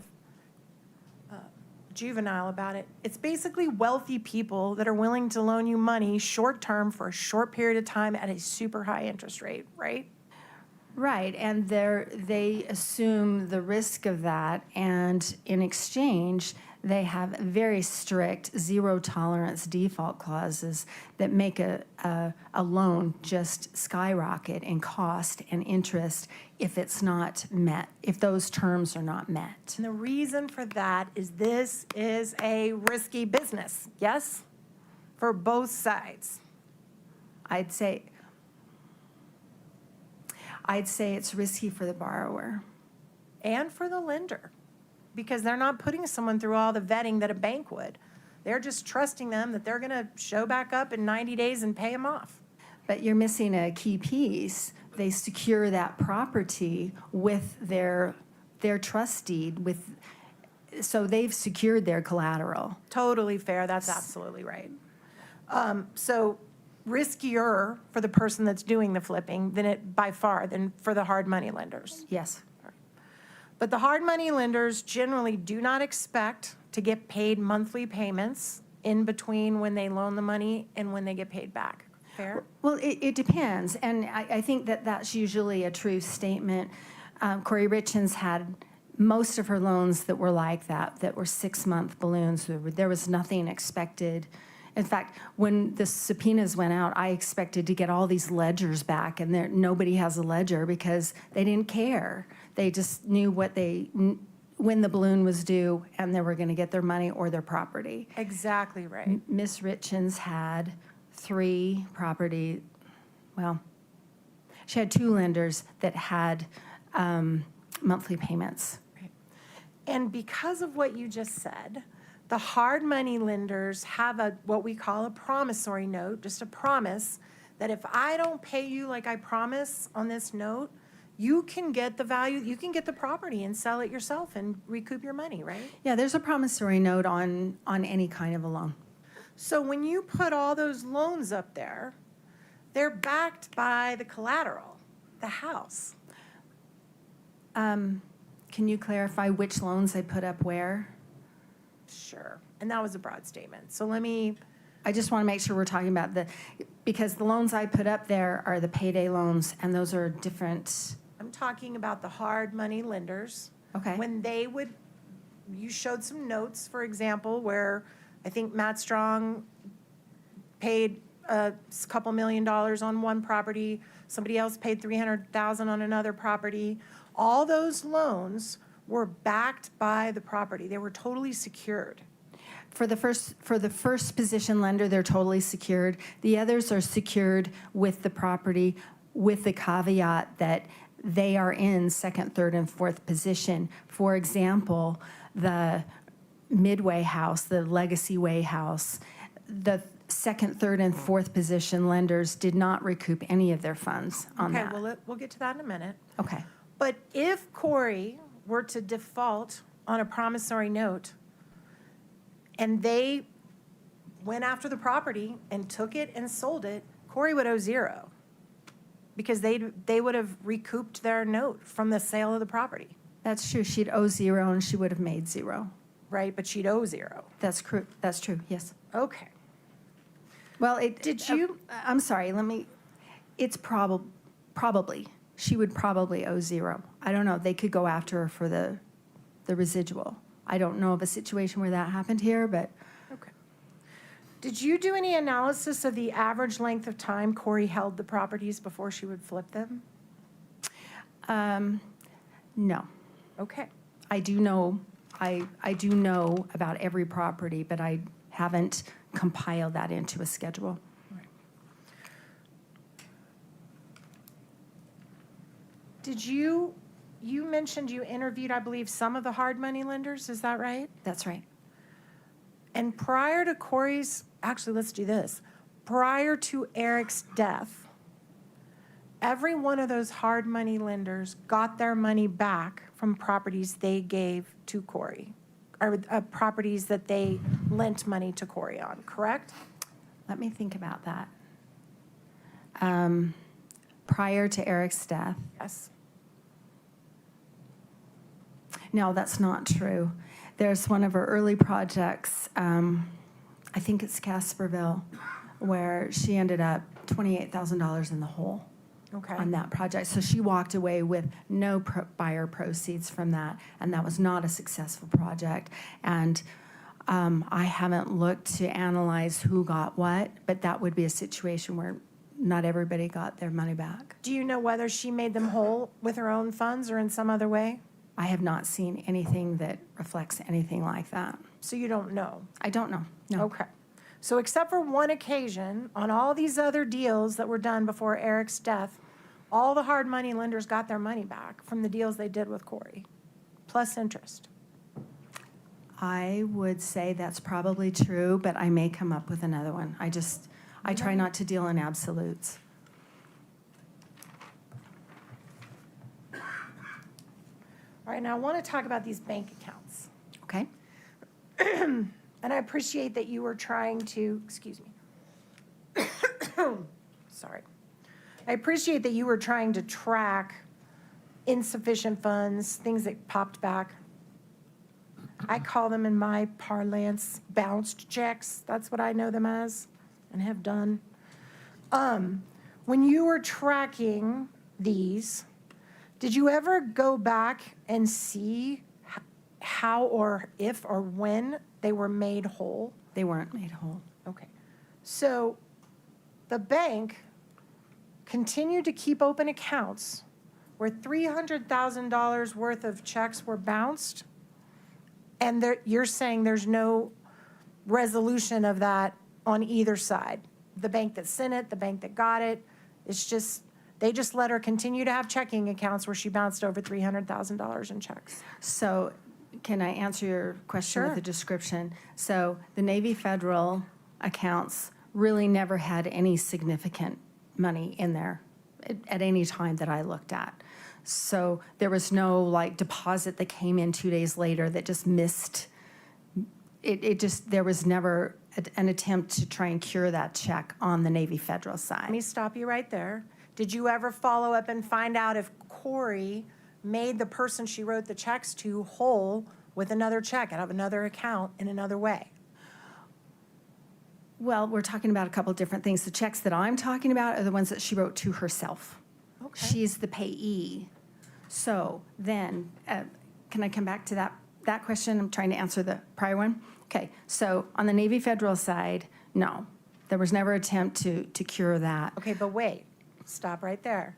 juvenile about it, it's basically wealthy people that are willing to loan you money short-term for a short period of time at a super high interest rate, right? Right, and they assume the risk of that, and in exchange, they have very strict zero-tolerance default clauses that make a loan just skyrocket in cost and interest if it's not met, if those terms are not met. And the reason for that is this is a risky business, yes? For both sides. I'd say it's risky for the borrower. And for the lender, because they're not putting someone through all the vetting that a bank would. They're just trusting them that they're going to show back up in 90 days and pay them off. But you're missing a key piece. They secure that property with their trust deed, so they've secured their collateral. Totally fair. That's absolutely right. So riskier for the person that's doing the flipping by far than for the hard money lenders. Yes. But the hard money lenders generally do not expect to get paid monthly payments in between when they loan the money and when they get paid back. Fair? Well, it depends, and I think that's usually a true statement. Kouri Richins had most of her loans that were like that were 6-month balloons. There was nothing expected. In fact, when the subpoenas went out, I expected to get all these ledgers back, and nobody has a ledger because they didn't care. They just knew when the balloon was due, and they were going to get their money or their property. Exactly right. Ms. Richins had 3 property, well, she had 2 lenders that had monthly payments. Right. And because of what you just said, the hard money lenders have what we call a promissory note, just a promise that if I don't pay you like I promise on this note, you can get the value, you can get the property and sell it yourself and recoup your money, right? Yeah, there's a promissory note on any kind of a loan. So when you put all those loans up there, they're backed by the collateral, the house. Can you clarify which loans I put up where? Sure. And that was a broad statement. So let me, I just want to make sure we're talking about because the loans I put up there are the payday loans, and those are different. I'm talking about the hard money lenders. Okay. When they would, you showed some notes, for example, where I think Matt Strong paid a couple $1 million on one property, somebody else paid $300,000 on another property. All those loans were backed by the property. They were totally secured. For the first position lender, they're totally secured. The others are secured with the property, with the caveat that they are in second, third, and fourth position. For example, the Midway house, the Legacy Way house, the second, third, and fourth position lenders did not recoup any of their funds on that. Okay, well, we'll get to that in a minute. Okay. But if Kouri were to default on a promissory note and they went after the property and took it and sold it, Kouri would owe zero because they would have recouped their note from the sale of the property, That's true. She'd owe zero and she would have made zero. right? But she'd owe zero. That's true. That's true. Yes. Okay. Well, Did you- I'm sorry. It's probably. She would probably owe zero. I don't know. They could go after her for the residual. I don't know of a situation where that happened here, but Okay. Did you do any analysis of the average length of time Kouri held the properties before she would flip them? no. Okay. I do know. I do know about every property, but I haven't compiled that into a schedule. Did you mentioned you interviewed, I believe, some of the hard money lenders, is that right? That's right. And prior to Kouri's, actually, let's do this. Prior to Eric's death, every one of those hard money lenders got their money back from properties they gave to Kouri, or properties that they lent money to Kouri on, correct? Let me think about that. Prior to Eric's death. Yes. No, that's not true. There's one of her early projects, I think it's Casperville, where she ended up $28,000 in the hole Okay. on that project. So she walked away with no buyer proceeds from that, and that was not a successful project. And I haven't looked to analyze who got what, but that would be a situation where not everybody got their money back. Do you know whether she made them whole with her own funds or in some other way? I have not seen anything that reflects anything like that. So you don't know? I don't know. No. Okay. So except for one occasion, on all these other deals that were done before Eric's death, all the hard money lenders got their money back from the deals they did with Kouri, plus interest. I would say that's probably true, but I may come up with another one. I try not to deal in absolutes. All right, now I want to talk about these bank accounts. Okay? And I appreciate that you were trying to, excuse me. Sorry. I appreciate that you were trying to track insufficient funds, things that popped back. I call them in my parlance bounced checks. That's what I know them as and have done. When you were tracking these, did you ever go back and see how or if or when they were made whole? They weren't made whole. Okay. So the bank continued to keep open accounts where $300,000 worth of checks were bounced, and you're saying there's no resolution of that on either side? The bank that sent it, the bank that got it, it's just, they just let her continue to have checking accounts where she bounced over $300,000 in checks. So can I answer your question Sure. with a description? So the Navy Federal accounts really never had any significant money in there at any time that I looked at. So there was no like deposit that came in 2 days later that just missed. It just, there was never an attempt to try and cure that check on the Navy Federal side. Let me stop you right there. Did you ever follow up and find out if Kouri made the person she wrote the checks to whole with another check out of another account in another way? Well, we're talking about a couple different things. The checks that I'm talking about are the ones that she wrote to herself. Okay. She's the payee. So then, can I come back to that question? I'm trying to answer the prior one. Okay, so on the Navy Federal side, no, there was never an attempt to cure that. Okay, but wait, stop right there.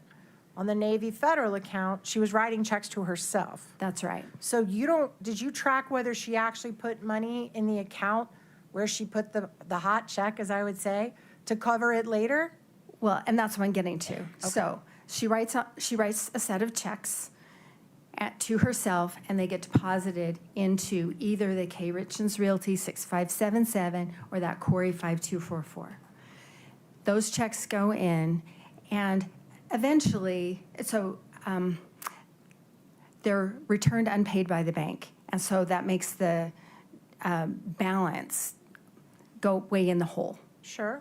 On the Navy Federal account, she was writing checks to herself. That's right. So did you track whether she actually put money in the account where she put the hot check, as I would say, to cover it later? Well, and that's what I'm getting to. So she writes a set of checks to herself, and they get deposited into either the Kouri Richins Realty 6577 or that Kouri 5244. Those checks go in, and eventually, they're returned unpaid by the bank, and so that makes the balance go way in the hole. Sure.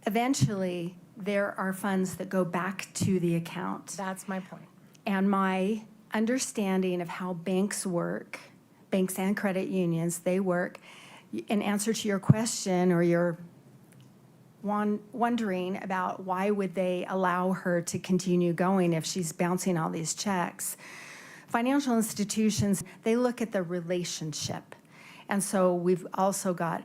Eventually, there are funds that go back to the account. That's my point. And my understanding of how banks work, banks and credit unions, they work, in answer to your question or your wondering about why would they allow her to continue going if she's bouncing all these checks, financial institutions, they look at the relationship. And so we've also got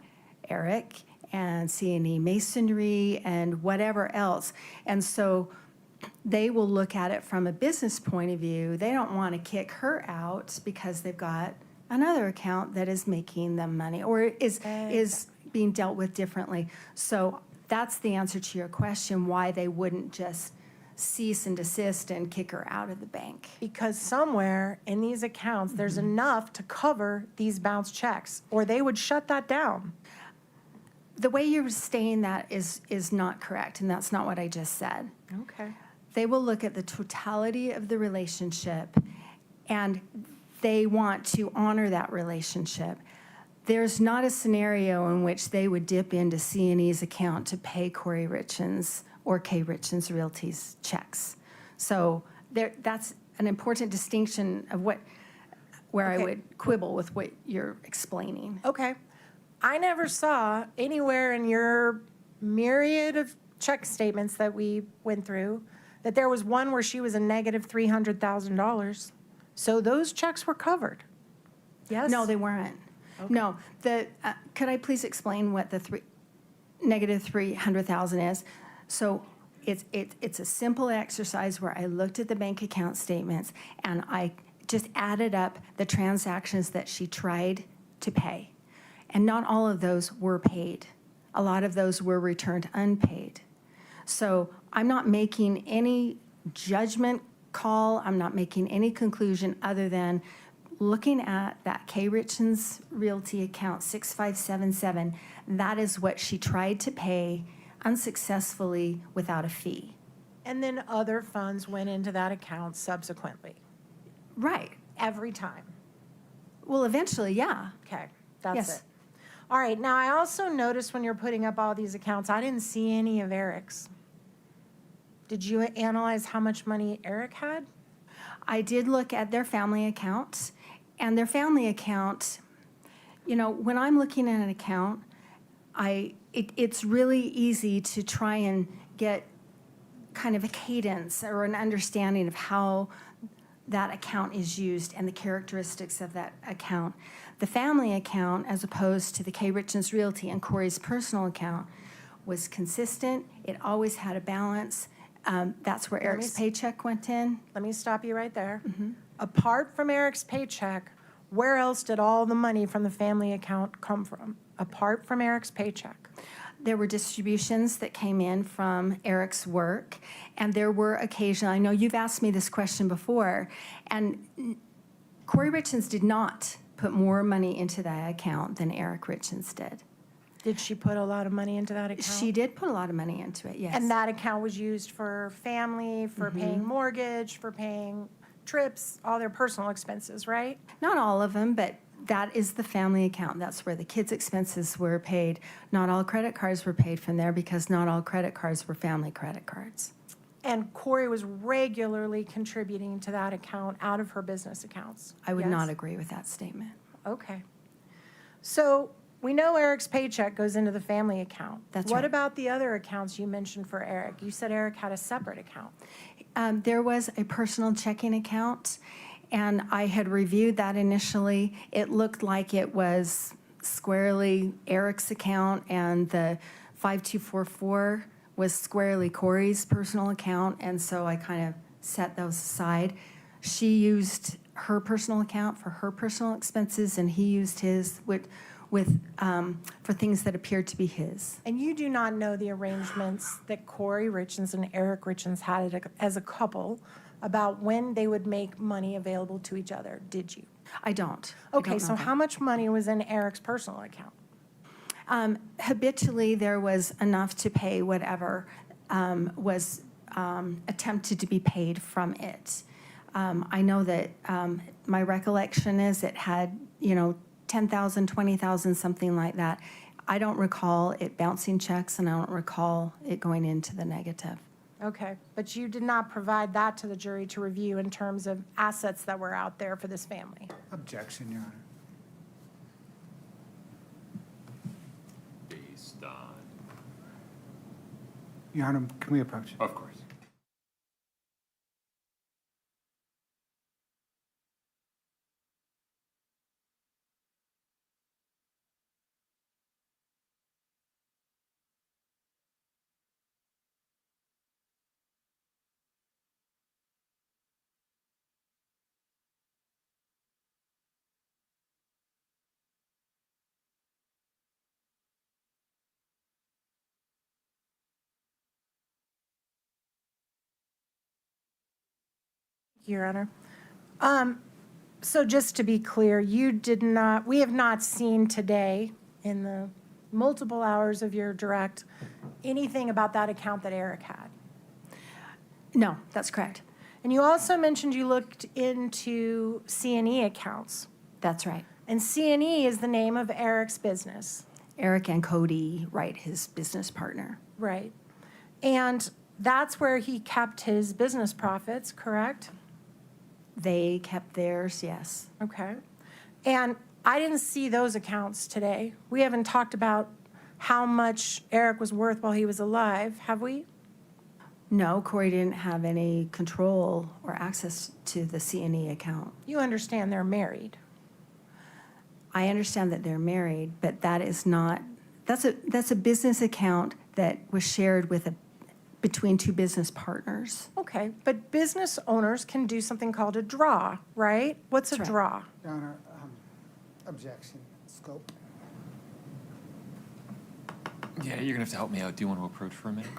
Eric and C&E Masonry and whatever else. And so they will look at it from a business point of view. They don't want to kick her out because they've got another account that is making them money or is being dealt with differently. So that's the answer to your question, why they wouldn't just cease and desist and kick her out of the bank. Because somewhere in these accounts, there's enough to cover these bounce checks, or they would shut that down. The way you're stating that is not correct, and that's not what I just said. Okay. They will look at the totality of the relationship, and they want to honor that relationship. There's not a scenario in which they would dip into C&E's account to pay Kouri Richins or Kouri Richins Realty's checks. So that's an important distinction of where Okay. I would quibble with what you're explaining. Okay. I never saw anywhere in your myriad of check statements that we went through that there was one where she was a negative $300,000. So those checks were covered. Yes? No, they weren't. No, could I please explain what the negative 300,000 is? So it's a simple exercise where I looked at the bank account statements and I just added up the transactions that she tried to pay. And not all of those were paid. A lot of those were returned unpaid. So I'm not making any judgment call. I'm not making any conclusion other than looking at that Kouri Richins Realty account 6577. That is what she tried to pay unsuccessfully without a fee. And then other funds went into that account subsequently, Right. every time. Well, eventually, yeah. Okay, that's Yes. it. All right, now I also noticed when you're putting up all these accounts, I didn't see any of Eric's. Did you analyze how much money Eric had? I did look at their family account, and their family account, when I'm looking at an account, it's really easy to try and get kind of a cadence or an understanding of how that account is used and the characteristics of that account. The family account, as opposed to the Kouri Richins Realty and Kouri's personal account, was consistent. It always had a balance. That's where Eric's paycheck went in. Let me stop you right there. Apart from Eric's paycheck, where else did all the money from the family account come from? Apart from Eric's paycheck? There were distributions that came in from Eric's work, and there were occasional, I know you've asked me this question before, and Kouri Richins did not put more money into that account than Eric Richins did. Did she put a lot of money into that account? She did put a lot of money into it, yes. And that account was used for family, for paying mortgage, for paying trips, all their personal expenses, right? Not all of them, but that is the family account. That's where the kids' expenses were paid. Not all credit cards were paid from there because not all credit cards were family credit cards. And Kouri was regularly contributing to that account out of her business accounts. I would Yes? not agree with that statement. Okay. So we know Eric's paycheck goes into the family account. That's What right. about the other accounts you mentioned for Eric? You said Eric had a separate account. There was a personal checking account, and I had reviewed that initially. It looked like it was squarely Eric's account, and the 5244 was squarely Kouri's personal account, and so I kind of set those aside. She used her personal account for her personal expenses, and he used his for things that appeared to be his. And you do not know the arrangements that Kouri Richins and Eric Richins had as a couple about when they would make money available to each other, did you? I don't. Okay, so how much money was in Eric's personal account? Habitually, there was enough to pay whatever was attempted to be paid from it. I know that my recollection is it had, 10,000, 20,000, something like that. I don't recall it bouncing checks, and I don't recall it going into the negative. Okay, but you did not provide that to the jury to review in terms of assets that were out there for this family? Objection, Your Honor. Based on, Your Honor, can we approach? of course. Your Honor. So just to be clear, we have not seen today, in the multiple hours of your direct, anything about that account that Eric had. No, that's correct. And you also mentioned you looked into C&E accounts. That's right. And C&E is the name of Eric's business. Eric and Cody Wright, his business partner. Right. And that's where he kept his business profits, correct? They kept theirs, yes. Okay. And I didn't see those accounts today. We haven't talked about how much Eric was worth while he was alive, have we? No, Kouri didn't have any control or access to the C&E account. You understand they're married. I understand that they're married, but that is not, that's a business account that was shared between two business partners. Okay, but business owners can do something called a draw, right? What's a That's right. draw? Your Honor, objection, scope. Yeah, you're gonna have to help me out. Do you want to approach for a minute?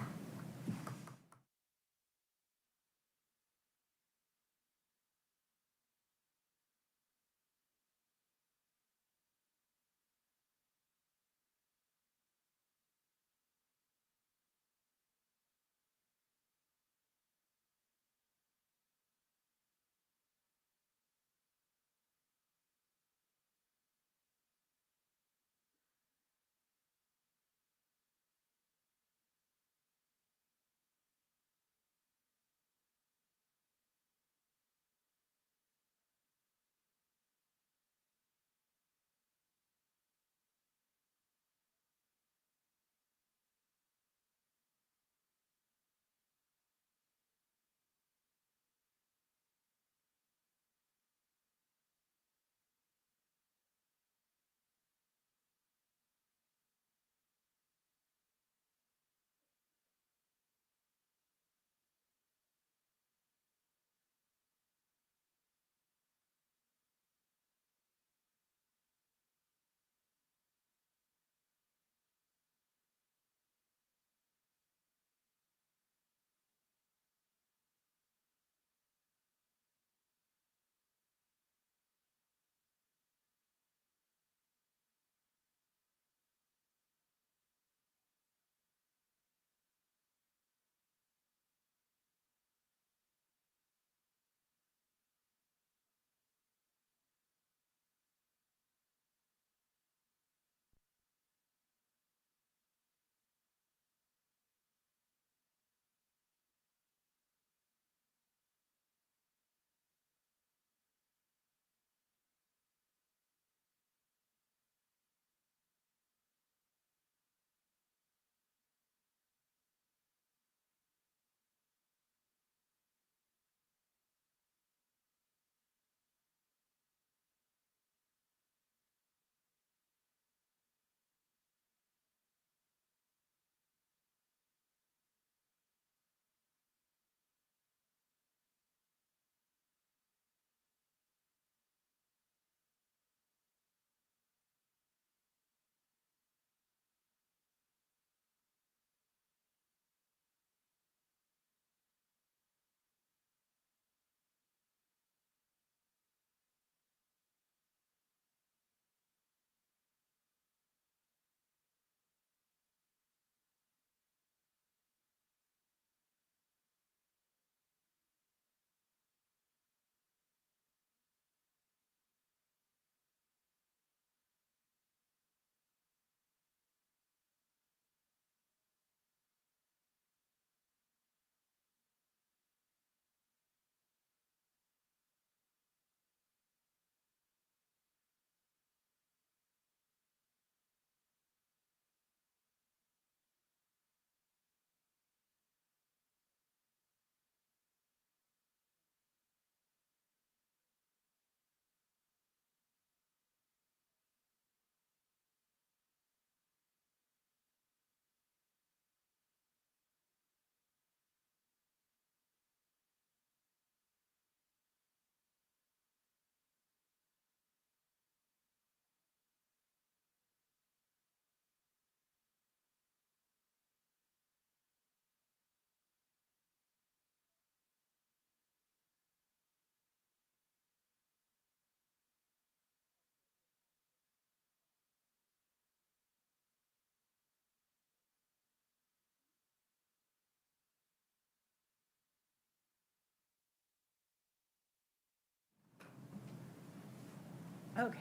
Okay.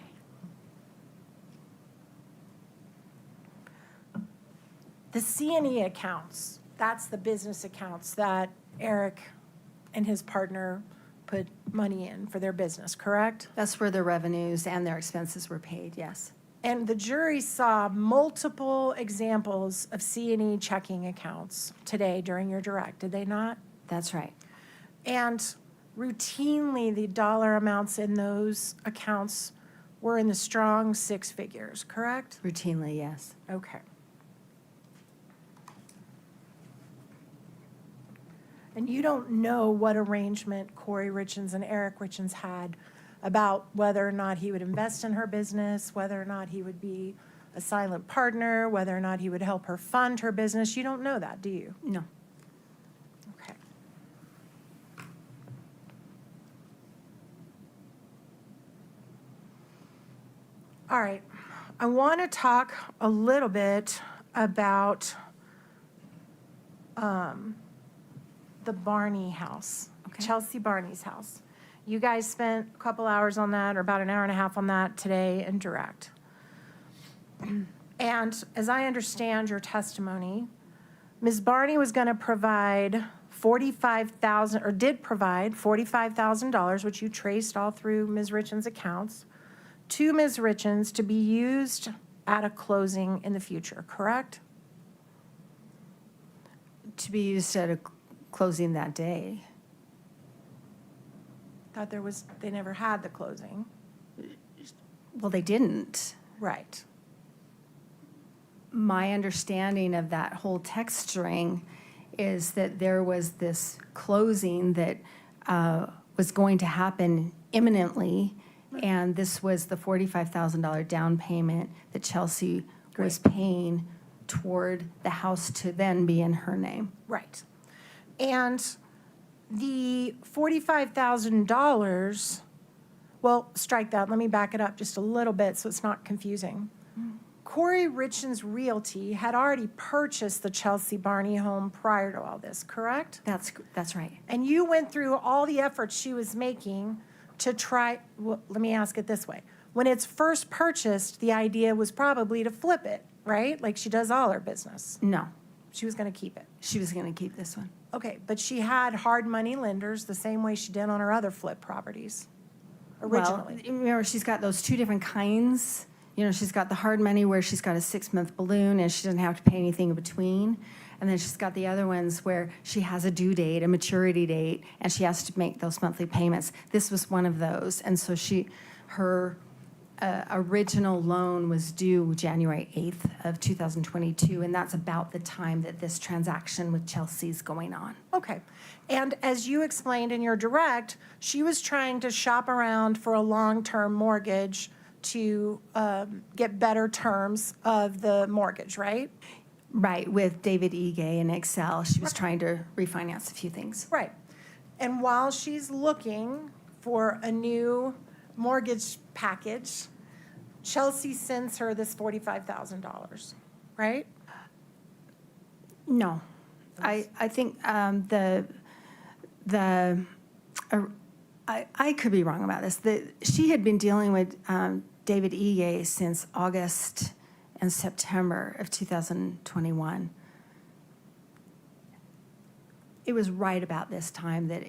The C&E accounts, that's the business accounts that Eric and his partner put money in for their business, correct? That's where their revenues and their expenses were paid, yes. And the jury saw multiple examples of C&E checking accounts today during your direct, did they not? That's right. And routinely, the dollar amounts in those accounts were in the strong six figures, correct? Routinely, yes. Okay. And you don't know what arrangement Kouri Richins and Eric Richins had about whether or not he would invest in her business, whether or not he would be a silent partner, whether or not he would help her fund her business. You don't know that, do you? No. Okay. All right. I want to talk a little bit about the Barney house, Okay. Chelsea Barney's house. You guys spent a couple hours on that, or about an hour and a half on that today in direct. And as I understand your testimony, Ms. Barney was going to provide $45,000, or did provide $45,000, which you traced all through Ms. Richins' accounts, to Ms. Richins to be used at a closing in the future, correct? To be used at a closing that day. Thought they never had the closing. Well, they didn't. Right. My understanding of that whole text string is that there was this closing that was going to happen imminently, and this was the $45,000 down payment that Chelsea was paying toward the house to then be in her name. Right. And the $45,000, well, strike that. Let me back it up just a little bit so it's not confusing. Kouri Richins Realty had already purchased the Chelsea Barney home prior to all this, correct? That's right. And you went through all the efforts she was making to try, well, let me ask it this way. When it's first purchased, the idea was probably to flip it, right? Like she does all her business. No, She was going to keep it. she was going to keep this one. Okay, but she had hard money lenders the same way she did on her other flip properties originally. Well, remember, she's got those two different kinds. You know, she's got the hard money where she's got a 6-month balloon and she doesn't have to pay anything in between. And then she's got the other ones where she has a due date, a maturity date, and she has to make those monthly payments. This was one of those. And so her original loan was due January 8th of 2022, and that's about the time that this transaction with Chelsea's going on. Okay, and as you explained in your direct, she was trying to shop around for a long-term mortgage to get better terms of the mortgage, right? Right, with David Ige and Excel, she was trying to refinance a few things. Right. And while she's looking for a new mortgage package, Chelsea sends her this $45,000, right? No, I think I could be wrong about this. She had been dealing with David Ige since August and September of 2021. It was right about this time that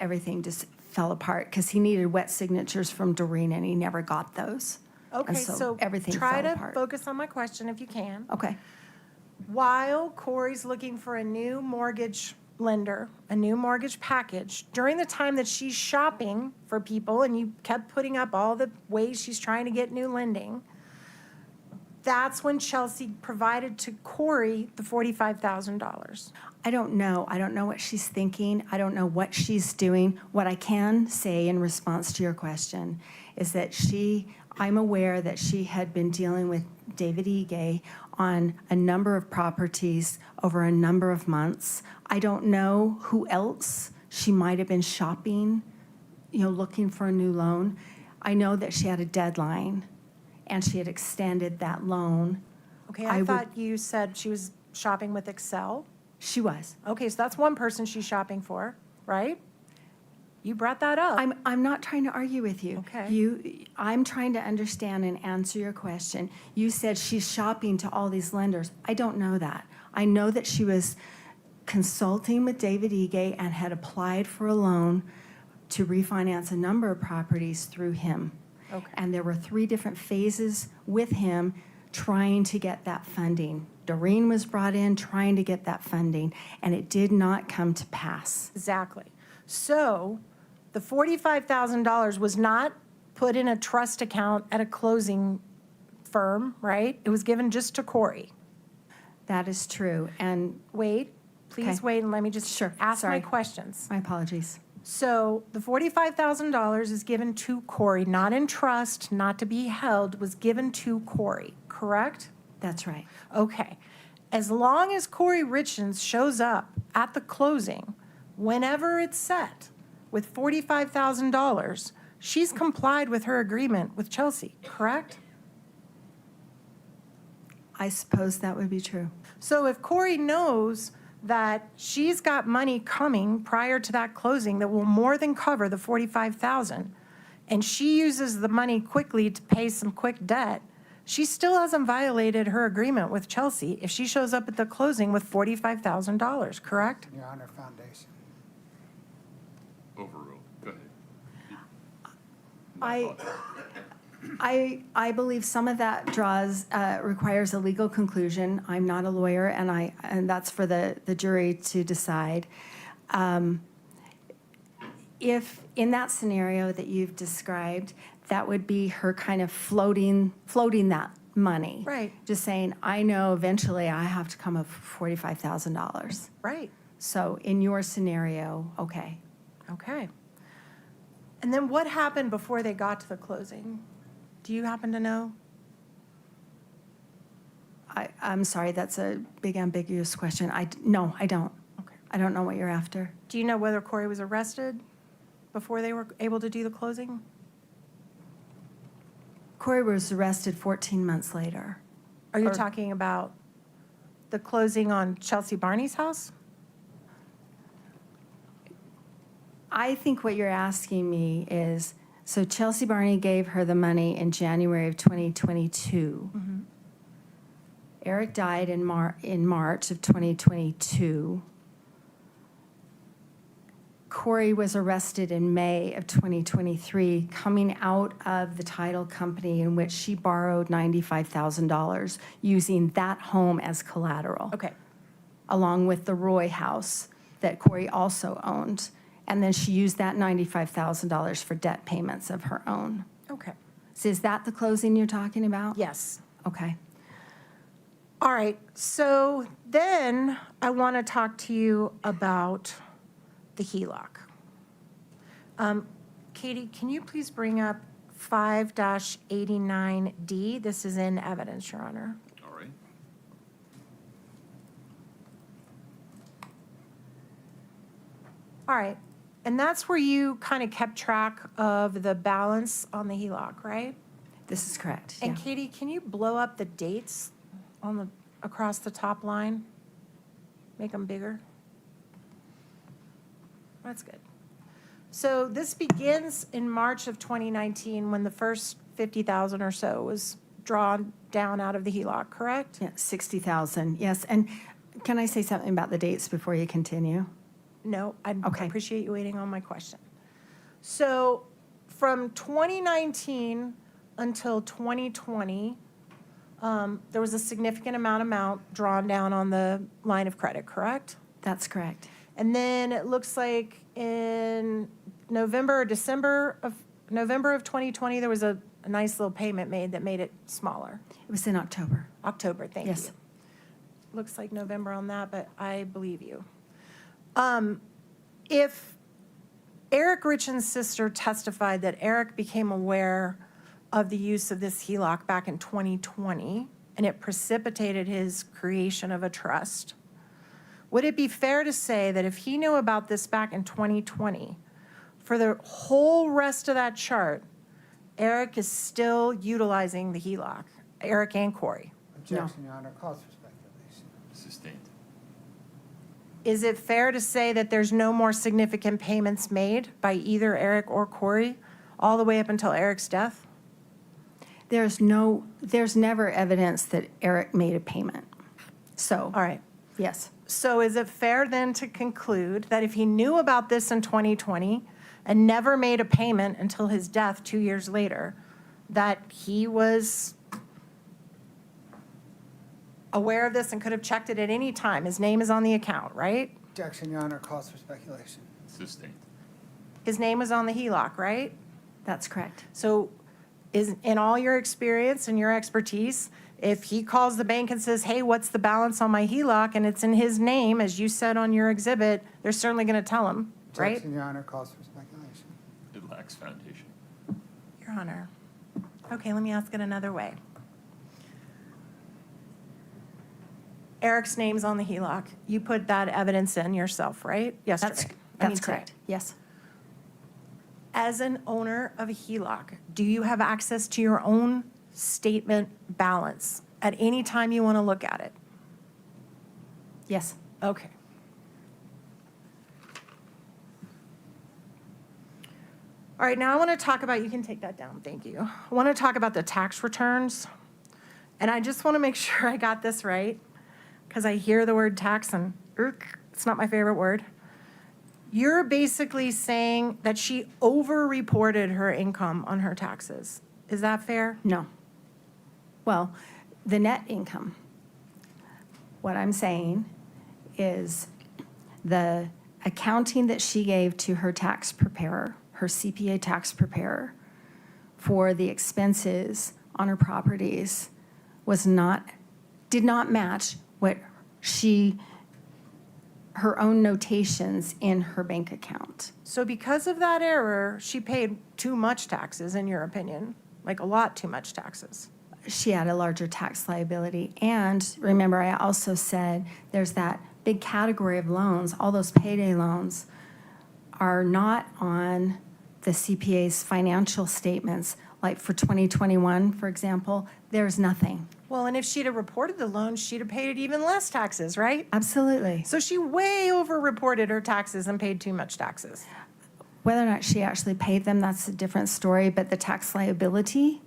everything just fell apart because he needed wet signatures from Doreen and he never got those. Okay, And so everything try fell to apart. focus on my question if you can. Okay. While Kouri's looking for a new mortgage lender, a new mortgage package, during the time that she's shopping for people, and you kept putting up all the ways she's trying to get new lending, that's when Chelsea provided to Kouri the $45,000. I don't know. I don't know what she's thinking. I don't know what she's doing. What I can say in response to your question is that I'm aware that she had been dealing with David Ige on a number of properties over a number of months. I don't know who else she might have been shopping, looking for a new loan. I know that she had a deadline and she had extended that loan. Okay, I I would- thought you said she was shopping with Excel. She was. Okay, so that's one person she's shopping for, right? You brought that up. I'm not trying to argue with you. Okay. I'm trying to understand and answer your question. You said she's shopping to all these lenders. I don't know that. I know that she was consulting with David Ige and had applied for a loan to refinance a number of properties through him. Okay. And there were 3 different phases with him trying to get that funding. Doreen was brought in trying to get that funding, and it did not come to pass. Exactly. So the $45,000 was not put in a trust account at a closing firm, right? It was given just to Kouri. That is true, and Wait, please Okay. wait and let me just Sure, ask my sorry. questions. my apologies. So the $45,000 is given to Kouri, not in trust, not to be held, was given to Kouri, correct? That's right. Okay. As long as Kouri Richins shows up at the closing, whenever it's set, with $45,000, she's complied with her agreement with Chelsea, correct? I suppose that would be true. So if Kouri knows that she's got money coming prior to that closing that will more than cover the $45,000, and she uses the money quickly to pay some quick debt, she still hasn't violated her agreement with Chelsea if she shows up at the closing with $45,000, correct? Your Honor, foundation. Overruled. Go ahead. I believe some of that requires a legal conclusion. I'm not a lawyer, and that's for the jury to decide. If in that scenario that you've described, that would be her kind of floating that money. Right. Just saying, I know eventually I have to come up with $45,000. Right. So in your scenario, okay. Okay. And then what happened before they got to the closing? Do you happen to know? I'm sorry, that's a big ambiguous question. No, I don't. Okay. I don't know what you're after. Do you know whether Kouri was arrested before they were able to do the closing? Kouri was arrested 14 months later. Are you Or- talking about the closing on Chelsea Barney's house? I think what you're asking me is, so Chelsea Barney gave her the money in January of 2022. Eric died in March of 2022. Kouri was arrested in May of 2023, coming out of the title company in which she borrowed $95,000, using that home as collateral. Okay. Along with the Roy house that Kouri also owned. And then she used that $95,000 for debt payments of her own. Okay. So is that the closing you're talking about? Yes. Okay. All right. So then I want to talk to you about the HELOC. Katie, can you please bring up 5-89D? This is in evidence, Your Honor. All right. All right. And that's where you kind of kept track of the balance on the HELOC, right? This is correct. And Yeah. Katie, can you blow up the dates on across the top line? Make them bigger? That's good. So this begins in March of 2019 when the first 50,000 or so was drawn down out of the HELOC, correct? Yeah, 60,000, yes. And can I say something about the dates before you continue? No, I Okay. appreciate you waiting on my question. So from 2019 until 2020, there was a significant amount drawn down on the line of credit, correct? That's correct. And then it looks like in November or December of 2020, there was a nice little payment made that made it smaller. It was in October. October, thank you. Yes. Looks like November on that, but I believe you. If Eric Richins' sister testified that Eric became aware of the use of this HELOC back in 2020, and it precipitated his creation of a trust, would it be fair to say that if he knew about this back in 2020, for the whole rest of that chart, Eric is still utilizing the HELOC, Eric and Kouri? Objection, Your Honor, calls for speculation. Sustained. is it fair to say that there's no more significant payments made by either Eric or Kouri all the way up until Eric's death? There's never evidence that Eric made a payment. So, All right. yes, So is it fair then to conclude that if he knew about this in 2020 and never made a payment until his death 2 years later, that he was aware of this and could have checked it at any time? His name is on the account, right? Objection, Your Honor, calls for speculation. Sustained. His name was on the HELOC, right? that's correct. So is, in all your experience and your expertise, if he calls the bank and says, hey, what's the balance on my HELOC, and it's in his name, as you said on your exhibit, they're certainly going to tell him, right? Objection, Your Honor, calls for speculation. It lacks foundation. Your Honor. Okay, let me ask it another way. Eric's name's on the HELOC. You put that evidence in yourself, right? Yesterday. That's today. correct, yes. As an owner of a HELOC, do you have access to your own statement balance at any time you want to look at it? Yes. Okay. All right, now I want to talk about, you can take that down, thank you. I want to talk about the tax returns. And I just want to make sure I got this right, because I hear the word tax and it's not my favorite word. You're basically saying that she over-reported her income on her taxes. Is that fair? No. Well, the net income. What I'm saying is the accounting that she gave to her tax preparer, her CPA tax preparer, for the expenses on her properties did not match what her own notations in her bank account. So because of that error, she paid too much taxes, in your opinion, like a lot too much taxes. She had a larger tax liability. And remember, I also said there's that big category of loans, all those payday loans are not on the CPA's financial statements. Like for 2021, for example, there's nothing. Well, and if she'd have reported the loan, she'd have paid even less taxes, right? Absolutely. So she way over-reported her taxes and paid too much taxes. Whether or not she actually paid them, that's a different story, but the tax liability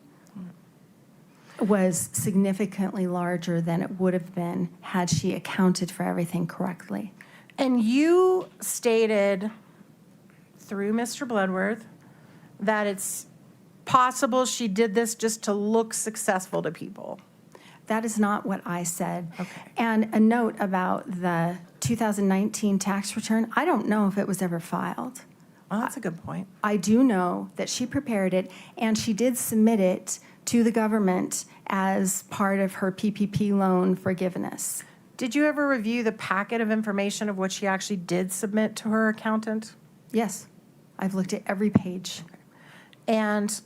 was significantly larger than it would have been had she accounted for everything correctly. And you stated through Mr. Bloodworth that it's possible she did this just to look successful to people. That is not what I said. Okay. And a note about the 2019 tax return, I don't know if it was ever filed. Well, that's a good point. I do know that she prepared it, and she did submit it to the government as part of her PPP loan forgiveness. Did you ever review the packet of information of what she actually did submit to her accountant? Yes, I've looked at every page. And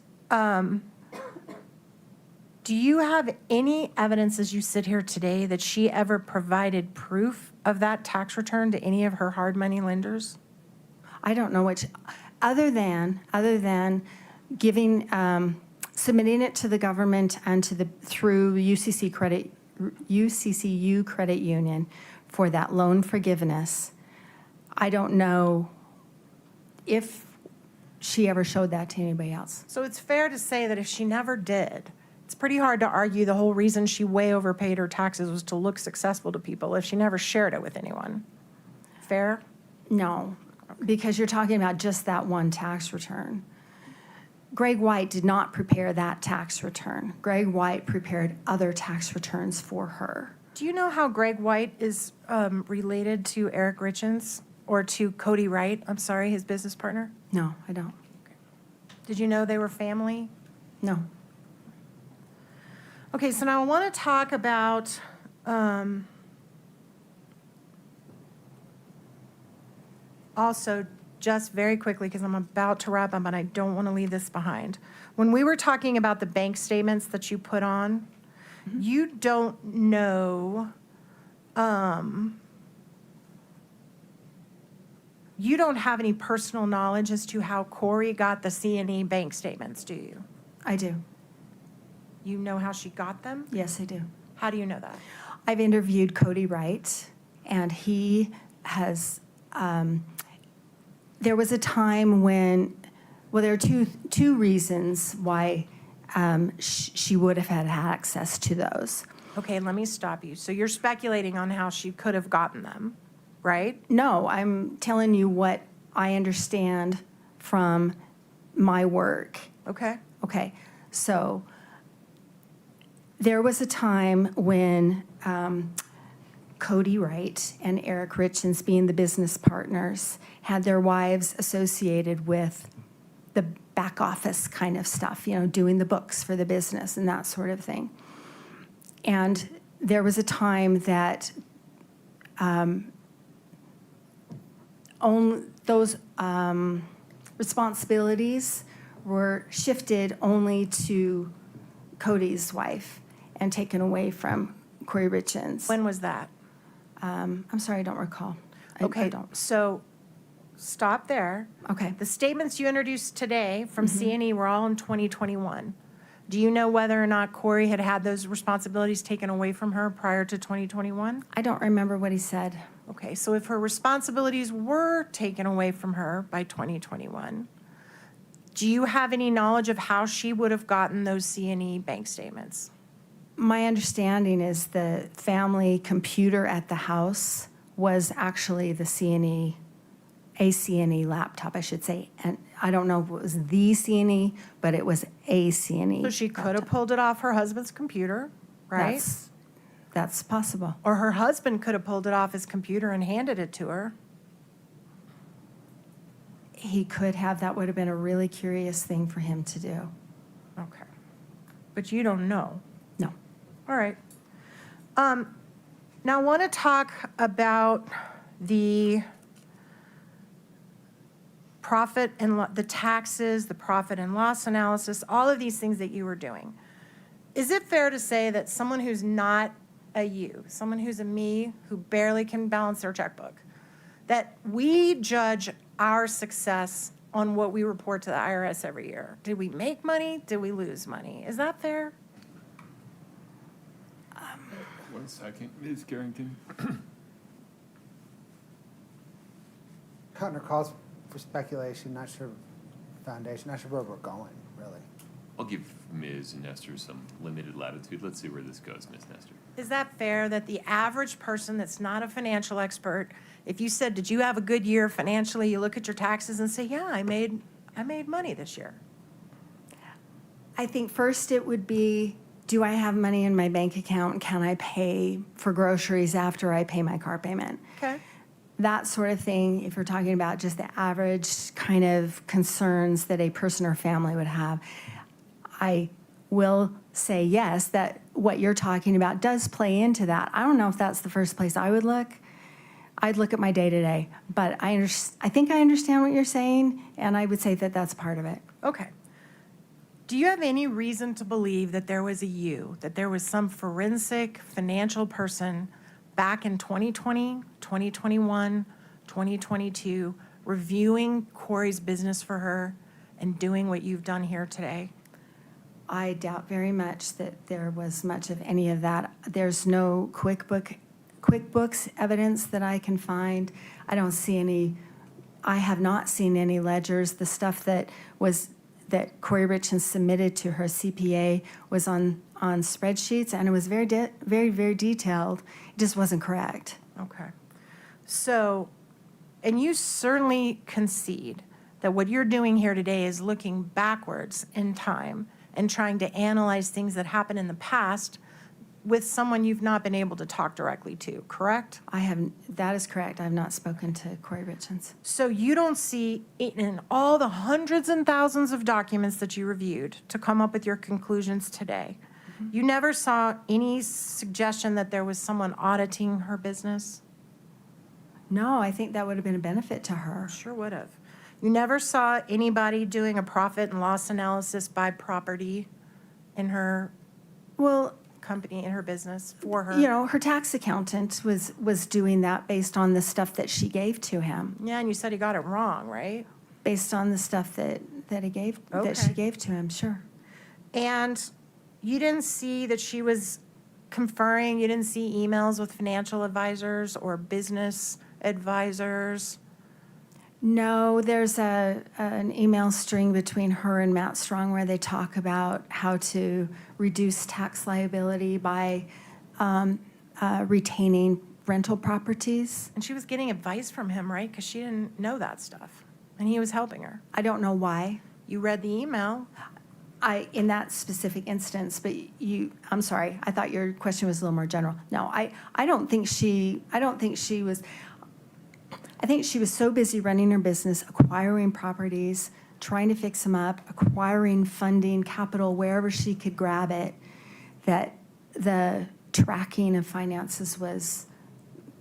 do you have any evidence as you sit here today that she ever provided proof of that tax return to any of her hard money lenders? I don't know which, other than giving, submitting it to the government and through UCCU Credit Union for that loan forgiveness. I don't know if she ever showed that to anybody else. So it's fair to say that if she never did, it's pretty hard to argue the whole reason she way overpaid her taxes was to look successful to people if she never shared it with anyone. Fair? No, because you're talking about just that one tax return. Greg White did not prepare that tax return. Greg White prepared other tax returns for her. Do you know how Greg White is related to Eric Richins or to Kouri Wright? I'm sorry, his business partner? No, I don't. Did you know they were family? No. Okay, so now I want to talk about also, just very quickly, because I'm about to wrap up and I don't want to leave this behind. When we were talking about the bank statements that you put on, you don't know, you don't have any personal knowledge as to how Kouri got the C&E bank statements, do you? I do. You know how she got them? Yes, I do. How do you know that? I've interviewed Kouri Wright, and he has, there was a time when, well, there are two reasons why she would have had access to those. Okay, let me stop you. So you're speculating on how she could have gotten them, right? No, I'm telling you what I understand from my work. Okay. Okay, so there was a time when Kouri Wright and Eric Richins, being the business partners, had their wives associated with the back office kind of stuff, you know, doing the books for the business and that sort of thing. And there was a time that those responsibilities were shifted only to Cody's wife and taken away from Kouri Richins. When was that? I'm sorry, I don't recall. I Okay, don't. so stop there. Okay. The statements you introduced today from C&E were all in 2021. Do you know whether or not Kouri had had those responsibilities taken away from her prior to 2021? I don't remember what he said. Okay, so if her responsibilities were taken away from her by 2021, do you have any knowledge of how she would have gotten those C&E bank statements? My understanding is the family computer at the house was actually the C&E, a C&E laptop, I should say. And I don't know if it was the C&E, but it was a C&E. So she could have laptop. pulled it off her husband's computer, right? That's possible. Or her husband could have pulled it off his computer and handed it to her. He could have. That would have been a really curious thing for him to do. Okay. But you don't know. No. All right. Now I want to talk about the profit and the taxes, the profit and loss analysis, all of these things that you were doing. Is it fair to say that someone who's not a you, someone who's a me, who barely can balance their checkbook, that we judge our success on what we report to the IRS every year? Did we make money? Did we lose money? Is that fair? 1 second, Ms. Carrington. Counter calls for speculation, not sure foundation, not sure where we're going, really. I'll give Ms. Nestor some limited latitude. Let's see where this goes, Ms. Nestor. Is that fair that the average person that's not a financial expert, if you said, did you have a good year financially, you look at your taxes and say, yeah, I made money this year? I think first it would be, do I have money in my bank account? Can I pay for groceries after I pay my car payment? Okay. That sort of thing, if you're talking about just the average kind of concerns that a person or family would have, I will say yes, that what you're talking about does play into that. I don't know if that's the first place I would look. I'd look at my day-to-day, but I think I understand what you're saying, and I would say that that's part of it. Okay. Do you have any reason to believe that there was a you, that there was some forensic financial person back in 2020, 2021, 2022, reviewing Kouri's business for her and doing what you've done here today? I doubt very much that there was much of any of that. There's no QuickBooks evidence that I can find. I don't see any, I have not seen any ledgers. The stuff that Kouri Richins submitted to her CPA was on spreadsheets, and it was very, very detailed. It just wasn't correct. Okay. So, and you certainly concede that what you're doing here today is looking backwards in time and trying to analyze things that happened in the past with someone you've not been able to talk directly to, correct? That is correct. I have not spoken to Kouri Richins. So you don't see in all the hundreds and thousands of documents that you reviewed to come up with your conclusions today, you never saw any suggestion that there was someone auditing her business? No, I think that would have been a benefit to her. Sure would have. You never saw anybody doing a profit and loss analysis by property in her Well, company, in her business, for her? you know, her tax accountant was doing that based on the stuff that she gave to him, Yeah, and you said he got it wrong, right? based on the stuff that he gave, that she Okay. gave to him, sure. And you didn't see that she was conferring, you didn't see emails with financial advisors or business advisors? No, there's an email string between her and Matt Strong where they talk about how to reduce tax liability by retaining rental properties. And she was getting advice from him, right? Because she didn't know that stuff, and he was helping her. I don't know why. You read the email. In that specific instance, but I'm sorry, I thought your question was a little more general. No, I don't think she was, I think she was so busy running her business, acquiring properties, trying to fix them up, acquiring funding, capital, wherever she could grab it, that the tracking of finances was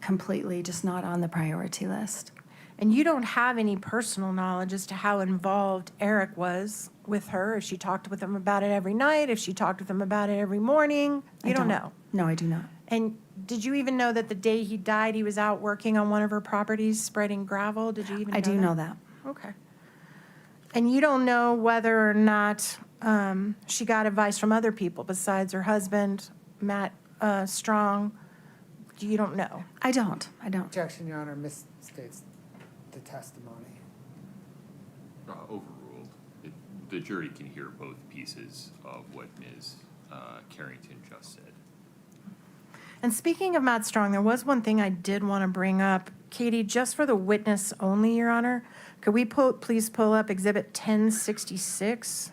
completely just not on the priority list. And you don't have any personal knowledge as to how involved Eric was with her, if she talked with him about it every night, if she talked with him about it every morning? You don't know. No, I do not. And did you even know that the day he died, he was out working on one of her properties, spreading gravel? Did you even know I that? do know that. Okay. And you don't know whether or not she got advice from other people besides her husband, Matt Strong? You don't know? I don't. Objection, Your Honor, misstates the testimony. Overruled. The jury can hear both pieces of what Ms. Carrington just said. And speaking of Matt Strong, there was one thing I did want to bring up. Katie, just for the witness only, Your Honor, could we please pull up Exhibit 1066?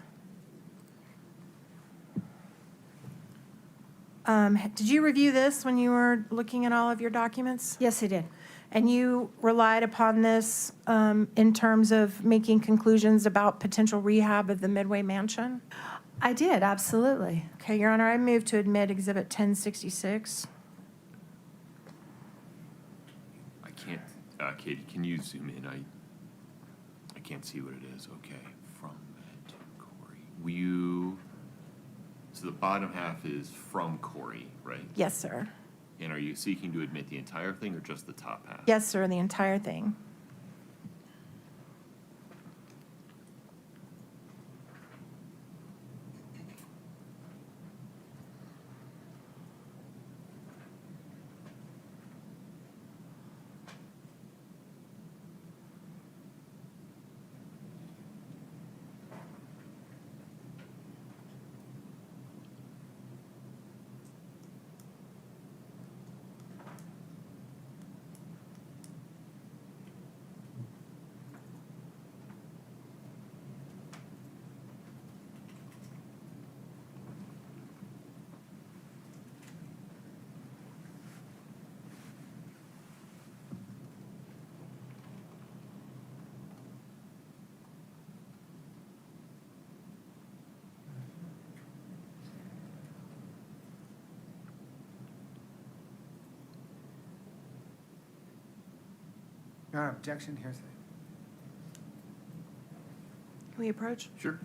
Did you review this when you were looking at all of your documents? Yes, I did. And you relied upon this in terms of making conclusions about potential rehab of the Midway Mansion? I did, absolutely. Okay, Your Honor, I move to admit Exhibit 1066. I can't, Katie, can you zoom in? I can't see what it is. Okay, from Matt to Kouri. So the bottom half is from Kouri, right? Yes, sir. And are you seeking to admit the entire thing or just the top half? Yes, sir, the entire thing. Your Honor, objection, hearsay. Can we approach? Sure.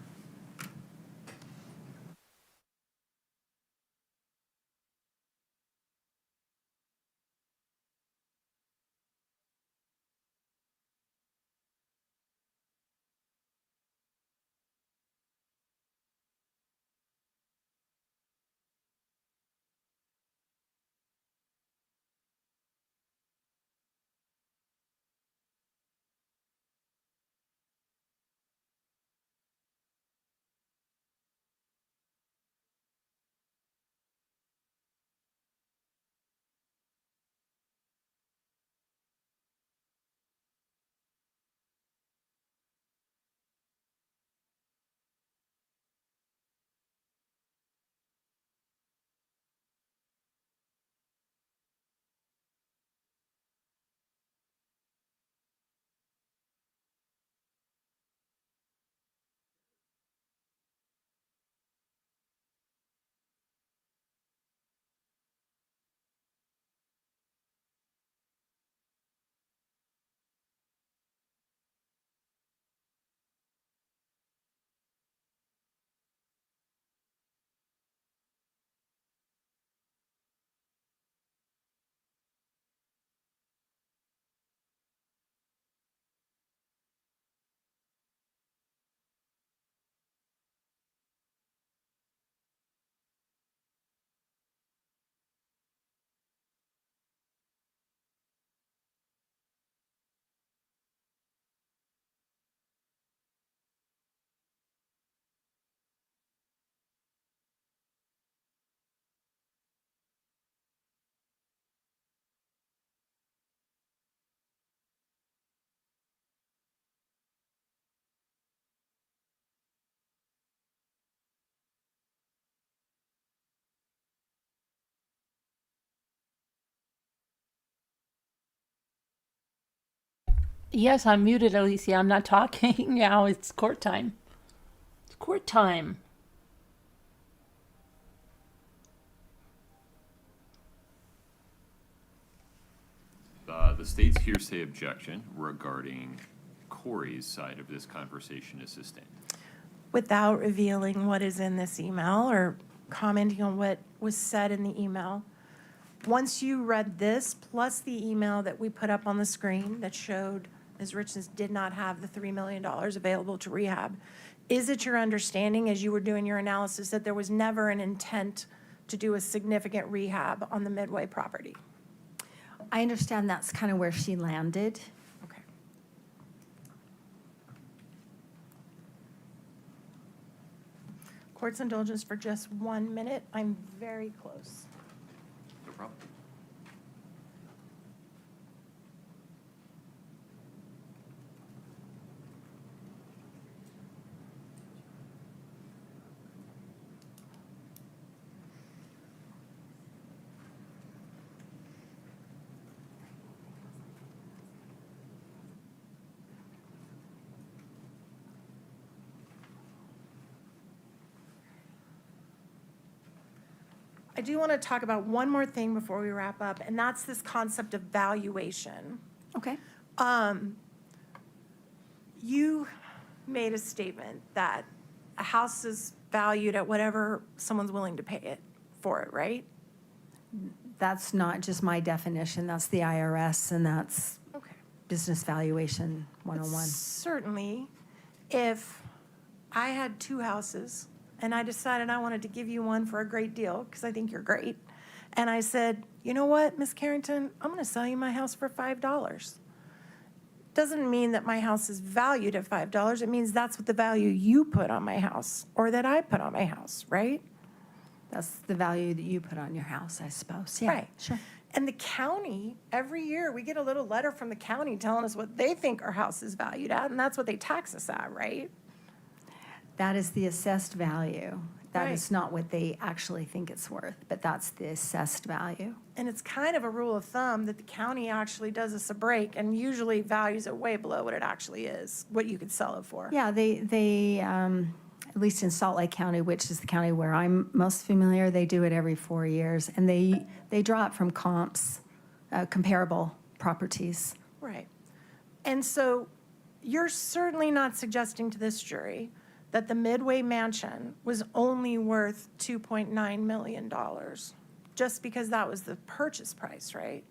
Yes, I'm muted, Alicia. I'm not talking now. It's court time. It's court time. The state's hearsay objection regarding Kouri's side of this conversation is sustained. Without revealing what is in this email or commenting on what was said in the email, once you read this, plus the email that we put up on the screen that showed Ms. Richins did not have the $3 million available to rehab, is it your understanding, as you were doing your analysis, that there was never an intent to do a significant rehab on the Midway property? I understand that's kind of where she landed. Okay. Court's indulgence for just 1 minute. I'm very close. No problem. I do want to talk about one more thing before we wrap up, and that's this concept of valuation. Okay. You made a statement that a house is valued at whatever someone's willing to pay it for it, right? That's not just my definition, that's the IRS, and that's Okay. Business Valuation 101. Certainly, if I had 2 houses and I decided I wanted to give you one for a great deal, because I think you're great, and I said, you know what, Miss Carrington, I'm going to sell you my house for $5. Doesn't mean that my house is valued at $5. It means that's what the value you put on my house or that I put on my house, right? That's the value that you put on your house, I suppose. Yeah, Right. sure. And the county, every year, we get a little letter from the county telling us what they think our house is valued at, and that's what they tax us at, right? That is the assessed value. That Right. is not what they actually think it's worth, but that's the assessed value. And it's kind of a rule of thumb that the county actually does us a break and usually values it way below what it actually is, what you could sell it for. Yeah, they at least in Salt Lake County, which is the county where I'm most familiar, they do it every 4 years, and they draw it from comps, comparable properties. Right. And so you're certainly not suggesting to this jury that the Midway Mansion was only worth $2.9 million, just because that was the purchase price, right?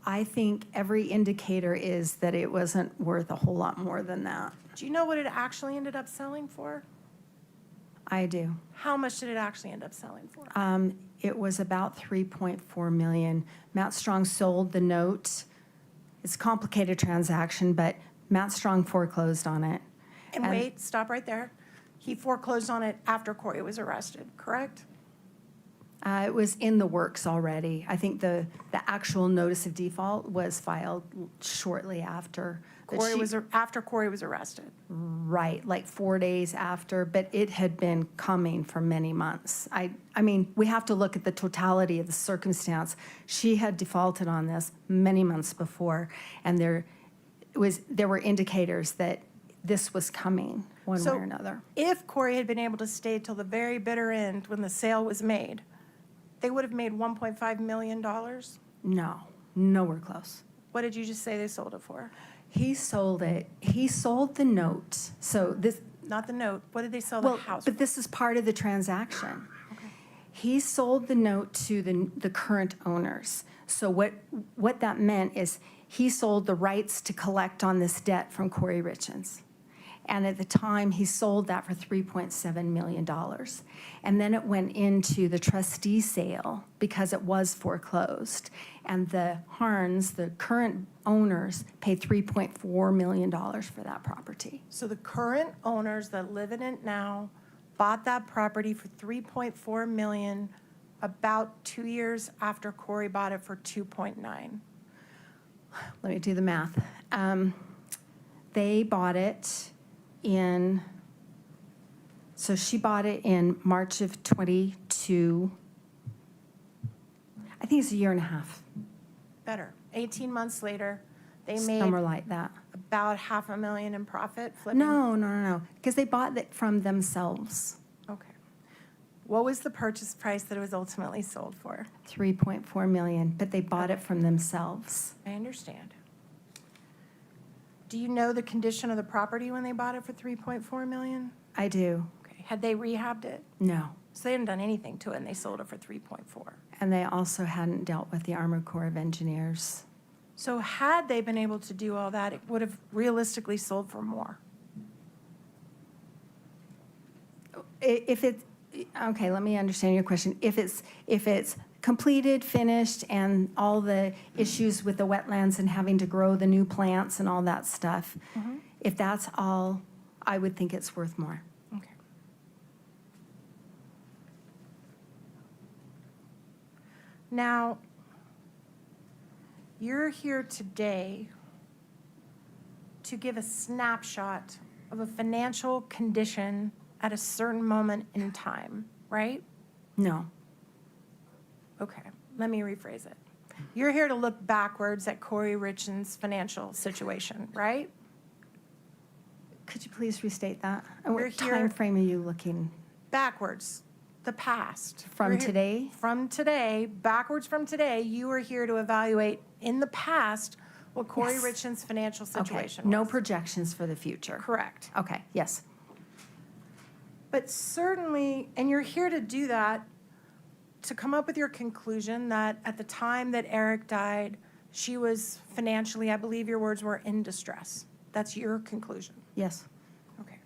I think every indicator is that it wasn't worth a whole lot more than that. Do you know what it actually ended up selling for? I do. How much did it actually end up selling for? It was about 3.4 million. Matt Strong sold the note. It's a complicated transaction, but Matt Strong foreclosed on it. And wait, stop right there. He foreclosed on it after Kouri was arrested, correct? It was in the works already. I think the actual notice of default was filed shortly after. But After Kouri was arrested. Right, like 4 days after, but it had been coming for many months. I mean, we have to look at the totality of the circumstance. She had defaulted on this many months before, and there were indicators that this was coming one way or another. If Kouri had been able to stay till the very bitter end when the sale was made, they would have made $1.5 million? No, nowhere close. What did you just say they sold it for? He sold it. He sold the note. So this, Not the note. What did they sell the house for? but this is part of the transaction. He sold the note to the current owners. So what that meant is he sold the rights to collect on this debt from Kouri Richins. And at the time, he sold that for $3.7 million. And then it went into the trustee sale because it was foreclosed. And the Harns, the current owners, paid $3.4 million for that property. So the current owners that live in it now bought that property for $3.4 million about 2 years after Kouri bought it for $2.9. Let me do the math. They bought it so she bought it in March of 22. I think it's a year and a half. Better. 18 months later, They made Somewhere like that. about $500,000 in profit flipping? No, because they bought it from themselves. Okay. What was the purchase price that it was ultimately sold for? 3.4 million, but they bought it from themselves. I understand. Do you know the condition of the property when they bought it for 3.4 million? I do. Okay. Had they rehabbed it? No. So they hadn't done anything to it and they sold it for 3.4. And they also hadn't dealt with the Armored Corps of Engineers. So had they been able to do all that, it would have realistically sold for more. If it, okay, let me understand your question. If it's completed, finished, and all the issues with the wetlands and having to grow the new plants and all that stuff, if that's all, I would think it's worth more. Okay. Now, you're here today to give a snapshot of a financial condition at a certain moment in time, right? No. Okay, let me rephrase it. You're here to look backwards at Kouri Richins' financial situation, right? Could you please restate that? And We're what here- time frame are you looking? Backwards, the past. From We're here- today? From today, backwards from today, you are here to evaluate in the past what Kouri Yes. Richins' financial Okay, situation no was. projections for the future. Correct. Okay, yes. But certainly, and you're here to do that, to come up with your conclusion that at the time that Eric died, she was financially, I believe your words were, in distress. That's your conclusion. Yes. Okay.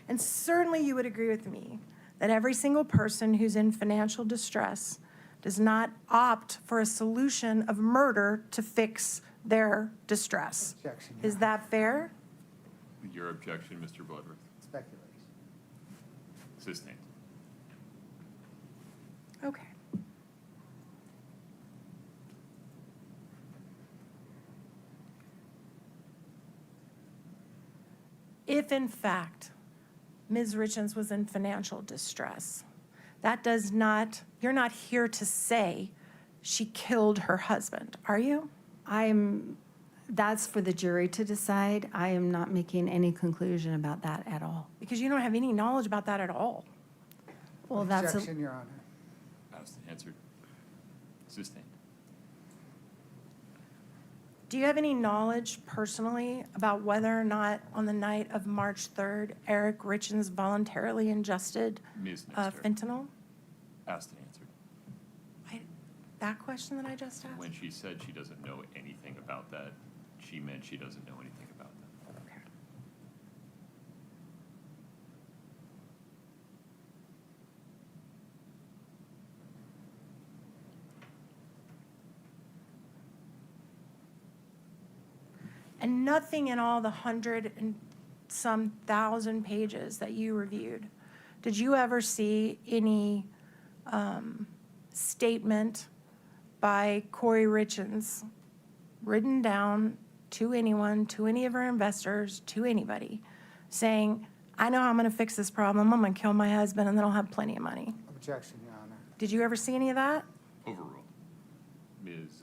And certainly you would agree with me that every single person who's in financial distress does not opt for a solution of murder to fix their distress. Objection. Is that fair? Your objection, Mr. Bloodworth? Speculation. Sustained. Okay. If in fact Ms. Richins was in financial distress, that does not, you're not here to say she killed her husband, are you? That's for the jury to decide. I am not making any conclusion about that at all. Because you don't have any knowledge about that at all. Well, that's Objection, Your Honor. Asked and answered. Sustained. Do you have any knowledge personally about whether or not on the night of March 3rd, Eric Richins voluntarily ingested Ms. Nestor. fentanyl? Asked and answered. That question that I just asked? When she said she doesn't know anything about that, she meant she doesn't know anything about that. Okay. And nothing in all the 100 and some thousand pages that you reviewed, did you ever see any statement by Kouri Richins written down to anyone, to any of her investors, to anybody, saying, I know how I'm going to fix this problem, I'm going to kill my husband, and then I'll have plenty of money? Objection, Your Honor. Did you ever see any of that? Overruled. Ms.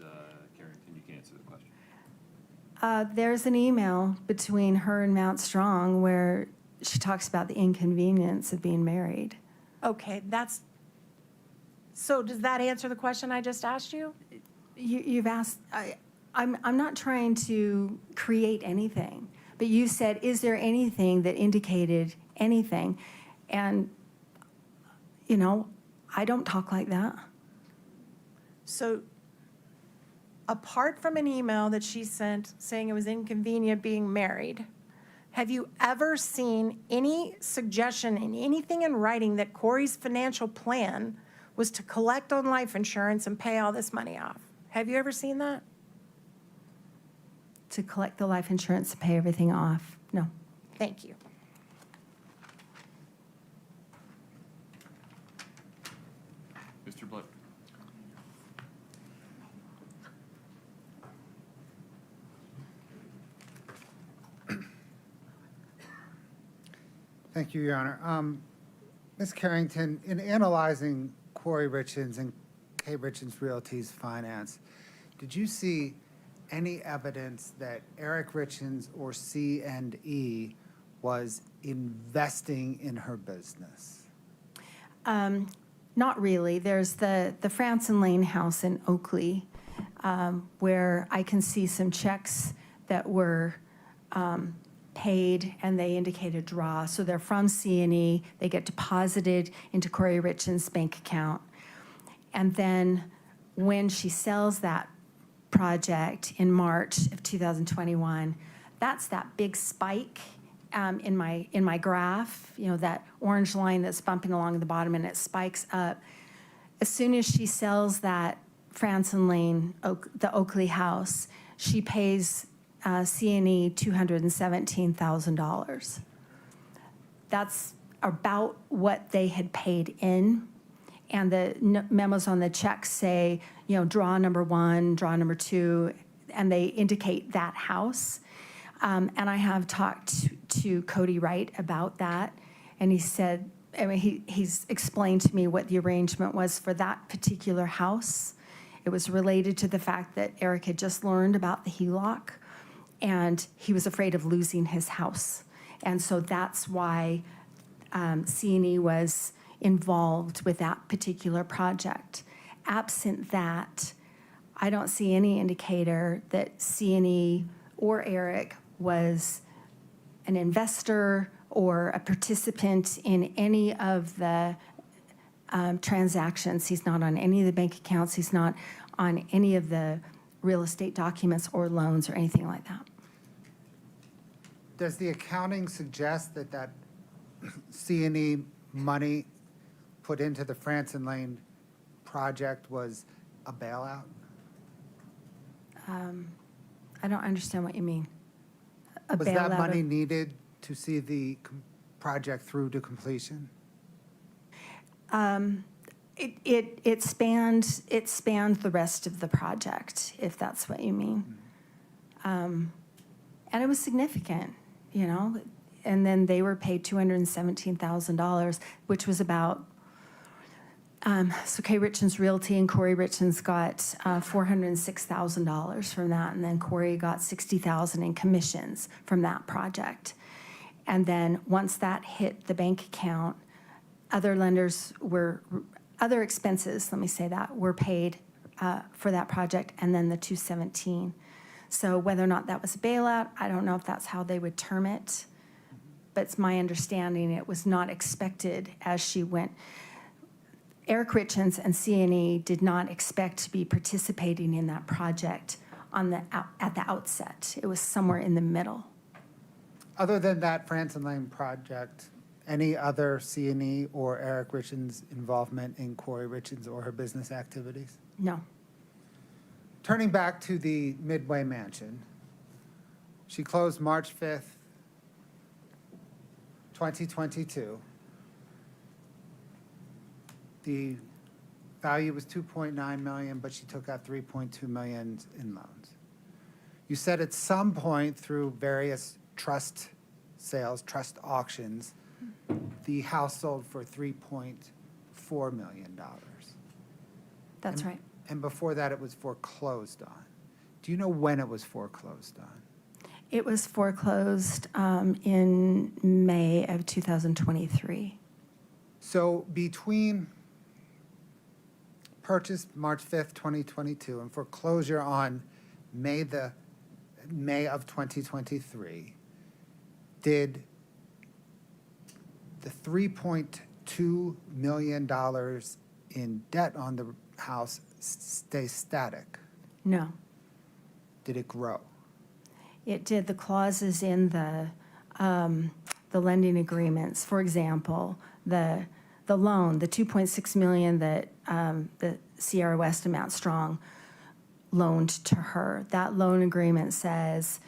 Carrington, you can answer the question. there's an email between her and Mount Strong where she talks about the inconvenience of being married. Okay, so does that answer the question I just asked you? You've asked, I'm not trying to create anything, but you said, is there anything that indicated anything? And, I don't talk like that. So apart from an email that she sent saying it was inconvenient being married, have you ever seen any suggestion in anything in writing that Kouri's financial plan was to collect on life insurance and pay all this money off? Have you ever seen that? To collect the life insurance to pay everything off. No. Thank you. Mr. Blood. Thank you, Your Honor. Ms. Carrington, in analyzing Kouri Richins and K. Richins Realty's finance, did you see any evidence that Eric Richins or C&E was investing in her business? Not really. There's the Franson Lane house in Oakley, where I can see some checks that were paid, and they indicate a draw. So they're from C&E. They get deposited into Kouri Richins' bank account. And then when she sells that project in March of 2021, that's that big spike in my graph, that orange line that's bumping along the bottom, and it spikes up. As soon as she sells that Franson Lane, the Oakley house, she pays C&E $217,000. That's about what they had paid in. And the memos on the check say, draw number 1, draw number 2, and they indicate that house. And I have talked to Cody Wright about that, and he said, he's explained to me what the arrangement was for that particular house. It was related to the fact that Eric had just learned about the HELOC, and he was afraid of losing his house. And so that's why C&E was involved with that particular project. Absent that, I don't see any indicator that C&E or Eric was an investor or a participant in any of the transactions. He's not on any of the bank accounts. He's not on any of the real estate documents or loans or anything like that. Does the accounting suggest that C&E money put into the Franson Lane project was a bailout? I don't understand what you mean. A Was bailout that money of- needed to see the project through to completion? It spanned the rest of the project, if that's what you mean. And it was significant, And then they were paid $217,000, which was about. So Kouri Richins Realty and Kouri Richins got $406,000 from that, and then Kouri got $60,000 in commissions from that project. And then once that hit the bank account, other expenses, let me say that, were paid for that project, and then the 217. So whether or not that was a bailout, I don't know if that's how they would term it, but it's my understanding it was not expected as she went. Eric Richins and C&E did not expect to be participating in that project at the outset. It was somewhere in the middle. Other than that Franson Lane project, any other C&E or Eric Richins involvement in Kouri Richins or her business activities? No. Turning back to the Midway Mansion, she closed March 5th, 2022. The value was $2.9 million, but she took out $3.2 million in loans. You said at some point through various trust sales, trust auctions, the house sold for $3.4 million. That's right. And before that, it was foreclosed on. Do you know when it was foreclosed on? It was foreclosed in May of 2023. So between purchase March 5th, 2022, and foreclosure on May of 2023, did the $3.2 million in debt on the house stay static? No, Did it grow? it did. The clauses in the lending agreements, for example, the loan, the $2.6 million that the Sierra West and Mount Strong loaned to her, that loan agreement says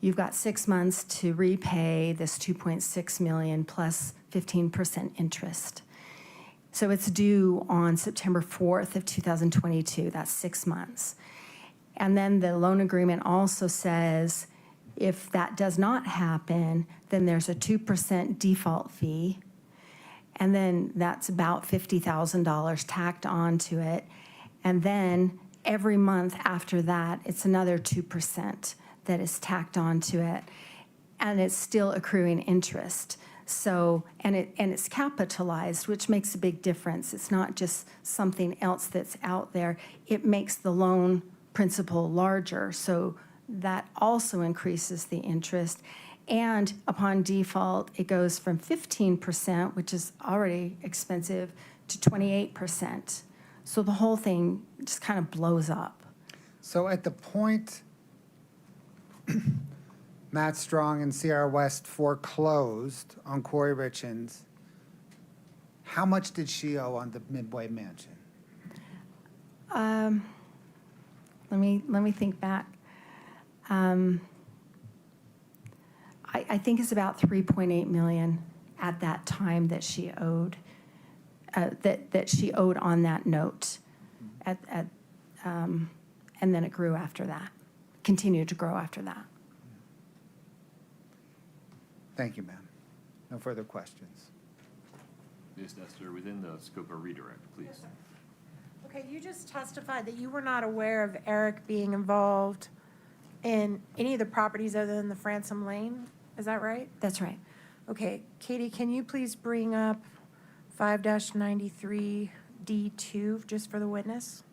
you've got 6 months to repay this $2.6 million plus 15% interest. So it's due on September 4th of 2022. That's 6 months. And then the loan agreement also says if that does not happen, then there's a 2% default fee. And then that's about $50,000 tacked onto it. And then every month after that, it's another 2% that is tacked onto it, and it's still accruing interest. So, and it's capitalized, which makes a big difference. It's not just something else that's out there. It makes the loan principal larger, so that also increases the interest. And upon default, it goes from 15%, which is already expensive, to 28%. So the whole thing just kind of blows up. So at the point Matt Strong and Sierra West foreclosed on Kouri Richins, how much did she owe on the Midway Mansion? Let me think back. I think it's about 3.8 million at that time that she owed, that she owed on that note. And then it grew after that, continued to grow after that. Thank you, ma'am. No further questions. Ms. Nestor, within the scope of redirect, please. Okay, you just testified that you were not aware of Eric being involved in any of the properties other than the Fransom Lane, is that right? That's right. Okay, Katie, can you please bring up 5-93D2 just for the witness?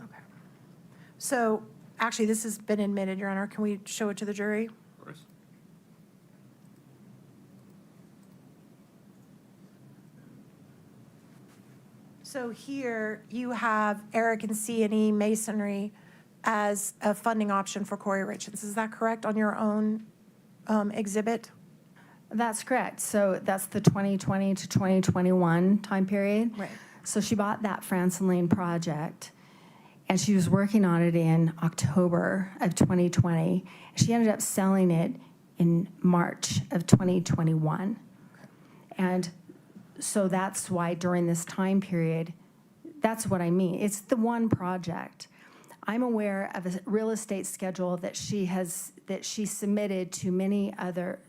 Okay. So, actually, this has been admitted, Your Honor. Can we show it to the jury? Of course. So here you have Eric and C&E Masonry as a funding option for Kouri Richins. Is that correct on your own exhibit? That's correct. So that's the 2020 to 2021 time period. Right. So she bought that Franson Lane project, and she was working on it in October of 2020. She ended up selling it in March of 2021. And so that's why during this time period, that's what I mean. It's the one project. I'm aware of a real estate schedule that she submitted to many of her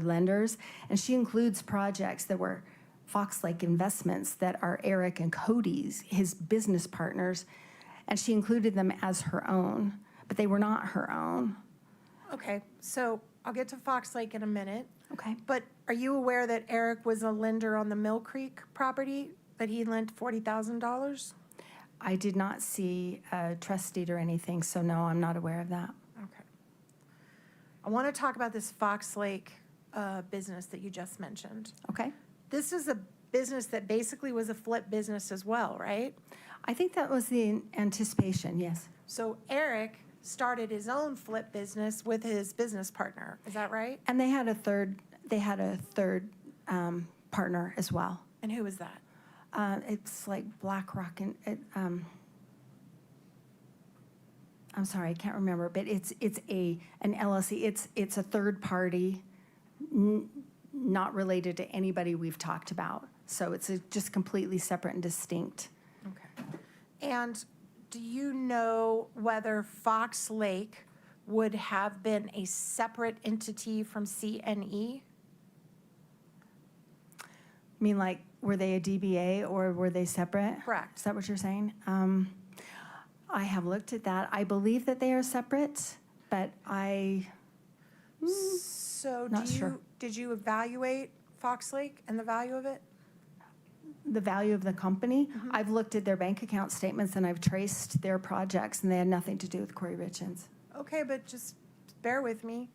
lenders, and she includes projects that were Fox Lake Investments that are Eric and Cody's, his business partners, and she included them as her own, but they were not her own. Okay, so I'll get to Fox Lake in a minute. Okay. But are you aware that Eric was a lender on the Mill Creek property, that he lent $40,000? I did not see a trust deed or anything, so no, I'm not aware of that. Okay. I want to talk about this Fox Lake business that you just mentioned. Okay. This is a business that basically was a flip business as well, right? I think that was the anticipation, yes. So Eric started his own flip business with his business partner. Is that right? And they had a third partner as well. And who is that? It's like BlackRock and I'm sorry, I can't remember, but it's an LLC. It's a third party, not related to anybody we've talked about. So it's just completely separate and distinct. Okay. And do you know whether Fox Lake would have been a separate entity from CNE? I mean, like, were they a DBA or were they separate? Correct. Is that what you're saying? I have looked at that. I believe that they are separate, but So Not sure. did you evaluate Fox Lake and the value of it? the value of the company. I've looked at their bank account statements and I've traced their projects, and they had nothing to do with Kouri Richins. Okay, but just bear with me.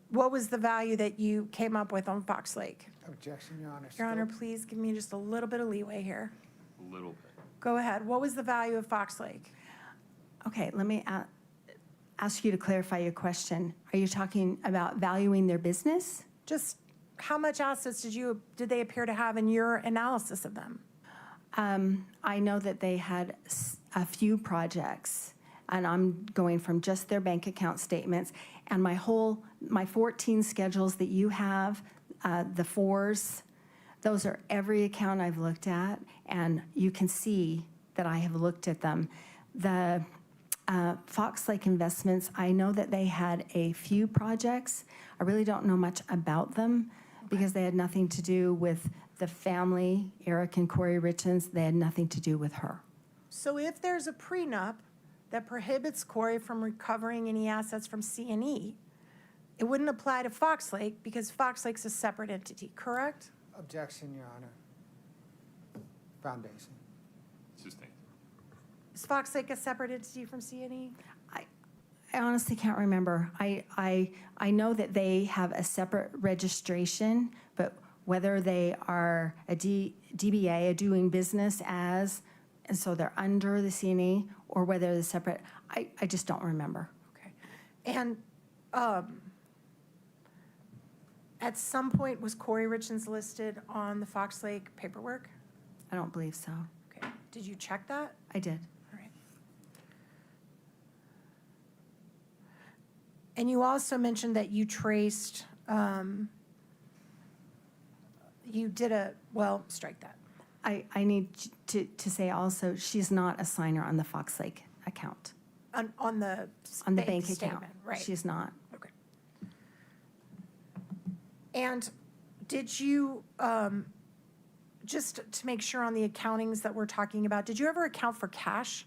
What was the value that you came up with on Fox Lake? Objection, Your Honor. Your Honor, please give me just a little bit of leeway here. A little bit. Go ahead. What was the value of Fox Lake? Okay, let me ask you to clarify your question. Are you talking about valuing their business? Just how much assets did they appear to have in your analysis of them? I know that they had a few projects, and I'm going from just their bank account statements. And my 14 schedules that you have, the fours, those are every account I've looked at, and you can see that I have looked at them. The Fox Lake Investments, I know that they had a few projects. I really don't know much about them because they had nothing to do with the family, Eric and Kouri Richins. They had nothing to do with her. So if there's a prenup that prohibits Cory from recovering any assets from C&E, it wouldn't apply to Fox Lake because Fox Lake's a separate entity, correct? Objection, Your Honor. Foundation. Sustained. Is Fox Lake a separate entity from C&E? I honestly can't remember. I know that they have a separate registration, but whether they are a DBA, a doing business as, and so they're under the C&E, or whether they're separate, I just don't remember. Okay. And at some point, was Kouri Richins listed on the Fox Lake paperwork? I don't believe so. Okay. Did you check that? I did. All right. And you also mentioned that you traced, you did well, strike that. I need to say also, she's not a signer on the Fox Lake account, On the on the bank account. statement, right? She's not. Okay. And did you, just to make sure on the accountings that we're talking about, did you ever account for cash?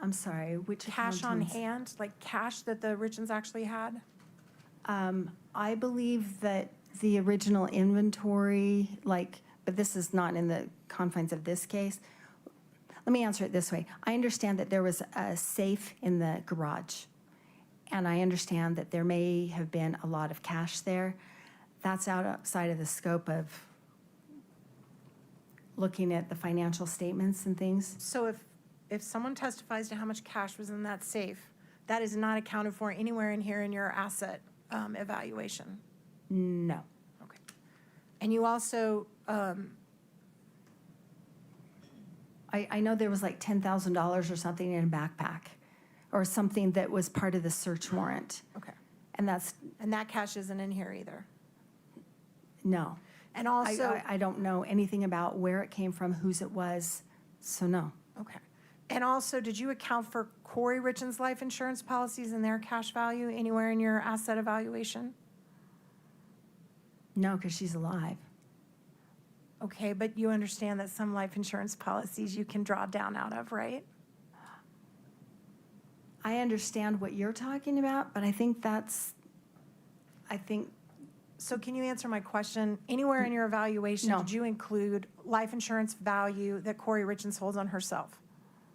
I'm sorry, which Cash on accountants? hand, like cash that the Richins actually had? I believe that the original inventory, but this is not in the confines of this case. Let me answer it this way. I understand that there was a safe in the garage, and I understand that there may have been a lot of cash there. That's outside of the scope of looking at the financial statements and things. So if someone testifies to how much cash was in that safe, that is not accounted for anywhere in here in your asset evaluation? No. Okay. And you also, I know there was like $10,000 or something in a backpack, or something that was part of the search warrant. okay, And that's, and that cash isn't in here either? no. And also, I don't know anything about where it came from, whose it was, so no. okay. And also, did you account for Kouri Richins' life insurance policies and their cash value anywhere in your asset evaluation? No, because she's alive. Okay, but you understand that some life insurance policies you can draw down out of, right? I understand what you're talking about, but I think So can you answer my question? Anywhere in your evaluation, No. did you include life insurance value that Kouri Richins holds on herself?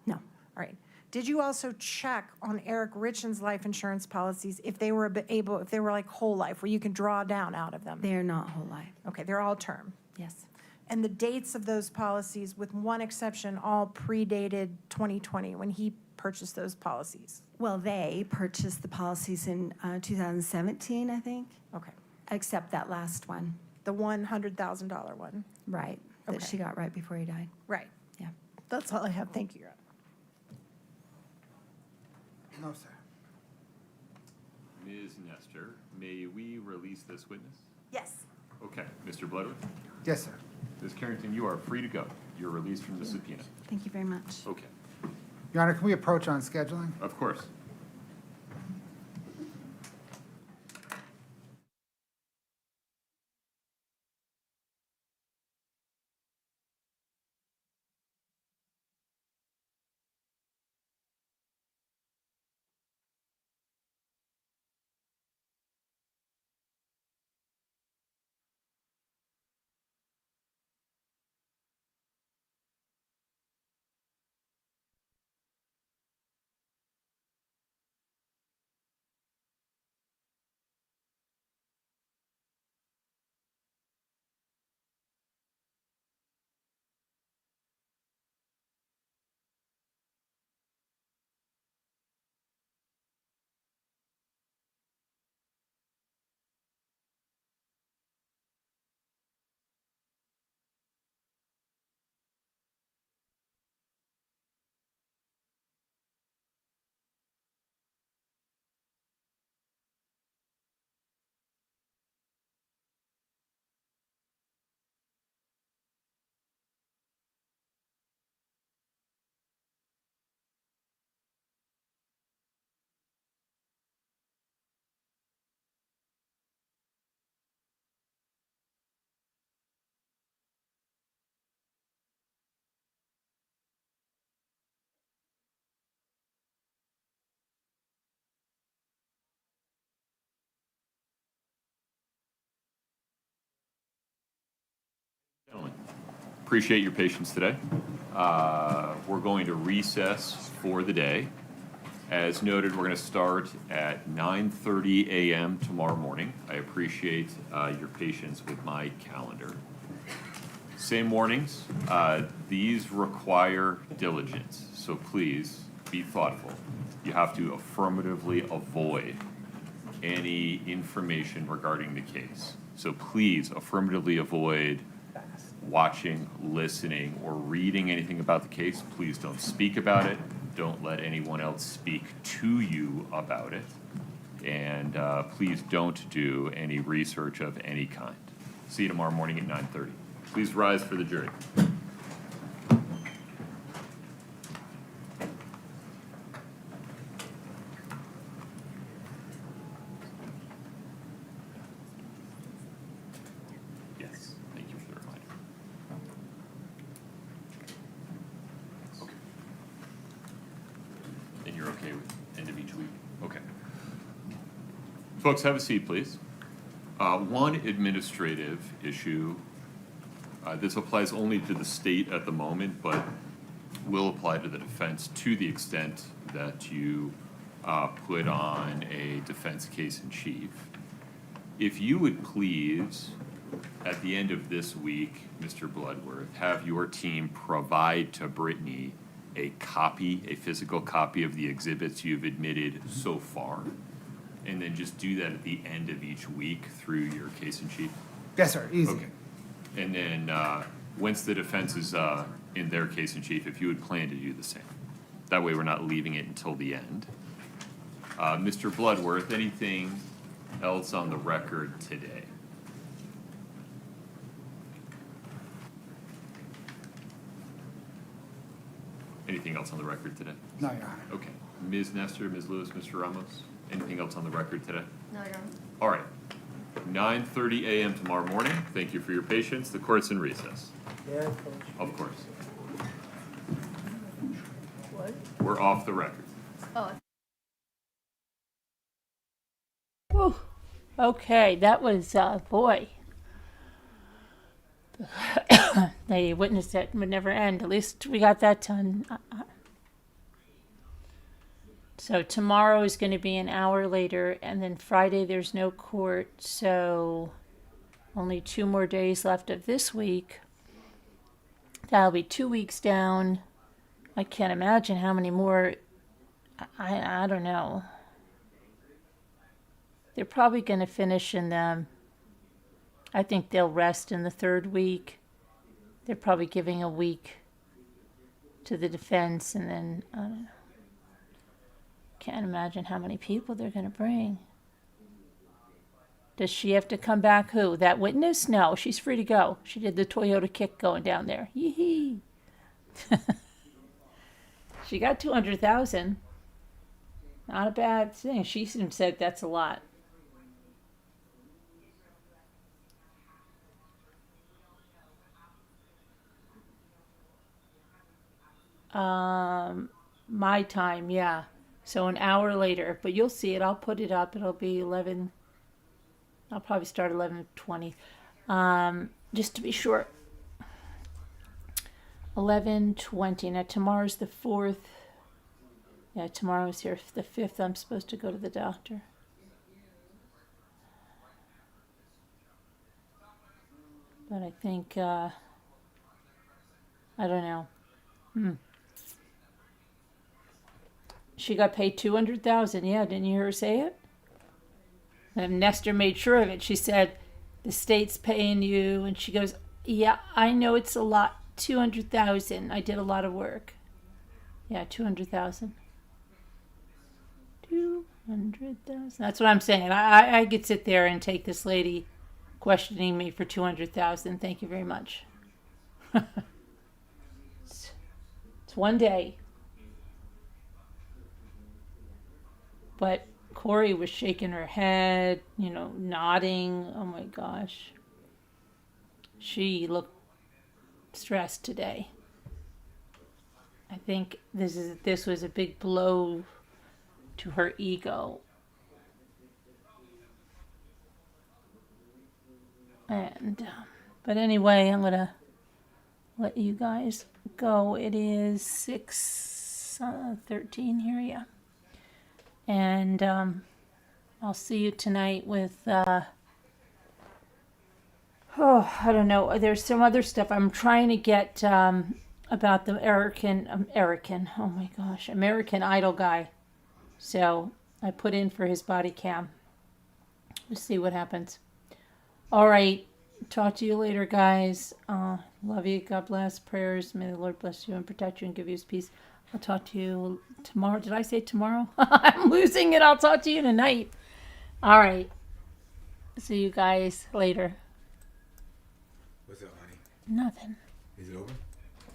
no. All right. Did you also check on Eric Richins' life insurance policies if they were if they were like whole life, where you can draw down out of them? They are not whole life. Okay, they're all term. Yes. And the dates of those policies, with one exception, all predated 2020 when he purchased those policies. Well, they purchased the policies in 2017, I think, Okay. except that last one. The $100,000 one. Right. That Okay. she got right before he died. Right. Yeah. That's all I have. Thank you, Your Honor. No, sir. Ms. Nestor, may we release this witness? Yes. Okay, Mr. Bloodworth? Yes, sir. Ms. Carrington, you are free to go. You're released from the subpoena. Thank you very much. Okay, Your Honor, can we approach on scheduling? of course. Appreciate your patience today. We're going to recess for the day. As noted, we're going to start at 9:30 a.m. tomorrow morning. I appreciate your patience with my calendar. Same warnings. These require diligence, so please be thoughtful. You have to affirmatively avoid any information regarding the case. So please affirmatively avoid watching, listening, or reading anything about the case. Please don't speak about it. Don't let anyone else speak to you about it. And please don't do any research of any kind. See you tomorrow morning at 9:30. Please rise for the jury. Yes, thank you for the reminder. Okay. And you're okay with end of each week? Okay. Folks, have a seat, please. One administrative issue. This applies only to the state at the moment, but will apply to the defense to the extent that you put on a defense case in chief. If you would please, at the end of this week, Mr. Bloodworth, have your team provide to Brittany a physical copy of the exhibits you've admitted so far, and then just do that at the end of each week through your case in chief. Yes, sir, easy. Okay. And then, once the defense is in their case in chief, if you would plan to do the same. That way we're not leaving it until the end. Mr. Bloodworth, anything else on the record today? Anything else on the record today? No, Your Honor. Okay. Ms. Nestor, Ms. Lewis, Mr. Ramos, anything else on the record today? No, Your Honor. All right. 9:30 a.m. tomorrow morning. Thank you for your patience. The court's in recess. Yeah, Of course. What? We're off the record. Oh. Whew. Okay, that was, boy. The witness that would never end. At least we got that done. So tomorrow is going to be an hour later, and then Friday there's no court, so only 2 more days left of this week. That'll be 2 weeks down. I can't imagine how many more. I don't know. They're probably going to finish in the. I think they'll rest in the 3rd week. They're probably giving a week to the defense, and then I don't know. Can't imagine how many people they're going to bring. Does she have to come back? Who? That witness? No, she's free to go. She did the Toyota kick going down there. Yee-hee. She got 200,000. Not a bad thing. She said that's a lot. My time, yeah. So an hour later, but you'll see it. I'll put it up. It'll be 11. I'll probably start 11:20. Just to be sure. 11:20. Now tomorrow's the 4th. Yeah, tomorrow's here. The 5th, I'm supposed to go to the doctor. But I think, I don't know. She got paid 200,000. Yeah, didn't you hear her say it? And Nestor made sure of it. She said, the state's paying you. And she goes, yeah, I know it's a lot. 200,000. I did a lot of work. Yeah, 200,000. 200,000. That's what I'm saying. I could sit there and take this lady questioning me for 200,000. Thank you very much. It's one day. But Kouri was shaking her head, nodding. Oh my gosh. She looked stressed today. I think this was a big blow to her ego. And but anyway, I'm gonna let you guys go. It is 6:13 here, yeah. And I'll see you tonight with, I don't know. There's some other stuff I'm trying to get about the American Idol guy. So I put in for his body cam. We'll see what happens. All right. Talk to you later, guys. Love you. God bless. Prayers. May the Lord bless you and protect you and give you his peace. I'll talk to you tomorrow. Did I say tomorrow? I'm losing it. I'll talk to you tonight. All right. See you guys later. What's up, honey? Nothing. Is it over?